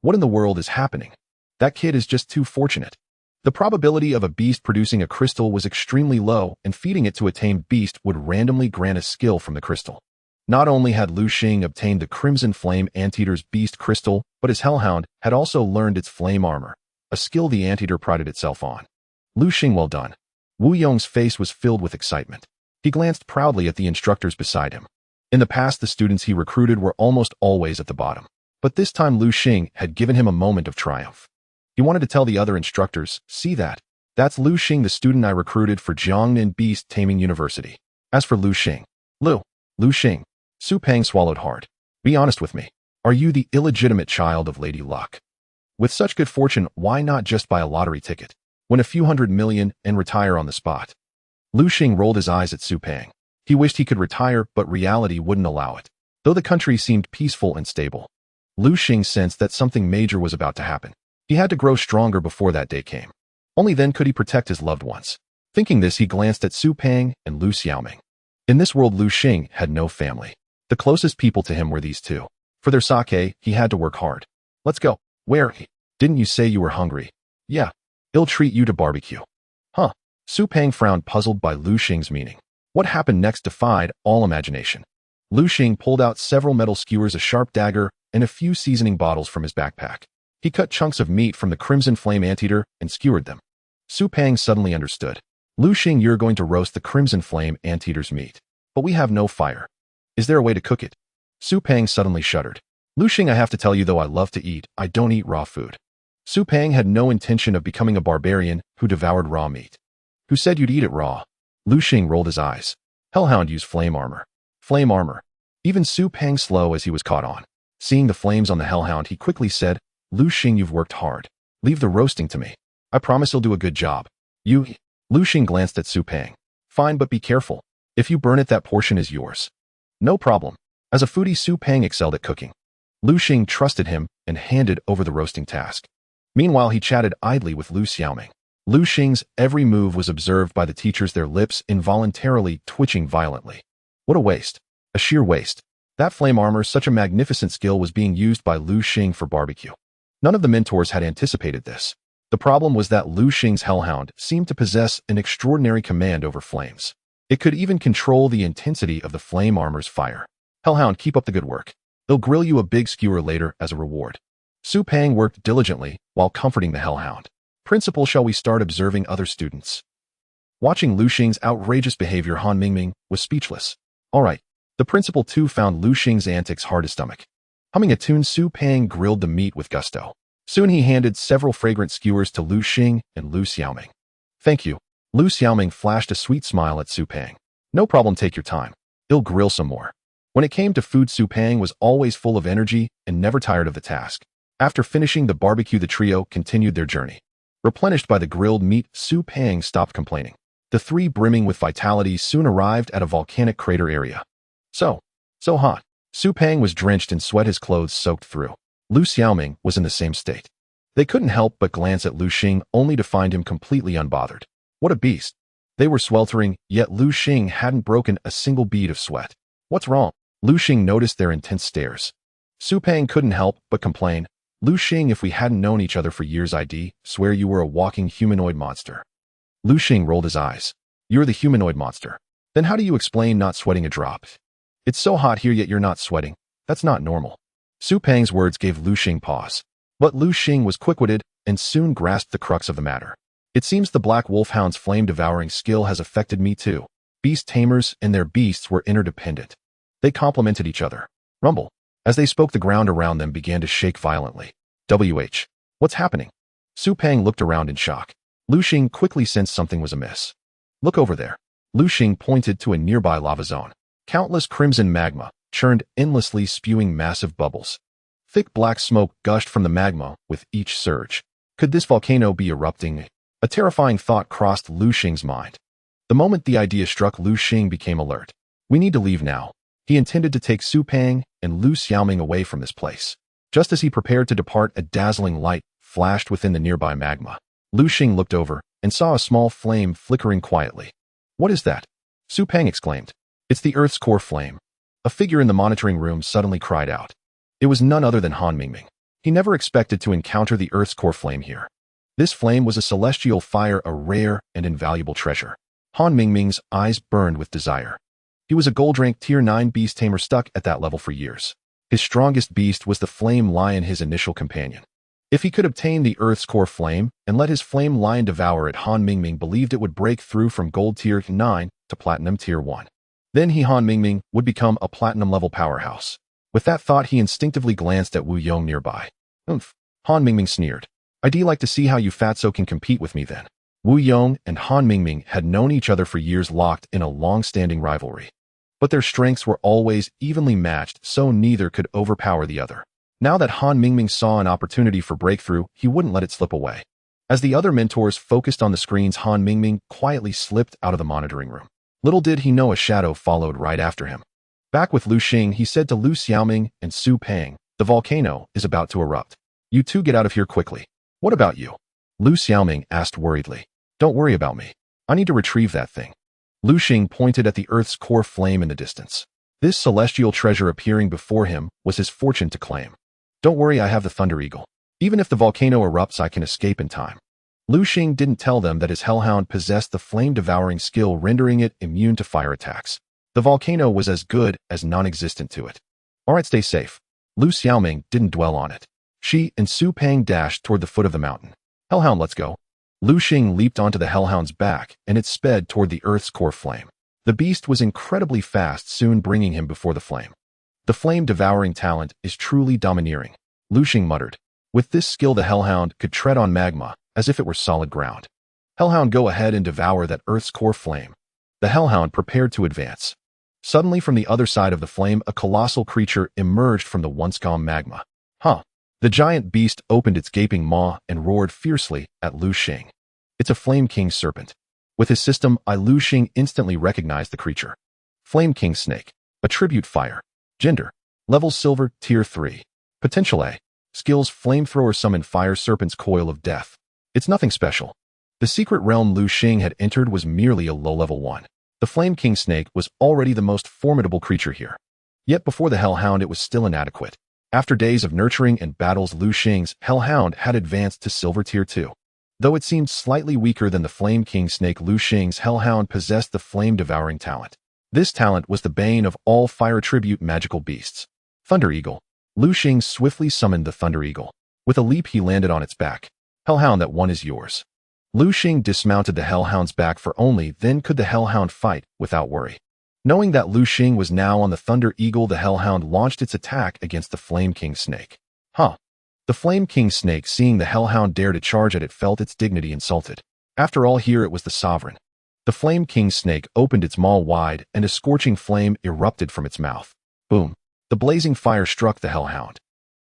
What in the world is happening? That kid is just too fortunate. The probability of a beast producing a crystal was extremely low, and feeding it to a tamed beast would randomly grant a skill from the crystal. Not only had Lu Xing obtained the Crimson Flame Anteater's beast crystal, but his hellhound had also learned its Flame Armor, a skill the anteater prided itself on. Lu Xing, well done. Wu Yong's face was filled with excitement. He glanced proudly at the instructors beside him. In the past, the students he recruited were almost always at the bottom. But this time Lu Xing had given him a moment of triumph. He wanted to tell the other instructors, see that? That's Lu Xing, the student I recruited for Jiangnan Beast-Taming University. As for Lu Xing, Lu Xing, Su Peng swallowed hard. Be honest with me. Are you the illegitimate child of Lady Luck? With such good fortune, why not just buy a lottery ticket, win a few $100 million, and retire on the spot? Lu Xing rolled his eyes at Su Peng. He wished he could retire, but reality wouldn't allow it. Though the country seemed peaceful and stable, Lu Xing sensed that something major was about to happen. He had to grow stronger before that day came. Only then could he protect his loved ones. Thinking this, he glanced at Su Peng and Lu Xiaoming. In this world, Lu Xing had no family. The closest people to him were these two. For their sake, he had to work hard. Let's go. Where? Didn't you say you were hungry? Yeah. I'll treat you to barbecue. Huh. Su Peng frowned, puzzled by Lu Xing's meaning. What happened next defied all imagination. Lu Xing pulled out several metal skewers, a sharp dagger, and a few seasoning bottles from his backpack. He cut chunks of meat from the Crimson Flame Anteater and skewered them. Su Peng suddenly understood. Lu Xing, you're going to roast the Crimson Flame Anteater's meat. But we have no fire. Is there a way to cook it? Su Peng suddenly shuddered. Lu Xing, I have to tell you, though I love to eat, I don't eat raw food. Su Peng had no intention of becoming a barbarian who devoured raw meat. Who said you'd eat it raw? Lu Xing rolled his eyes. Hellhound used flame armor. Flame armor. Even Su Peng slow as he was caught on. Seeing the flames on the hellhound, he quickly said, Lu Xing, you've worked hard. Leave the roasting to me. I promise you'll do a good job. Lu Xing glanced at Su Peng. Fine, but be careful. If you burn it, that portion is yours. No problem. As a foodie, Su Peng excelled at cooking. Lu Xing trusted him and handed over the roasting task. Meanwhile, he chatted idly with Lu Xiaoming. Lu Xing's every move was observed by the teachers, their lips involuntarily twitching violently. What a waste. A sheer waste. That flame armor, such a magnificent skill, was being used by Lu Xing for barbecue. None of the mentors had anticipated this. The problem was that Lu Xing's hellhound seemed to possess an extraordinary command over flames. It could even control the intensity of the flame armor's fire. Hellhound, keep up the good work. They'll grill you a big skewer later as a reward. Su Peng worked diligently while comforting the hellhound. Principal, shall we start observing other students? Watching Lu Xing's outrageous behavior, Han Mingming was speechless. All right. The principal too found Lu Xing's antics hard to stomach. Humming a tune, Su Peng grilled the meat with gusto. Soon he handed several fragrant skewers to Lu Xing and Lu Xiaoming. Thank you. Lu Xiaoming flashed a sweet smile at Su Pang. No problem, take your time. I'll grill some more. When it came to food, Su Pang was always full of energy and never tired of the task. After finishing the barbecue, the trio continued their journey. Replenished by the grilled meat, Su Pang stopped complaining. The three, brimming with vitality, soon arrived at a volcanic crater area. So hot. Su Pang was drenched in sweat, his clothes soaked through. Lu Xiaoming was in the same state. They couldn't help but glance at Lu Xing, only to find him completely unbothered. What a beast. They were sweltering, yet Lu Xing hadn't broken a single bead of sweat. What's wrong? Lu Xing noticed their intense stares. Su Pang couldn't help but complain. Lu Xing, if we hadn't known each other for years, I'd swear you were a walking humanoid monster. Lu Xing rolled his eyes. You're the humanoid monster. Then how do you explain not sweating a drop? It's so hot here, yet you're not sweating. That's not normal. Su Pang's words gave Lu Xing pause. But Lu Xing was quick-witted and soon grasped the crux of the matter. It seems the Black Wolfhound's flame-devouring skill has affected me too. Beast tamers and their beasts were interdependent. They complemented each other. Rumble. As they spoke, the ground around them began to shake violently. What's happening? Su Pang looked around in shock. Lu Xing quickly sensed something was amiss. Look over there. Lu Xing pointed to a nearby lava zone. Countless crimson magma churned endlessly, spewing massive bubbles. Thick black smoke gushed from the magma with each surge. Could this volcano be erupting? A terrifying thought crossed Lu Xing's mind. The moment the idea struck, Lu Xing became alert. We need to leave now. He intended to take Su Pang and Lu Xiaoming away from this place. Just as he prepared to depart, a dazzling light flashed within the nearby magma. Lu Xing looked over and saw a small flame flickering quietly. What is that? Su Pang exclaimed. It's the Earth's core flame. A figure in the monitoring room suddenly cried out. It was none other than Han Mingming. He never expected to encounter the Earth's core flame here. This flame was a celestial fire, a rare and invaluable treasure. Han Mingming's eyes burned with desire. He was a gold-rank Tier 9 beast tamer stuck at that level for years. His strongest beast was the flame lion, his initial companion. If he could obtain the Earth's core flame and let his flame lion devour it, Han Mingming believed it would break through from gold Tier 9 to platinum Tier 1. Then Han Mingming would become a platinum-level powerhouse. With that thought, he instinctively glanced at Wu Yong nearby. Oomph. Han Mingming sneered. I'd like to see how you fatso can compete with me then. Wu Yong and Han Mingming had known each other for years, locked in a long-standing rivalry. But their strengths were always evenly matched, so neither could overpower the other. Now that Han Mingming saw an opportunity for breakthrough, he wouldn't let it slip away. As the other mentors focused on the screens, Han Mingming quietly slipped out of the monitoring room. Little did he know a shadow followed right after him. Back with Lu Xing, he said to Lu Xiaoming and Su Pang, the volcano is about to erupt. You two get out of here quickly. What about you? Lu Xiaoming asked worriedly. Don't worry about me. I need to retrieve that thing. Lu Xing pointed at the Earth's core flame in the distance. This celestial treasure appearing before him was his fortune to claim. Don't worry, I have the Thunder Eagle. Even if the volcano erupts, I can escape in time. Lu Xing didn't tell them that his hellhound possessed the flame-devouring skill, rendering it immune to fire attacks. The volcano was as good as non-existent to it. Alright, stay safe. Lu Xiaoming didn't dwell on it. She and Su Pang dashed toward the foot of the mountain. Hellhound, let's go. Lu Xing leaped onto the hellhound's back, and it sped toward the Earth's core flame. The beast was incredibly fast, soon bringing him before the flame. The flame-devouring talent is truly domineering, Lu Xing muttered. With this skill, the hellhound could tread on magma as if it were solid ground. Hellhound, go ahead and devour that Earth's core flame. The hellhound prepared to advance. Suddenly, from the other side of the flame, a colossal creature emerged from the once calm magma. Huh. The giant beast opened its gaping maw and roared fiercely at Lu Xing. It's a Flame King serpent. With his system, Lu Xing instantly recognized the creature. Flame King snake. Attribute fire. Gender. Level silver, Tier 3. Potential A. Skills flamethrower, summon fire serpent's coil of death. It's nothing special. The secret realm Lu Xing had entered was merely a low-level one. The Flame King snake was already the most formidable creature here. Yet before the hellhound, it was still inadequate. After days of nurturing and battles, Lu Xing's hellhound had advanced to silver Tier 2. Though it seemed slightly weaker than the Flame King snake, Lu Xing's hellhound possessed the flame-devouring talent. This talent was the bane of all fire attribute magical beasts. Thunder Eagle. Lu Xing swiftly summoned the Thunder Eagle. With a leap, he landed on its back. Hellhound, that one is yours. Lu Xing dismounted the hellhound's back, for only then could the hellhound fight without worry. Knowing that Lu Xing was now on the Thunder Eagle, the hellhound launched its attack against the Flame King snake. Huh. The Flame King snake, seeing the hellhound dare to charge at it, felt its dignity insulted. After all, here it was the sovereign. The Flame King snake opened its maw wide and a scorching flame erupted from its mouth. Boom! The blazing fire struck the hellhound.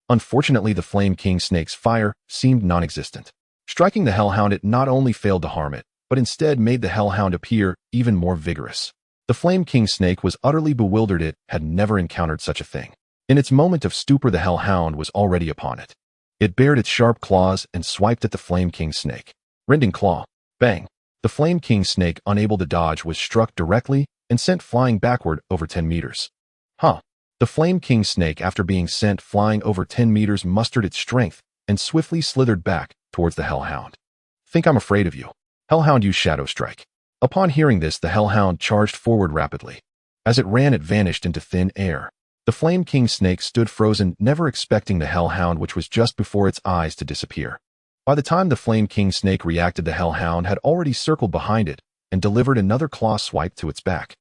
Unfortunately, the Flame King snake's fire seemed non-existent. Striking the hellhound, it not only failed to harm it, but instead made the hellhound appear even more vigorous. The Flame King snake was utterly bewildered. It had never encountered such a thing. In its moment of stupor, the hellhound was already upon it. It bared its sharp claws and swiped at the Flame King snake. Rending claw. Bang! The Flame King snake, unable to dodge, was struck directly and sent flying backward over 10 meters. Huh! The Flame King snake, after being sent flying over 10 meters, mustered its strength and swiftly slithered back towards the hellhound. Think I'm afraid of you. Hellhound used Shadow Strike. Upon hearing this, the hellhound charged forward rapidly. As it ran, it vanished into thin air. The Flame King snake stood frozen, never expecting the hellhound, which was just before its eyes, to disappear. By the time the Flame King snake reacted, the hellhound had already circled behind it and delivered another claw swipe to its back.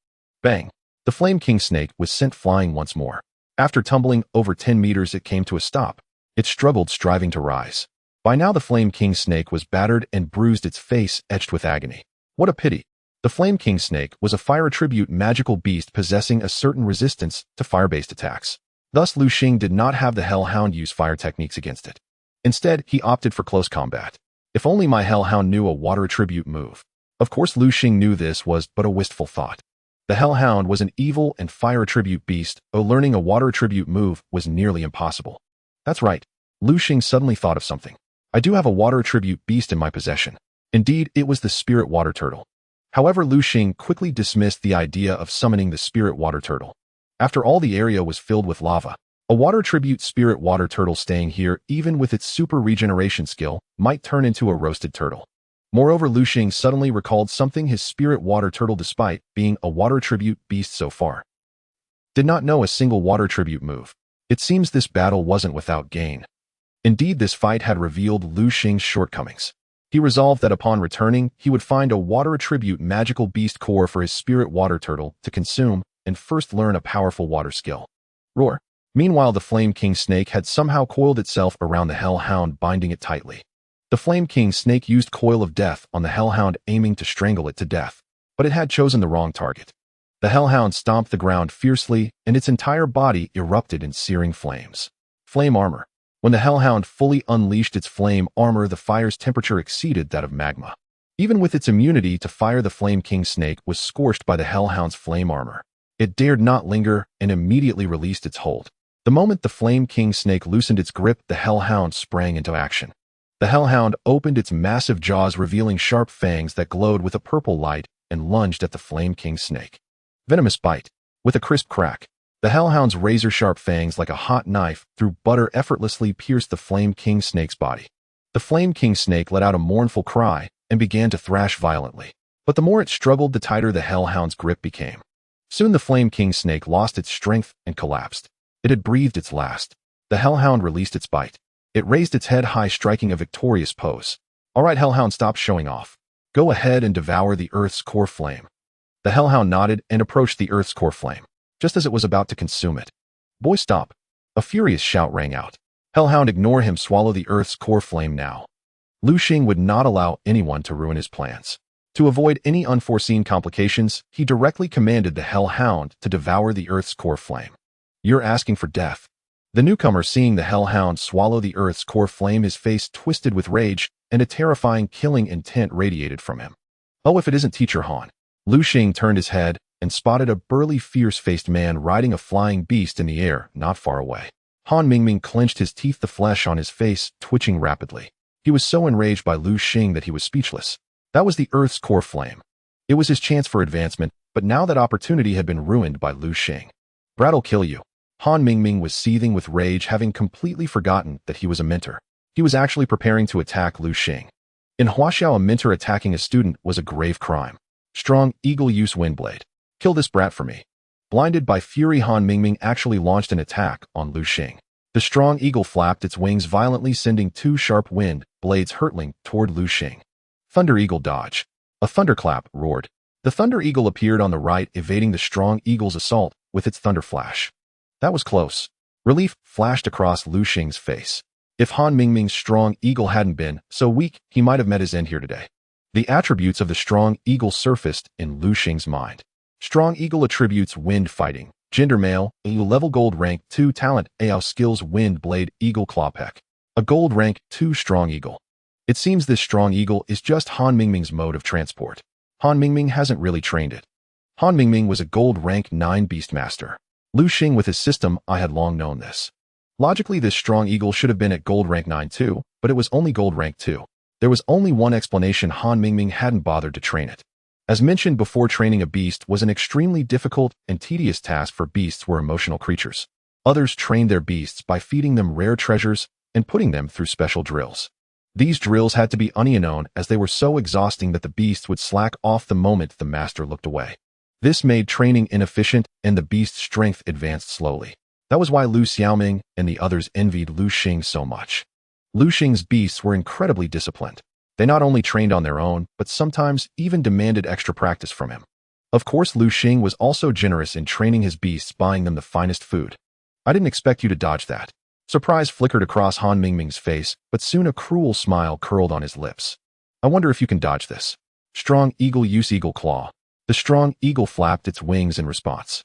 Bang! The Flame King snake was sent flying once more. After tumbling over 10 meters, it came to a stop. It struggled, striving to rise. By now, the Flame King snake was battered and bruised, its face etched with agony. What a pity! The Flame King snake was a fire attribute magical beast possessing a certain resistance to fire-based attacks. Thus, Lu Xing did not have the hellhound use fire techniques against it. Instead, he opted for close combat. If only my hellhound knew a water attribute move. Of course, Lu Xing knew this was but a wistful thought. The hellhound was an evil and fire attribute beast, so learning a water attribute move was nearly impossible. That's right. Lu Xing suddenly thought of something. I do have a water attribute beast in my possession. Indeed, it was the spirit water turtle. However, Lu Xing quickly dismissed the idea of summoning the spirit water turtle. After all, the area was filled with lava. A water tribute spirit water turtle staying here, even with its super regeneration skill, might turn into a roasted turtle. Moreover, Lu Xing suddenly recalled something: his spirit water turtle, despite being a water tribute beast so far, did not know a single water tribute move. It seems this battle wasn't without gain. Indeed, this fight had revealed Lu Xing's shortcomings. He resolved that upon returning, he would find a water attribute magical beast core for his spirit water turtle to consume and first learn a powerful water skill. Roar! Meanwhile, the Flame King snake had somehow coiled itself around the hellhound, binding it tightly. The Flame King snake used Coil of Death on the hellhound, aiming to strangle it to death, but it had chosen the wrong target. The hellhound stomped the ground fiercely, and its entire body erupted in searing flames. Flame armor. When the hellhound fully unleashed its flame armor, the fire's temperature exceeded that of magma. Even with its immunity to fire, the Flame King snake was scorched by the hellhound's flame armor. It dared not linger and immediately released its hold. The moment the Flame King snake loosened its grip, the hellhound sprang into action. The hellhound opened its massive jaws, revealing sharp fangs that glowed with a purple light, and lunged at the Flame King snake. Venomous bite. With a crisp crack, the hellhound's razor-sharp fangs, like a hot knife through butter, effortlessly pierced the Flame King snake's body. The Flame King snake let out a mournful cry and began to thrash violently. But the more it struggled, the tighter the hellhound's grip became. Soon the Flame King snake lost its strength and collapsed. It had breathed its last. The hellhound released its bite. It raised its head high, striking a victorious pose. All right, hellhound, stop showing off. Go ahead and devour the Earth's core flame. The hellhound nodded and approached the Earth's core flame, just as it was about to consume it. Boy, stop. A furious shout rang out. Hellhound, ignore him. Swallow the Earth's core flame now. Lu Xing would not allow anyone to ruin his plans. To avoid any unforeseen complications, he directly commanded the hellhound to devour the Earth's core flame. You're asking for death. The newcomer, seeing the hellhound swallow the Earth's core flame, his face twisted with rage, and a terrifying killing intent radiated from him. Oh, if it isn't Teacher Han. Lu Xing turned his head and spotted a burly, fierce-faced man riding a flying beast in the air not far away. Han Mingming clenched his teeth, the flesh on his face twitching rapidly. He was so enraged by Lu Xing that he was speechless. That was the Earth's core flame. It was his chance for advancement, but now that opportunity had been ruined by Lu Xing. Brat'll kill you. Han Mingming was seething with rage, having completely forgotten that he was a mentor. He was actually preparing to attack Lu Xing. In Huaxiao, a mentor attacking a student was a grave crime. Strong Eagle, use Windblade. Kill this brat for me. Blinded by fury, Han Mingming actually launched an attack on Lu Xing. The strong eagle flapped its wings violently, sending two sharp wind blades hurtling toward Lu Xing. Thunder Eagle dodge. A thunderclap roared. The Thunder Eagle appeared on the right, evading the strong eagle's assault with its thunder flash. That was close. Relief flashed across Lu Xing's face. If Han Mingming's strong eagle hadn't been so weak, he might have met his end here today. The attributes of the strong eagle surfaced in Lu Xing's mind. Strong eagle attributes: wind fighting, gender male, level gold rank 2 talent, AO skills wind blade, eagle claw peck. A gold rank 2 strong eagle. It seems this strong eagle is just Han Mingming's mode of transport. Han Mingming hasn't really trained it. Han Mingming was a gold rank 9 beastmaster. Lu Xing with his system, I had long known this. Logically, this strong eagle should have been at gold rank 9 too, but it was only gold rank 2. There was only one explanation: Han Mingming hadn't bothered to train it. As mentioned before, training a beast was an extremely difficult and tedious task, for beasts were emotional creatures. Others trained their beasts by feeding them rare treasures and putting them through special drills. These drills had to be unknown, as they were so exhausting that the beast would slack off the moment the master looked away. This made training inefficient, and the beast's strength advanced slowly. That was why Lu Xiaoming and the others envied Lu Xing so much. Lu Xing's beasts were incredibly disciplined. They not only trained on their own, but sometimes even demanded extra practice from him. Of course, Lu Xing was also generous in training his beasts, buying them the finest food. I didn't expect you to dodge that. Surprise flickered across Han Mingming's face, but soon a cruel smile curled on his lips. I wonder if you can dodge this. Strong eagle use eagle claw. The strong eagle flapped its wings in response.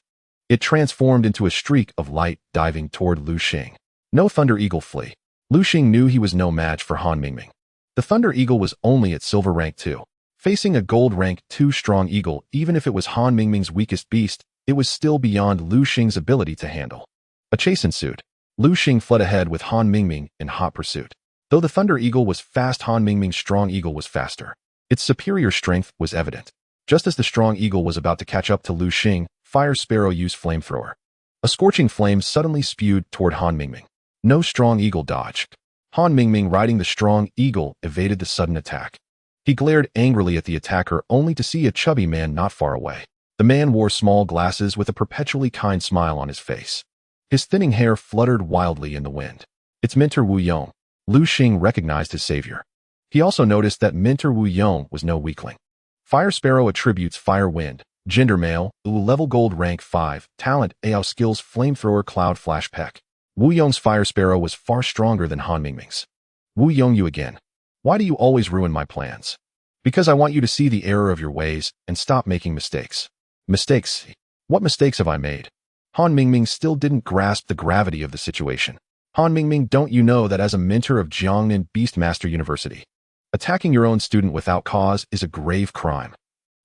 It transformed into a streak of light, diving toward Lu Xing. No thunder eagle flee. Lu Xing knew he was no match for Han Mingming. The thunder eagle was only at silver rank 2. Facing a gold rank 2 strong eagle, even if it was Han Mingming's weakest beast, it was still beyond Lu Xing's ability to handle. A chase ensued. Lu Xing fled ahead with Han Mingming in hot pursuit. Though the thunder eagle was fast, Han Mingming's strong eagle was faster. Its superior strength was evident. Just as the strong eagle was about to catch up to Lu Xing, Fire Sparrow used flamethrower. A scorching flame suddenly spewed toward Han Mingming. No strong eagle dodged. Han Mingming, riding the strong eagle, evaded the sudden attack. He glared angrily at the attacker, only to see a chubby man not far away. The man wore small glasses with a perpetually kind smile on his face. His thinning hair fluttered wildly in the wind. It's Mentor Wu Yong. Lu Xing recognized his savior. He also noticed that Mentor Wu Yong was no weakling. Fire Sparrow attributes fire wind, gender male, level gold rank 5, talent AO skills flamethrower cloud flash peck. Wu Yong's Fire Sparrow was far stronger than Han Mingming's. Wu Yong, you again. Why do you always ruin my plans? Because I want you to see the error of your ways and stop making mistakes. Mistakes? What mistakes have I made? Han Mingming still didn't grasp the gravity of the situation. Han Mingming, don't you know that as a mentor of Jiangnan Beastmaster University, attacking your own student without cause is a grave crime?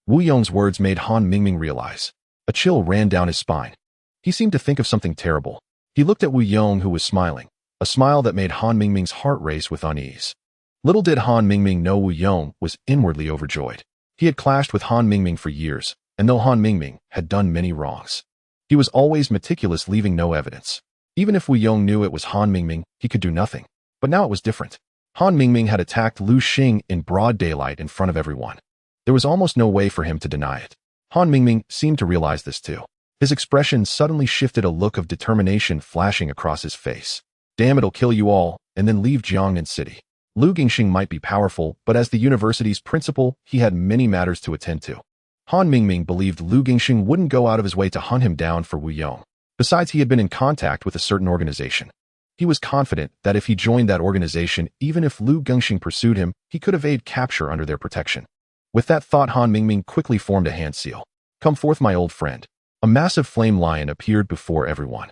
Wu Yong's words made Han Mingming realize. A chill ran down his spine. He seemed to think of something terrible. He looked at Wu Yong, who was smiling, a smile that made Han Mingming's heart race with unease. Little did Han Mingming know Wu Yong was inwardly overjoyed. He had clashed with Han Mingming for years, and though Han Mingming had done many wrongs, he was always meticulous, leaving no evidence. Even if Wu Yong knew it was Han Mingming, he could do nothing. But now it was different. Han Mingming had attacked Lu Xing in broad daylight in front of everyone. There was almost no way for him to deny it. Han Mingming seemed to realize this too. His expression suddenly shifted, a look of determination flashing across his face. Damn, it'll kill you all, and then leave Jiangnan City. Lu Gingxing might be powerful, but as the university's principal, he had many matters to attend to. Han Mingming believed Lu Gingxing wouldn't go out of his way to hunt him down for Wu Yong. Besides, he had been in contact with a certain organization. He was confident that if he joined that organization, even if Lu Gingxing pursued him, he could evade capture under their protection. With that thought, Han Mingming quickly formed a hand seal. Come forth, my old friend. A massive flame lion appeared before everyone.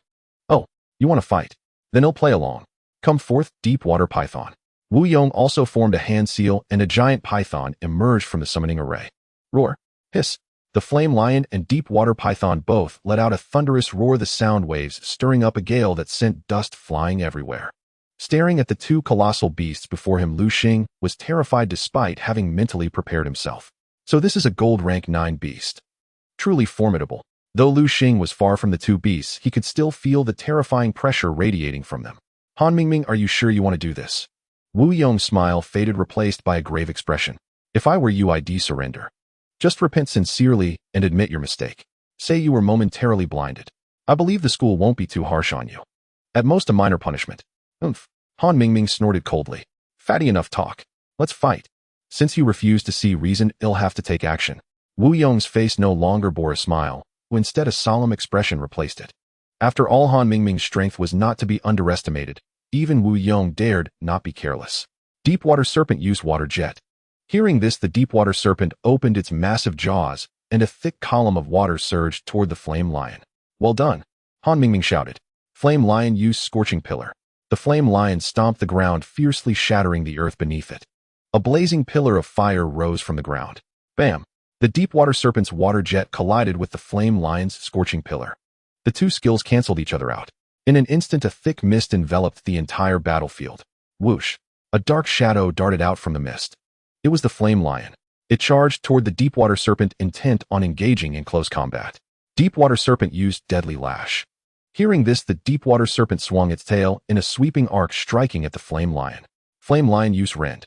Oh, you want to fight? Then he'll play along. Come forth, deep water python. Wu Yong also formed a hand seal, and a giant python emerged from the summoning array. Roar. Hiss. The flame lion and deep water python both let out a thunderous roar, the sound waves stirring up a gale that sent dust flying everywhere. Staring at the two colossal beasts before him, Lu Xing was terrified despite having mentally prepared himself. So this is a gold rank 9 beast. Truly formidable. Though Lu Xing was far from the two beasts, he could still feel the terrifying pressure radiating from them. Han Mingming, are you sure you want to do this? Wu Yong's smile faded, replaced by a grave expression. If I were you, I'd surrender. Just repent sincerely and admit your mistake. Say you were momentarily blinded. I believe the school won't be too harsh on you. At most, a minor punishment. Oomph. Han Mingming snorted coldly. Fatty enough talk. Let's fight. Since you refuse to see reason, you'll have to take action. Wu Yong's face no longer bore a smile. Instead, a solemn expression replaced it. After all, Han Mingming's strength was not to be underestimated. Even Wu Yong dared not be careless. Deep water serpent use water jet. Hearing this, the deep-water serpent opened its massive jaws, and a thick column of water surged toward the flame lion. "Well done," Han Mingming shouted. Flame lion used scorching pillar. The flame lion stomped the ground, fiercely shattering the earth beneath it. A blazing pillar of fire rose from the ground. Bam! The deep-water serpent's water jet collided with the flame lion's scorching pillar. The two skills canceled each other out. In an instant, a thick mist enveloped the entire battlefield. Whoosh! A dark shadow darted out from the mist. It was the flame lion. It charged toward the deep-water serpent, intent on engaging in close combat. Deep-water serpent used deadly lash. Hearing this, the deep-water serpent swung its tail in a sweeping arc, striking at the flame lion. Flame lion used rend.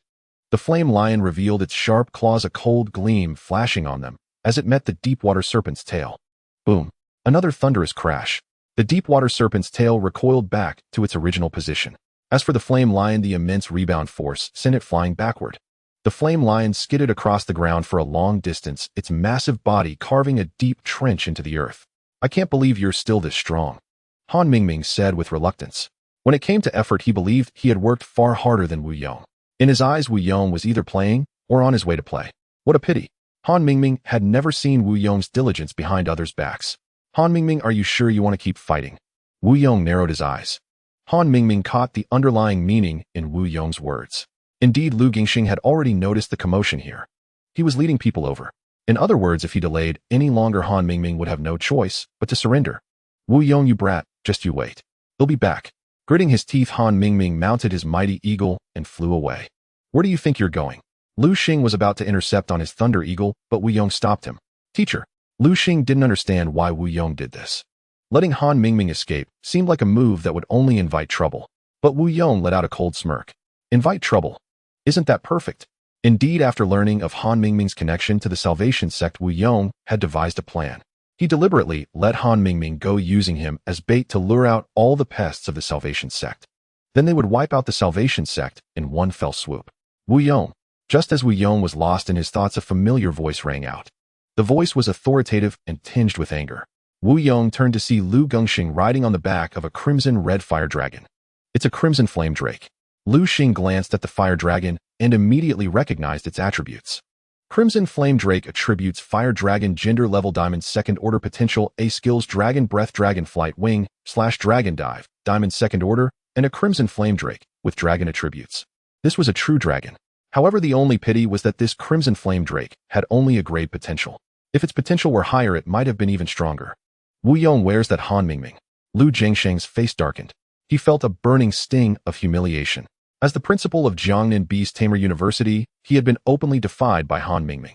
The flame lion revealed its sharp claws, a cold gleam flashing on them as it met the deep-water serpent's tail. Boom! Another thunderous crash. The deep-water serpent's tail recoiled back to its original position. As for the flame lion, the immense rebound force sent it flying backward. The flame lion skidded across the ground for a long distance, its massive body carving a deep trench into the earth. "I can't believe you're still this strong," Han Mingming said with reluctance. When it came to effort, he believed he had worked far harder than Wu Yong. In his eyes, Wu Yong was either playing or on his way to play. What a pity. Han Mingming had never seen Wu Yong's diligence behind others' backs. "Han Mingming, are you sure you want to keep fighting?" Wu Yong narrowed his eyes. Han Mingming caught the underlying meaning in Wu Yong's words. Indeed, Lu Gingxing had already noticed the commotion here. He was leading people over. In other words, if he delayed any longer, Han Mingming would have no choice but to surrender. "Wu Yong, you brat, just you wait. He'll be back." Gritting his teeth, Han Mingming mounted his mighty eagle and flew away. "Where do you think you're going?" Lu Xing was about to intercept on his thunder eagle, but Wu Yong stopped him. "Teacher." Lu Xing didn't understand why Wu Yong did this. Letting Han Mingming escape seemed like a move that would only invite trouble. But Wu Yong let out a cold smirk. "Invite trouble? Isn't that perfect?" Indeed, after learning of Han Mingming's connection to the Salvation Sect, Wu Yong had devised a plan. He deliberately let Han Mingming go, using him as bait to lure out all the pests of the Salvation Sect. Then they would wipe out the Salvation Sect in one fell swoop. "Wu Yong." Just as Wu Yong was lost in his thoughts, a familiar voice rang out. The voice was authoritative and tinged with anger. Wu Yong turned to see Lu Gingxing riding on the back of a crimson-red fire dragon. "It's a crimson flame drake." Lu Xing glanced at the fire dragon and immediately recognized its attributes. Crimson Flame Drake attributes Fire Dragon Gender Level Diamond Second Order Potential A Skills Dragon Breath Dragon Flight Wing / Dragon Dive Diamond Second Order, and a Crimson Flame Drake with dragon attributes. This was a true dragon. However, the only pity was that this Crimson Flame Drake had only a grade potential. If its potential were higher, it might have been even stronger. "Wu Yong, where's that Han Mingming?" Lu Gingxing's face darkened. He felt a burning sting of humiliation. As the principal of Jiangnan Beast-Tamer University, he had been openly defied by Han Mingming.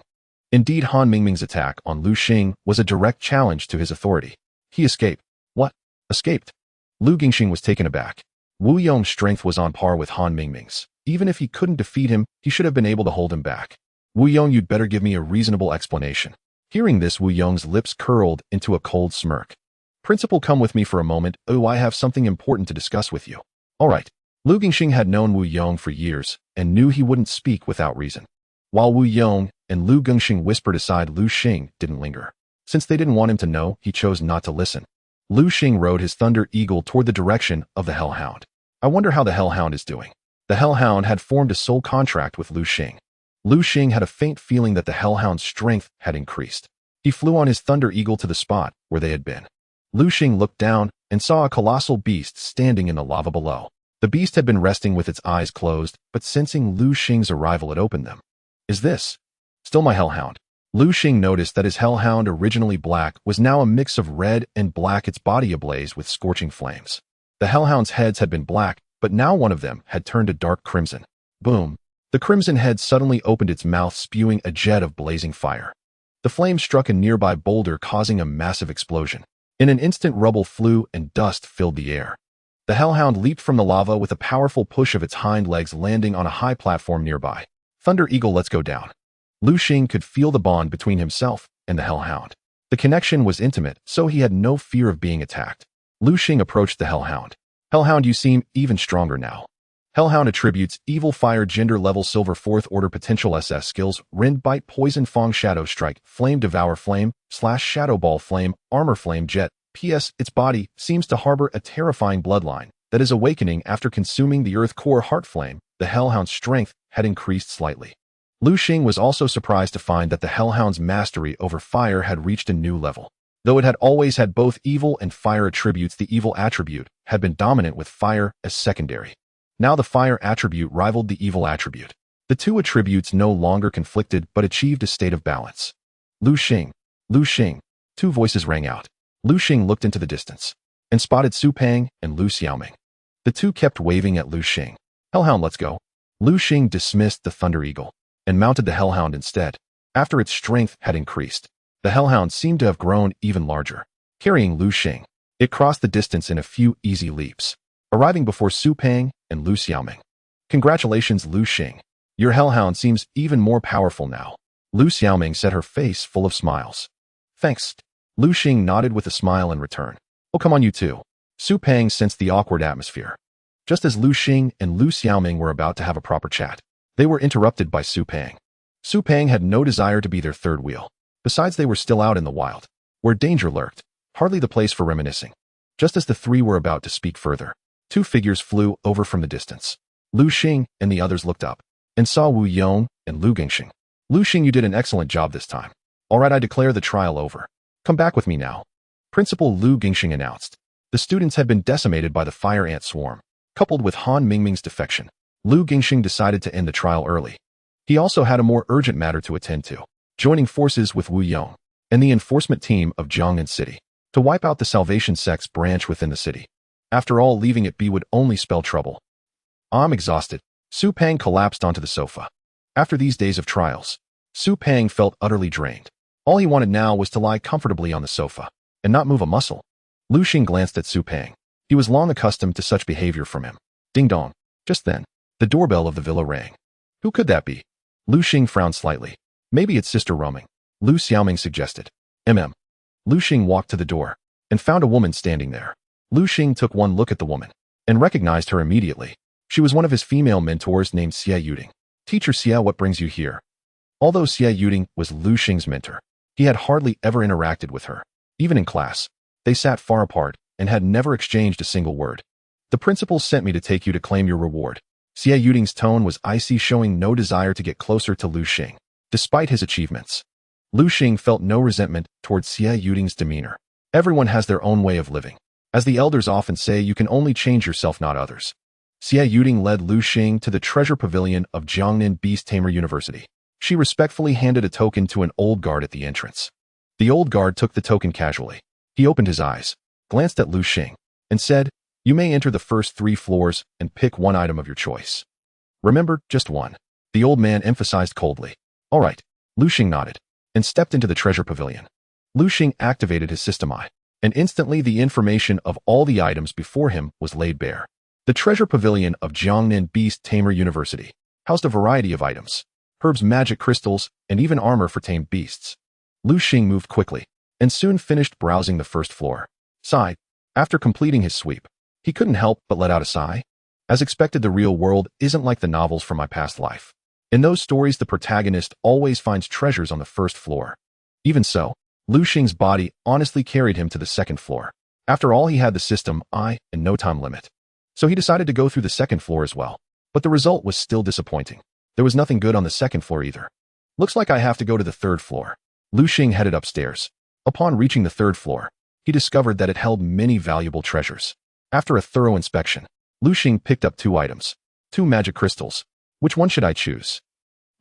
Indeed, Han Mingming's attack on Lu Xing was a direct challenge to his authority. He escaped. What? Escaped? Lu Gingxing was taken aback. Wu Yong's strength was on par with Han Mingming's. Even if he couldn't defeat him, he should have been able to hold him back. "Wu Yong, you'd better give me a reasonable explanation." Hearing this, Wu Yong's lips curled into a cold smirk. "Principal, come with me for a moment. Oh, I have something important to discuss with you." "All right." Lu Gingxing had known Wu Yong for years and knew he wouldn't speak without reason. While Wu Yong and Lu Gingxing whispered aside, Lu Xing didn't linger. Since they didn't want him to know, he chose not to listen. Lu Xing rode his thunder eagle toward the direction of the Hellhound. "I wonder how the Hellhound is doing." The Hellhound had formed a soul contract with Lu Xing. Lu Xing had a faint feeling that the Hellhound's strength had increased. He flew on his thunder eagle to the spot where they had been. Lu Xing looked down and saw a colossal beast standing in the lava below. The beast had been resting with its eyes closed, but sensing Lu Xing's arrival, it opened them. "Is this still my Hellhound?" Lu Xing noticed that his Hellhound, originally black, was now a mix of red and black, its body ablaze with scorching flames. The Hellhound's heads had been black, but now one of them had turned a dark crimson. Boom! The crimson head suddenly opened its mouth, spewing a jet of blazing fire. The flame struck a nearby boulder, causing a massive explosion. In an instant, rubble flew and dust filled the air. The Hellhound leaped from the lava with a powerful push of its hind legs, landing on a high platform nearby. "Thunder Eagle, let's go down." Lu Xing could feel the bond between himself and the Hellhound. The connection was intimate, so he had no fear of being attacked. Lu Xing approached the Hellhound. "Hellhound, you seem even stronger now." Hellhound attributes Evil Fire Gender Level Silver 4th Order Potential SS Skills Rend Bite Poison Fong Shadow Strike Flame Devour Flame / Shadow Ball Flame Armor Flame Jet. P.S. Its body seems to harbor a terrifying bloodline that is awakening after consuming the Earth Core Heart Flame. The Hellhound's strength had increased slightly. Lu Xing was also surprised to find that the Hellhound's mastery over fire had reached a new level. Though it had always had both evil and fire attributes, the evil attribute had been dominant with fire as secondary. Now the fire attribute rivaled the evil attribute. The two attributes no longer conflicted but achieved a state of balance. Lu Xing. Lu Xing. Two voices rang out. Lu Xing looked into the distance and spotted Su Peng and Lu Xiaoming. The two kept waving at Lu Xing. Hellhound, let's go. Lu Xing dismissed the Thunder Eagle and mounted the Hellhound instead. After its strength had increased, the Hellhound seemed to have grown even larger. Carrying Lu Xing, it crossed the distance in a few easy leaps, arriving before Su Peng and Lu Xiaoming. Congratulations, Lu Xing. Your Hellhound seems even more powerful now. Lu Xiaoming said, her face full of smiles. Thanks. Lu Xing nodded with a smile in return. Oh, come on, you two. Su Peng sensed the awkward atmosphere. Just as Lu Xing and Lu Xiaoming were about to have a proper chat, they were interrupted by Su Peng. Su Peng had no desire to be their third wheel. Besides, they were still out in the wild, where danger lurked, hardly the place for reminiscing. Just as the three were about to speak further, two figures flew over from the distance. Lu Xing and the others looked up and saw Wu Yong and Lu Gingxing. Lu Xing, you did an excellent job this time. All right, I declare the trial over. Come back with me now. Principal Lu Gingxing announced. The students had been decimated by the fire ant swarm. Coupled with Han Mingming's defection, Lu Gingxing decided to end the trial early. He also had a more urgent matter to attend to, joining forces with Wu Yong and the enforcement team of Jiangnan City to wipe out the Salvation Sect's branch within the city. After all, leaving it be would only spell trouble. I'm exhausted. Su Peng collapsed onto the sofa. After these days of trials, Su Peng felt utterly drained. All he wanted now was to lie comfortably on the sofa and not move a muscle. Lu Xing glanced at Su Peng. He was long accustomed to such behavior from him. Ding dong. Just then, the doorbell of the villa rang. Who could that be? Lu Xing frowned slightly. Maybe it's Sister Roaming, Lu Xiaoming suggested. Lu Xing walked to the door and found a woman standing there. Lu Xing took one look at the woman and recognized her immediately. She was one of his female mentors named Xie Yuding. Teacher Xie, what brings you here? Although Xie Yuding was Lu Xing's mentor, he had hardly ever interacted with her. Even in class, they sat far apart and had never exchanged a single word. The principal sent me to take you to claim your reward. Xie Yuding's tone was icy, showing no desire to get closer to Lu Xing, despite his achievements. Lu Xing felt no resentment towards Xie Yuding's demeanor. Everyone has their own way of living. As the elders often say, you can only change yourself, not others. Xie Yuding led Lu Xing to the treasure pavilion of Jiangnan Beast-Tamer University. She respectfully handed a token to an old guard at the entrance. The old guard took the token casually. He opened his eyes, glanced at Lu Xing, and said, you may enter the first 3 floors and pick one item of your choice. Remember, just one. The old man emphasized coldly. All right. Lu Xing nodded and stepped into the treasure pavilion. Lu Xing activated his system eye, and instantly the information of all the items before him was laid bare. The treasure pavilion of Jiangnan Beast-Tamer University housed a variety of items, herbs, magic crystals, and even armor for tamed beasts. Lu Xing moved quickly and soon finished browsing the first floor. Sighed. After completing his sweep, he couldn't help but let out a sigh. As expected, the real world isn't like the novels from my past life. In those stories, the protagonist always finds treasures on the first floor. Even so, Lu Xing's body honestly carried him to the second floor. After all, he had the system eye and no time limit. So he decided to go through the second floor as well. But the result was still disappointing. There was nothing good on the second floor either. Looks like I have to go to the third floor. Lu Xing headed upstairs. Upon reaching the third floor, he discovered that it held many valuable treasures. After a thorough inspection, Lu Xing picked up 2 items, 2 magic crystals. Which one should I choose?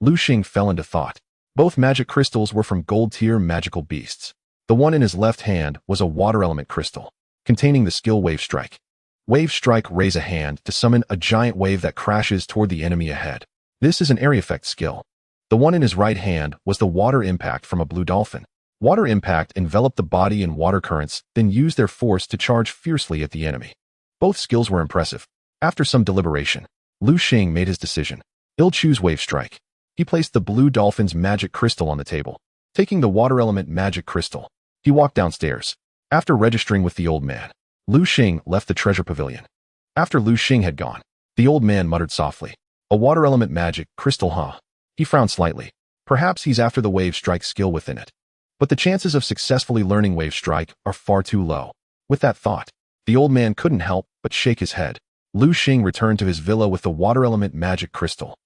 Lu Xing fell into thought. Both magic crystals were from gold-tier magical beasts. The one in his left hand was a water element crystal, containing the skill Wave Strike. Wave Strike, raise a hand to summon a giant wave that crashes toward the enemy ahead. This is an area effect skill. The one in his right hand was the Water Impact from a blue dolphin. Water Impact enveloped the body in water currents, then used their force to charge fiercely at the enemy. Both skills were impressive. After some deliberation, Lu Xing made his decision. He'll choose Wave Strike. He placed the blue dolphin's magic crystal on the table. Taking the water element magic crystal, he walked downstairs. After registering with the old man, Lu Xing left the treasure pavilion. After Lu Xing had gone, the old man muttered softly, a water element magic crystal, huh? He frowned slightly. Perhaps he's after the Wave Strike skill within it. But the chances of successfully learning Wave Strike are far too low. With that thought, the old man couldn't help but shake his head. Lu Xing returned to his villa with the water element magic crystal.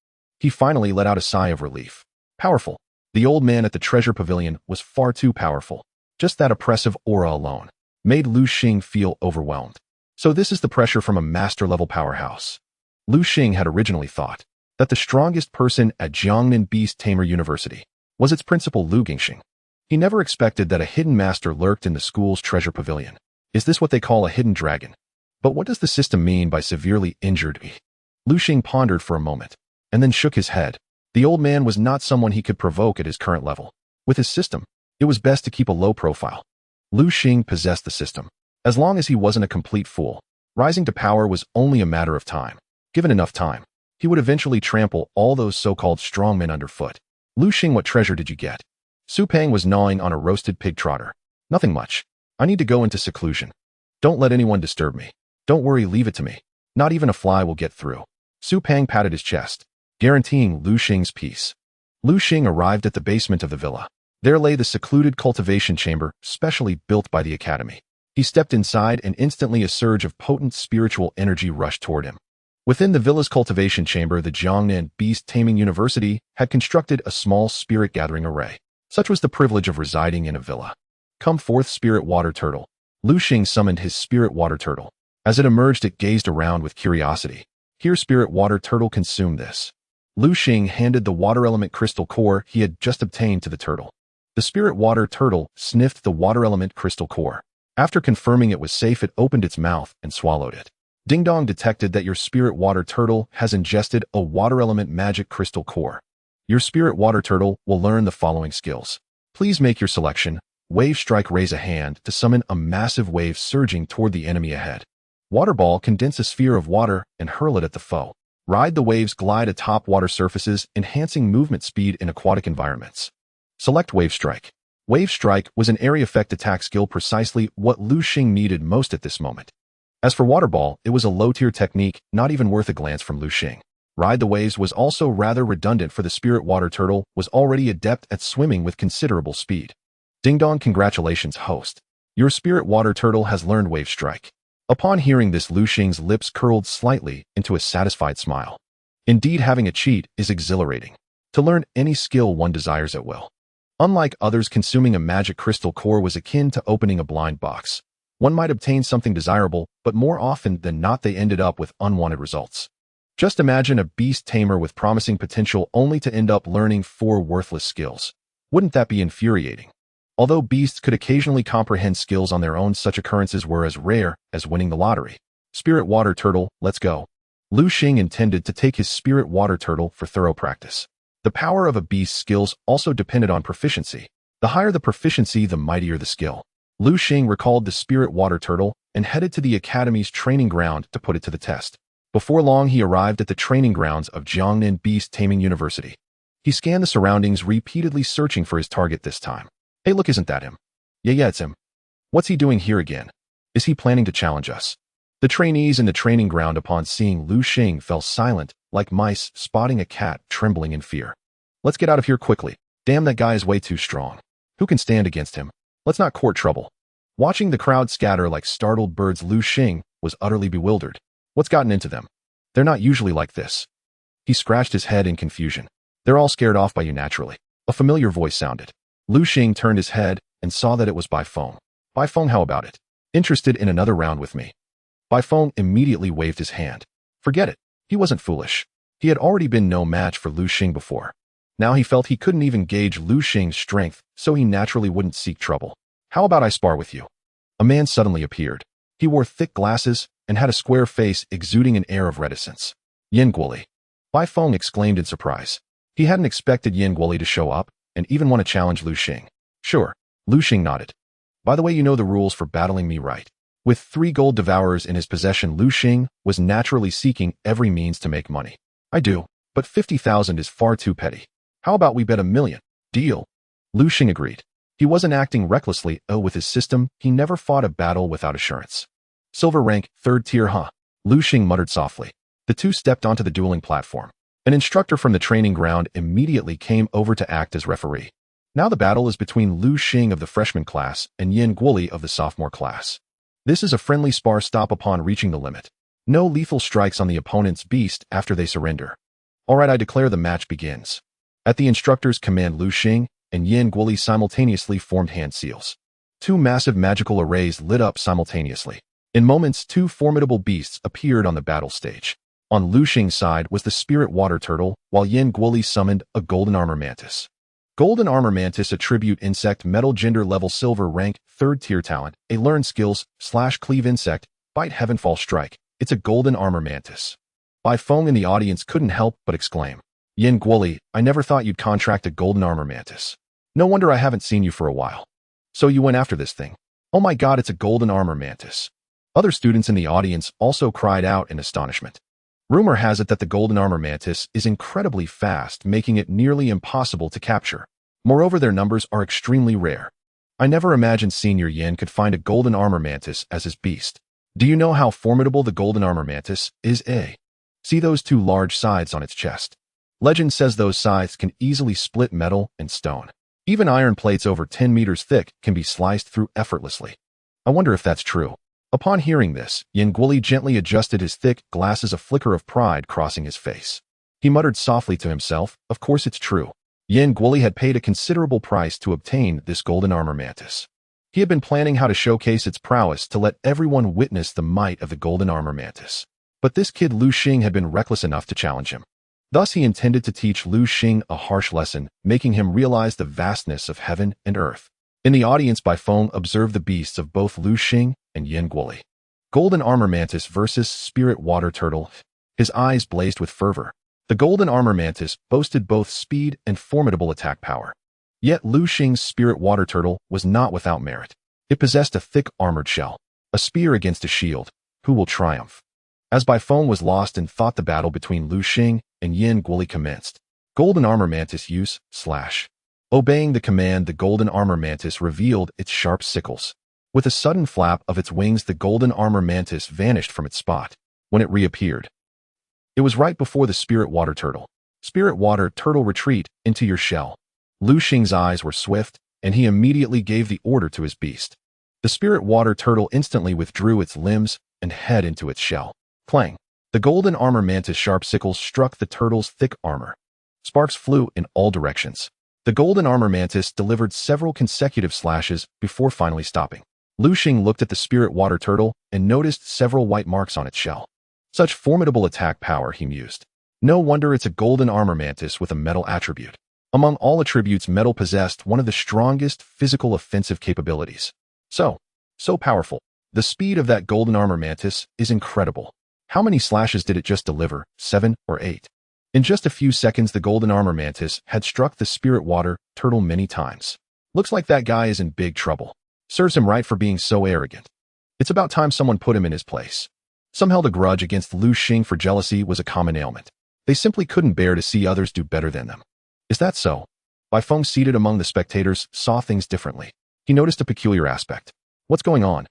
He finally let out a sigh of relief. Powerful. The old man at the treasure pavilion was far too powerful. Just that oppressive aura alone made Lu Xing feel overwhelmed. So this is the pressure from a master-level powerhouse. Lu Xing had originally thought that the strongest person at Jiangnan Beast-Tamer University was its principal Lu Gingxing. He never expected that a hidden master lurked in the school's treasure pavilion. Is this what they call a hidden dragon? But what does the system mean by severely injured? Lu Xing pondered for a moment, and then shook his head. The old man was not someone he could provoke at his current level. With his system, it was best to keep a low profile. Lu Xing possessed the system. As long as he wasn't a complete fool, rising to power was only a matter of time. Given enough time, he would eventually trample all those so-called strongmen underfoot. Lu Xing, what treasure did you get? Su Peng was gnawing on a roasted pig trotter. Nothing much. I need to go into seclusion. Don't let anyone disturb me. Don't worry, leave it to me. Not even a fly will get through. Su Peng patted his chest, guaranteeing Lu Xing's peace. Lu Xing arrived at the basement of the villa. There lay the secluded cultivation chamber, specially built by the academy. He stepped inside and instantly a surge of potent spiritual energy rushed toward him. Within the villa's cultivation chamber, the Jiangnan Beast-Taming University had constructed a small spirit-gathering array. Such was the privilege of residing in a villa. Come forth, spirit water turtle. Lu Xing summoned his spirit water turtle. As it emerged, it gazed around with curiosity. Here, spirit water turtle, consume this. Lu Xing handed the water element crystal core he had just obtained to the turtle. The spirit water turtle sniffed the water element crystal core. After confirming it was safe, it opened its mouth and swallowed it. Ding Dong detected that your spirit water turtle has ingested a water element magic crystal core. Your spirit water turtle will learn the following skills. Please make your selection. Wave strike, raise a hand to summon a massive wave surging toward the enemy ahead. Water ball, condense a sphere of water and hurl it at the foe. Ride the waves, glide atop water surfaces, enhancing movement speed in aquatic environments. Select wave strike. Wave strike was an area effect attack skill, precisely what Lu Xing needed most at this moment. As for water ball, it was a low-tier technique, not even worth a glance from Lu Xing. Ride the waves was also rather redundant, for the spirit water turtle was already adept at swimming with considerable speed. Ding Dong, congratulations, host. Your spirit water turtle has learned wave strike. Upon hearing this, Lu Xing's lips curled slightly into a satisfied smile. Indeed, having a cheat is exhilarating. To learn any skill one desires at will. Unlike others, consuming a magic crystal core was akin to opening a blind box. One might obtain something desirable, but more often than not they ended up with unwanted results. Just imagine a beast tamer with promising potential only to end up learning 4 worthless skills. Wouldn't that be infuriating? Although beasts could occasionally comprehend skills on their own, such occurrences were as rare as winning the lottery. Spirit water turtle, let's go. Lu Xing intended to take his spirit water turtle for thorough practice. The power of a beast's skills also depended on proficiency. The higher the proficiency, the mightier the skill. Lu Xing recalled the spirit water turtle and headed to the academy's training ground to put it to the test. Before long, he arrived at the training grounds of Jiangnan Beast-Taming University. He scanned the surroundings, repeatedly searching for his target this time. Hey, look, isn't that him? Yeah, it's him. What's he doing here again? Is he planning to challenge us? The trainees in the training ground, upon seeing Lu Xing, fell silent, like mice spotting a cat, trembling in fear. Let's get out of here quickly. Damn, that guy is way too strong. Who can stand against him? Let's not court trouble. Watching the crowd scatter like startled birds, Lu Xing was utterly bewildered. What's gotten into them? They're not usually like this. He scratched his head in confusion. They're all scared off by you naturally. A familiar voice sounded. Lu Xing turned his head and saw that it was Bai Feng. Bai Feng, how about it? Interested in another round with me? Bai Feng immediately waved his hand. Forget it. He wasn't foolish. He had already been no match for Lu Xing before. Now he felt he couldn't even gauge Lu Xing's strength, so he naturally wouldn't seek trouble. How about I spar with you? A man suddenly appeared. He wore thick glasses and had a square face exuding an air of reticence. Yin Guoli. Bai Feng exclaimed in surprise. He hadn't expected Yin Guoli to show up and even want to challenge Lu Xing. Sure. Lu Xing nodded. By the way, you know the rules for battling me, right? With 3 gold devourers in his possession, Lu Xing was naturally seeking every means to make money. I do, but 50,000 is far too petty. How about we bet 1,000,000? Deal. Lu Xing agreed. He wasn't acting recklessly. With his system, he never fought a battle without assurance. Silver rank, 3rd tier, huh? Lu Xing muttered softly. The two stepped onto the dueling platform. An instructor from the training ground immediately came over to act as referee. Now the battle is between Lu Xing of the freshman class and Yin Guoli of the sophomore class. This is a friendly spar. Stop upon reaching the limit. No lethal strikes on the opponent's beast after they surrender. Alright, I declare the match begins. At the instructor's command, Lu Xing and Yin Guoli simultaneously formed hand seals. Two massive magical arrays lit up simultaneously. In moments, two formidable beasts appeared on the battle stage. On Lu Xing's side was the spirit water turtle, while Yin Guoli summoned a golden armor mantis. Golden armor mantis attribute insect metal gender level silver rank 3rd tier talent, a learn skills / cleave insect, bite heavenfall strike. It's a golden armor mantis. Bai Feng in the audience couldn't help but exclaim, Yin Guoli, I never thought you'd contract a golden armor mantis. No wonder I haven't seen you for a while. So you went after this thing. Oh my god, it's a golden armor mantis. Other students in the audience also cried out in astonishment. Rumor has it that the golden armor mantis is incredibly fast, making it nearly impossible to capture. Moreover, their numbers are extremely rare. I never imagined Senior Yin could find a golden armor mantis as his beast. Do you know how formidable the golden armor mantis is? See those two large scythes on its chest. Legend says those scythes can easily split metal and stone. Even iron plates over 10 meters thick can be sliced through effortlessly. I wonder if that's true. Upon hearing this, Yin Guoli gently adjusted his thick glasses, a flicker of pride crossing his face. He muttered softly to himself, of course it's true. Yin Guoli had paid a considerable price to obtain this golden armor mantis. He had been planning how to showcase its prowess to let everyone witness the might of the golden armor mantis. But this kid Lu Xing had been reckless enough to challenge him. Thus he intended to teach Lu Xing a harsh lesson, making him realize the vastness of heaven and earth. In the audience, Bai Feng observed the beasts of both Lu Xing and Yin Guoli. Golden armor mantis versus spirit water turtle. His eyes blazed with fervor. The golden armor mantis boasted both speed and formidable attack power. Yet Lu Xing's spirit water turtle was not without merit. It possessed a thick armored shell, a spear against a shield. Who will triumph? As Bai Feng was lost in thought, the battle between Lu Xing and Yin Guoli commenced. Golden armor mantis use / Obeying the command, the golden armor mantis revealed its sharp sickles. With a sudden flap of its wings, the golden armor mantis vanished from its spot. When it reappeared, it was right before the spirit water turtle. Spirit water turtle, retreat into your shell. Lu Xing's eyes were swift, and he immediately gave the order to his beast. The spirit water turtle instantly withdrew its limbs and head into its shell. Clang! The golden armor mantis' sharp sickles struck the turtle's thick armor. Sparks flew in all directions. The golden armor mantis delivered several consecutive slashes before finally stopping. Lu Xing looked at the spirit water turtle and noticed several white marks on its shell. Such formidable attack power, he mused. No wonder it's a golden armor mantis with a metal attribute. Among all attributes, metal possessed one of the strongest physical offensive capabilities. So powerful. The speed of that golden armor mantis is incredible. How many slashes did it just deliver? 7 or 8? In just a few seconds, the golden armor mantis had struck the spirit water turtle many times. Looks like that guy is in big trouble. Serves him right for being so arrogant. It's about time someone put him in his place. Some held a grudge against Lu Xing, for jealousy was a common ailment. They simply couldn't bear to see others do better than them. Is that so? Bai Feng, seated among the spectators, saw things differently. He noticed a peculiar aspect. What's going on?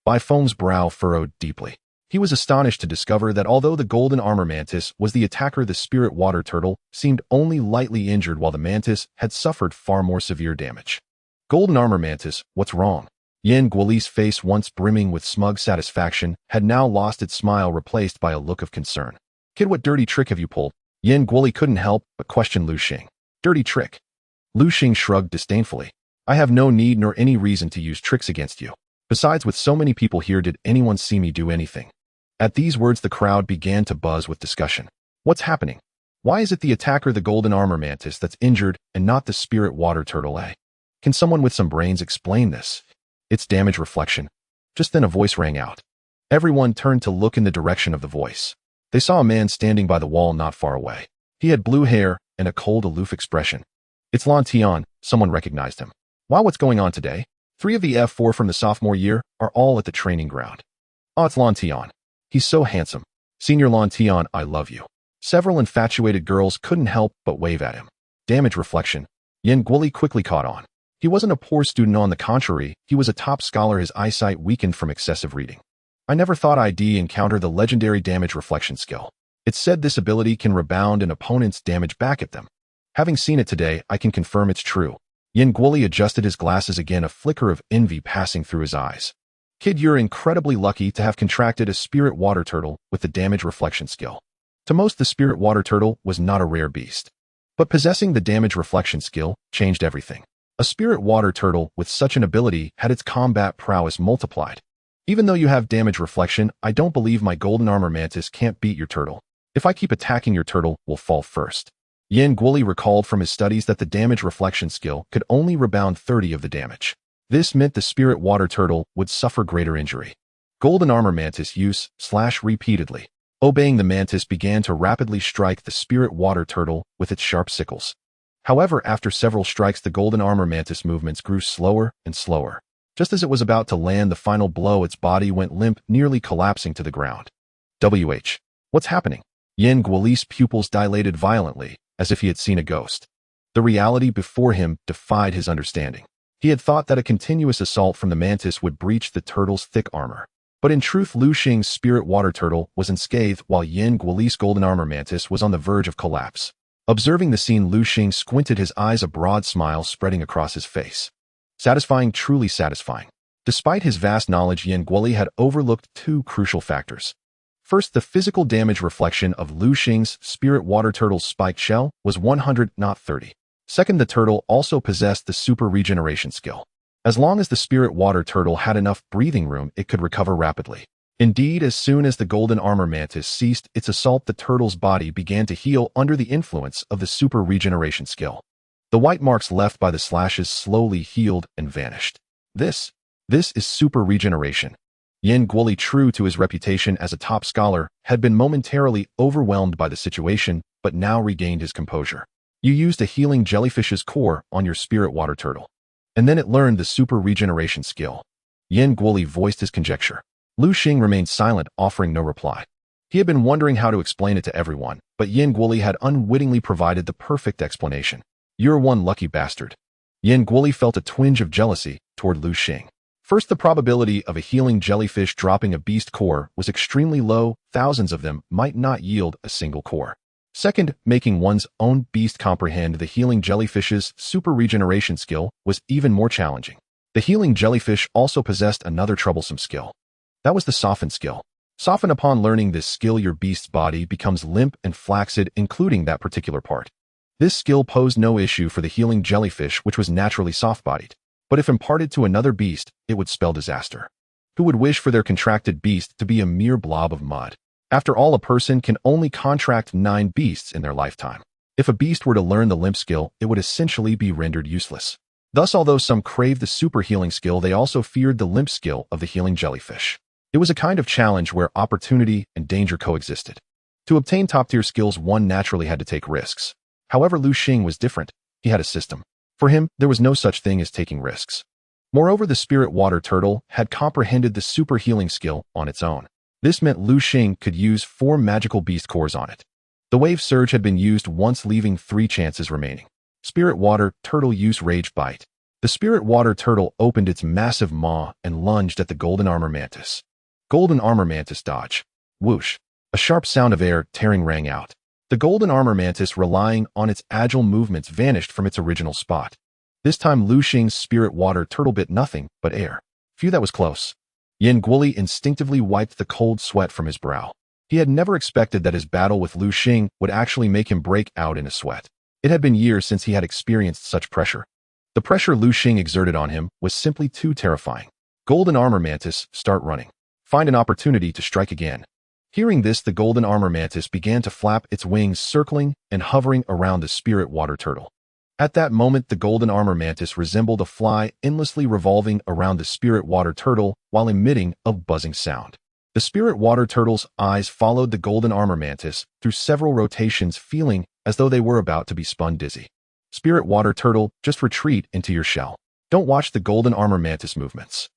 Bai Feng's brow furrowed deeply. He was astonished to discover that although the golden armor mantis was the attacker, the spirit water turtle seemed only lightly injured, while the mantis had suffered far more severe damage. Golden armor mantis, what's wrong? Yin Guoli's face, once brimming with smug satisfaction, had now lost its smile, replaced by a look of concern. Kid, what dirty trick have you pulled? Yin Guoli couldn't help but question Lu Xing. Dirty trick? Lu Xing shrugged disdainfully. I have no need nor any reason to use tricks against you. Besides, with so many people here, did anyone see me do anything? At these words, the crowd began to buzz with discussion. What's happening? Why is it the attacker, the golden armor mantis, that's injured and not the spirit water turtle? Can someone with some brains explain this? It's damage reflection. Just then a voice rang out. Everyone turned to look in the direction of the voice. They saw a man standing by the wall not far away. He had blue hair and a cold, aloof expression. It's Lan Tian, someone recognized him. Wow, what's going on today? 3 of the F4 from the sophomore year are all at the training ground. Oh, it's Lan Tian. He's so handsome. Senior Lan Tian, I love you. Several infatuated girls couldn't help but wave at him. Damage reflection. Yin Guoli quickly caught on. He wasn't a poor student, on the contrary, he was a top scholar, his eyesight weakened from excessive reading. I never thought I'd encounter the legendary damage reflection skill. It's said this ability can rebound an opponent's damage back at them. Having seen it today, I can confirm it's true. Yin Guoli adjusted his glasses again, a flicker of envy passing through his eyes. Kid, you're incredibly lucky to have contracted a spirit water turtle with the damage reflection skill. To most, the spirit water turtle was not a rare beast. But possessing the damage reflection skill changed everything. A spirit water turtle with such an ability had its combat prowess multiplied. Even though you have damage reflection, I don't believe my golden armor mantis can't beat your turtle. If I keep attacking, your turtle will fall first. Yin Guoli recalled from his studies that the damage reflection skill could only rebound 30 of the damage. This meant the spirit water turtle would suffer greater injury. Golden armor mantis use / repeatedly. Obeying, the mantis began to rapidly strike the spirit water turtle with its sharp sickles. However, after several strikes, the golden armor mantis movements grew slower and slower. Just as it was about to land the final blow, its body went limp, nearly collapsing to the ground. What's happening? Yin Guoli's pupils dilated violently, as if he had seen a ghost. The reality before him defied his understanding. He had thought that a continuous assault from the mantis would breach the turtle's thick armor. But in truth, Lu Xing's spirit water turtle was unscathed, while Yin Guoli's golden armor mantis was on the verge of collapse. Observing the scene, Lu Xing squinted his eyes, a broad smile spreading across his face. Satisfying, truly satisfying. Despite his vast knowledge, Yin Guoli had overlooked two crucial factors. First, the physical damage reflection of Lu Xing's spirit water turtle's spiked shell was 100, not 30. Second, the turtle also possessed the super regeneration skill. As long as the spirit water turtle had enough breathing room, it could recover rapidly. Indeed, as soon as the golden armor mantis ceased its assault, the turtle's body began to heal under the influence of the super regeneration skill. The white marks left by the slashes slowly healed and vanished. This is super regeneration. Yin Guoli, true to his reputation as a top scholar, had been momentarily overwhelmed by the situation, but now regained his composure. You used a healing jellyfish's core on your spirit water turtle. And then it learned the super regeneration skill. Yin Guoli voiced his conjecture. Lu Xing remained silent, offering no reply. He had been wondering how to explain it to everyone, but Yin Guoli had unwittingly provided the perfect explanation. You're one lucky bastard. Yin Guoli felt a twinge of jealousy toward Lu Xing. First, the probability of a healing jellyfish dropping a beast core was extremely low. Thousands of them might not yield a single core. Second, making one's own beast comprehend the healing jellyfish's super regeneration skill was even more challenging. The healing jellyfish also possessed another troublesome skill. That was the soften skill. Soften. Upon learning this skill, your beast's body becomes limp and flaccid, including that particular part. This skill posed no issue for the healing jellyfish, which was naturally soft-bodied. But if imparted to another beast, it would spell disaster. Who would wish for their contracted beast to be a mere blob of mud? After all, a person can only contract 9 beasts in their lifetime. If a beast were to learn the limp skill, it would essentially be rendered useless. Thus, although some craved the super healing skill, they also feared the limp skill of the healing jellyfish. It was a kind of challenge where opportunity and danger coexisted. To obtain top-tier skills, one naturally had to take risks. However, Lu Xing was different. He had a system. For him, there was no such thing as taking risks. Moreover, the spirit water turtle had comprehended the super healing skill on its own. This meant Lu Xing could use 4 magical beast cores on it. The wave surge had been used once, leaving 3 chances remaining. Spirit water turtle use rage bite. The spirit water turtle opened its massive maw and lunged at the golden armor mantis. Golden armor mantis dodge. Whoosh. A sharp sound of air tearing rang out. The golden armor mantis, relying on its agile movements, vanished from its original spot. This time, Lu Xing's spirit water turtle bit nothing but air. Phew, that was close. Yin Guoli instinctively wiped the cold sweat from his brow. He had never expected that his battle with Lu Xing would actually make him break out in a sweat. It had been years since he had experienced such pressure. The pressure Lu Xing exerted on him was simply too terrifying. Golden armor mantis, start running. Find an opportunity to strike again. Hearing this, the golden armor mantis began to flap its wings, circling and hovering around the spirit water turtle. At that moment, the golden armor mantis resembled a fly, endlessly revolving around the spirit water turtle while emitting a buzzing sound. The spirit water turtle's eyes followed the golden armor mantis through several rotations, feeling as though they were about to be spun dizzy. Spirit water turtle, just retreat into your shell. Don't watch the golden armor mantis movements.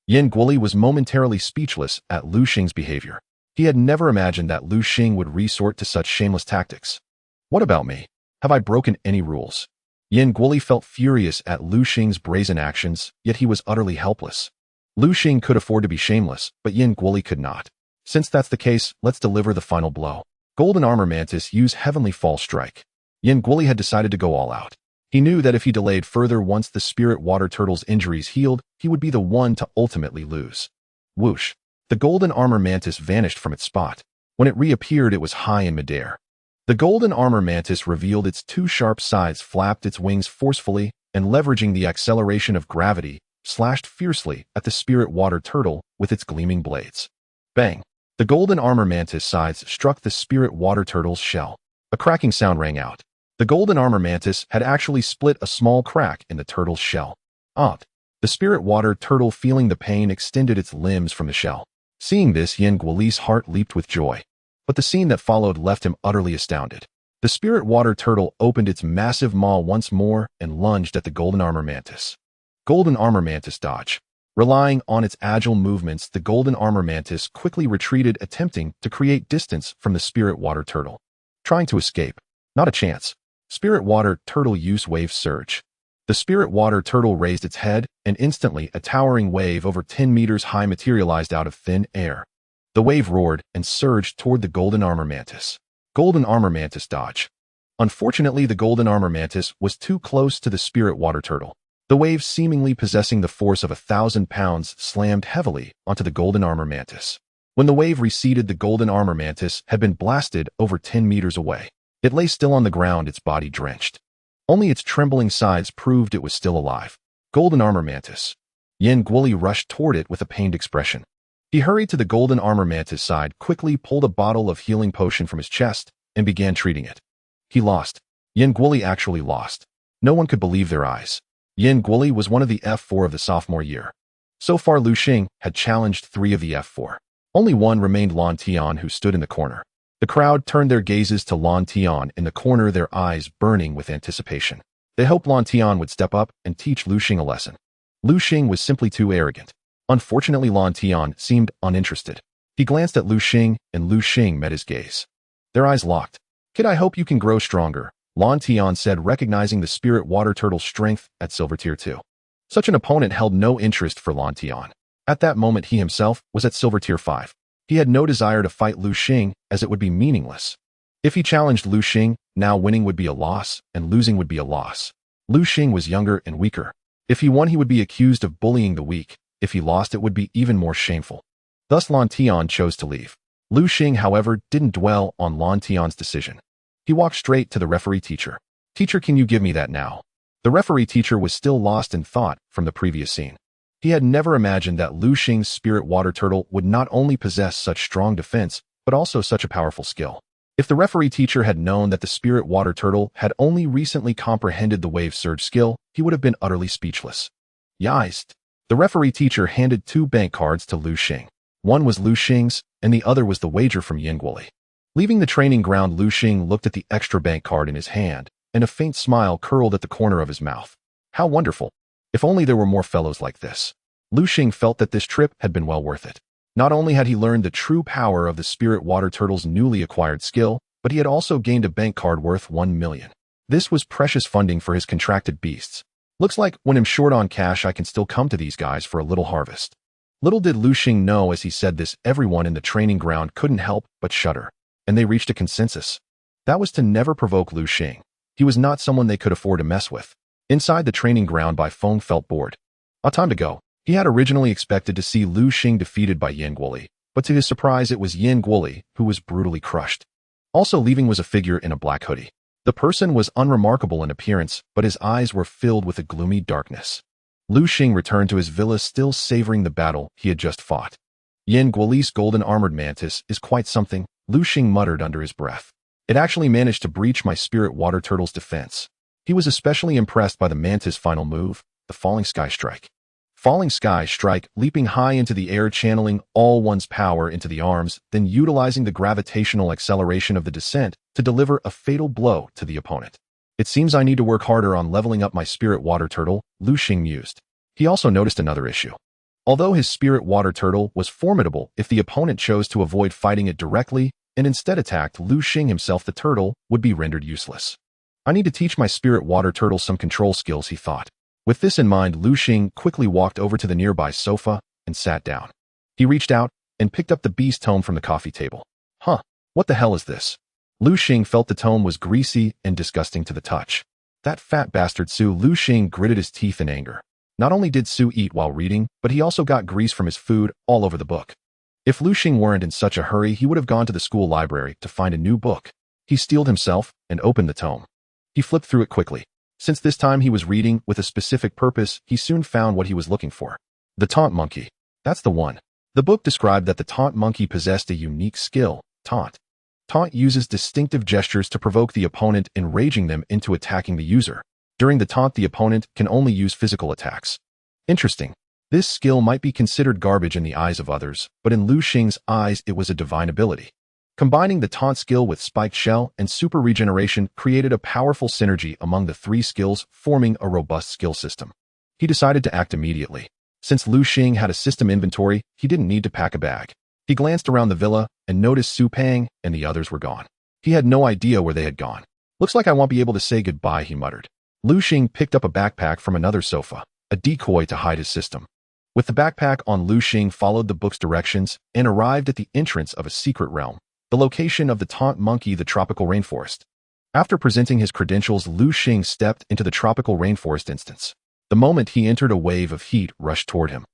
Yin Guoli was momentarily speechless at Lu Xing's behavior. He had never imagined that Lu Xing would resort to such shameless tactics. What about me? Have I broken any rules? Yin Guoli felt furious at Lu Xing's brazen actions, yet he was utterly helpless. Lu Xing could afford to be shameless, but Yin Guoli could not. Since that's the case, let's deliver the final blow. Golden armor mantis, use heavenly fall strike. Yin Guoli had decided to go all out. He knew that if he delayed further, once the spirit water turtle's injuries healed, he would be the one to ultimately lose. Whoosh. The golden armor mantis vanished from its spot. When it reappeared, it was high in midair. The golden armor mantis revealed its two sharp sides, flapped its wings forcefully, and leveraging the acceleration of gravity, slashed fiercely at the spirit water turtle with its gleaming blades. Bang! The golden armor mantis sides struck the spirit water turtle's shell. A cracking sound rang out. The golden armor mantis had actually split a small crack in the turtle's shell. Odd. The spirit water turtle, feeling the pain, extended its limbs from the shell. Seeing this, Yin Guoli's heart leaped with joy. But the scene that followed left him utterly astounded. The spirit water turtle opened its massive maw once more and lunged at the golden armor mantis. Golden armor mantis dodge. Relying on its agile movements, the golden armor mantis quickly retreated, attempting to create distance from the spirit water turtle. Trying to escape. Not a chance. Spirit water turtle use wave surge. The spirit water turtle raised its head, and instantly a towering wave over 10 meters high materialized out of thin air. The wave roared and surged toward the golden armor mantis. Golden armor mantis dodge. Unfortunately, the golden armor mantis was too close to the spirit water turtle. The wave, seemingly possessing the force of 1,000 pounds, slammed heavily onto the golden armor mantis. When the wave receded, the golden armor mantis had been blasted over 10 meters away. It lay still on the ground, its body drenched. Only its trembling sides proved it was still alive. Golden armor mantis. Yin Guoli rushed toward it with a pained expression. He hurried to the golden armor mantis side, quickly pulled a bottle of healing potion from his chest, and began treating it. He lost. Yin Guoli actually lost. No one could believe their eyes. Yin Guoli was one of the F4 of the sophomore year. So far, Lu Xing had challenged 3 of the F4. Only one remained, Lan Tian, who stood in the corner. The crowd turned their gazes to Lan Tian in the corner, their eyes burning with anticipation. They hoped Lan Tian would step up and teach Lu Xing a lesson. Lu Xing was simply too arrogant. Unfortunately, Lan Tian seemed uninterested. He glanced at Lu Xing, and Lu Xing met his gaze. Their eyes locked. "Kid, I hope you can grow stronger," Lan Tian said, recognizing the spirit water turtle's strength at Silver Tier 2. Such an opponent held no interest for Lan Tian. At that moment, he himself was at Silver Tier 5. He had no desire to fight Lu Xing, as it would be meaningless. If he challenged Lu Xing, now winning would be a loss, and losing would be a loss. Lu Xing was younger and weaker. If he won, he would be accused of bullying the weak. If he lost, it would be even more shameful. Thus, Lan Tian chose to leave. Lu Xing, however, didn't dwell on Lan Tian's decision. He walked straight to the referee teacher. "Teacher, can you give me that now?" The referee teacher was still lost in thought from the previous scene. He had never imagined that Lu Xing's spirit water turtle would not only possess such strong defense, but also such a powerful skill. If the referee teacher had known that the spirit water turtle had only recently comprehended the wave surge skill, he would have been utterly speechless. Yeist. The referee teacher handed 2 bank cards to Lu Xing. One was Lu Xing's, and the other was the wager from Yin Guoli. Leaving the training ground, Lu Xing looked at the extra bank card in his hand, and a faint smile curled at the corner of his mouth. How wonderful. If only there were more fellows like this. Lu Xing felt that this trip had been well worth it. Not only had he learned the true power of the spirit water turtle's newly acquired skill, but he had also gained a bank card worth 1 million. This was precious funding for his contracted beasts. Looks like when I'm short on cash, I can still come to these guys for a little harvest. Little did Lu Xing know, as he said this, everyone in the training ground couldn't help but shudder, and they reached a consensus. That was to never provoke Lu Xing. He was not someone they could afford to mess with. Inside the training ground, Bai Feng felt bored. Time to go. He had originally expected to see Lu Xing defeated by Yin Guoli, but to his surprise, it was Yin Guoli who was brutally crushed. Also leaving was a figure in a black hoodie. The person was unremarkable in appearance, but his eyes were filled with a gloomy darkness. Lu Xing returned to his villa, still savoring the battle he had just fought. "Yin Guoli's golden armored mantis is quite something," Lu Xing muttered under his breath. "It actually managed to breach my spirit water turtle's defense." He was especially impressed by the mantis' final move, the Falling Sky Strike. Falling Sky Strike, leaping high into the air, channeling all one's power into the arms, then utilizing the gravitational acceleration of the descent to deliver a fatal blow to the opponent. "It seems I need to work harder on leveling up my spirit water turtle," Lu Xing mused. He also noticed another issue. Although his spirit water turtle was formidable, if the opponent chose to avoid fighting it directly and instead attacked Lu Xing himself, the turtle would be rendered useless. "I need to teach my spirit water turtle some control skills," he thought. With this in mind, Lu Xing quickly walked over to the nearby sofa and sat down. He reached out and picked up the beast tome from the coffee table. What the hell is this? Lu Xing felt the tome was greasy and disgusting to the touch. That fat bastard Su. Lu Xing gritted his teeth in anger. Not only did Su eat while reading, but he also got grease from his food all over the book. If Lu Xing weren't in such a hurry, he would have gone to the school library to find a new book. He steeled himself and opened the tome. He flipped through it quickly. Since this time he was reading with a specific purpose, he soon found what he was looking for. The Taunt Monkey. That's the one. The book described that the Taunt Monkey possessed a unique skill, Taunt. Taunt uses distinctive gestures to provoke the opponent, enraging them into attacking the user. During the taunt, the opponent can only use physical attacks. Interesting. This skill might be considered garbage in the eyes of others, but in Lu Xing's eyes it was a divine ability. Combining the taunt skill with spiked shell and super regeneration created a powerful synergy among the three skills, forming a robust skill system. He decided to act immediately. Since Lu Xing had a system inventory, he didn't need to pack a bag. He glanced around the villa and noticed Su Pang and the others were gone. He had no idea where they had gone. Looks like I won't be able to say goodbye, he muttered. Lu Xing picked up a backpack from another sofa, a decoy to hide his system. With the backpack on, Lu Xing followed the book's directions and arrived at the entrance of a secret realm, the location of the Taunt Monkey, the tropical rainforest. After presenting his credentials, Lu Xing stepped into the tropical rainforest instance. The moment he entered, a wave of heat rushed toward him.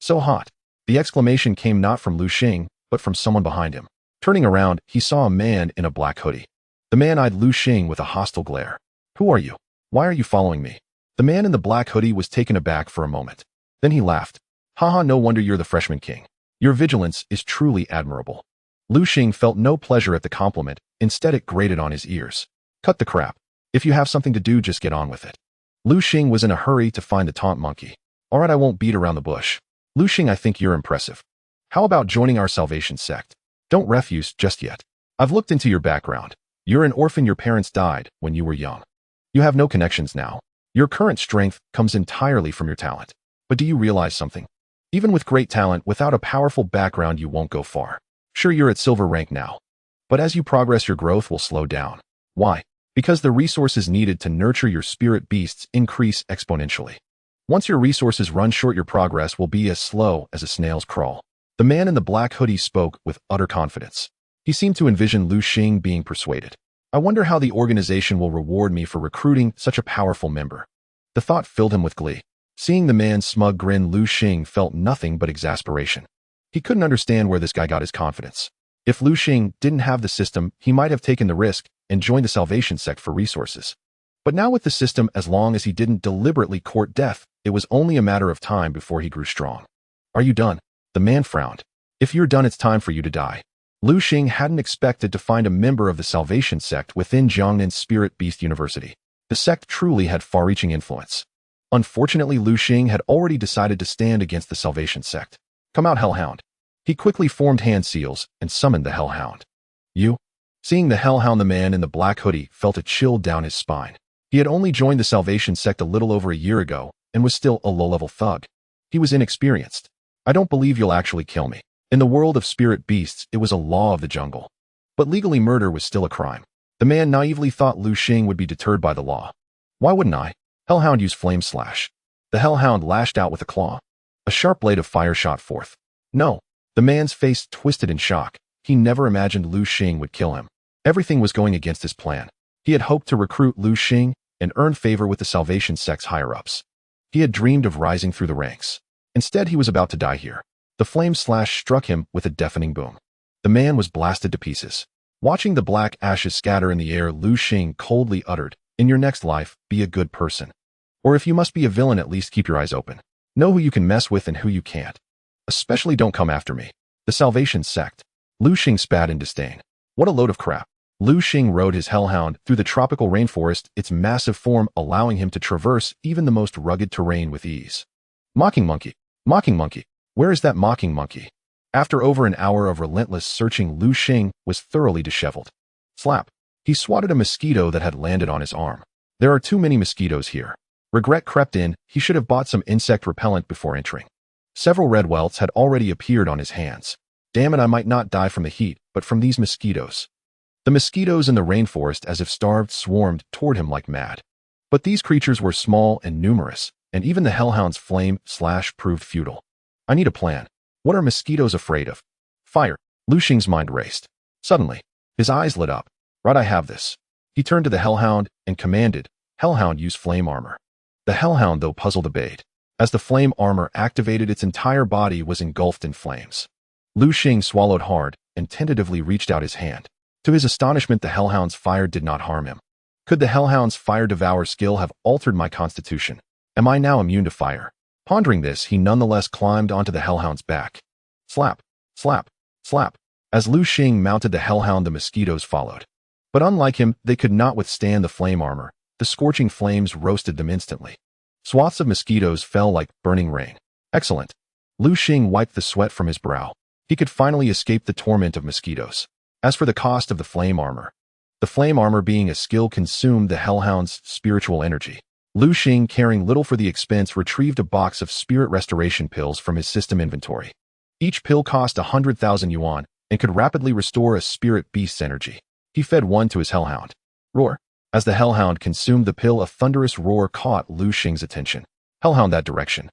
So hot. The exclamation came not from Lu Xing, but from someone behind him. Turning around, he saw a man in a black hoodie. The man eyed Lu Xing with a hostile glare. Who are you? Why are you following me? The man in the black hoodie was taken aback for a moment. Then he laughed. Haha, no wonder you're the freshman king. Your vigilance is truly admirable. Lu Xing felt no pleasure at the compliment, instead it grated on his ears. Cut the crap. If you have something to do, just get on with it. Lu Xing was in a hurry to find the Taunt Monkey. Alright, I won't beat around the bush. Lu Xing, I think you're impressive. How about joining our salvation sect? Don't refuse just yet. I've looked into your background. You're an orphan, your parents died when you were young. You have no connections now. Your current strength comes entirely from your talent. But do you realize something? Even with great talent, without a powerful background, you won't go far. Sure, you're at silver rank now. But as you progress, your growth will slow down. Why? Because the resources needed to nurture your spirit beasts increase exponentially. Once your resources run short, your progress will be as slow as a snail's crawl. The man in the black hoodie spoke with utter confidence. He seemed to envision Lu Xing being persuaded. I wonder how the organization will reward me for recruiting such a powerful member. The thought filled him with glee. Seeing the man's smug grin, Lu Xing felt nothing but exasperation. He couldn't understand where this guy got his confidence. If Lu Xing didn't have the system, he might have taken the risk and joined the salvation sect for resources. But now with the system, as long as he didn't deliberately court death, it was only a matter of time before he grew strong. Are you done? The man frowned. If you're done, it's time for you to die. Lu Xing hadn't expected to find a member of the salvation sect within Jiangnin's Spirit Beast University. The sect truly had far-reaching influence. Unfortunately, Lu Xing had already decided to stand against the salvation sect. Come out, Hellhound. He quickly formed hand seals and summoned the Hellhound. You? Seeing the Hellhound, the man in the black hoodie felt a chill down his spine. He had only joined the salvation sect a little over a year ago and was still a low-level thug. He was inexperienced. I don't believe you'll actually kill me. In the world of spirit beasts, it was a law of the jungle. But legally, murder was still a crime. The man naively thought Lu Xing would be deterred by the law. Why wouldn't I? Hellhound used Flame Slash. The Hellhound lashed out with a claw. A sharp blade of fire shot forth. No. The man's face twisted in shock. He never imagined Lu Xing would kill him. Everything was going against his plan. He had hoped to recruit Lu Xing and earn favor with the salvation sect's higher-ups. He had dreamed of rising through the ranks. Instead, he was about to die here. The flame slash struck him with a deafening boom. The man was blasted to pieces. Watching the black ashes scatter in the air, Lu Xing coldly uttered, "In your next life, be a good person. Or if you must be a villain, at least keep your eyes open. Know who you can mess with and who you can't. Especially don't come after me." The salvation sect. Lu Xing spat in disdain. What a load of crap. Lu Xing rode his hellhound through the tropical rainforest, its massive form allowing him to traverse even the most rugged terrain with ease. Mocking monkey. Mocking monkey. Where is that mocking monkey? After over an hour of relentless searching, Lu Xing was thoroughly disheveled. Slap. He swatted a mosquito that had landed on his arm. There are too many mosquitoes here. Regret crept in. He should have bought some insect repellent before entering. Several red welts had already appeared on his hands. Damn it, I might not die from the heat, but from these mosquitoes. The mosquitoes in the rainforest, as if starved, swarmed toward him like mad. But these creatures were small and numerous, and even the hellhound's flame slash proved futile. I need a plan. What are mosquitoes afraid of? Fire. Lu Xing's mind raced. Suddenly, his eyes lit up. Right, I have this. He turned to the hellhound and commanded, "Hellhound, use flame armor." The hellhound, though puzzled, obeyed. As the flame armor activated, its entire body was engulfed in flames. Lu Xing swallowed hard and tentatively reached out his hand. To his astonishment, the Hellhound's fire did not harm him. Could the Hellhound's fire devour skill have altered my constitution? Am I now immune to fire? Pondering this, he nonetheless climbed onto the Hellhound's back. Slap, slap, slap. As Lu Xing mounted the Hellhound, the mosquitoes followed. But unlike him, they could not withstand the flame armor. The scorching flames roasted them instantly. Swaths of mosquitoes fell like burning rain. Excellent. Lu Xing wiped the sweat from his brow. He could finally escape the torment of mosquitoes. As for the cost of the flame armor being a skill consumed the Hellhound's spiritual energy. Lu Xing, caring little for the expense, retrieved a box of spirit restoration pills from his system inventory. Each pill cost 100,000 yuan and could rapidly restore a spirit beast's energy. He fed one to his Hellhound. Roar. As the Hellhound consumed the pill, a thunderous roar caught Lu Xing's attention. Hellhound, that direction.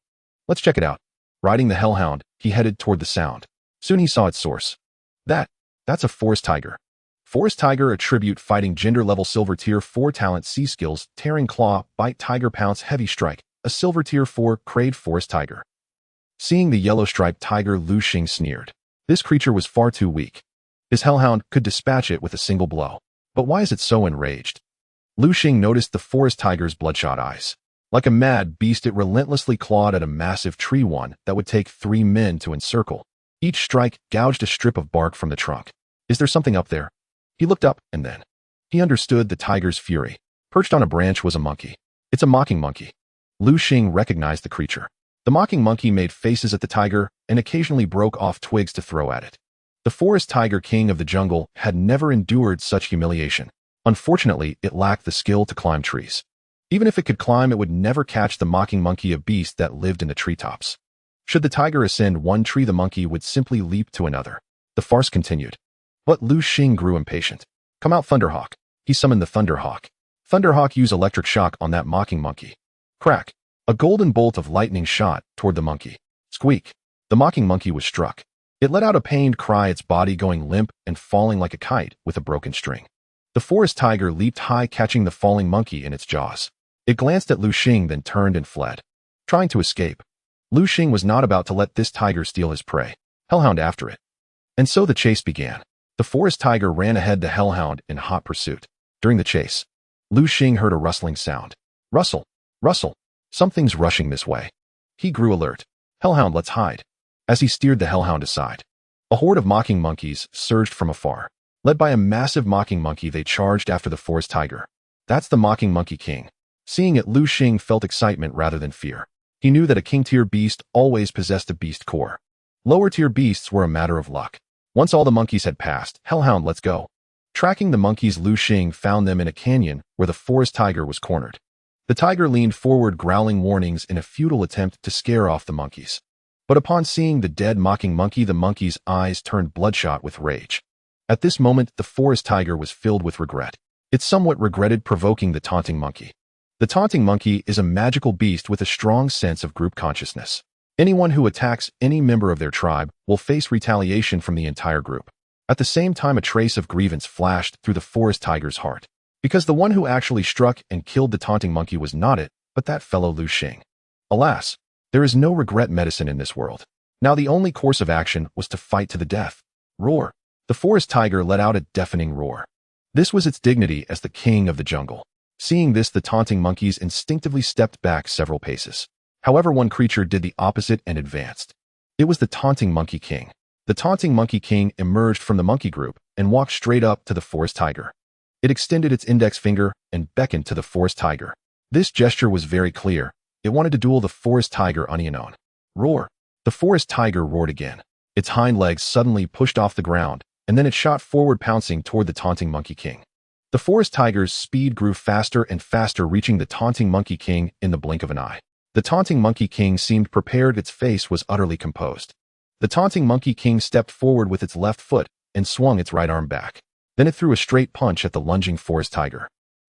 Let's check it out. Riding the Hellhound, he headed toward the sound. Soon he saw its source. That's a forest tiger. Forest tiger attribute fighting gender level silver tier 4 talent C skills tearing claw, bite tiger pounce heavy strike, a silver tier 4 crayed forest tiger. Seeing the yellow striped tiger, Lu Xing sneered. This creature was far too weak. His Hellhound could dispatch it with a single blow. But why is it so enraged? Lu Xing noticed the forest tiger's bloodshot eyes. Like a mad beast, it relentlessly clawed at a massive tree, one that would take 3 men to encircle. Each strike gouged a strip of bark from the trunk. Is there something up there? He looked up, and then he understood the tiger's fury. Perched on a branch was a monkey. It's a mocking monkey. Lu Xing recognized the creature. The mocking monkey made faces at the tiger and occasionally broke off twigs to throw at it. The forest tiger, king of the jungle, had never endured such humiliation. Unfortunately, it lacked the skill to climb trees. Even if it could climb, it would never catch the mocking monkey, a beast that lived in the treetops. Should the tiger ascend one tree, the monkey would simply leap to another. The farce continued. But Lu Xing grew impatient. Come out, Thunderhawk. He summoned the Thunderhawk. Thunderhawk used electric shock on that mocking monkey. Crack. A golden bolt of lightning shot toward the monkey. Squeak. The mocking monkey was struck. It let out a pained cry, its body going limp and falling like a kite with a broken string. The forest tiger leaped high, catching the falling monkey in its jaws. It glanced at Lu Xing, then turned and fled. Trying to escape. Lu Xing was not about to let this tiger steal his prey. Hellhound after it. And so the chase began. The forest tiger ran ahead, the Hellhound in hot pursuit. During the chase, Lu Xing heard a rustling sound. Rustle, rustle. Something's rushing this way. He grew alert. Hellhound, let's hide. As he steered the Hellhound aside, a horde of mocking monkeys surged from afar. Led by a massive mocking monkey, they charged after the forest tiger. That's the mocking monkey king. Seeing it, Lu Xing felt excitement rather than fear. He knew that a king-tier beast always possessed a beast core. Lower-tier beasts were a matter of luck. Once all the monkeys had passed, Hellhound, let's go. Tracking the monkeys, Lu Xing found them in a canyon where the forest tiger was cornered. The tiger leaned forward, growling warnings in a futile attempt to scare off the monkeys. But upon seeing the dead mocking monkey, the monkey's eyes turned bloodshot with rage. At this moment, the forest tiger was filled with regret. It somewhat regretted provoking the taunting monkey. The taunting monkey is a magical beast with a strong sense of group consciousness. Anyone who attacks any member of their tribe will face retaliation from the entire group. At the same time, a trace of grievance flashed through the forest tiger's heart. Because the one who actually struck and killed the taunting monkey was not it, but that fellow Lu Xing. Alas, there is no regret medicine in this world. Now the only course of action was to fight to the death. Roar. The forest tiger let out a deafening roar. This was its dignity as the king of the jungle. Seeing this, the taunting monkeys instinctively stepped back several paces. However, one creature did the opposite and advanced. It was the taunting monkey king. The taunting monkey king emerged from the monkey group and walked straight up to the forest tiger. It extended its index finger and beckoned to the forest tiger. This gesture was very clear. It wanted to duel the forest tiger unknown. Roar. The forest tiger roared again. Its hind legs suddenly pushed off the ground, and then it shot forward, pouncing toward the taunting monkey king. The forest tiger's speed grew faster and faster, reaching the taunting monkey king in the blink of an eye. The taunting monkey king seemed prepared. Its face was utterly composed. The taunting monkey king stepped forward with its left foot and swung its right arm back. Then it threw a straight punch at the lunging forest tiger.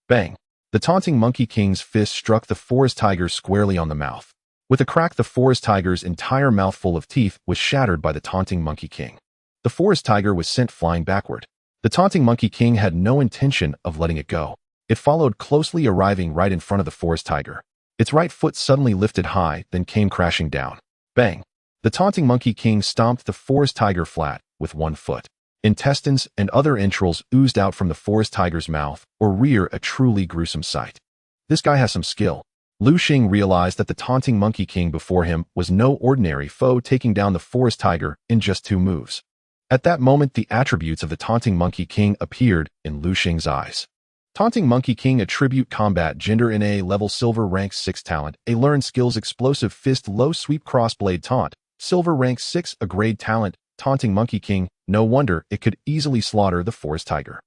Bang! The taunting monkey king's fist struck the forest tiger squarely on the mouth. With a crack, the forest tiger's entire mouthful of teeth was shattered by the taunting monkey king. The forest tiger was sent flying backward. The taunting monkey king had no intention of letting it go. It followed closely, arriving right in front of the forest tiger. Its right foot suddenly lifted high, then came crashing down. Bang! The taunting Monkey King stomped the forest tiger flat with one foot. Intestines and other entrails oozed out from the forest tiger's mouth or rear, a truly gruesome sight. This guy has some skill. Lu Xing realized that the taunting Monkey King before him was no ordinary foe, taking down the forest tiger in just 2 moves. At that moment, the attributes of the taunting Monkey King appeared in Lu Xing's eyes. Taunting Monkey King attribute combat gender in A level silver rank 6 talent, a learned skills explosive fist low sweep crossblade taunt, silver rank 6 a grade talent, taunting Monkey King, no wonder it could easily slaughter the forest tiger.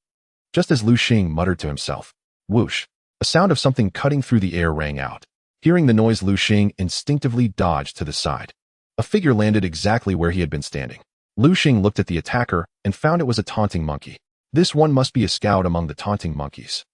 Just as Lu Xing muttered to himself, whoosh, a sound of something cutting through the air rang out. Hearing the noise, Lu Xing instinctively dodged to the side. A figure landed exactly where he had been standing. Lu Xing looked at the attacker and found it was a taunting monkey. This one must be a scout among the taunting monkeys,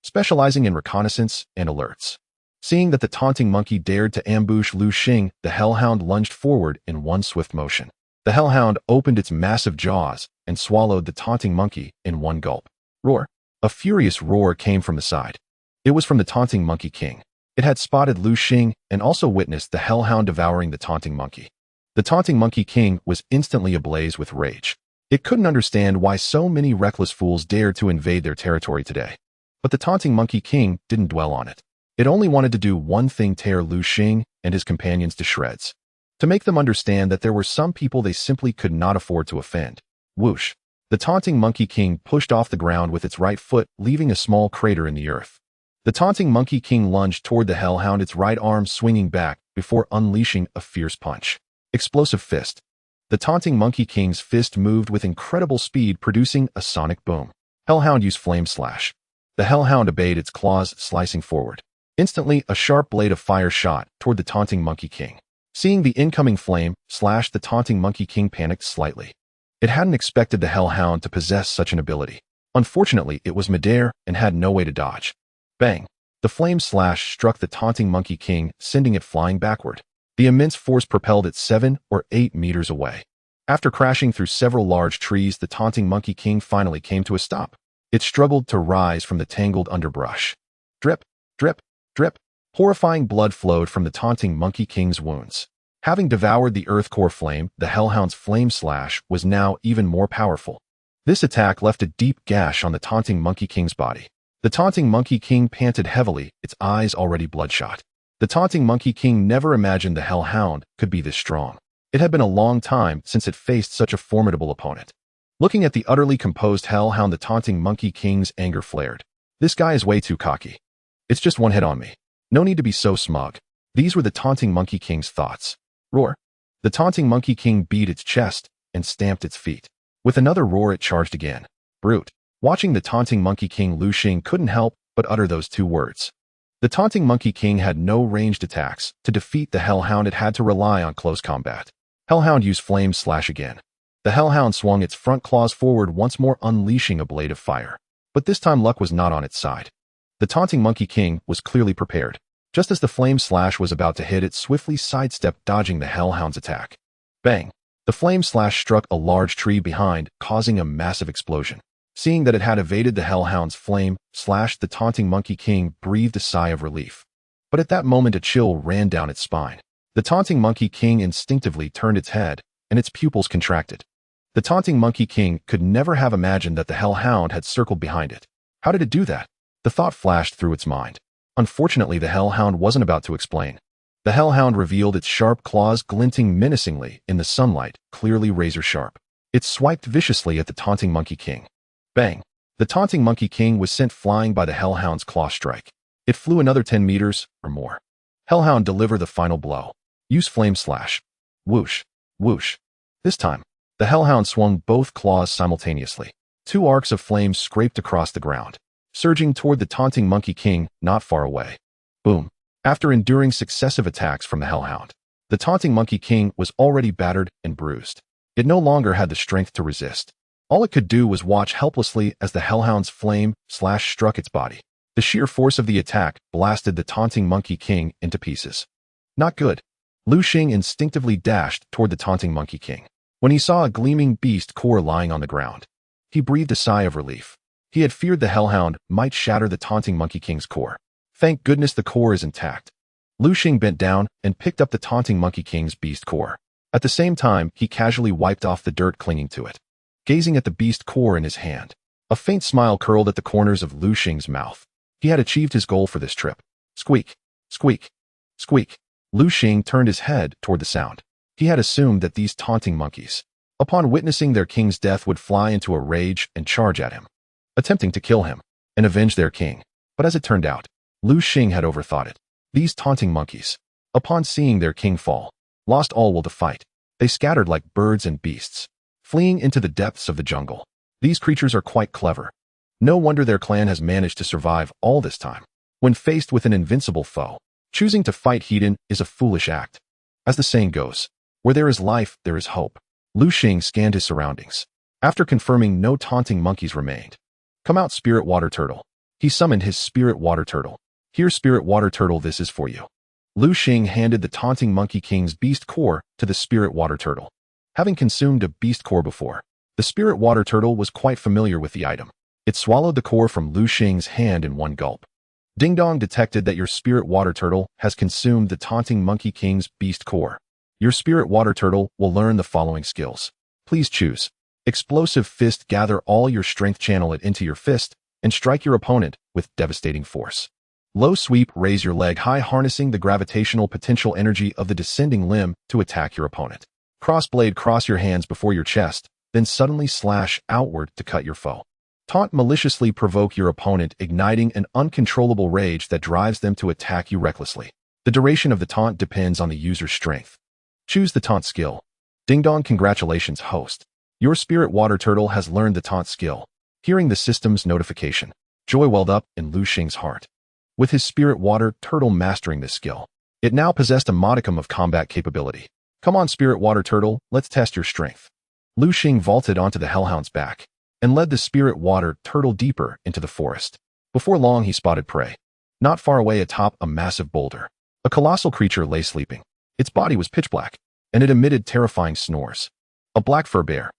specializing in reconnaissance and alerts. Seeing that the taunting monkey dared to ambush Lu Xing, the hellhound lunged forward in one swift motion. The hellhound opened its massive jaws and swallowed the taunting monkey in one gulp. Roar! A furious roar came from the side. It was from the taunting Monkey King. It had spotted Lu Xing and also witnessed the hellhound devouring the taunting monkey. The taunting Monkey King was instantly ablaze with rage. It couldn't understand why so many reckless fools dared to invade their territory today. But the taunting Monkey King didn't dwell on it. It only wanted to do one thing: tear Lu Xing and his companions to shreds. To make them understand that there were some people they simply could not afford to offend. Whoosh! The taunting Monkey King pushed off the ground with its right foot, leaving a small crater in the earth. The taunting Monkey King lunged toward the hellhound, its right arm swinging back before unleashing a fierce punch. Explosive fist. The taunting Monkey King's fist moved with incredible speed, producing a sonic boom. Hellhound used flame slash. The hellhound obeyed, its claws slicing forward. Instantly, a sharp blade of fire shot toward the taunting Monkey King. Seeing the incoming flame slash, the taunting Monkey King panicked slightly. It hadn't expected the hellhound to possess such an ability. Unfortunately, it was midair and had no way to dodge. Bang! The flame slash struck the taunting Monkey King, sending it flying backward. The immense force propelled it 7 or 8 meters away. After crashing through several large trees, the taunting Monkey King finally came to a stop. It struggled to rise from the tangled underbrush. Drip, drip, drip. Horrifying blood flowed from the taunting Monkey King's wounds. Having devoured the earth core flame, the hellhound's flame slash was now even more powerful. This attack left a deep gash on the taunting Monkey King's body. The taunting Monkey King panted heavily, its eyes already bloodshot. The taunting Monkey King never imagined the hellhound could be this strong. It had been a long time since it faced such a formidable opponent. Looking at the utterly composed hellhound, the taunting Monkey King's anger flared. This guy is way too cocky. It's just one hit on me. No need to be so smug. These were the taunting Monkey King's thoughts. Roar! The taunting Monkey King beat its chest and stamped its feet. With another roar, it charged again. Brute! Watching the taunting Monkey King, Lu Xing couldn't help but utter those 2 words. The taunting Monkey King had no ranged attacks. To defeat the hellhound, it had to rely on close combat. Hellhound used flame slash again. The hellhound swung its front claws forward once more, unleashing a blade of fire. But this time luck was not on its side. The taunting Monkey King was clearly prepared. Just as the flame slash was about to hit, it swiftly sidestepped, dodging the hellhound's attack. Bang! The flame slash struck a large tree behind, causing a massive explosion. Seeing that it had evaded the hellhound's flame slash, the taunting Monkey King breathed a sigh of relief. But at that moment, a chill ran down its spine. The taunting Monkey King instinctively turned its head, and its pupils contracted. The taunting Monkey King could never have imagined that the hellhound had circled behind it. How did it do that? The thought flashed through its mind. Unfortunately, the hellhound wasn't about to explain. The hellhound revealed its sharp claws, glinting menacingly in the sunlight, clearly razor sharp. It swiped viciously at the taunting Monkey King. Bang! The taunting Monkey King was sent flying by the hellhound's claw strike. It flew another 10 meters or more. Hellhound, deliver the final blow. Use flame slash. Whoosh! Whoosh! This time, the hellhound swung both claws simultaneously. 2 arcs of flame scraped across the ground, surging toward the taunting Monkey King not far away. Boom! After enduring successive attacks from the hellhound, the taunting Monkey King was already battered and bruised. It no longer had the strength to resist. All it could do was watch helplessly as the hellhound's flame slash struck its body. The sheer force of the attack blasted the taunting Monkey King into pieces. Not good. Lu Xing instinctively dashed toward the taunting Monkey King. When he saw a gleaming beast core lying on the ground, he breathed a sigh of relief. He had feared the hellhound might shatter the taunting Monkey King's core. Thank goodness the core is intact. Lu Xing bent down and picked up the taunting Monkey King's beast core. At the same time, he casually wiped off the dirt clinging to it. Gazing at the beast core in his hand, a faint smile curled at the corners of Lu Xing's mouth. He had achieved his goal for this trip. Squeak, squeak, squeak. Lu Xing turned his head toward the sound. He had assumed that these taunting monkeys, upon witnessing their king's death, would fly into a rage and charge at him, attempting to kill him and avenge their king. But as it turned out, Lu Xing had overthought it. These taunting monkeys, upon seeing their king fall, lost all will to fight. They scattered like birds and beasts, fleeing into the depths of the jungle. These creatures are quite clever. No wonder their clan has managed to survive all this time. When faced with an invincible foe, choosing to fight heathen is a foolish act. As the saying goes, where there is life, there is hope. Lu Xing scanned his surroundings. After confirming no taunting monkeys remained, "Come out, Spirit Water Turtle." He summoned his Spirit Water Turtle. "Here, Spirit Water Turtle, this is for you." Lu Xing handed the taunting monkey king's beast core to the Spirit Water Turtle. Having consumed a beast core before, the Spirit Water Turtle was quite familiar with the item. It swallowed the core from Lu Xing's hand in one gulp. Ding Dong detected that your Spirit Water Turtle has consumed the taunting monkey king's beast core. Your Spirit Water Turtle will learn the following skills. Please choose. Explosive Fist. Gather all your strength, channel it into your fist, and strike your opponent with devastating force. Low Sweep. Raise your leg high, harnessing the gravitational potential energy of the descending limb to attack your opponent. Crossblade. Cross your hands before your chest, then suddenly slash outward to cut your foe. Taunt. Maliciously provoke your opponent, igniting an uncontrollable rage that drives them to attack you recklessly. The duration of the taunt depends on the user's strength. Choose the taunt skill. Ding Dong. Congratulations, host. Your Spirit Water Turtle has learned the taunt skill. Hearing the system's notification, joy welled up in Lu Xing's heart. With his Spirit Water Turtle mastering this skill, it now possessed a modicum of combat capability. Come on, Spirit Water Turtle, let's test your strength. Lu Xing vaulted onto the Hellhound's back and led the Spirit Water Turtle deeper into the forest. Before long, he spotted prey. Not far away atop a massive boulder, a colossal creature lay sleeping. Its body was pitch black, and it emitted terrifying snores. A black fur bear.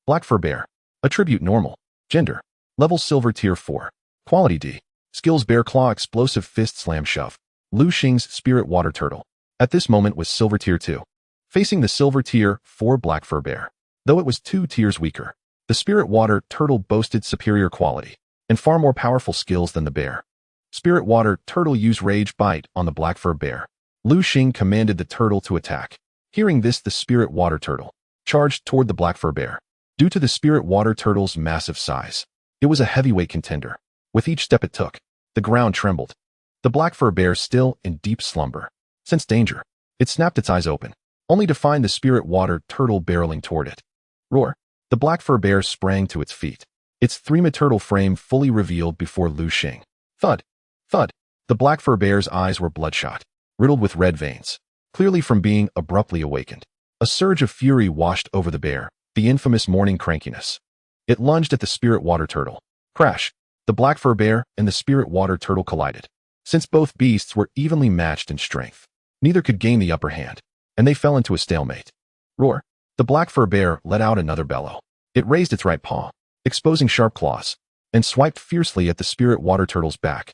Black fur bear. Attribute normal. Gender. Level silver tier 4. Quality D. Skills bear claw, explosive fist, slam shove. Lu Xing's Spirit Water Turtle at this moment was silver tier 2. Facing the silver tier 4 black fur bear. Though it was 2 tiers weaker, the Spirit Water Turtle boasted superior quality and far more powerful skills than the bear. Spirit Water Turtle used Rage Bite on the black fur bear. Lu Xing commanded the turtle to attack. Hearing this, the Spirit Water Turtle charged toward the black fur bear. Due to the Spirit Water Turtle's massive size, it was a heavyweight contender. With each step it took, the ground trembled. The black fur bear, still in deep slumber, sensed danger. It snapped its eyes open, only to find the Spirit Water Turtle barreling toward it. Roar! The black fur bear sprang to its feet, its three-meter frame fully revealed before Lu Xing. Thud! Thud! The black fur bear's eyes were bloodshot, riddled with red veins, clearly from being abruptly awakened. A surge of fury washed over the bear, the infamous morning crankiness. It lunged at the Spirit Water Turtle. Crash! The black fur bear and the Spirit Water Turtle collided. Since both beasts were evenly matched in strength, neither could gain the upper hand, and they fell into a stalemate. Roar! The black fur bear let out another bellow. It raised its right paw, exposing sharp claws, and swiped fiercely at the Spirit Water Turtle's back.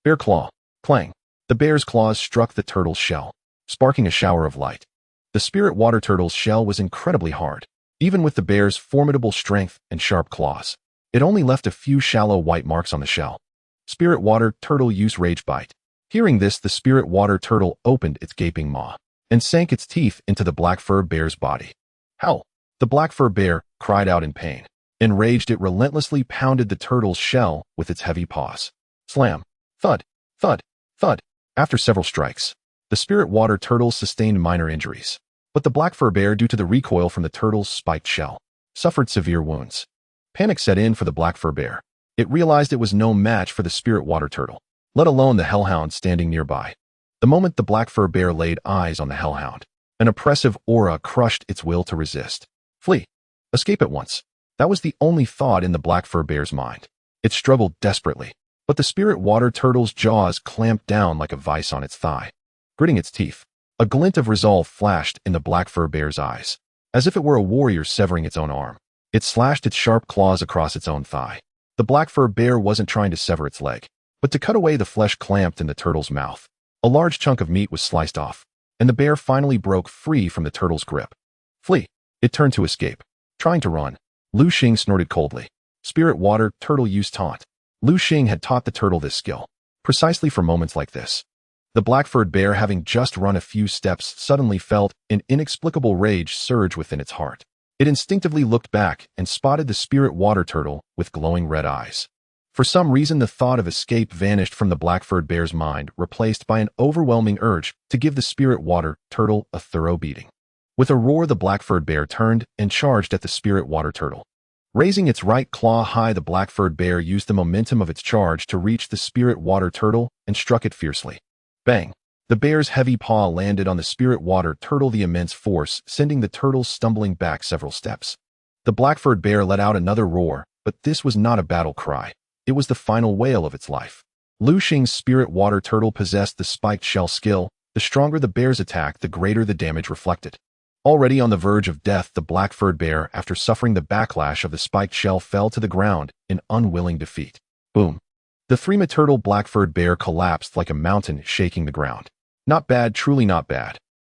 Bear claw! Clang! The bear's claws struck the turtle's shell, sparking a shower of light. The Spirit Water Turtle's shell was incredibly hard. Even with the bear's formidable strength and sharp claws, it only left a few shallow white marks on the shell. Spirit Water Turtle used Rage Bite. Hearing this, the Spirit Water Turtle opened its gaping maw and sank its teeth into the black fur bear's body. Howl! The black fur bear cried out in pain. Enraged, it relentlessly pounded the turtle's shell with its heavy paws. Slam! Thud! Thud! Thud! After several strikes, the Spirit Water Turtle sustained minor injuries, but the black fur bear, due to the recoil from the turtle's spiked shell, suffered severe wounds. Panic set in for the black fur bear. It realized it was no match for the Spirit Water Turtle, let alone the hellhound standing nearby. The moment the black fur bear laid eyes on the hellhound, an oppressive aura crushed its will to resist. Flee! Escape at once. That was the only thought in the black fur bear's mind. It struggled desperately, but the Spirit Water Turtle's jaws clamped down like a vice on its thigh. Gritting its teeth, a glint of resolve flashed in the black fur bear's eyes. As if it were a warrior severing its own arm, it slashed its sharp claws across its own thigh. The black fur bear wasn't trying to sever its leg, but to cut away the flesh clamped in the turtle's mouth. A large chunk of meat was sliced off, and the bear finally broke free from the turtle's grip. Flee. It turned to escape. Trying to run. Lu Xing snorted coldly. Spirit water turtle used taunt. Lu Xing had taught the turtle this skill. Precisely for moments like this. The black-furred bear, having just run a few steps, suddenly felt an inexplicable rage surge within its heart. It instinctively looked back and spotted the spirit water turtle with glowing red eyes. For some reason, the thought of escape vanished from the black-furred bear's mind, replaced by an overwhelming urge to give the spirit water turtle a thorough beating. With a roar, the black-furred bear turned and charged at the spirit water turtle. Raising its right claw high, the black-furred bear used the momentum of its charge to reach the spirit water turtle and struck it fiercely. Bang! The bear's heavy paw landed on the spirit water turtle, the immense force sending the turtle stumbling back several steps. The black-furred bear let out another roar, but this was not a battle cry. It was the final wail of its life. Lu Xing's spirit water turtle possessed the spiked shell skill. The stronger the bear's attack, the greater the damage reflected. Already on the verge of death, the black-furred bear, after suffering the backlash of the spiked shell, fell to the ground in unwilling defeat. Boom! The three-turtle black-furred bear collapsed like a mountain, shaking the ground. Not bad, truly not bad.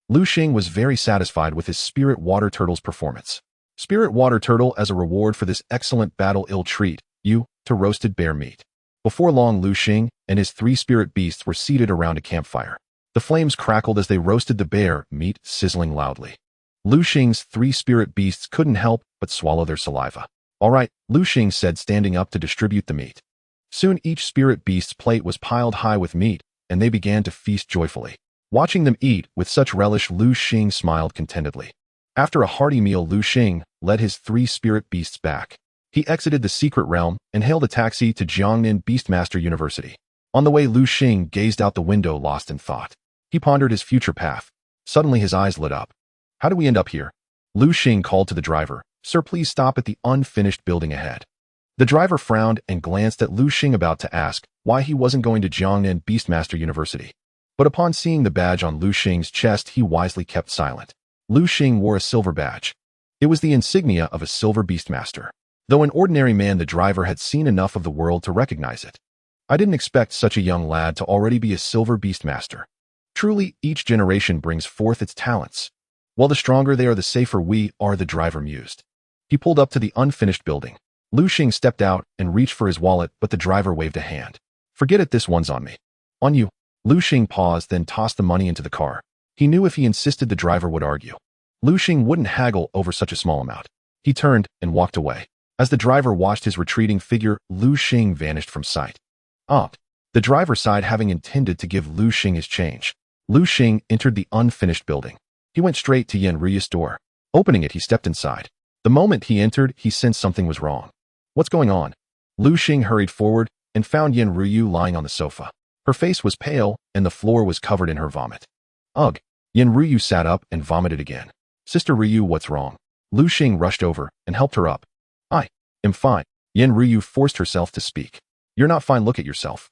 Lu Xing was very satisfied with his spirit water turtle's performance. Spirit water turtle, as a reward for this excellent battle, ill treat you to roasted bear meat. Before long, Lu Xing and his three spirit beasts were seated around a campfire. The flames crackled as they roasted the bear meat, sizzling loudly. Lu Xing's three spirit beasts couldn't help but swallow their saliva. All right, Lu Xing said, standing up to distribute the meat. Soon each spirit beast's plate was piled high with meat, and they began to feast joyfully. Watching them eat with such relish, Lu Xing smiled contentedly. After a hearty meal, Lu Xing led his three spirit beasts back. He exited the secret realm and hailed a taxi to Jiangnan Beastmaster University. On the way, Lu Xing gazed out the window, lost in thought. He pondered his future path. Suddenly his eyes lit up. How do we end up here? Lu Xing called to the driver. Sir, please stop at the unfinished building ahead. The driver frowned and glanced at Lu Xing, about to ask why he wasn't going to Jiangnan Beastmaster University. But upon seeing the badge on Lu Xing's chest, he wisely kept silent. Lu Xing wore a silver badge. It was the insignia of a silver beastmaster. Though an ordinary man, the driver had seen enough of the world to recognize it. I didn't expect such a young lad to already be a silver beastmaster. Truly, each generation brings forth its talents. While the stronger they are, the safer we are, the driver mused. He pulled up to the unfinished building. Lu Xing stepped out and reached for his wallet, but the driver waved a hand. Forget it, this one's on me. On you. Lu Xing paused, then tossed the money into the car. He knew if he insisted, the driver would argue. Lu Xing wouldn't haggle over such a small amount. He turned and walked away. As the driver watched his retreating figure, Lu Xing vanished from sight. The driver sighed, having intended to give Lu Xing his change. Lu Xing entered the unfinished building. He went straight to Yan Ruyu's door. Opening it, he stepped inside. The moment he entered, he sensed something was wrong. What's going on? Lu Xing hurried forward and found Yan Ruyu lying on the sofa. Her face was pale, and the floor was covered in her vomit. Ugh! Yan Ruyu sat up and vomited again. Sister Ryu, what's wrong? Lu Xing rushed over and helped her up. I am fine. Yan Ruyu forced herself to speak. You're not fine, look at yourself.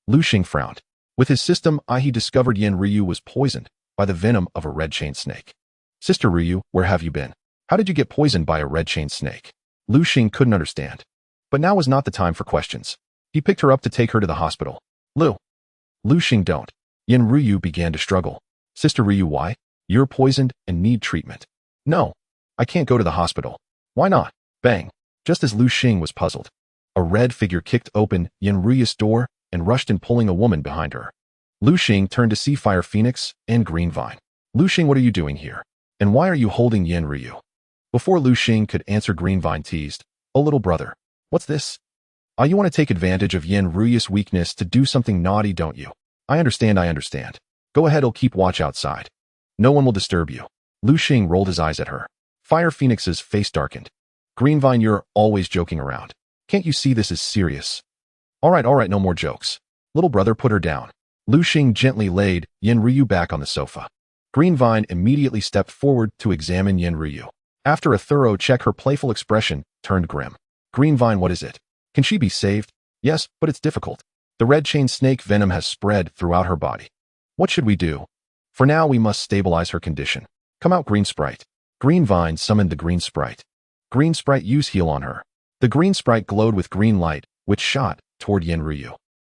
Lu Xing frowned. With his system I, he discovered Yan Ryu was poisoned by the venom of a red-chained snake. Sister Ryu, where have you been? How did you get poisoned by a red-chained snake? Lu Xing couldn't understand. But now was not the time for questions. He picked her up to take her to the hospital. Lu Xing, don't. Yan Ryu began to struggle. Sister Ryu, why? You're poisoned and need treatment. No, I can't go to the hospital. Why not? Bang! Just as Lu Xing was puzzled, a red figure kicked open Yan Ryu's door and rushed in, pulling a woman behind her. Lu Xing turned to see Fire Phoenix and Green Vine. Lu Xing, what are you doing here? And why are you holding Yan Ryu? Before Lu Xing could answer, Green Vine teased. Oh, little brother. What's this? You want to take advantage of Yan Ryu's weakness to do something naughty, don't you? I understand. Go ahead, I'll keep watch outside. No one will disturb you. Lu Xing rolled his eyes at her. Fire Phoenix's face darkened. Green Vine, you're always joking around. Can't you see this is serious? All right, no more jokes. Little brother, put her down. Lu Xing gently laid Yan Ryu back on the sofa. Green Vine immediately stepped forward to examine Yan Ryu. After a thorough check, her playful expression turned grim. Green Vine, what is it? Can she be saved? Yes, but it's difficult. The red-chain snake venom has spread throughout her body. What should we do? For now, we must stabilize her condition. Come out, Green Sprite. Green Vine summoned the Green Sprite. Green Sprite, use heal on her. The Green Sprite glowed with green light, which shot toward Yan Ryu.